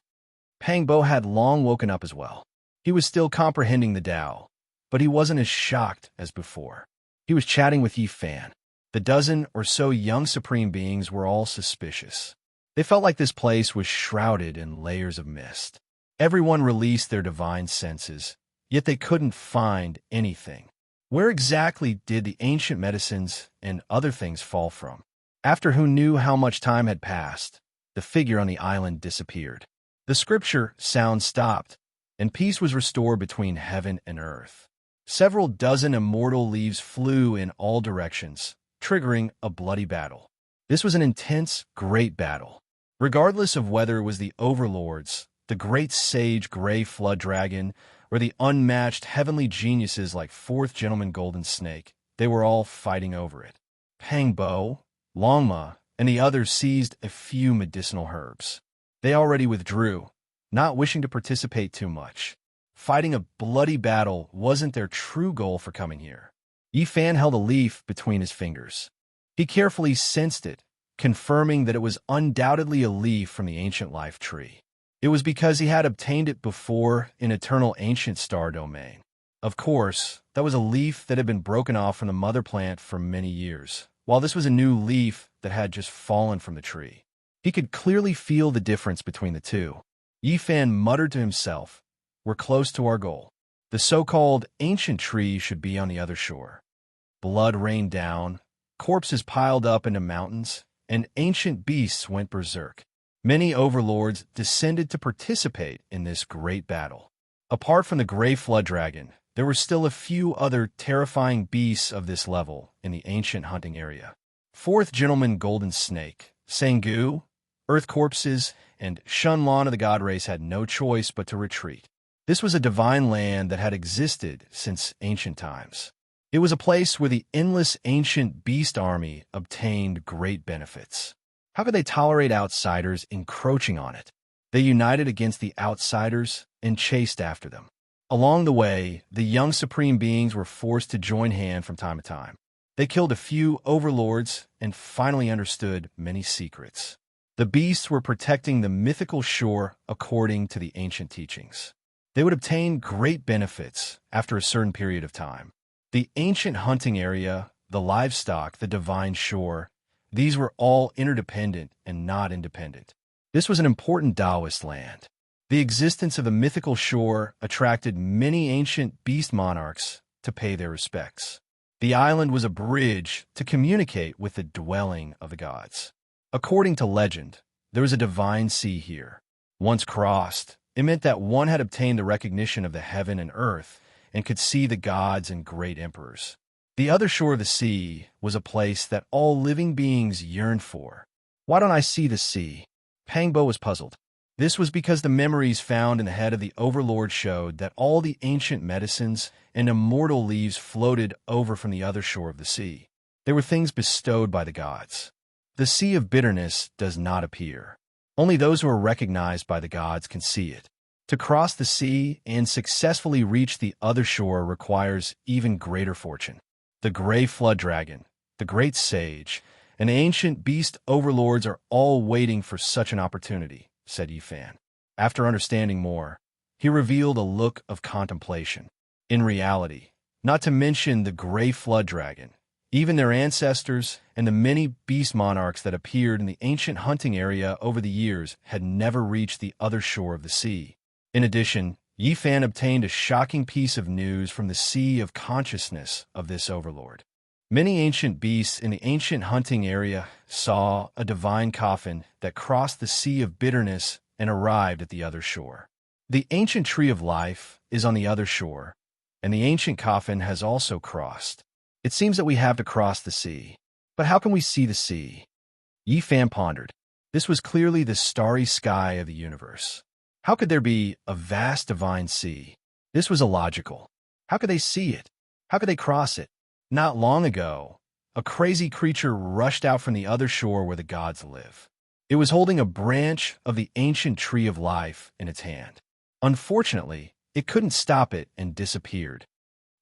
Pang Bo had long woken up as well. He was still comprehending the Tao, but he wasn't as shocked as before. He was chatting with Yi Fan. The dozen or so young supreme beings were all suspicious. They felt like this place was shrouded in layers of mist. Everyone released their divine senses, yet they couldn't find anything. Where exactly did the ancient medicines and other things fall from? After who knew how much time had passed, the figure on the island disappeared. The scripture sound stopped, and peace was restored between heaven and earth. Several dozen immortal leaves flew in all directions, triggering a bloody battle. This was an intense, great battle. Regardless of whether it was the overlords, the great sage gray flood dragon, or the unmatched heavenly geniuses like Fourth Gentleman Golden Snake, they were all fighting over it. Pangbo, Longma, and the others seized a few medicinal herbs. They already withdrew, not wishing to participate too much. Fighting a bloody battle wasn't their true goal for coming here. Yi Fan held a leaf between his fingers. He carefully sensed it, confirming that it was undoubtedly a leaf from the ancient life tree. It was because he had obtained it before in eternal ancient star domain. Of course, that was a leaf that had been broken off from the mother plant for many years, while this was a new leaf that had just fallen from the tree. He could clearly feel the difference between the two. Yi Fan muttered to himself, "We're close to our goal. The so-called ancient tree should be on the other shore." Blood rained down, corpses piled up into mountains, and ancient beasts went berserk. Many overlords descended to participate in this great battle. Apart from the gray flood dragon, there were still a few other terrifying beasts of this level in the ancient hunting area. Fourth Gentleman Golden Snake, Sangu, Earth Corpses, and Shunlan of the God Race had no choice but to retreat. This was a divine land that had existed since ancient times. It was a place where the endless ancient beast army obtained great benefits. How could they tolerate outsiders encroaching on it? They united against the outsiders and chased after them. Along the way, the young supreme beings were forced to join hand from time to time. They killed a few overlords and finally understood many secrets. The beasts were protecting the mythical shore according to the ancient teachings. They would obtain great benefits after a certain period of time. The ancient hunting area, the livestock, the divine shore, these were all interdependent and not independent. This was an important Taoist land. The existence of the mythical shore attracted many ancient beast monarchs to pay their respects. The island was a bridge to communicate with the dwelling of the gods. According to legend, there was a divine sea here. Once crossed, it meant that one had obtained the recognition of the heaven and earth and could see the gods and great emperors. The other shore of the sea was a place that all living beings yearned for. Why don't I see the sea? Pangbo was puzzled. This was because the memories found in the head of the overlord showed that all the ancient medicines and immortal leaves floated over from the other shore of the sea. They were things bestowed by the gods. The sea of bitterness does not appear. Only those who are recognized by the gods can see it. To cross the sea and successfully reach the other shore requires even greater fortune. The gray flood dragon, the great sage, and ancient beast overlords are all waiting for such an opportunity, said Yi Fan. After understanding more, he revealed a look of contemplation. In reality, not to mention the gray flood dragon, even their ancestors and the many beast monarchs that appeared in the ancient hunting area over the years had never reached the other shore of the sea. In addition, Yi Fan obtained a shocking piece of news from the sea of consciousness of this overlord. Many ancient beasts in the ancient hunting area saw a divine coffin that crossed the sea of bitterness and arrived at the other shore. The ancient tree of life is on the other shore, and the ancient coffin has also crossed. It seems that we have to cross the sea. But how can we see the sea? Yi Fan pondered. This was clearly the starry sky of the universe. How could there be a vast divine sea? This was illogical. How could they see it? How could they cross it? Not long ago, a crazy creature rushed out from the other shore where the gods live. It was holding a branch of the ancient tree of life in its hand. Unfortunately, it couldn't stop it and disappeared.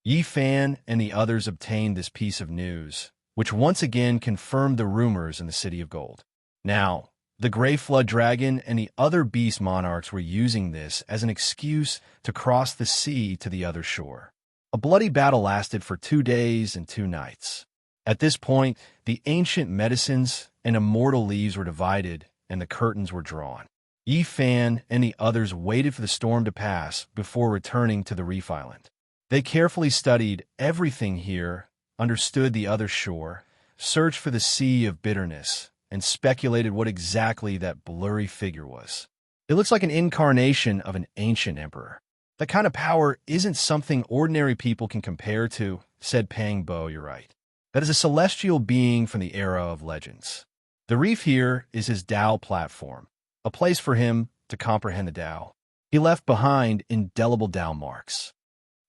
Yi Fan and the others obtained this piece of news, which once again confirmed the rumors in the City of Gold. Now, The Gray Flood Dragon and the other beast monarchs were using this as an excuse to cross the sea to the other shore. A bloody battle lasted for 2 days and 2 nights. At this point, the ancient medicines and immortal leaves were divided and the curtains were drawn. Yi Fan and the others waited for the storm to pass before returning to the reef island. They carefully studied everything here, understood the other shore, searched for the sea of bitterness, and speculated what exactly that blurry figure was. It looks like an incarnation of an ancient emperor. That kind of power isn't something ordinary people can compare to, said Pang Bo. You're right. That is a celestial being from the era of legends. The reef here is his Tao platform, a place for him to comprehend the Tao. He left behind indelible Tao marks.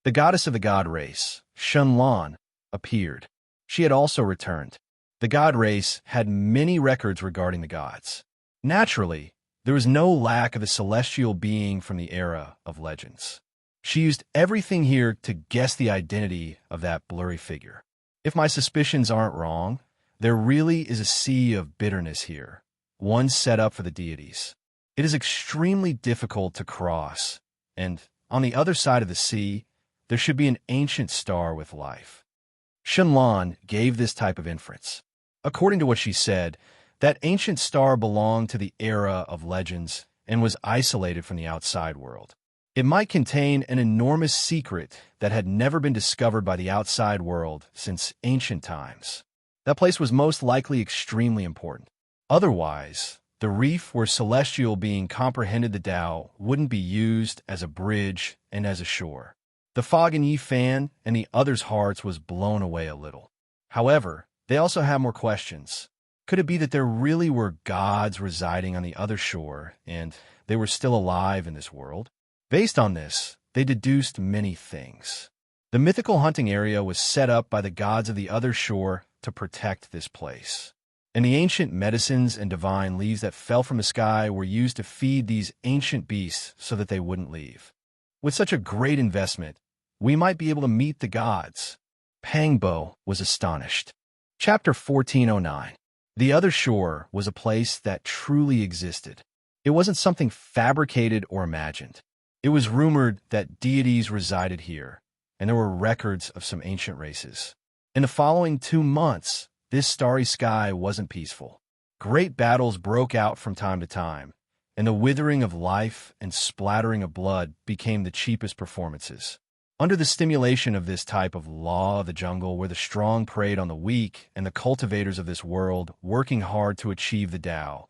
The goddess of the god race, Shenlan, appeared. She had also returned. The god race had many records regarding the gods. Naturally, there was no lack of a celestial being from the era of legends. She used everything here to guess the identity of that blurry figure. If my suspicions aren't wrong, there really is a sea of bitterness here, one set up for the deities. It is extremely difficult to cross, and on the other side of the sea, there should be an ancient star with life. Shenlan gave this type of inference. According to what she said, that ancient star belonged to the era of legends and was isolated from the outside world. It might contain an enormous secret that had never been discovered by the outside world since ancient times. That place was most likely extremely important. Otherwise, the reef where celestial being comprehended the Tao wouldn't be used as a bridge and as a shore. The fog in Yi Fan and the others' hearts was blown away a little. However, they also have more questions. Could it be that there really were gods residing on the other shore and they were still alive in this world? Based on this, they deduced many things. The mythical hunting area was set up by the gods of the other shore to protect this place. And the ancient medicines and divine leaves that fell from the sky were used to feed these ancient beasts so that they wouldn't leave. With such a great investment, we might be able to meet the gods. Pang Bo was astonished. Chapter 1409. The other shore was a place that truly existed. It wasn't something fabricated or imagined. It was rumored that deities resided here, and there were records of some ancient races. In the following 2 months, this starry sky wasn't peaceful. Great battles broke out from time to time, and the withering of life and splattering of blood became the cheapest performances. Under the stimulation of this type of law of the jungle where the strong preyed on the weak and the cultivators of this world working hard to achieve the Tao,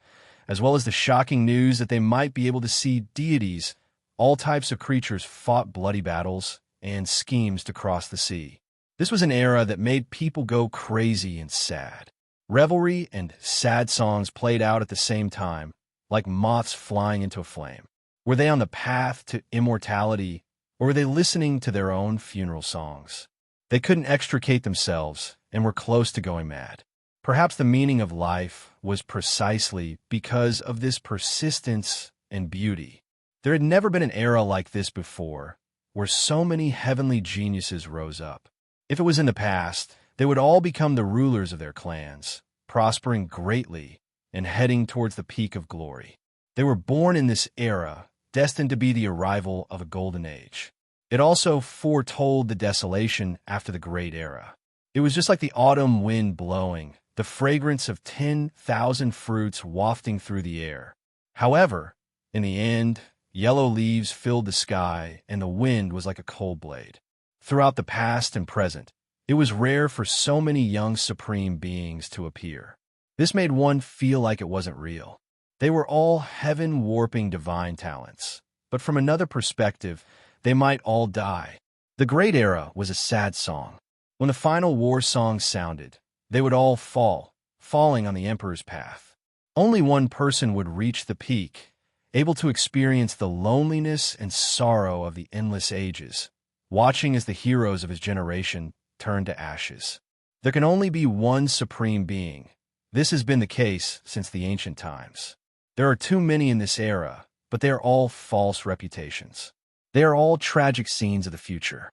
as well as the shocking news that they might be able to see deities, all types of creatures fought bloody battles and schemes to cross the sea. This was an era that made people go crazy and sad. Revelry and sad songs played out at the same time, like moths flying into a flame. Were they on the path to immortality, or were they listening to their own funeral songs? They couldn't extricate themselves and were close to going mad. Perhaps the meaning of life was precisely because of this persistence and beauty. There had never been an era like this before, where so many heavenly geniuses rose up. If it was in the past, they would all become the rulers of their clans, prospering greatly and heading towards the peak of glory. They were born in this era, destined to be the arrival of a golden age. It also foretold the desolation after the great era. It was just like the autumn wind blowing, the fragrance of 10,000 fruits wafting through the air. However, in the end, yellow leaves filled the sky and the wind was like a cold blade. Throughout the past and present, it was rare for so many young supreme beings to appear. This made one feel like it wasn't real. They were all heaven-warping divine talents, but from another perspective, they might all die. The Great Era was a sad song. When the final war song sounded, they would all fall, falling on the Emperor's path. Only one person would reach the peak, able to experience the loneliness and sorrow of the endless ages, watching as the heroes of his generation turned to ashes. There can only be one supreme being. This has been the case since the ancient times. There are too many in this era, but they are all false reputations. They are all tragic scenes of the future.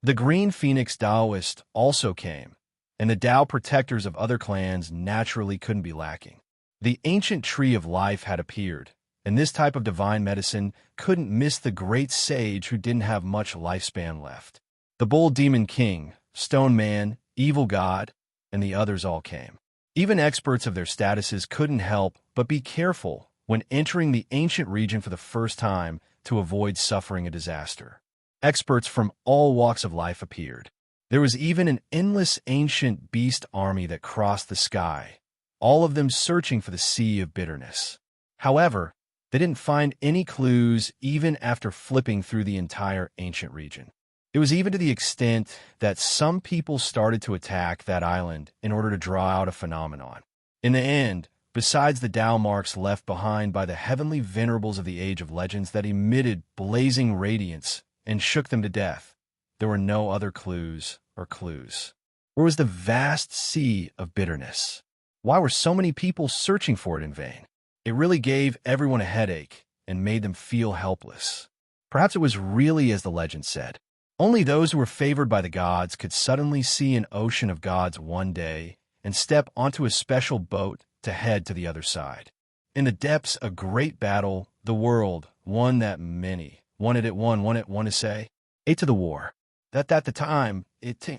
The Green Phoenix Taoist also came, and the Tao protectors of other clans naturally couldn't be lacking. The ancient tree of life had appeared, and this type of divine medicine couldn't miss the great sage who didn't have much lifespan left. The bull demon king, stone man, evil god, and the others all came. Even experts of their statuses couldn't help but be careful when entering the ancient region for the first time to avoid suffering a disaster. Experts from all walks of life appeared. There was even an endless ancient beast army that crossed the sky, all of them searching for the sea of bitterness. However, they didn't find any clues even after flipping through the entire ancient region. It was even to the extent that some people started to attack that island in order to draw out a phenomenon. In the end, besides the Tao marks left behind by the heavenly venerables of the Age of Legends that emitted blazing radiance and shook them to death, there were no other clues or clues. Where was the vast sea of bitterness? Why were so many people searching for it in vain? It really gave everyone a headache and made them feel helpless. Perhaps it was really as the legend said. Only those who were favored by the gods could suddenly see an ocean of gods one day and step onto a special boat to head to the other side. In the depths of a great battle, the world, one that many wanted to say, ate to the war. That at the time, it to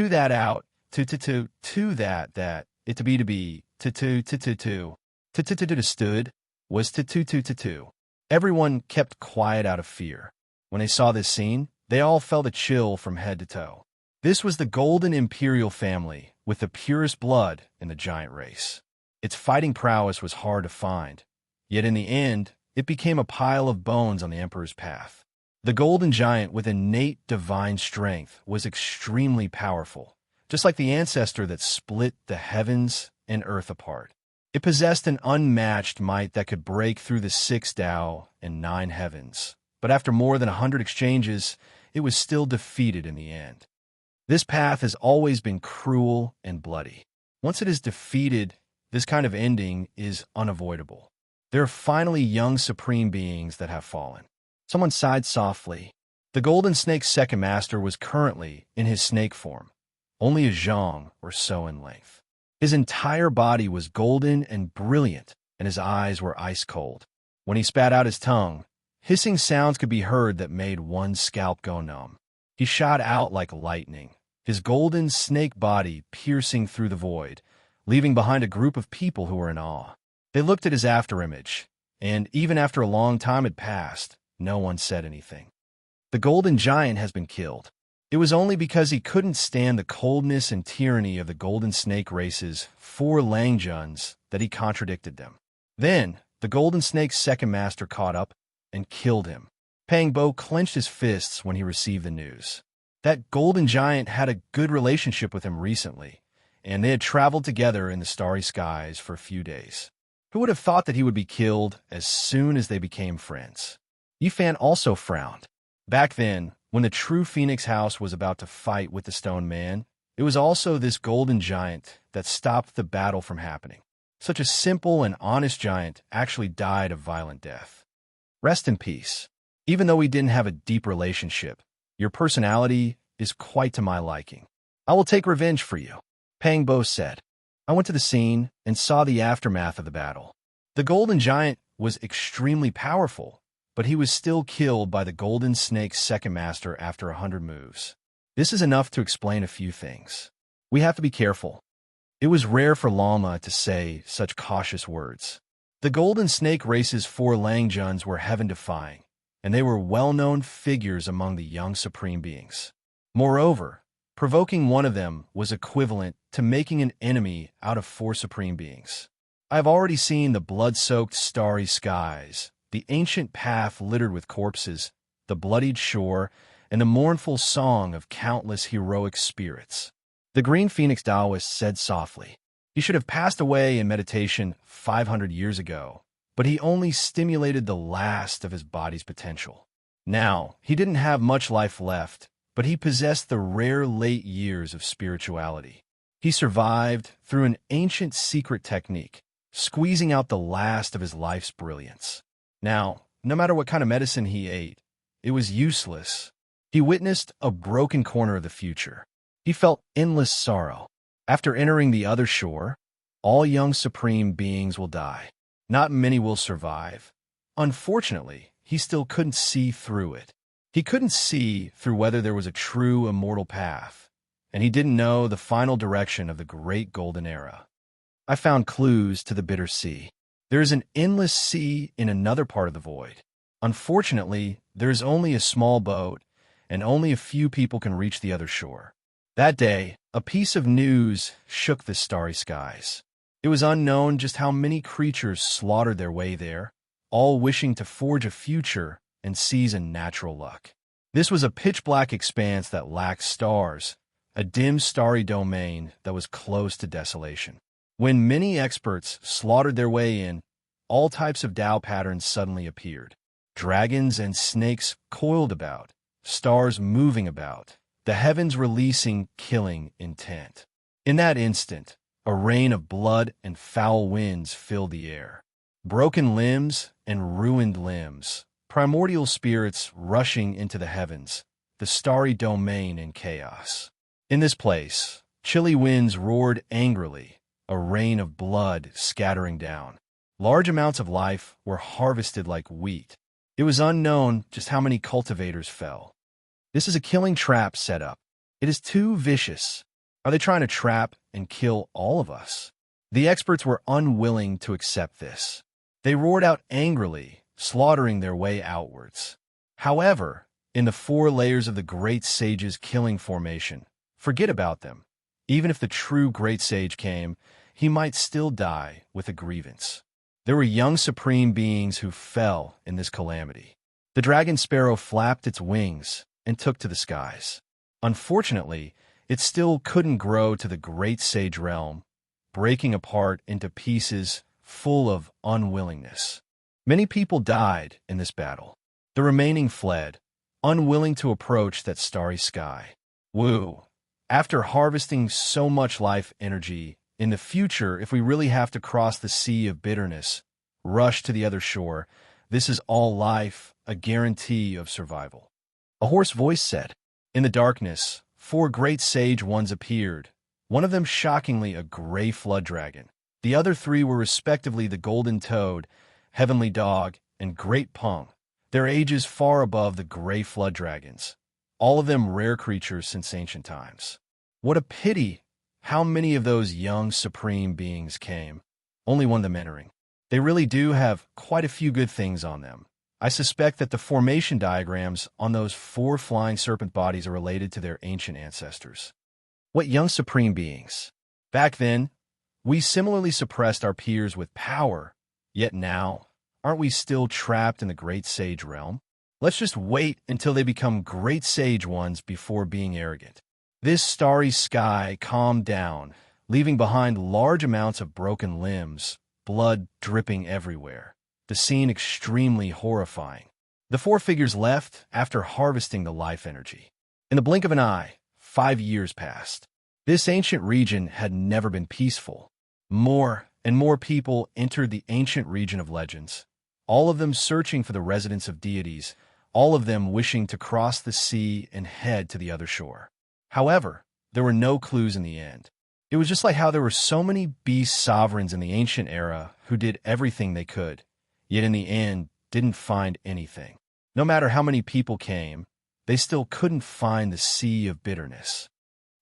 that out, to that, it to be, stood, was to. Everyone kept quiet out of fear. When they saw this scene, they all felt a chill from head to toe. This was the Golden Imperial family, with the purest blood in the giant race. Its fighting prowess was hard to find, yet in the end, it became a pile of bones on the Emperor's path. The Golden Giant, with innate divine strength, was extremely powerful, just like the ancestor that split the heavens and earth apart. It possessed an unmatched might that could break through the 6 Tao and 9 heavens, but after more than 100 exchanges, it was still defeated in the end. This path has always been cruel and bloody. Once it is defeated, this kind of ending is unavoidable. There are finally young supreme beings that have fallen. Someone sighed softly. The Golden Snake's second master was currently in his snake form, only a zhang or so in length. His entire body was golden and brilliant, and his eyes were ice cold. When he spat out his tongue, hissing sounds could be heard that made one's scalp go numb. He shot out like lightning, his golden snake body piercing through the void, leaving behind a group of people who were in awe. They looked at his afterimage, and even after a long time had passed, no one said anything. The Golden Giant has been killed. It was only because he couldn't stand the coldness and tyranny of the Golden Snake race's 4 Langjuns that he contradicted them. Then, the Golden Snake's second master caught up and killed him. Pang Bo clenched his fists when he received the news. That Golden Giant had a good relationship with him recently, and they had traveled together in the starry skies for a few days. Who would have thought that he would be killed as soon as they became friends? Yifan also frowned. Back then, when the true Phoenix House was about to fight with the Stone Man, it was also this Golden Giant that stopped the battle from happening. Such a simple and honest giant actually died a violent death. Rest in peace. Even though we didn't have a deep relationship, your personality is quite to my liking. I will take revenge for you, Pang Bo said. I went to the scene and saw the aftermath of the battle. The Golden Giant was extremely powerful, but he was still killed by the Golden Snake's second master after 100 moves. This is enough to explain a few things. We have to be careful. It was rare for Lama to say such cautious words. The Golden Snake race's 4 Langjuns were heaven-defying, and they were well-known figures among the young supreme beings. Moreover, provoking one of them was equivalent to making an enemy out of 4 supreme beings. I have already seen the blood-soaked starry skies, the ancient path littered with corpses, the bloodied shore, and the mournful song of countless heroic spirits. The Green Phoenix Taoist said softly, he should have passed away in meditation 500 years ago, but he only stimulated the last of his body's potential. Now, he didn't have much life left, but he possessed the rare late years of spirituality. He survived through an ancient secret technique, squeezing out the last of his life's brilliance. Now, no matter what kind of medicine he ate, it was useless. He witnessed a broken corner of the future. He felt endless sorrow. After entering the other shore, All young supreme beings will die. Not many will survive. Unfortunately, he still couldn't see through it. He couldn't see through whether there was a true immortal path, and he didn't know the final direction of the great golden era. I found clues to the bitter sea. There is an endless sea in another part of the void. Unfortunately, there is only a small boat, and only a few people can reach the other shore. That day, a piece of news shook the starry skies. It was unknown just how many creatures slaughtered their way there, all wishing to forge a future and seize a natural luck. This was a pitch-black expanse that lacked stars, a dim starry domain that was close to desolation. When many experts slaughtered their way in, all types of Tao patterns suddenly appeared. Dragons and snakes coiled about, stars moving about, the heavens releasing killing intent. In that instant, a rain of blood and foul winds filled the air. Broken limbs and ruined limbs, primordial spirits rushing into the heavens, the starry domain in chaos. In this place, chilly winds roared angrily, a rain of blood scattering down. Large amounts of life were harvested like wheat. It was unknown just how many cultivators fell. This is a killing trap set up. It is too vicious. Are they trying to trap and kill all of us? The experts were unwilling to accept this. They roared out angrily, slaughtering their way outwards. However, in the 4 layers of the Great Sage's killing formation, forget about them. Even if the true Great Sage came, he might still die with a grievance. There were young supreme beings who fell in this calamity. The dragon sparrow flapped its wings and took to the skies. Unfortunately, it still couldn't grow to the Great Sage realm, breaking apart into pieces full of unwillingness. Many people died in this battle. The remaining fled, unwilling to approach that starry sky. Woo! After harvesting so much life energy, in the future, if we really have to cross the sea of bitterness, rush to the other shore, this is all life, a guarantee of survival. A hoarse voice said. In the darkness, 4 great sage ones appeared, one of them shockingly a gray flood dragon. The other 3 were respectively the golden toad, heavenly dog, and great pung, their ages far above the gray flood dragons, all of them rare creatures since ancient times. What a pity how many of those young supreme beings came, only one of them entering. They really do have quite a few good things on them. I suspect that the formation diagrams on those 4 flying serpent bodies are related to their ancient ancestors. What young supreme beings! Back then, we similarly suppressed our peers with power, yet now, aren't we still trapped in the Great Sage realm? Let's just wait until they become Great Sage ones before being arrogant. This starry sky calmed down, leaving behind large amounts of broken limbs, blood dripping everywhere. The scene extremely horrifying. The 4 figures left after harvesting the life energy. In the blink of an eye, 5 years passed. This ancient region had never been peaceful. More and more people entered the ancient region of legends, all of them searching for the residence of deities, all of them wishing to cross the sea and head to the other shore. However, there were no clues in the end. It was just like how there were so many beast sovereigns in the ancient era who did everything they could, yet in the end didn't find anything. No matter how many people came, they still couldn't find the sea of bitterness.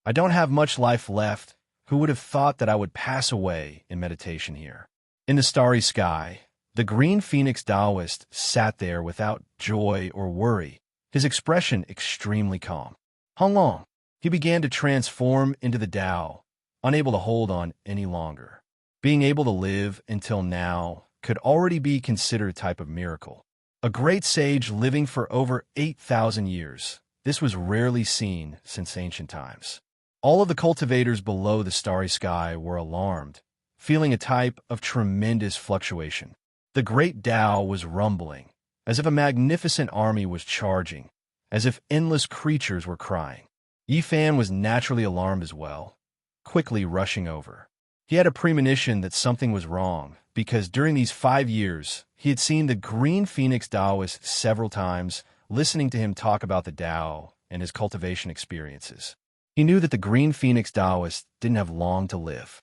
I don't have much life left. Who would have thought that I would pass away in meditation here? In the starry sky, the green phoenix Taoist sat there without joy or worry, his expression extremely calm. How long? He began to transform into the Tao, unable to hold on any longer. Being able to live until now could already be considered a type of miracle. A great sage living for over 8,000 years. This was rarely seen since ancient times. All of the cultivators below the starry sky were alarmed, feeling a type of tremendous fluctuation. The great Tao was rumbling, as if a magnificent army was charging, as if endless creatures were crying. Yifan was naturally alarmed as well, quickly rushing over. He had a premonition that something was wrong, because during these 5 years, he had seen the green phoenix Taoist several times, listening to him talk about the Tao and his cultivation experiences. He knew that the green phoenix Taoist didn't have long to live.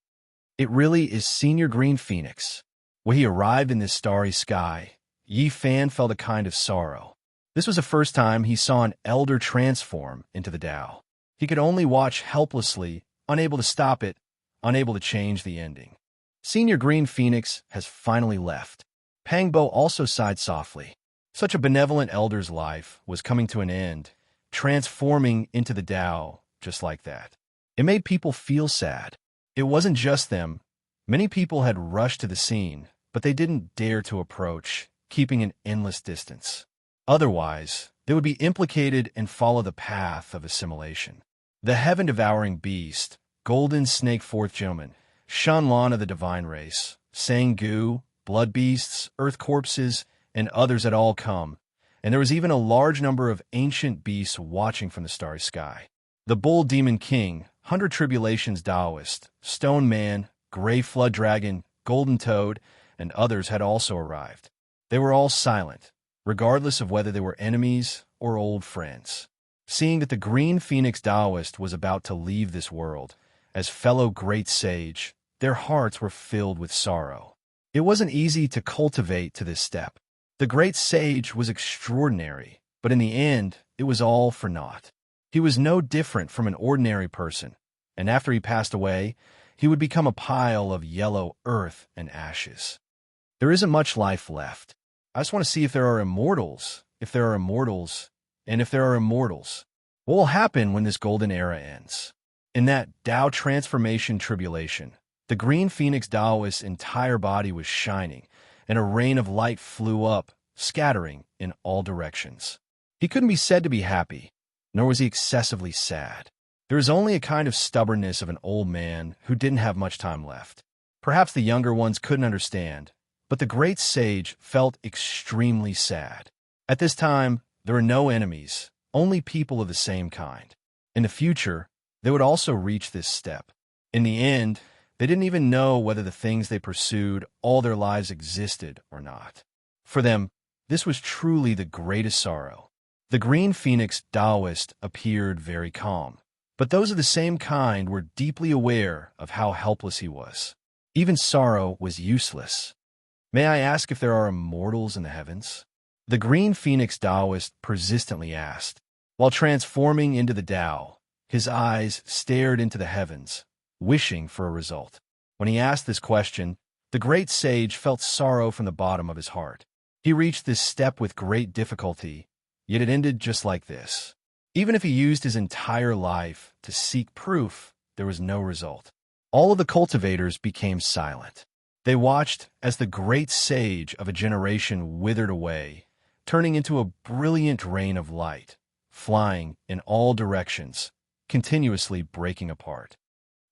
It really is Senior Green Phoenix. When he arrived in this starry sky, Yi Fan felt a kind of sorrow. This was the first time he saw an elder transform into the Tao. He could only watch helplessly, unable to stop it, unable to change the ending. Senior Green Phoenix has finally left. Pangbo also sighed softly. Such a benevolent elder's life was coming to an end, transforming into the Tao just like that. It made people feel sad. It wasn't just them. Many people had rushed to the scene, but they didn't dare to approach, keeping an endless distance. Otherwise, they would be implicated and follow the path of assimilation. The heaven-devouring beast, Golden Snake Fourth Gentleman, Shanlan of the divine race, Sangu, blood beasts, earth corpses, and others had all come, and there was even a large number of ancient beasts watching from the starry sky. The Bull Demon King, Hundred Tribulations Taoist, Stone Man, Gray Flood Dragon, Golden Toad, and others had also arrived. They were all silent, regardless of whether they were enemies or old friends. Seeing that the Green Phoenix Taoist was about to leave this world, as fellow great sage, their hearts were filled with sorrow. It wasn't easy to cultivate to this step. The great sage was extraordinary, but in the end, it was all for naught. He was no different from an ordinary person, and after he passed away, he would become a pile of yellow earth and ashes. There isn't much life left. I just want to see if there are immortals, and if there are immortals. What will happen when this golden era ends? In that Tao transformation tribulation, the Green Phoenix Taoist's entire body was shining, and a rain of light flew up, scattering in all directions. He couldn't be said to be happy, nor was he excessively sad. There was only a kind of stubbornness of an old man who didn't have much time left. Perhaps the younger ones couldn't understand, but the great sage felt extremely sad. At this time, there were no enemies, only people of the same kind. In the future, they would also reach this step. In the end, they didn't even know whether the things they pursued all their lives existed or not. For them, this was truly the greatest sorrow. The Green Phoenix Taoist appeared very calm, but those of the same kind were deeply aware of how helpless he was. Even sorrow was useless. May I ask if there are immortals in the heavens? The Green Phoenix Taoist persistently asked. While transforming into the Tao, his eyes stared into the heavens, wishing for a result. When he asked this question, the great sage felt sorrow from the bottom of his heart. He reached this step with great difficulty, yet it ended just like this. Even if he used his entire life to seek proof, there was no result. All of the cultivators became silent. They watched as the great sage of a generation withered away, turning into a brilliant rain of light, flying in all directions, continuously breaking apart.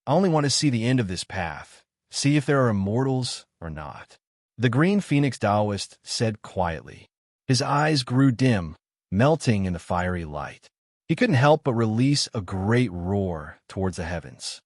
I only want to see the end of this path, see if there are immortals or not. The Green Phoenix Taoist said quietly. His eyes grew dim, melting in the fiery light. He couldn't help but release a great roar towards the heavens.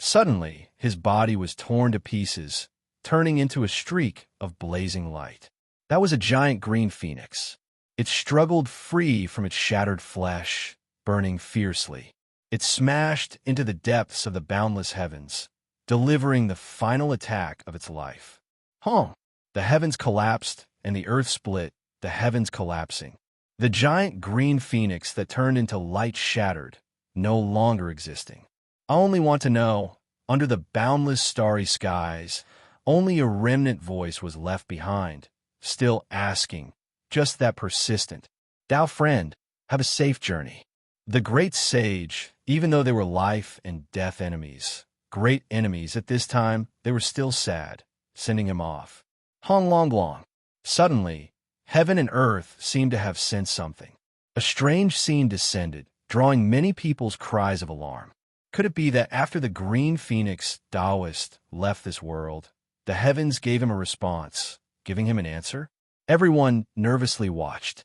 Suddenly, his body was torn to pieces, turning into a streak of blazing light. That was a giant green phoenix. It struggled free from its shattered flesh, burning fiercely. It smashed into the depths of the boundless heavens, delivering the final attack of its life. The heavens collapsed, and the earth split, the heavens collapsing. The giant green phoenix that turned into light shattered, no longer existing. I only want to know, under the boundless starry skies, only a remnant voice was left behind, still asking, just that persistent, "Thou friend, have a safe journey." The great sage, even though they were life and death enemies, great enemies at this time, they were still sad, sending him off. Hong Long Long. Suddenly, heaven and earth seemed to have sensed something. A strange scene descended, drawing many people's cries of alarm. Could it be that after the Green Phoenix Taoist left this world, the heavens gave him a response, giving him an answer? Everyone nervously watched.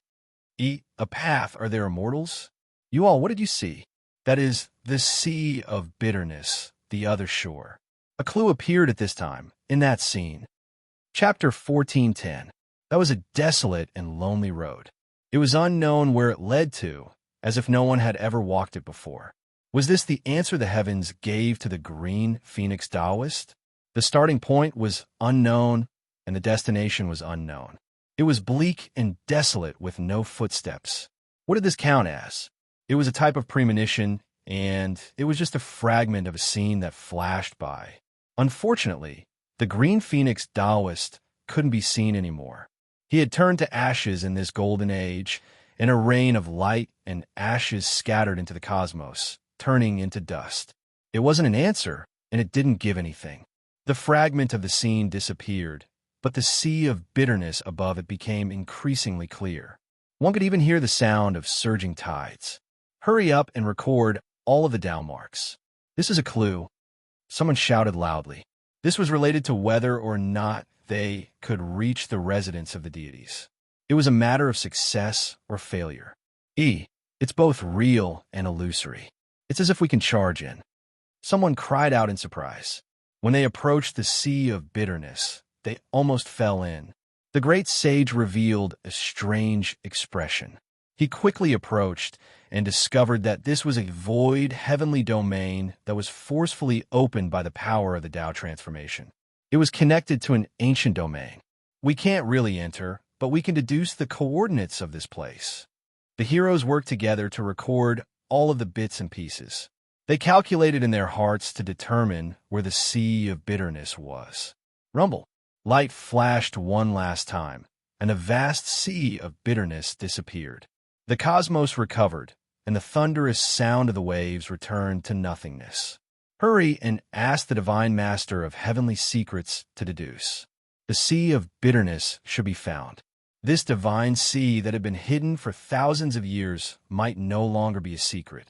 A path, are there immortals? You all, what did you see? That is, the sea of bitterness, the other shore. A clue appeared at this time, in that scene. Chapter 1410. That was a desolate and lonely road. It was unknown where it led to, as if no one had ever walked it before. Was this the answer the heavens gave to the Green Phoenix Taoist? The starting point was unknown, and the destination was unknown. It was bleak and desolate with no footsteps. What did this count as? It was a type of premonition, and it was just a fragment of a scene that flashed by. Unfortunately, the Green Phoenix Taoist couldn't be seen anymore. He had turned to ashes in this golden age, and a rain of light and ashes scattered into the cosmos, turning into dust. It wasn't an answer, and it didn't give anything. The fragment of the scene disappeared, but the sea of bitterness above it became increasingly clear. One could even hear the sound of surging tides. Hurry up and record all of the Tao marks. This is a clue. Someone shouted loudly. This was related to whether or not they could reach the residence of the deities. It was a matter of success or failure. It's both real and illusory. It's as if we can charge in. Someone cried out in surprise. When they approached the sea of bitterness, they almost fell in. The great sage revealed a strange expression. He quickly approached and discovered that this was a void heavenly domain that was forcefully opened by the power of the Tao transformation. It was connected to an ancient domain. We can't really enter, but we can deduce the coordinates of this place. The heroes worked together to record all of the bits and pieces. They calculated in their hearts to determine where the sea of bitterness was. Rumble. Light flashed one last time, and a vast sea of bitterness disappeared. The cosmos recovered, and the thunderous sound of the waves returned to nothingness. Hurry and ask the Divine Master of Heavenly Secrets to deduce. The sea of bitterness should be found. This divine sea that had been hidden for thousands of years might no longer be a secret.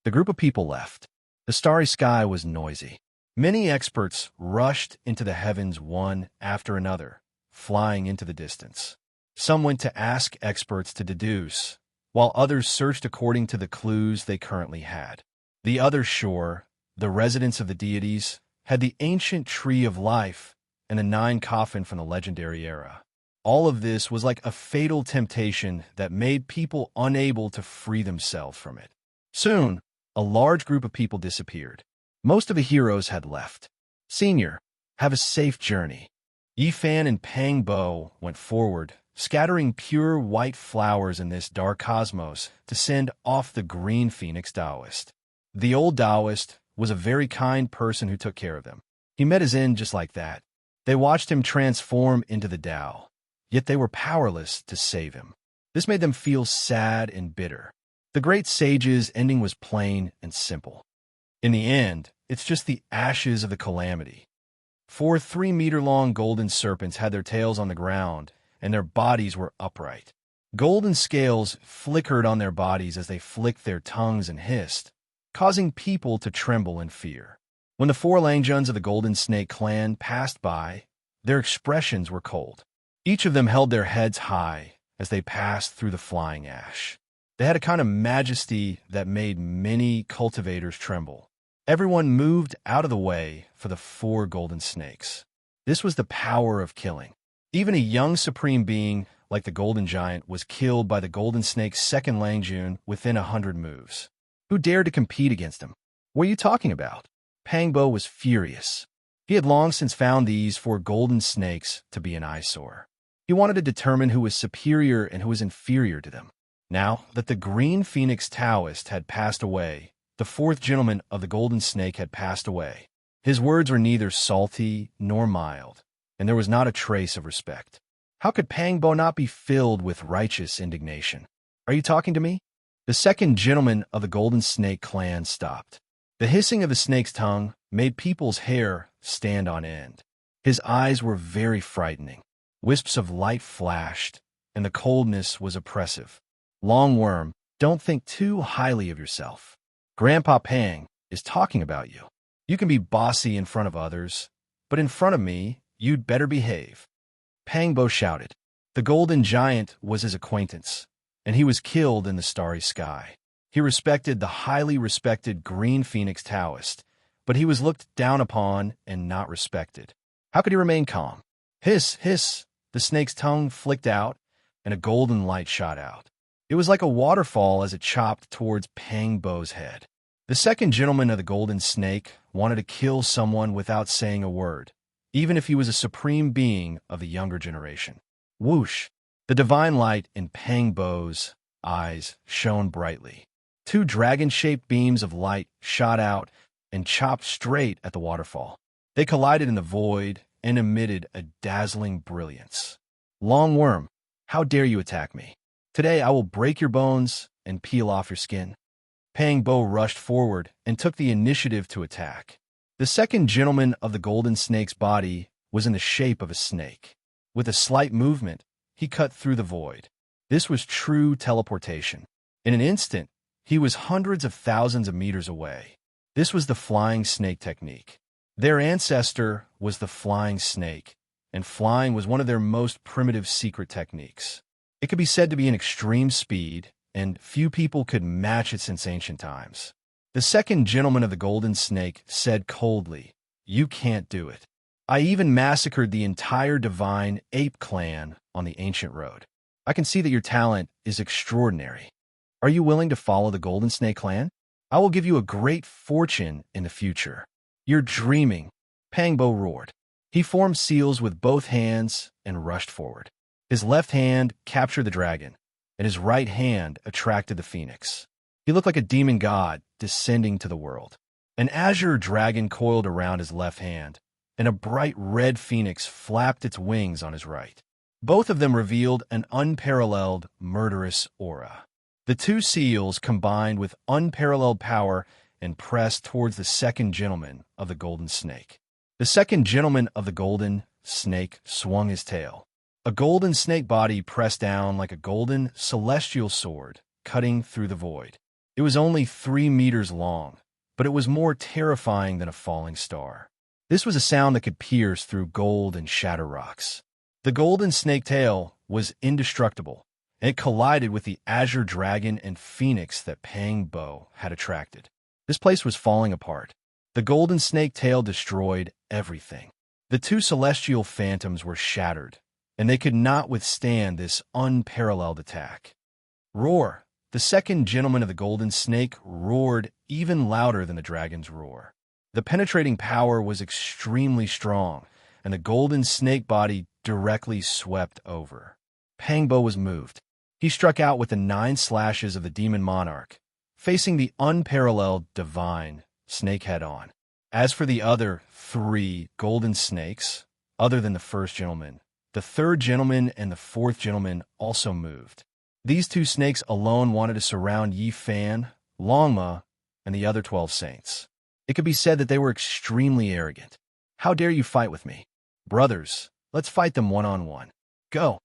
The group of people left. The starry sky was noisy. Many experts rushed into the heavens one after another, flying into the distance. Some went to ask experts to deduce, while others searched according to the clues they currently had. The other shore, the residence of the deities, had the ancient tree of life and the 9 coffin from the legendary era. All of this was like a fatal temptation that made people unable to free themselves from it. Soon, a large group of people disappeared. Most of the heroes had left. Senior, have a safe journey. Yifan and Pang Bo went forward, scattering pure white flowers in this dark cosmos to send off the Green Phoenix Taoist. The old Taoist was a very kind person who took care of them. He met his end just like that. They watched him transform into the Tao, yet they were powerless to save him. This made them feel sad and bitter. The great sage's ending was plain and simple. In the end, it's just the ashes of the calamity. 4 3-meter-long golden serpents had their tails on the ground, and their bodies were upright. Golden scales flickered on their bodies as they flicked their tongues and hissed, causing people to tremble in fear. When the 4 Langjuns of the Golden Snake clan passed by, their expressions were cold. Each of them held their heads high as they passed through the flying ash. They had a kind of majesty that made many cultivators tremble. Everyone moved out of the way for the 4 golden snakes. This was the power of killing. Even a young supreme being like the Golden Giant was killed by the Golden Snake's 2nd Langjun within 100 moves. Who dared to compete against him? What are you talking about? Pang Bo was furious. He had long since found these 4 golden snakes to be an eyesore. He wanted to determine who was superior and who was inferior to them. Now that the Green Phoenix Taoist had passed away, the 4th gentleman of the Golden Snake had passed away. His words were neither salty nor mild, and there was not a trace of respect. How could Pang Bo not be filled with righteous indignation? Are you talking to me? The 2nd gentleman of the Golden Snake clan stopped. The hissing of the snake's tongue made people's hair stand on end. His eyes were very frightening. Wisps of light flashed, and the coldness was oppressive. Long Worm, don't think too highly of yourself. Grandpa Pang is talking about you. You can be bossy in front of others, but in front of me, you'd better behave. Pang Bo shouted. The Golden Giant was his acquaintance, and he was killed in the starry sky. He respected the highly respected Green Phoenix Taoist, but he was looked down upon and not respected. How could he remain calm? Hiss, hiss, the snake's tongue flicked out, and a golden light shot out. It was like a waterfall as it chopped towards Pang Bo's head. The 2nd gentleman of the Golden Snake wanted to kill someone without saying a word, even if he was a supreme being of the younger generation. Whoosh! The divine light in Pang Bo's eyes shone brightly. Two dragon-shaped beams of light shot out and chopped straight at the waterfall. They collided in the void and emitted a dazzling brilliance. Long worm, how dare you attack me? Today I will break your bones and peel off your skin. Pang Bo rushed forward and took the initiative to attack. The second gentleman of the golden snake's body was in the shape of a snake. With a slight movement, he cut through the void. This was true teleportation. In an instant, he was hundreds of thousands of meters away. This was the flying snake technique. Their ancestor was the flying snake, and flying was one of their most primitive secret techniques. It could be said to be an extreme speed, and few people could match it since ancient times. The second gentleman of the golden snake said coldly, "You can't do it. I even massacred the entire divine ape clan on the ancient road. I can see that your talent is extraordinary. Are you willing to follow the golden snake clan? I will give you a great fortune in the future." "You're dreaming," Pang Bo roared. He formed seals with both hands and rushed forward. His left hand captured the dragon, and his right hand attracted the phoenix. He looked like a demon god descending to the world. An azure dragon coiled around his left hand, and a bright red phoenix flapped its wings on his right. Both of them revealed an unparalleled, murderous aura. The two seals combined with unparalleled power and pressed towards the second gentleman of the golden snake. The second gentleman of the golden snake swung his tail. A golden snake body pressed down like a golden celestial sword, cutting through the void. It was only 3 meters long, but it was more terrifying than a falling star. This was a sound that could pierce through gold and shatter rocks. The golden snake tail was indestructible, and it collided with the azure dragon and phoenix that Pang Bo had attracted. This place was falling apart. The golden snake tail destroyed everything. The two celestial phantoms were shattered, and they could not withstand this unparalleled attack. Roar! The second gentleman of the golden snake roared even louder than the dragon's roar. The penetrating power was extremely strong, and the golden snake body directly swept over. Pang Bo was moved. He struck out with the 9 slashes of the demon monarch, facing the unparalleled divine snake head-on. As for the other 3 golden snakes, other than the first gentleman, the third gentleman and the fourth gentleman also moved. These 2 snakes alone wanted to surround Yi Fan, Longma, and the other 12 saints. It could be said that they were extremely arrogant. "How dare you fight with me? Brothers, let's fight them one-on-one. Go!"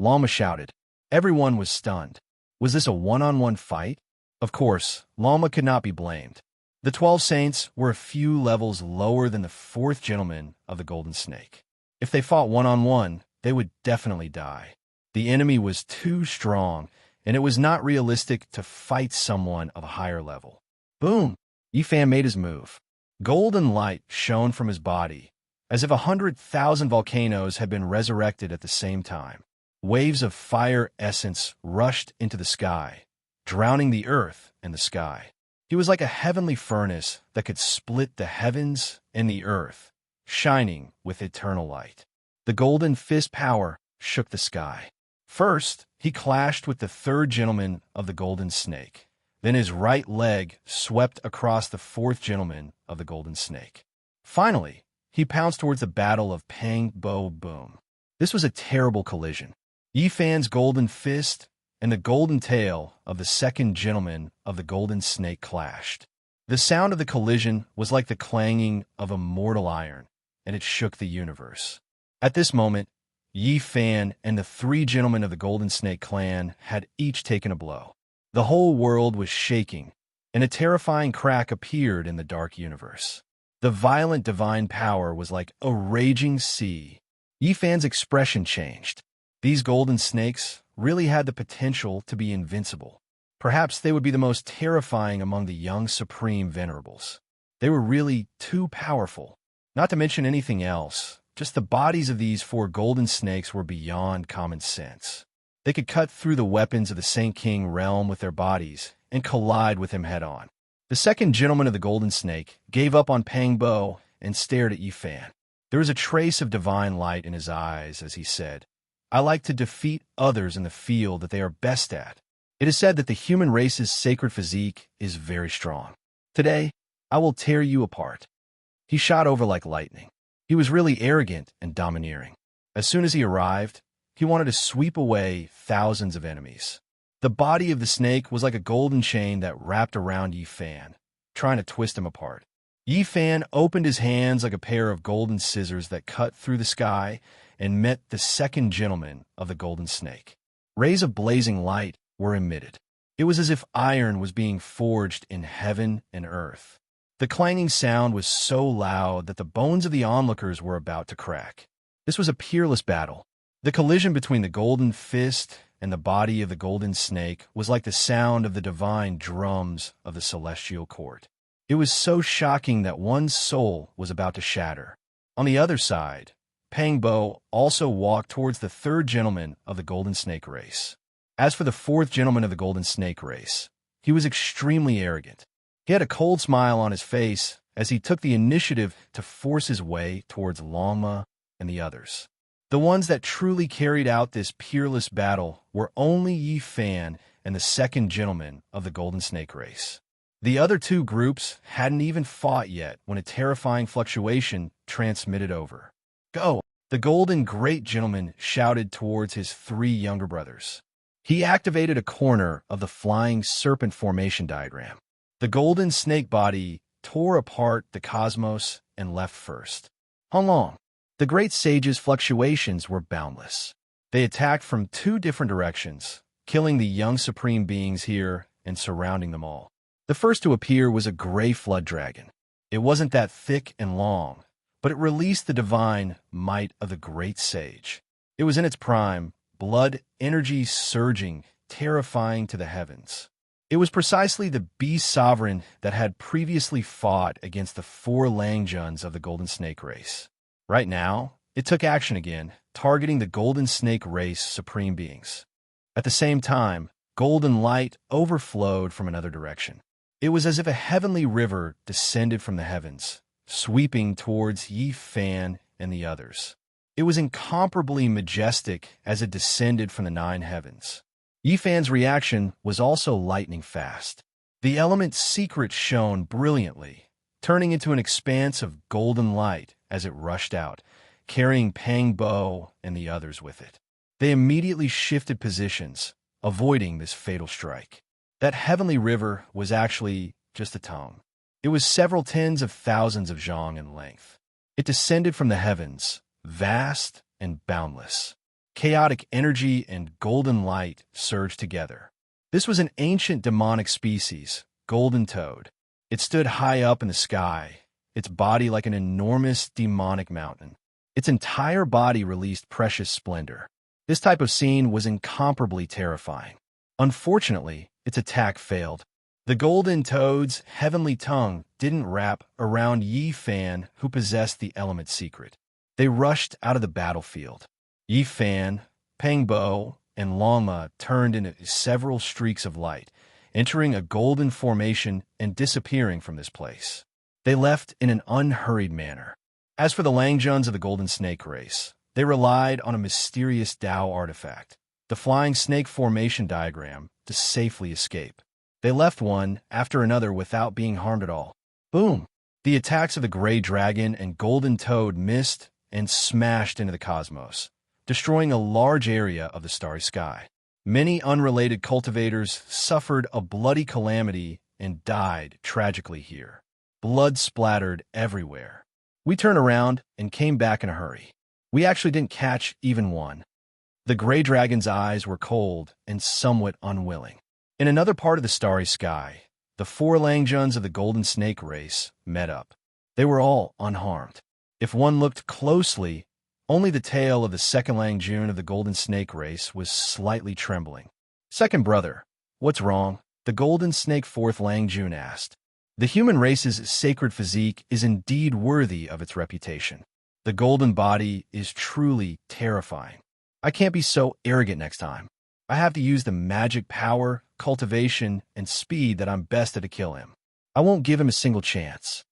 Longma shouted. Everyone was stunned. Was this a one-on-one fight? Of course, Longma could not be blamed. The 12 saints were a few levels lower than the fourth gentleman of the golden snake. If they fought one-on-one, they would definitely die. The enemy was too strong, and it was not realistic to fight someone of a higher level. Boom! Yi Fan made his move. Golden light shone from his body, as if 100,000 volcanoes had been resurrected at the same time. Waves of fire essence rushed into the sky, drowning the earth and the sky. He was like a heavenly furnace that could split the heavens and the earth, shining with eternal light. The golden fist power shook the sky. First, he clashed with the third gentleman of the golden snake. Then his right leg swept across the fourth gentleman of the golden snake. Finally, he pounced towards the battle of Pang Bo Boom. This was a terrible collision. Yi Fan's golden fist and the golden tail of the second gentleman of the golden snake clashed. The sound of the collision was like the clanging of a mortal iron, and it shook the universe. At this moment, Yi Fan and the 3 gentlemen of the golden snake clan had each taken a blow. The whole world was shaking, and a terrifying crack appeared in the dark universe. The violent divine power was like a raging sea. Yi Fan's expression changed. These golden snakes really had the potential to be invincible. Perhaps they would be the most terrifying among the young supreme venerables. They were really too powerful. Not to mention anything else, just the bodies of these 4 golden snakes were beyond common sense. They could cut through the weapons of the Saint King realm with their bodies and collide with him head-on. The second gentleman of the golden snake gave up on Pang Bo and stared at Yi Fan. There was a trace of divine light in his eyes as he said, "I like to defeat others in the field that they are best at." It is said that the human race's sacred physique is very strong. Today, I will tear you apart. He shot over like lightning. He was really arrogant and domineering. As soon as he arrived, he wanted to sweep away thousands of enemies. The body of the snake was like a golden chain that wrapped around Yi Fan, trying to twist him apart. Yi Fan opened his hands like a pair of golden scissors that cut through the sky and met the second gentleman of the golden snake. Rays of blazing light were emitted. It was as if iron was being forged in heaven and earth. The clanging sound was so loud that the bones of the onlookers were about to crack. This was a peerless battle. The collision between the golden fist and the body of the golden snake was like the sound of the divine drums of the celestial court. It was so shocking that one's soul was about to shatter. On the other side, Pangbo also walked towards the third gentleman of the golden snake race. As for the fourth gentleman of the golden snake race, he was extremely arrogant. He had a cold smile on his face as he took the initiative to force his way towards Longma and the others. The ones that truly carried out this peerless battle were only Yi Fan and the second gentleman of the golden snake race. The other two groups hadn't even fought yet when a terrifying fluctuation transmitted over. "Go!" The golden great gentleman shouted towards his three younger brothers. He activated a corner of the flying serpent formation diagram. The golden snake body tore apart the cosmos and left first. Long. The great sage's fluctuations were boundless. They attacked from two different directions, killing the young supreme beings here and surrounding them all. The first to appear was a gray flood dragon. It wasn't that thick and long, but it released the divine might of the great sage. It was in its prime, blood energy surging, terrifying to the heavens. It was precisely the beast sovereign that had previously fought against the four Langjuns of the golden snake race. Right now, it took action again, targeting the golden snake race supreme beings. At the same time, golden light overflowed from another direction. It was as if a heavenly river descended from the heavens, sweeping towards Yi Fan and the others. It was incomparably majestic as it descended from the nine heavens. Yi Fan's reaction was also lightning fast. The element's secret shone brilliantly, turning into an expanse of golden light as it rushed out, carrying Pang Bo and the others with it. They immediately shifted positions, avoiding this fatal strike. That heavenly river was actually just a tongue. It was several tens of thousands of zhang in length. It descended from the heavens, vast and boundless. Chaotic energy and golden light surged together. This was an ancient demonic species, golden toad. It stood high up in the sky, its body like an enormous demonic mountain. Its entire body released precious splendor. This type of scene was incomparably terrifying. Unfortunately, its attack failed. The golden toad's heavenly tongue didn't wrap around Yi Fan, who possessed the element secret. They rushed out of the battlefield. Yi Fan, Pang Bo, and Longma turned into several streaks of light, entering a golden formation and disappearing from this place. They left in an unhurried manner. As for the Langjuns of the golden snake race, they relied on a mysterious Tao artifact, the flying snake formation diagram, to safely escape. They left one after another without being harmed at all. Boom! The attacks of the gray dragon and golden toad missed and smashed into the cosmos, destroying a large area of the starry sky. Many unrelated cultivators suffered a bloody calamity and died tragically here. Blood splattered everywhere. We turned around and came back in a hurry. We actually didn't catch even one. The gray dragon's eyes were cold and somewhat unwilling. In another part of the starry sky, the four Langjuns of the golden snake race met up. They were all unharmed. If one looked closely, only the tail of the second Langjun of the golden snake race was slightly trembling. "Second brother, what's wrong?" the golden snake fourth Langjun asked. The human race's sacred physique is indeed worthy of its reputation. The golden body is truly terrifying. I can't be so arrogant next time. I have to use the magic power, cultivation, and speed that I'm best at to kill him. I won't give him a single chance.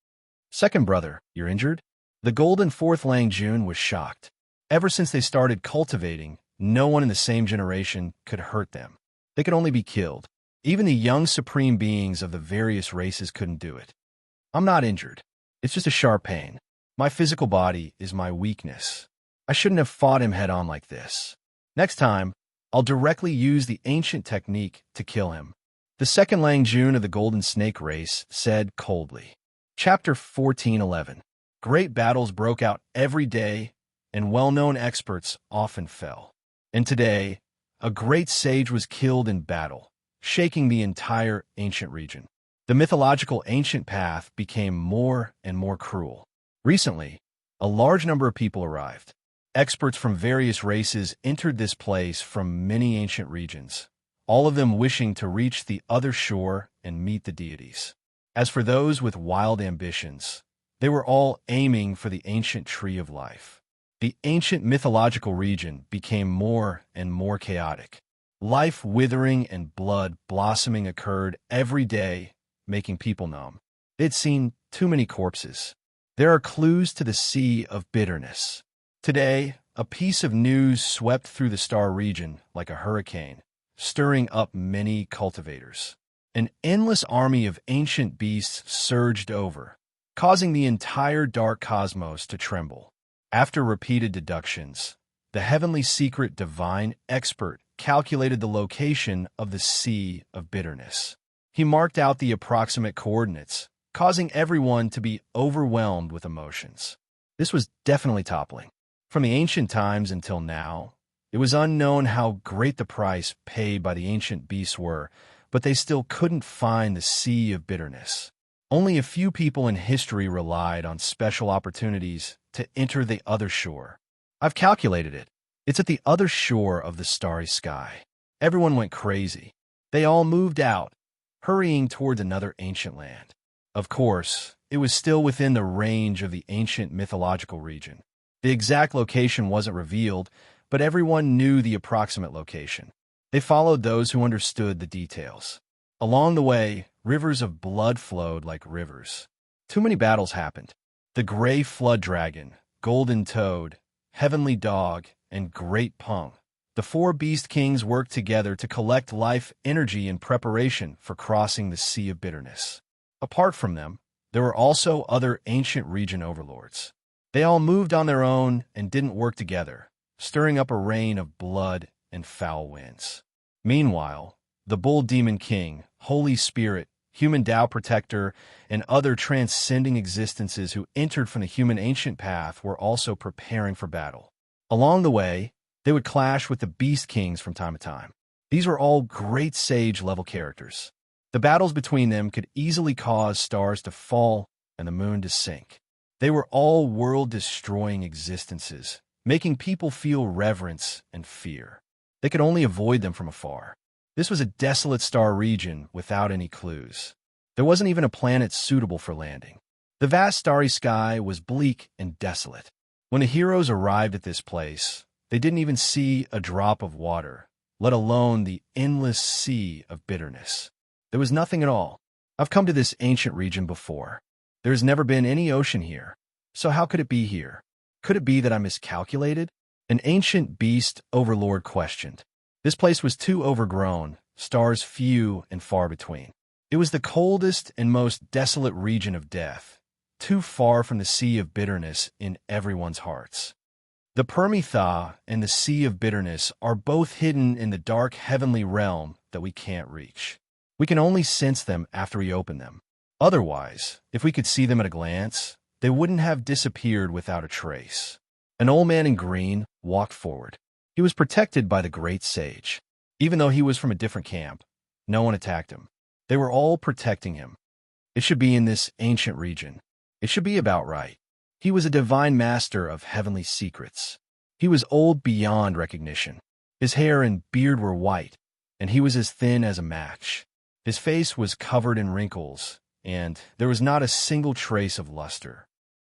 "Second brother, you're injured?" The golden fourth Lang Jun was shocked. Ever since they started cultivating, no one in the same generation could hurt them. They could only be killed. Even the young supreme beings of the various races couldn't do it. I'm not injured. It's just a sharp pain. My physical body is my weakness. I shouldn't have fought him head-on like this. Next time, I'll directly use the ancient technique to kill him. The second Lang Jun of the Golden Snake race said coldly. Chapter 14:11. Great battles broke out every day, and well-known experts often fell. And today, a great sage was killed in battle, shaking the entire ancient region. The mythological ancient path became more and more cruel. Recently, a large number of people arrived. Experts from various races entered this place from many ancient regions, all of them wishing to reach the other shore and meet the deities. As for those with wild ambitions, they were all aiming for the ancient tree of life. The ancient mythological region became more and more chaotic. Life withering and blood blossoming occurred every day, making people numb. They'd seen too many corpses. There are clues to the sea of bitterness. Today, a piece of news swept through the star region like a hurricane, stirring up many cultivators. An endless army of ancient beasts surged over, causing the entire dark cosmos to tremble. After repeated deductions, the heavenly secret divine expert calculated the location of the sea of bitterness. He marked out the approximate coordinates, causing everyone to be overwhelmed with emotions. This was definitely toppling. From the ancient times until now, it was unknown how great the price paid by the ancient beasts were, but they still couldn't find the sea of bitterness. Only a few people in history relied on special opportunities to enter the other shore. I've calculated it. It's at the other shore of the starry sky. Everyone went crazy. They all moved out, hurrying toward another ancient land. Of course, it was still within the range of the ancient mythological region. The exact location wasn't revealed, but everyone knew the approximate location. They followed those who understood the details. Along the way, rivers of blood flowed like rivers. Too many battles happened. The gray flood dragon, golden toad, heavenly dog, and great pung. The four beast kings worked together to collect life energy in preparation for crossing the sea of bitterness. Apart from them, there were also other ancient region overlords. They all moved on their own and didn't work together, stirring up a rain of blood and foul winds. Meanwhile, the Bull Demon King, Holy Spirit, Human Tao Protector, and other transcending existences who entered from the human ancient path were also preparing for battle. Along the way, they would clash with the Beast Kings from time to time. These were all great sage-level characters. The battles between them could easily cause stars to fall and the moon to sink. They were all world-destroying existences, making people feel reverence and fear. They could only avoid them from afar. This was a desolate star region without any clues. There wasn't even a planet suitable for landing. The vast starry sky was bleak and desolate. When the heroes arrived at this place, they didn't even see a drop of water, let alone the endless sea of bitterness. There was nothing at all. I've come to this ancient region before. There has never been any ocean here. So how could it be here? Could it be that I miscalculated? An ancient beast overlord questioned. This place was too overgrown, stars few and far between. It was the coldest and most desolate region of death, too far from the sea of bitterness in everyone's hearts. The Permitha and the sea of bitterness are both hidden in the dark heavenly realm that we can't reach. We can only sense them after we open them. Otherwise, if we could see them at a glance, they wouldn't have disappeared without a trace. An old man in green walked forward. He was protected by the great sage. Even though he was from a different camp, no one attacked him. They were all protecting him. It should be in this ancient region. It should be about right. He was a divine master of heavenly secrets. He was old beyond recognition. His hair and beard were white, and he was as thin as a match. His face was covered in wrinkles, and there was not a single trace of luster.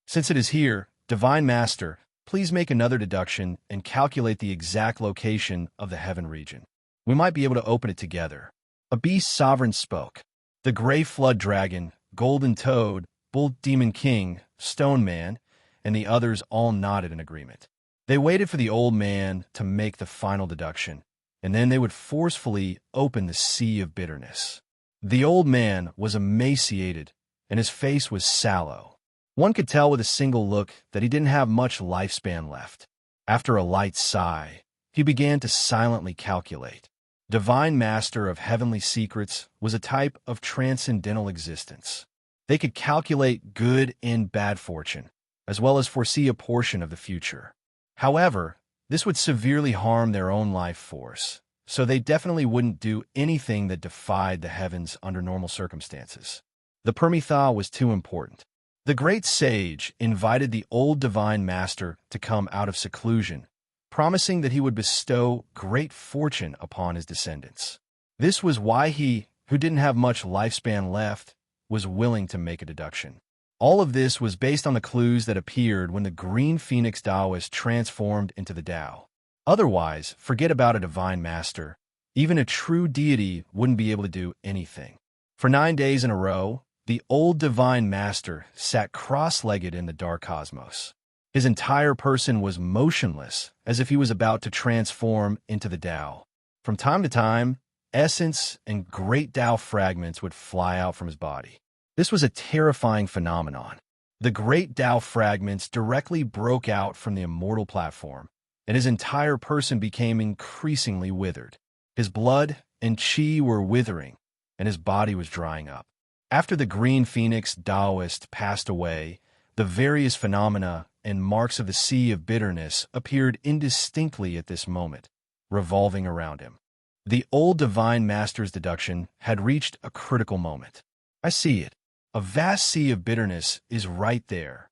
Since it is here, Divine Master, please make another deduction and calculate the exact location of the heaven region. We might be able to open it together. A beast sovereign spoke. The gray flood dragon, golden toad, bull demon king, stone man, and the others all nodded in agreement. They waited for the old man to make the final deduction, and then they would forcefully open the sea of bitterness. The old man was emaciated, and his face was sallow. One could tell with a single look that he didn't have much lifespan left. After a light sigh, he began to silently calculate. Divine Master of Heavenly Secrets was a type of transcendental existence. They could calculate good and bad fortune, as well as foresee a portion of the future. However, this would severely harm their own life force, so they definitely wouldn't do anything that defied the heavens under normal circumstances. The Permitha was too important. The great sage invited the old Divine Master to come out of seclusion, promising that he would bestow great fortune upon his descendants. This was why he, who didn't have much lifespan left, was willing to make a deduction. All of this was based on the clues that appeared when the green phoenix Taoist transformed into the Tao. Otherwise, forget about a Divine Master. Even a true deity wouldn't be able to do anything. For 9 days in a row, the old Divine Master sat cross-legged in the dark cosmos. His entire person was motionless, as if he was about to transform into the Tao. From time to time, essence and great Tao fragments would fly out from his body. This was a terrifying phenomenon. The great Tao fragments directly broke out from the immortal platform, and his entire person became increasingly withered. His blood and qi were withering, and his body was drying up. After the green phoenix Taoist passed away, the various phenomena and marks of the sea of bitterness appeared indistinctly at this moment, revolving around him. The old Divine Master's deduction had reached a critical moment. I see it. A vast sea of bitterness is right there.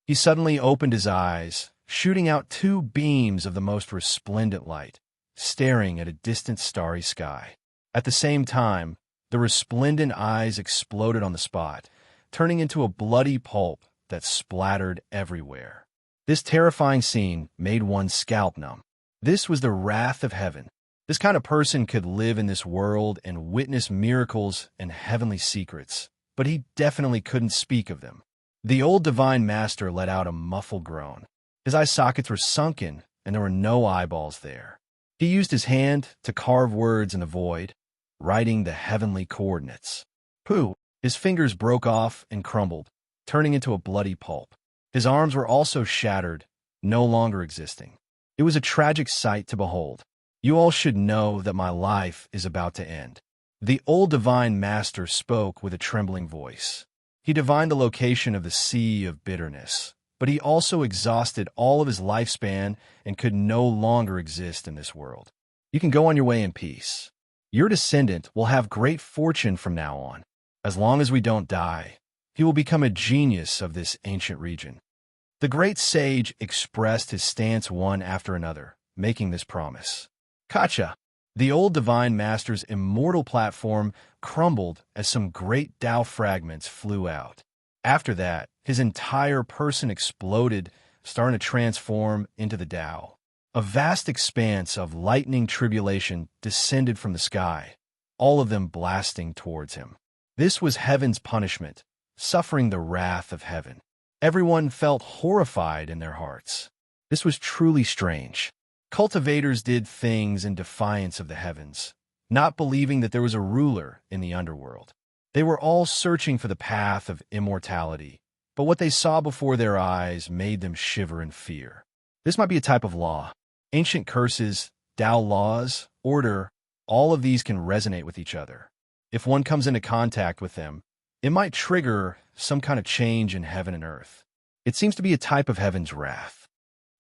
He suddenly opened his eyes, shooting out 2 beams of the most resplendent light, staring at a distant starry sky. At the same time, the resplendent eyes exploded on the spot, turning into a bloody pulp that splattered everywhere. This terrifying scene made one's scalp numb. This was the wrath of heaven. This kind of person could live in this world and witness miracles and heavenly secrets, but he definitely couldn't speak of them. The old Divine Master let out a muffled groan. His eye sockets were sunken, and there were no eyeballs there. He used his hand to carve words in the void, writing the heavenly coordinates. Pooh! His fingers broke off and crumbled, turning into a bloody pulp. His arms were also shattered, no longer existing. It was a tragic sight to behold. You all should know that my life is about to end. The old Divine Master spoke with a trembling voice. He divined the location of the sea of bitterness, but he also exhausted all of his lifespan and could no longer exist in this world. You can go on your way in peace. Your descendant will have great fortune from now on. As long as we don't die, he will become a genius of this ancient region. The great sage expressed his stance one after another, making this promise. Kacha! The old Divine Master's immortal platform crumbled as some great Tao fragments flew out. After that, his entire person exploded, starting to transform into the Tao. A vast expanse of lightning tribulation descended from the sky, all of them blasting towards him. This was heaven's punishment, suffering the wrath of heaven. Everyone felt horrified in their hearts. This was truly strange. Cultivators did things in defiance of the heavens, not believing that there was a ruler in the underworld. They were all searching for the path of immortality, but what they saw before their eyes made them shiver in fear. This might be a type of law. Ancient curses, Tao laws, order, all of these can resonate with each other. If one comes into contact with them, it might trigger some kind of change in heaven and earth. It seems to be a type of heaven's wrath.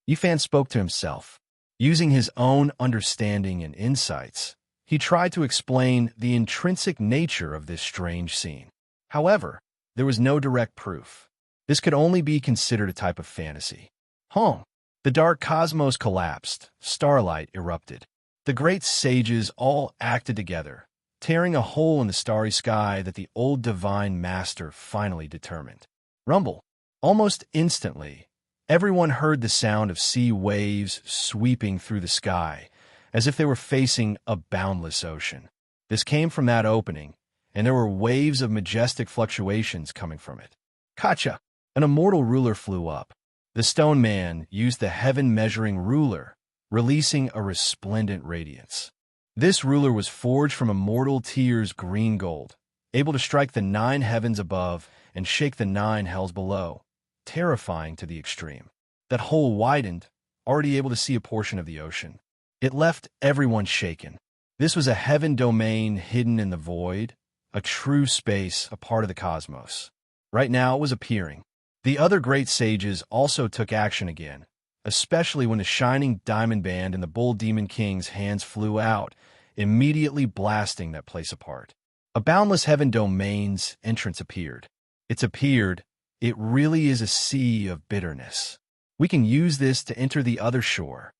Yifan spoke to himself. Using his own understanding and insights, he tried to explain the intrinsic nature of this strange scene. However, there was no direct proof. This could only be considered a type of fantasy. The dark cosmos collapsed, starlight erupted. The great sages all acted together, tearing a hole in the starry sky that the old Divine Master finally determined. Rumble. Almost instantly, everyone heard the sound of sea waves sweeping through the sky, as if they were facing a boundless ocean. This came from that opening, and there were waves of majestic fluctuations coming from it. Kacha! An immortal ruler flew up. The stone man used the heaven-measuring ruler, releasing a resplendent radiance. This ruler was forged from immortal Tyr's green gold, able to strike the 9 heavens above and shake the 9 hells below, terrifying to the extreme. That hole widened, already able to see a portion of the ocean. It left everyone shaken. This was a heaven domain hidden in the void, a true space, a part of the cosmos. Right now it was appearing. The other great sages also took action again, especially when the shining diamond band in the bull demon king's hands flew out, immediately blasting that place apart. A boundless heaven domain's entrance appeared. It really is a sea of bitterness. We can use this to enter the other shore.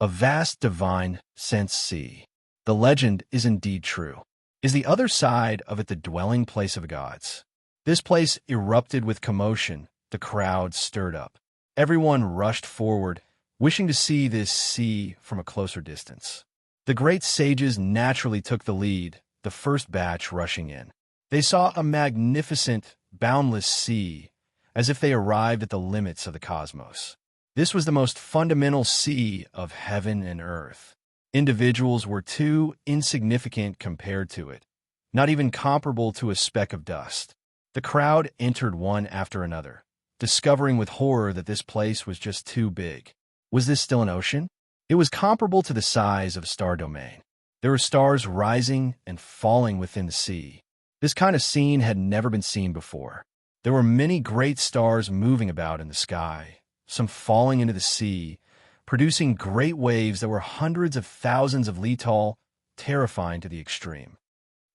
A vast divine sense sea. The legend is indeed true. Is the other side of it the dwelling place of gods? This place erupted with commotion. The crowd stirred up. Everyone rushed forward, wishing to see this sea from a closer distance. The great sages naturally took the lead, the first batch rushing in. They saw a magnificent, boundless sea, as if they arrived at the limits of the cosmos. This was the most fundamental sea of heaven and earth. Individuals were too insignificant compared to it, not even comparable to a speck of dust. The crowd entered one after another, discovering with horror that this place was just too big. Was this still an ocean? It was comparable to the size of a star domain. There were stars rising and falling within the sea. This kind of scene had never been seen before. There were many great stars moving about in the sky, some falling into the sea, producing great waves that were hundreds of thousands of li tall, terrifying to the extreme.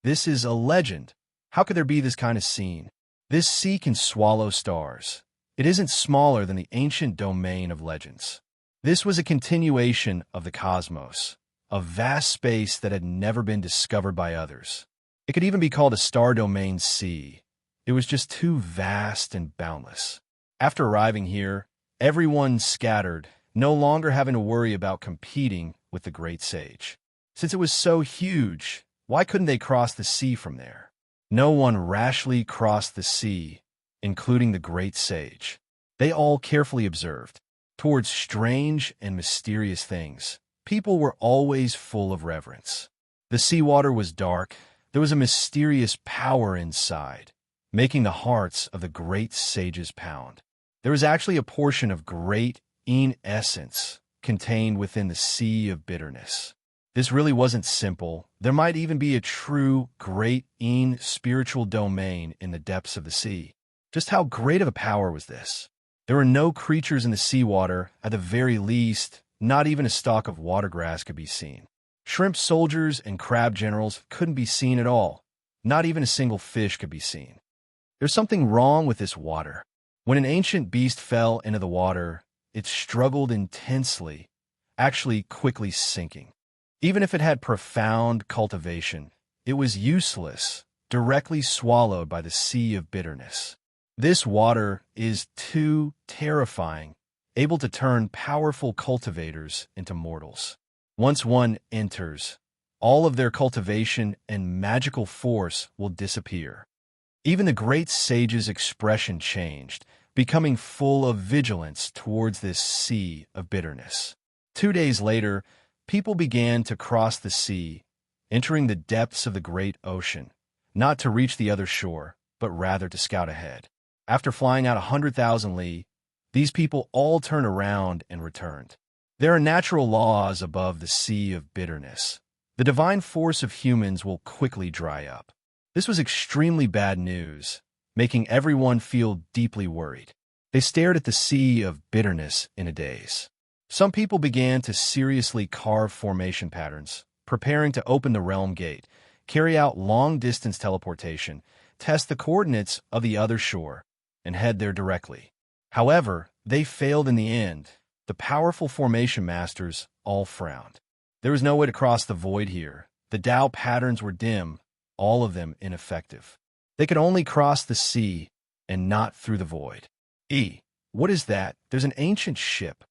This is a legend. How could there be this kind of scene? This sea can swallow stars. It isn't smaller than the ancient domain of legends. This was a continuation of the cosmos, a vast space that had never been discovered by others. It could even be called a star domain sea. It was just too vast and boundless. After arriving here, everyone scattered, no longer having to worry about competing with the great sage. Since it was so huge, why couldn't they cross the sea from there? No one rashly crossed the sea, including the great sage. They all carefully observed. Towards strange and mysterious things, people were always full of reverence. The seawater was dark. There was a mysterious power inside, making the hearts of the great sages pound. There was actually a portion of great essence contained within the sea of bitterness. This really wasn't simple. There might even be a true great spiritual domain in the depths of the sea. Just how great of a power was this? There were no creatures in the seawater. At the very least, not even a stalk of watergrass could be seen. Shrimp soldiers and crab generals couldn't be seen at all. Not even a single fish could be seen. There's something wrong with this water. When an ancient beast fell into the water, it struggled intensely, actually quickly sinking. Even if it had profound cultivation, it was useless, directly swallowed by the sea of bitterness. This water is too terrifying, able to turn powerful cultivators into mortals. Once one enters, all of their cultivation and magical force will disappear. Even the great sage's expression changed, becoming full of vigilance towards this sea of bitterness. 2 days later, people began to cross the sea, entering the depths of the great ocean, not to reach the other shore, but rather to scout ahead. After flying out 100,000 li, these people all turned around and returned. There are natural laws above the sea of bitterness. The divine force of humans will quickly dry up. This was extremely bad news, making everyone feel deeply worried. They stared at the sea of bitterness in a daze. Some people began to seriously carve formation patterns, preparing to open the realm gate, carry out long-distance teleportation, test the coordinates of the other shore, and head there directly. However, they failed in the end. The powerful formation masters all frowned. There was no way to cross the void here. The Tao patterns were dim, all of them ineffective. They could only cross the sea and not through the void. What is that? There's an ancient ship.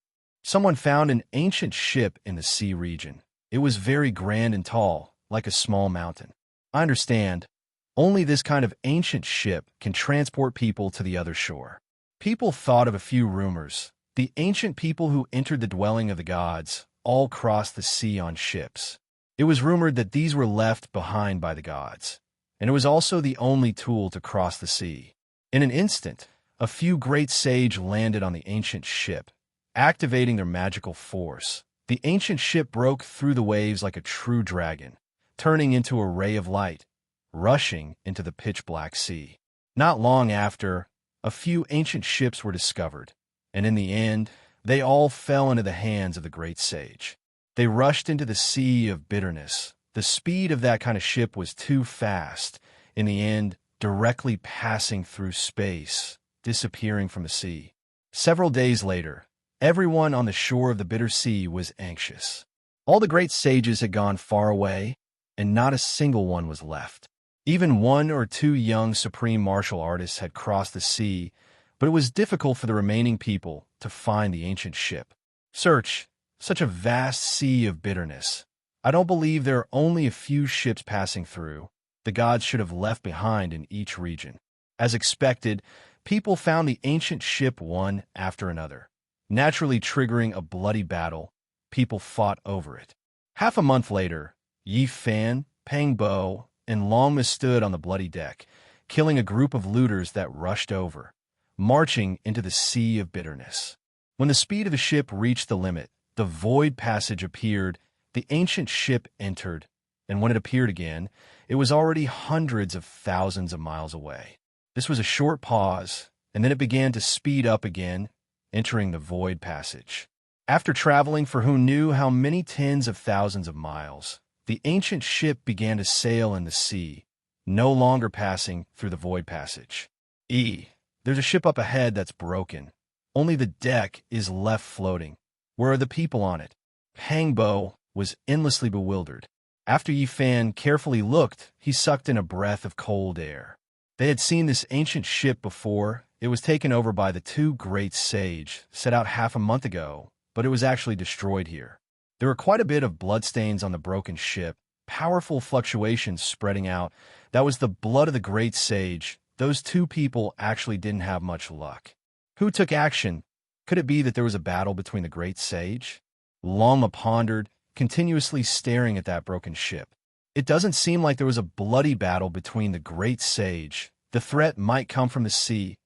Someone found an ancient ship in the sea region. It was very grand and tall, like a small mountain. I understand. Only this kind of ancient ship can transport people to the other shore. People thought of a few rumors. The ancient people who entered the dwelling of the gods all crossed the sea on ships. It was rumored that these were left behind by the gods, and it was also the only tool to cross the sea. In an instant, a few great sage landed on the ancient ship, activating their magical force. The ancient ship broke through the waves like a true dragon, turning into a ray of light, rushing into the pitch-black sea. Not long after, a few ancient ships were discovered, and in the end, they all fell into the hands of the great sage. They rushed into the sea of bitterness. The speed of that kind of ship was too fast, in the end, directly passing through space, disappearing from the sea. Several days later, everyone on the shore of the bitter sea was anxious. All the great sages had gone far away, and not a single one was left. Even one or two young supreme martial artists had crossed the sea, but it was difficult for the remaining people to find the ancient ship. Search, such a vast sea of bitterness. I don't believe there are only a few ships passing through. The gods should have left behind in each region. As expected, people found the ancient ship one after another. Naturally triggering a bloody battle, people fought over it. Half a month later, Yi Fan, Pang Bo, and Longma stood on the bloody deck, killing a group of looters that rushed over, marching into the sea of bitterness. When the speed of the ship reached the limit, the void passage appeared, the ancient ship entered, and when it appeared again, it was already hundreds of thousands of miles away. This was a short pause, and then it began to speed up again, entering the void passage. After traveling for who knew how many tens of thousands of miles, the ancient ship began to sail in the sea, no longer passing through the void passage. There's a ship up ahead that's broken. Only the deck is left floating. Where are the people on it? Pang Bo was endlessly bewildered. After Yi Fan carefully looked, he sucked in a breath of cold air. They had seen this ancient ship before. It was taken over by the two great sage, set out half a month ago, but it was actually destroyed here. There were quite a bit of bloodstains on the broken ship, powerful fluctuations spreading out. That was the blood of the great sage. Those two people actually didn't have much luck. Who took action? Could it be that there was a battle between the great sage? Longma pondered, continuously staring at that broken ship. It doesn't seem like there was a bloody battle between the great sage. The threat might come from the sea.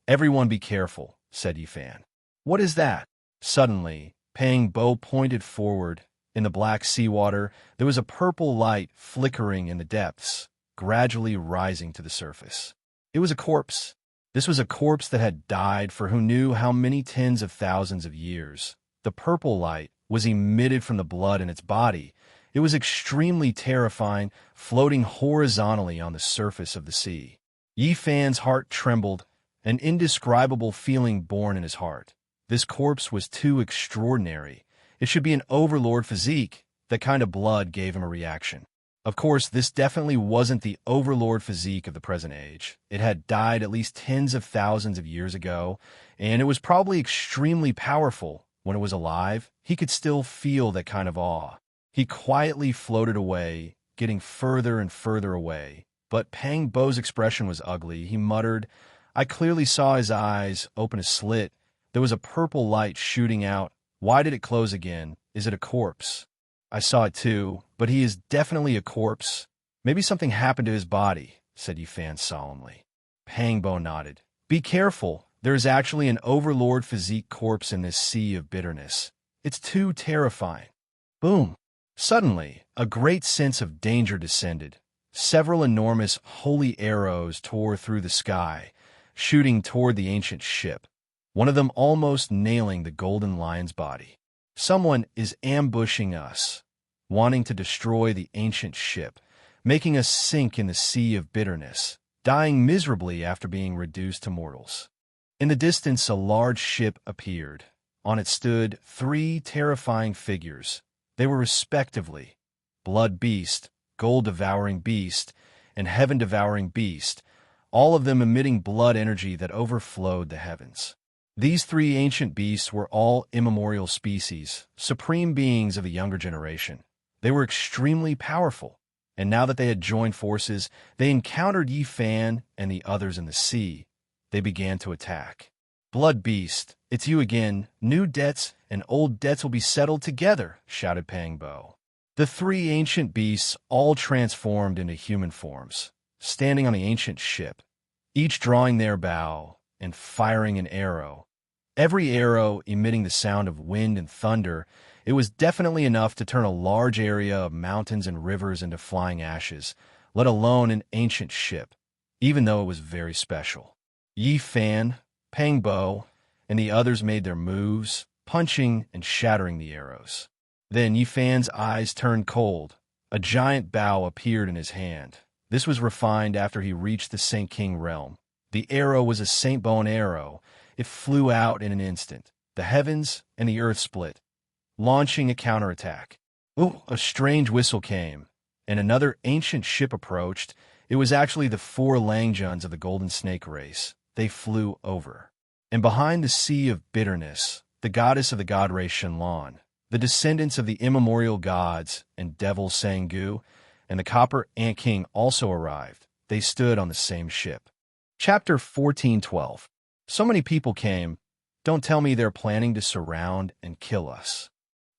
Everyone be careful, said Yi Fan. What is that? Suddenly, Pang Bo pointed forward. In the black seawater, there was a purple light flickering in the depths, gradually rising to the surface. It was a corpse. This was a corpse that had died for who knew how many tens of thousands of years. The purple light was emitted from the blood in its body. It was extremely terrifying, floating horizontally on the surface of the sea. Yi Fan's heart trembled, an indescribable feeling born in his heart. This corpse was too extraordinary. It should be an overlord physique. That kind of blood gave him a reaction. Of course, this definitely wasn't the overlord physique of the present age. It had died at least tens of thousands of years ago, and it was probably extremely powerful. When it was alive, he could still feel that kind of awe. He quietly floated away, getting further and further away. But Pang Bo's expression was ugly. He muttered. I clearly saw his eyes open a slit. There was a purple light shooting out. Why did it close again? Is it a corpse? I saw it too, but he is definitely a corpse. Maybe something happened to his body, said Yi Fan solemnly. Pang Bo nodded. Be careful. There is actually an overlord physique corpse in this sea of bitterness. It's too terrifying. Boom. Suddenly, a great sense of danger descended. Several enormous holy arrows tore through the sky, shooting toward the ancient ship, one of them almost nailing the golden lion's body. Someone is ambushing us, wanting to destroy the ancient ship, making us sink in the sea of bitterness, dying miserably after being reduced to mortals. In the distance, a large ship appeared. On it stood three terrifying figures. They were respectively Blood Beast, Gold-Devouring Beast, and Heaven-Devouring Beast, all of them emitting blood energy that overflowed the heavens. These three ancient beasts were all immemorial species, supreme beings of a younger generation. They were extremely powerful, and now that they had joined forces, they encountered Yi Fan and the others in the sea. They began to attack. Blood beast, it's you again. New debts and old debts will be settled together, shouted Pangbo. The three ancient beasts all transformed into human forms, standing on the ancient ship, each drawing their bow and firing an arrow. Every arrow emitting the sound of wind and thunder. It was definitely enough to turn a large area of mountains and rivers into flying ashes, let alone an ancient ship, even though it was very special. Yi Fan, Pangbo, and the others made their moves, punching and shattering the arrows. Then Yi Fan's eyes turned cold. A giant bow appeared in his hand. This was refined after he reached the Saint King realm. The arrow was a Saint Bow and arrow. It flew out in an instant. The heavens and the earth split, launching a counterattack. Ooh, a strange whistle came, and another ancient ship approached. It was actually the four Langjuns of the Golden Snake race. They flew over. And behind the Sea of Bitterness, the goddess of the god race Shenlong, the descendants of the immemorial gods and devil Sangu, and the Copper Ant King also arrived. They stood on the same ship. Chapter 14:12. So many people came. Don't tell me they're planning to surround and kill us.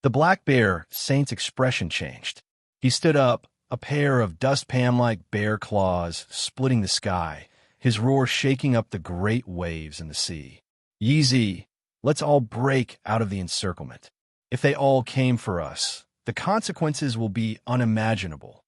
The black bear saint's expression changed. He stood up, a pair of dustpan-like bear claws splitting the sky, his roar shaking up the great waves in the sea. Yeezy, let's all break out of the encirclement. If they all came for us, the consequences will be unimaginable.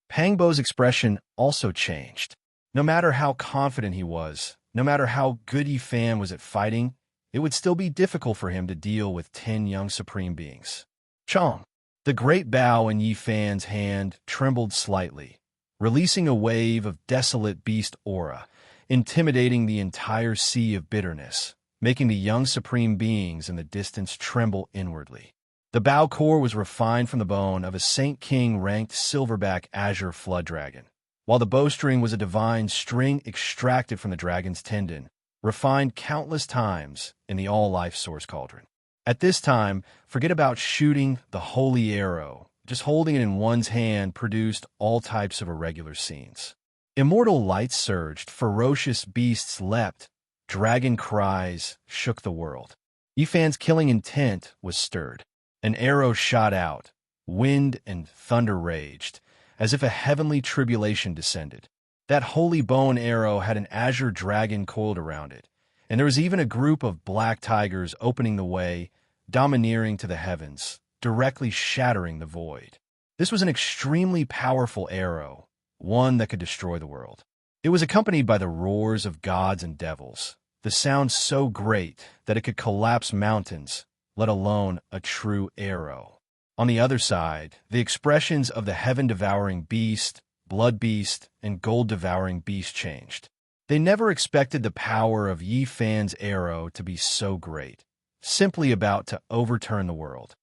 Pangbo's expression also changed. No matter how confident he was, no matter how good Yi Fan was at fighting, it would still be difficult for him to deal with 10 young supreme beings. Chong! The great bow in Yi Fan's hand trembled slightly, releasing a wave of desolate beast aura, intimidating the entire Sea of Bitterness, making the young supreme beings in the distance tremble inwardly. The bow core was refined from the bone of a Saint King-ranked silverback azure flood dragon, while the bowstring was a divine string extracted from the dragon's tendon, refined countless times in the all-life source cauldron. At this time, forget about shooting the holy arrow. Just holding it in one's hand produced all types of irregular scenes. Immortal light surged, ferocious beasts leapt, dragon cries shook the world. Yi Fan's killing intent was stirred. An arrow shot out, wind and thunder raged, as if a heavenly tribulation descended. That holy bow and arrow had an azure dragon coiled around it, and there was even a group of black tigers opening the way, domineering to the heavens, directly shattering the void. This was an extremely powerful arrow, one that could destroy the world. It was accompanied by the roars of gods and devils, the sound so great that it could collapse mountains, let alone a true arrow. On the other side, the expressions of the heaven-devouring beast, blood beast, and gold-devouring beast changed. They never expected the power of Yi Fan's arrow to be so great, simply about to overturn the world.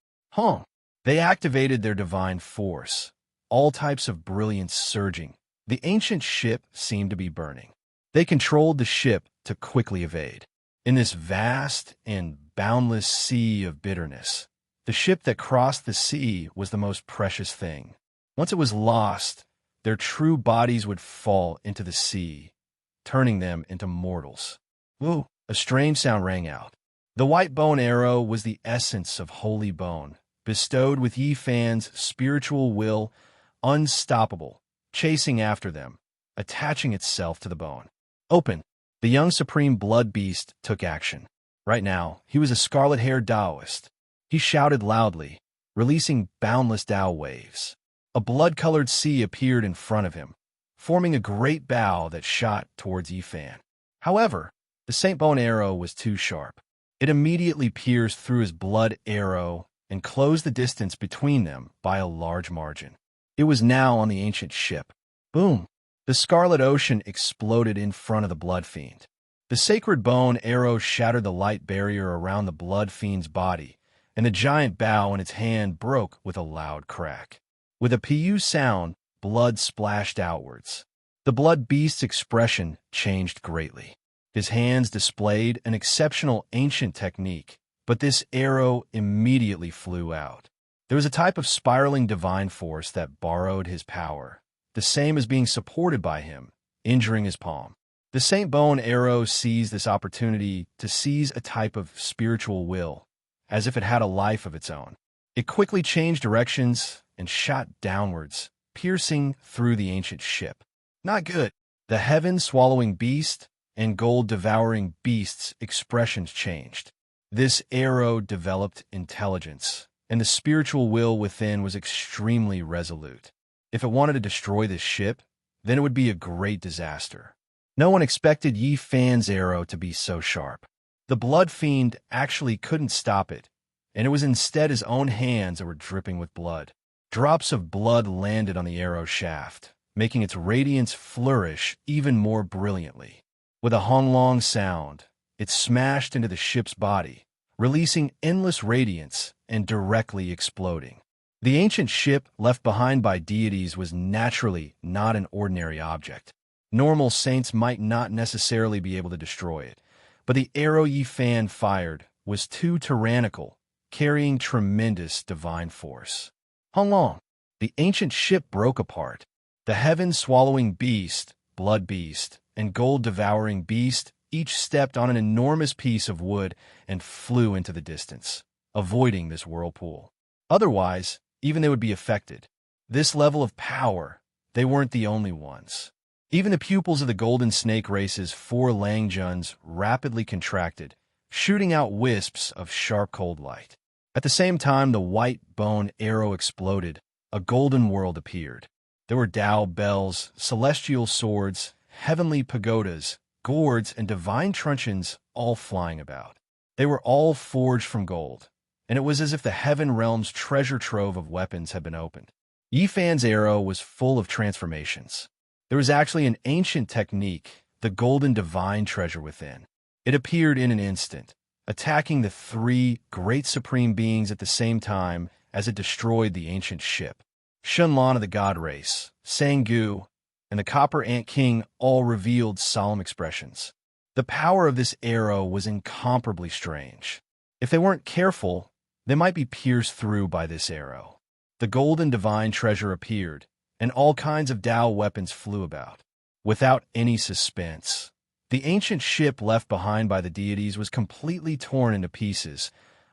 They activated their divine force, all types of brilliance surging. The ancient ship seemed to be burning. They controlled the ship to quickly evade. In this vast and boundless sea of bitterness, the ship that crossed the sea was the most precious thing. Once it was lost, their true bodies would fall into the sea, turning them into mortals. Ooh, a strange sound rang out. The white bow and arrow was the essence of holy bone, bestowed with Yi Fan's spiritual will, unstoppable, chasing after them, attaching itself to the bone. Open! The young supreme blood beast took action. Right now, he was a scarlet-haired Taoist. He shouted loudly, releasing boundless Tao waves. A blood-colored sea appeared in front of him, forming a great bow that shot towards Yi Fan. However, the Saint Bow and arrow was too sharp. It immediately pierced through his blood arrow and closed the distance between them by a large margin. It was now on the ancient ship. Boom! The Scarlet Ocean exploded in front of the Blood Fiend. The sacred bone arrow shattered the light barrier around the Blood Fiend's body, and the giant bow in its hand broke with a loud crack. With a pu sound, blood splashed outwards. The Blood Beast's expression changed greatly. His hands displayed an exceptional ancient technique, but this arrow immediately flew out. There was a type of spiraling divine force that borrowed his power, the same as being supported by him, injuring his palm. The Saint Bow and Arrow seized this opportunity to seize a type of spiritual will, as if it had a life of its own. It quickly changed directions and shot downwards, piercing through the ancient ship. Not good. The heaven-swallowing beast and gold-devouring beast's expressions changed. This arrow developed intelligence, and the spiritual will within was extremely resolute. If it wanted to destroy this ship, then it would be a great disaster. No one expected Yi Fan's arrow to be so sharp. The Blood Fiend actually couldn't stop it, and it was instead his own hands that were dripping with blood. Drops of blood landed on the arrow shaft, making its radiance flourish even more brilliantly. With a honglong sound, it smashed into the ship's body, releasing endless radiance and directly exploding. The ancient ship left behind by deities was naturally not an ordinary object. Normal saints might not necessarily be able to destroy it, but the arrow Yi Fan fired was too tyrannical, carrying tremendous divine force. Honglong, the ancient ship broke apart. The heaven-swallowing beast, blood beast, and gold-devouring beast each stepped on an enormous piece of wood and flew into the distance, avoiding this whirlpool. Otherwise, even they would be affected. This level of power, they weren't the only ones. Even the pupils of the Golden Snake race's 4 Langjuns rapidly contracted, shooting out wisps of sharp cold light. At the same time the white bone arrow exploded, a golden world appeared. There were Tao bells, celestial swords, heavenly pagodas, gourds, and divine truncheons all flying about. They were all forged from gold, and it was as if the heaven realm's treasure trove of weapons had been opened. Yi Fan's arrow was full of transformations. There was actually an ancient technique, the golden divine treasure within. It appeared in an instant, attacking the 3 great supreme beings at the same time as it destroyed the ancient ship. Shenlong of the god race, Sanggu, and the Copper Ant King all revealed solemn expressions. The power of this arrow was incomparably strange. If they weren't careful, they might be pierced through by this arrow. The golden divine treasure appeared, and all kinds of Tao weapons flew about. Without any suspense, the ancient ship left behind by the deities was completely torn into pieces,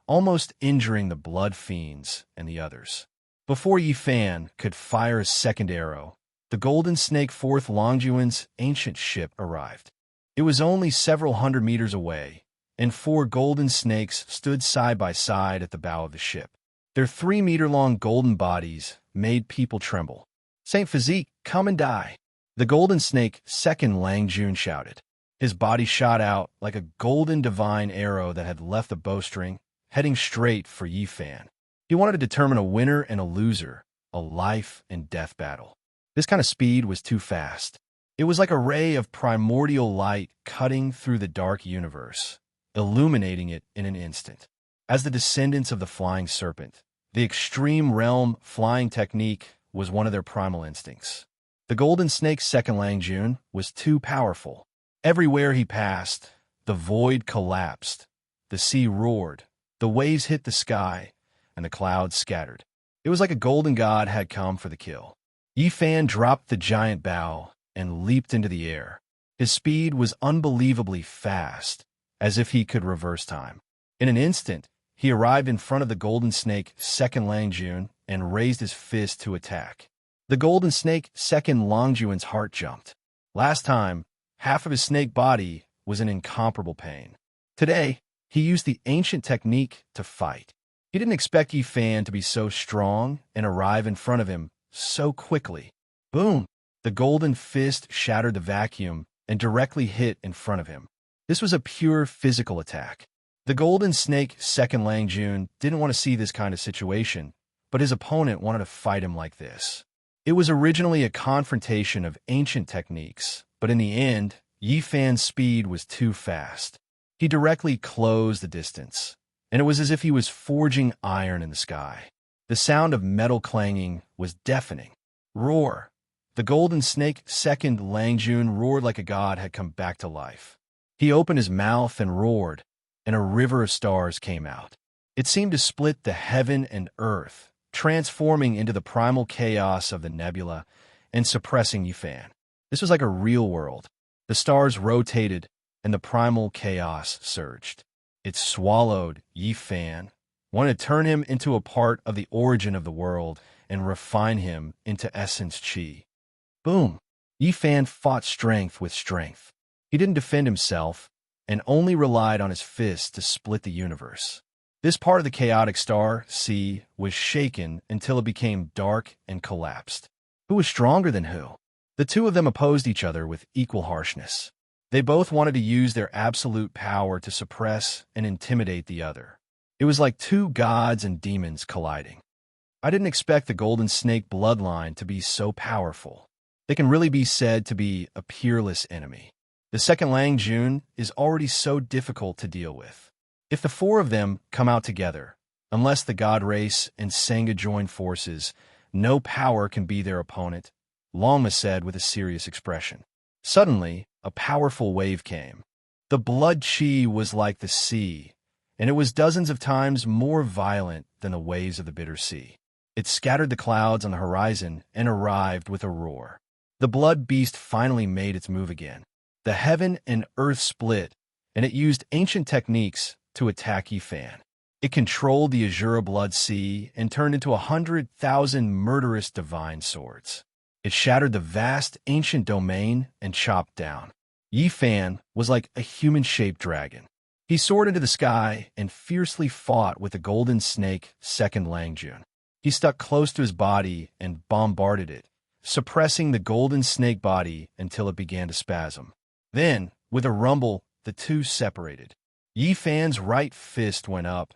almost injuring the Blood Fiends and the others. Before Yi Fan could fire a second arrow, the Golden Snake 4th Longjuan's ancient ship arrived. It was only several hundred meters away, and 4 golden snakes stood side by side at the bow of the ship. Their 3-meter-long golden bodies made people tremble. "Saint Physique, come and die!" The Golden Snake 2nd Langjun shouted. His body shot out like a golden divine arrow that had left the bowstring, heading straight for Yi Fan. He wanted to determine a winner and a loser, a life and death battle. This kind of speed was too fast. It was like a ray of primordial light cutting through the dark universe, illuminating it in an instant. As the descendants of the flying serpent, the extreme realm flying technique was one of their primal instincts. The Golden Snake's 2nd Langjun was too powerful. Everywhere he passed, the void collapsed, the sea roared, the waves hit the sky, and the clouds scattered. It was like a golden god had come for the kill. Yi Fan dropped the giant bow and leaped into the air. His speed was unbelievably fast, as if he could reverse time. In an instant, he arrived in front of the Golden Snake 2nd Langjun and raised his fist to attack. The Golden Snake 2nd Longjuan's heart jumped. Last time, half of his snake body was in incomparable pain. Today, he used the ancient technique to fight. He didn't expect Yi Fan to be so strong and arrive in front of him so quickly. Boom! The golden fist shattered the vacuum and directly hit in front of him. This was a pure physical attack. The Golden Snake 2nd Langjun didn't want to see this kind of situation, but his opponent wanted to fight him like this. It was originally a confrontation of ancient techniques, but in the end, Yi Fan's speed was too fast. He directly closed the distance, and it was as if he was forging iron in the sky. The sound of metal clanging was deafening. Roar! The Golden Snake 2nd Langjun roared like a god had come back to life. He opened his mouth and roared, and a river of stars came out. It seemed to split the heaven and earth, transforming into the primal chaos of the nebula and suppressing Yi Fan. This was like a real world. The stars rotated, and the primal chaos surged. It swallowed Yi Fan, wanted to turn him into a part of the origin of the world and refine him into essence Qi. Boom! Yi Fan fought strength with strength. He didn't defend himself, and only relied on his fists to split the universe. This part of the chaotic star, C, was shaken until it became dark and collapsed. Who was stronger than who? The two of them opposed each other with equal harshness. They both wanted to use their absolute power to suppress and intimidate the other. It was like two gods and demons colliding. I didn't expect the Golden Snake bloodline to be so powerful. They can really be said to be a peerless enemy. The second Lang Jun is already so difficult to deal with. If the four of them come out together, unless the God Race and Sangha join forces, no power can be their opponent, Longma said with a serious expression. Suddenly, a powerful wave came. The blood Qi was like the sea, and it was dozens of times more violent than the waves of the bitter sea. It scattered the clouds on the horizon and arrived with a roar. The blood beast finally made its move again. The heaven and earth split, and it used ancient techniques to attack Yi Fan. It controlled the Azura blood sea and turned into 100,000 murderous divine swords. It shattered the vast ancient domain and chopped down. Yi Fan was like a human-shaped dragon. He soared into the sky and fiercely fought with the golden snake second Lang Jun. He stuck close to his body and bombarded it, suppressing the golden snake body until it began to spasm. Then, with a rumble, the two separated. Yi Fan's right fist went up,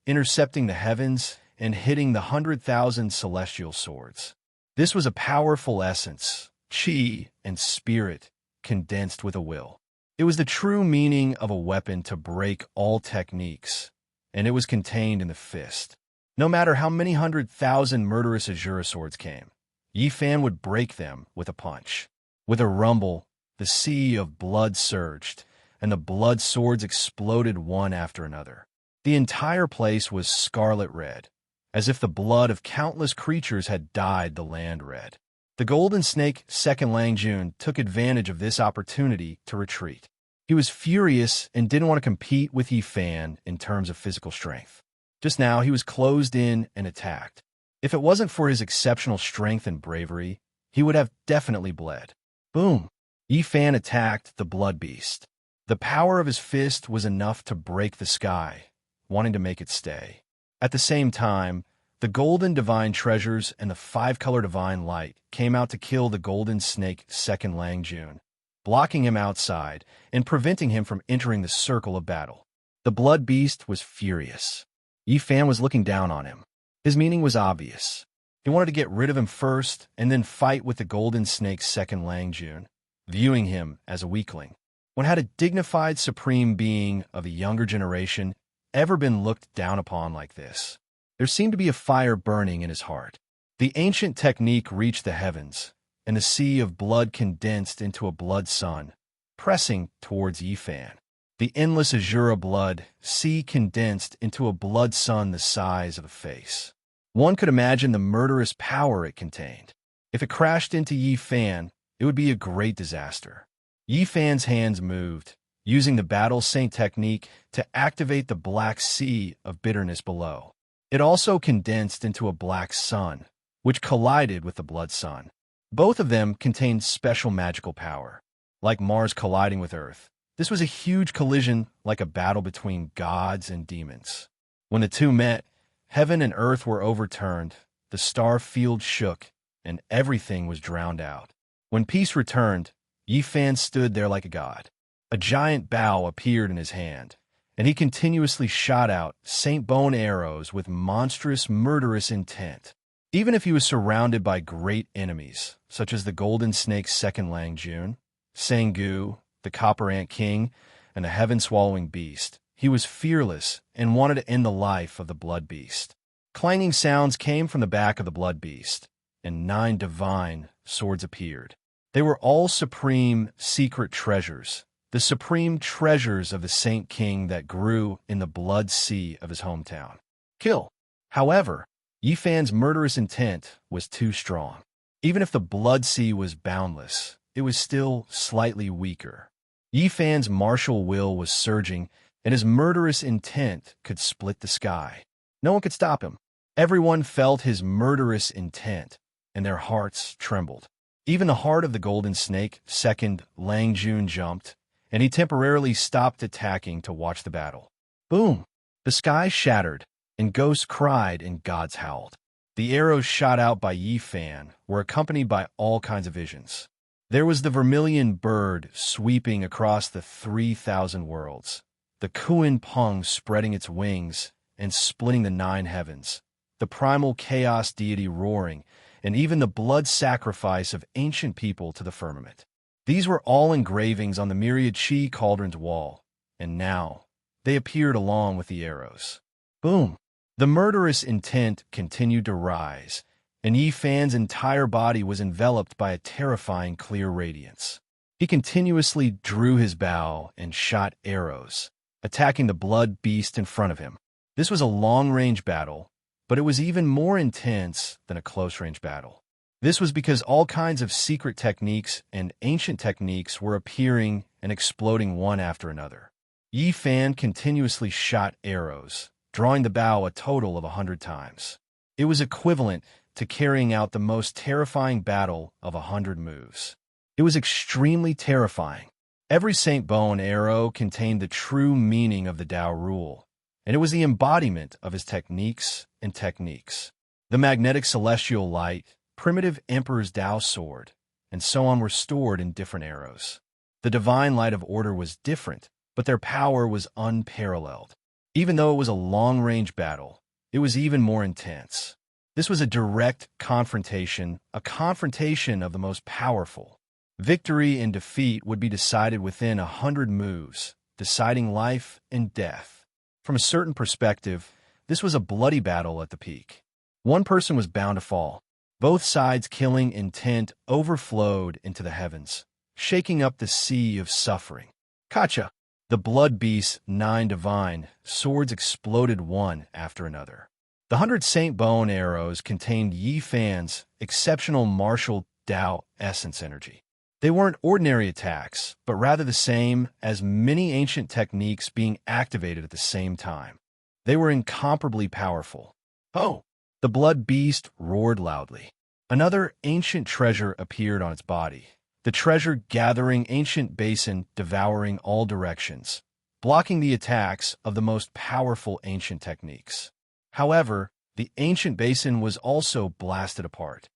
intercepting the heavens and hitting the 100,000 celestial swords. This was a powerful essence, Qi and spirit, condensed with a will. It was the true meaning of a weapon to break all techniques, and it was contained in the fist. No matter how many 100,000 murderous Azura swords came, Yi Fan would break them with a punch. With a rumble, the sea of blood surged, and the blood swords exploded one after another. The entire place was scarlet red, as if the blood of countless creatures had dyed the land red. The golden snake, second Lang Jun, took advantage of this opportunity to retreat. He was furious and didn't want to compete with Yi Fan in terms of physical strength. Just now, he was closed in and attacked. If it wasn't for his exceptional strength and bravery, he would have definitely bled. Boom! Yi Fan attacked the blood beast. The power of his fist was enough to break the sky, wanting to make it stay. At the same time, the golden divine treasures and the five-color divine light came out to kill the golden snake second Lang Jun, blocking him outside and preventing him from entering the circle of battle. The blood beast was furious. Yi Fan was looking down on him. His meaning was obvious. He wanted to get rid of him first and then fight with the golden snake's second Lang Jun, viewing him as a weakling. When had a dignified supreme being of a younger generation ever been looked down upon like this? There seemed to be a fire burning in his heart. The ancient technique reached the heavens, and the sea of blood condensed into a blood sun, pressing towards Yi Fan. The endless Azura blood sea condensed into a blood sun the size of a face. One could imagine the murderous power it contained. If it crashed into Yi Fan, it would be a great disaster. Yi Fan's hands moved, using the Battle Saint technique to activate the black sea of bitterness below. It also condensed into a black sun, which collided with the blood sun. Both of them contained special magical power. Like Mars colliding with Earth, this was a huge collision, like a battle between gods and demons. When the two met, heaven and earth were overturned, the star field shook, and everything was drowned out. When peace returned, Yi Fan stood there like a god. A giant bow appeared in his hand, and he continuously shot out Saint Bone arrows with monstrous, murderous intent. Even if he was surrounded by great enemies, such as the Golden Snake's second Lang Jun, Sangu, the Copper Ant King, and the Heaven-Swallowing Beast, he was fearless and wanted to end the life of the Blood Beast. Clanging sounds came from the back of the Blood Beast, and 9 divine swords appeared. They were all supreme, secret treasures, the supreme treasures of the Saint King that grew in the blood sea of his hometown. Kill. However, Yi Fan's murderous intent was too strong. Even if the blood sea was boundless, it was still slightly weaker. Yi Fan's martial will was surging, and his murderous intent could split the sky. No one could stop him. Everyone felt his murderous intent, and their hearts trembled. Even the heart of the golden snake, second Lang Jun, jumped, and he temporarily stopped attacking to watch the battle. Boom! The sky shattered, and ghosts cried and gods howled. The arrows shot out by Yi Fan were accompanied by all kinds of visions. There was the vermilion bird sweeping across the 3,000 worlds, the Kuan Peng spreading its wings and splitting the 9 heavens, the primal chaos deity roaring, and even the blood sacrifice of ancient people to the firmament. These were all engravings on the myriad Qi cauldron's wall, and now they appeared along with the arrows. Boom! The murderous intent continued to rise, and Yi Fan's entire body was enveloped by a terrifying clear radiance. He continuously drew his bow and shot arrows, attacking the blood beast in front of him. This was a long-range battle, but it was even more intense than a close-range battle. This was because all kinds of secret techniques and ancient techniques were appearing and exploding one after another. Yi Fan continuously shot arrows, drawing the bow a total of 100 times. It was equivalent to carrying out the most terrifying battle of 100 moves. It was extremely terrifying. Every Saint bow and arrow contained the true meaning of the Tao rule, and it was the embodiment of his techniques and techniques. The magnetic celestial light, primitive Emperor's Tao sword, and so on were stored in different arrows. The divine light of order was different, but their power was unparalleled. Even though it was a long-range battle, it was even more intense. This was a direct confrontation, a confrontation of the most powerful. Victory and defeat would be decided within 100 moves, deciding life and death. From a certain perspective, this was a bloody battle at the peak. One person was bound to fall. Both sides' killing intent overflowed into the heavens, shaking up the sea of suffering. Kacha! The blood beast's 9 divine swords exploded one after another. The 100 Saint bow and arrows contained Yi Fan's exceptional martial Tao essence energy. They weren't ordinary attacks, but rather the same as many ancient techniques being activated at the same time. They were incomparably powerful. Oh! The blood beast roared loudly. Another ancient treasure appeared on its body. The treasure-gathering ancient basin devouring all directions, blocking the attacks of the most powerful ancient techniques. However, the ancient basin was also blasted apart.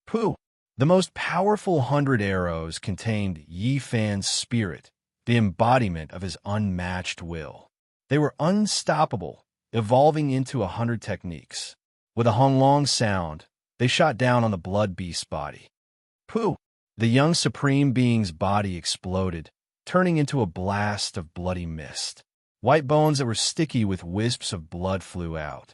Pooh! The most powerful 100 arrows contained Yi Fan's spirit, the embodiment of his unmatched will. They were unstoppable, evolving into 100 techniques. With a honglong sound, they shot down on the blood beast's body. Pooh! The young supreme being's body exploded, turning into a blast of bloody mist. White bones that were sticky with wisps of blood flew out.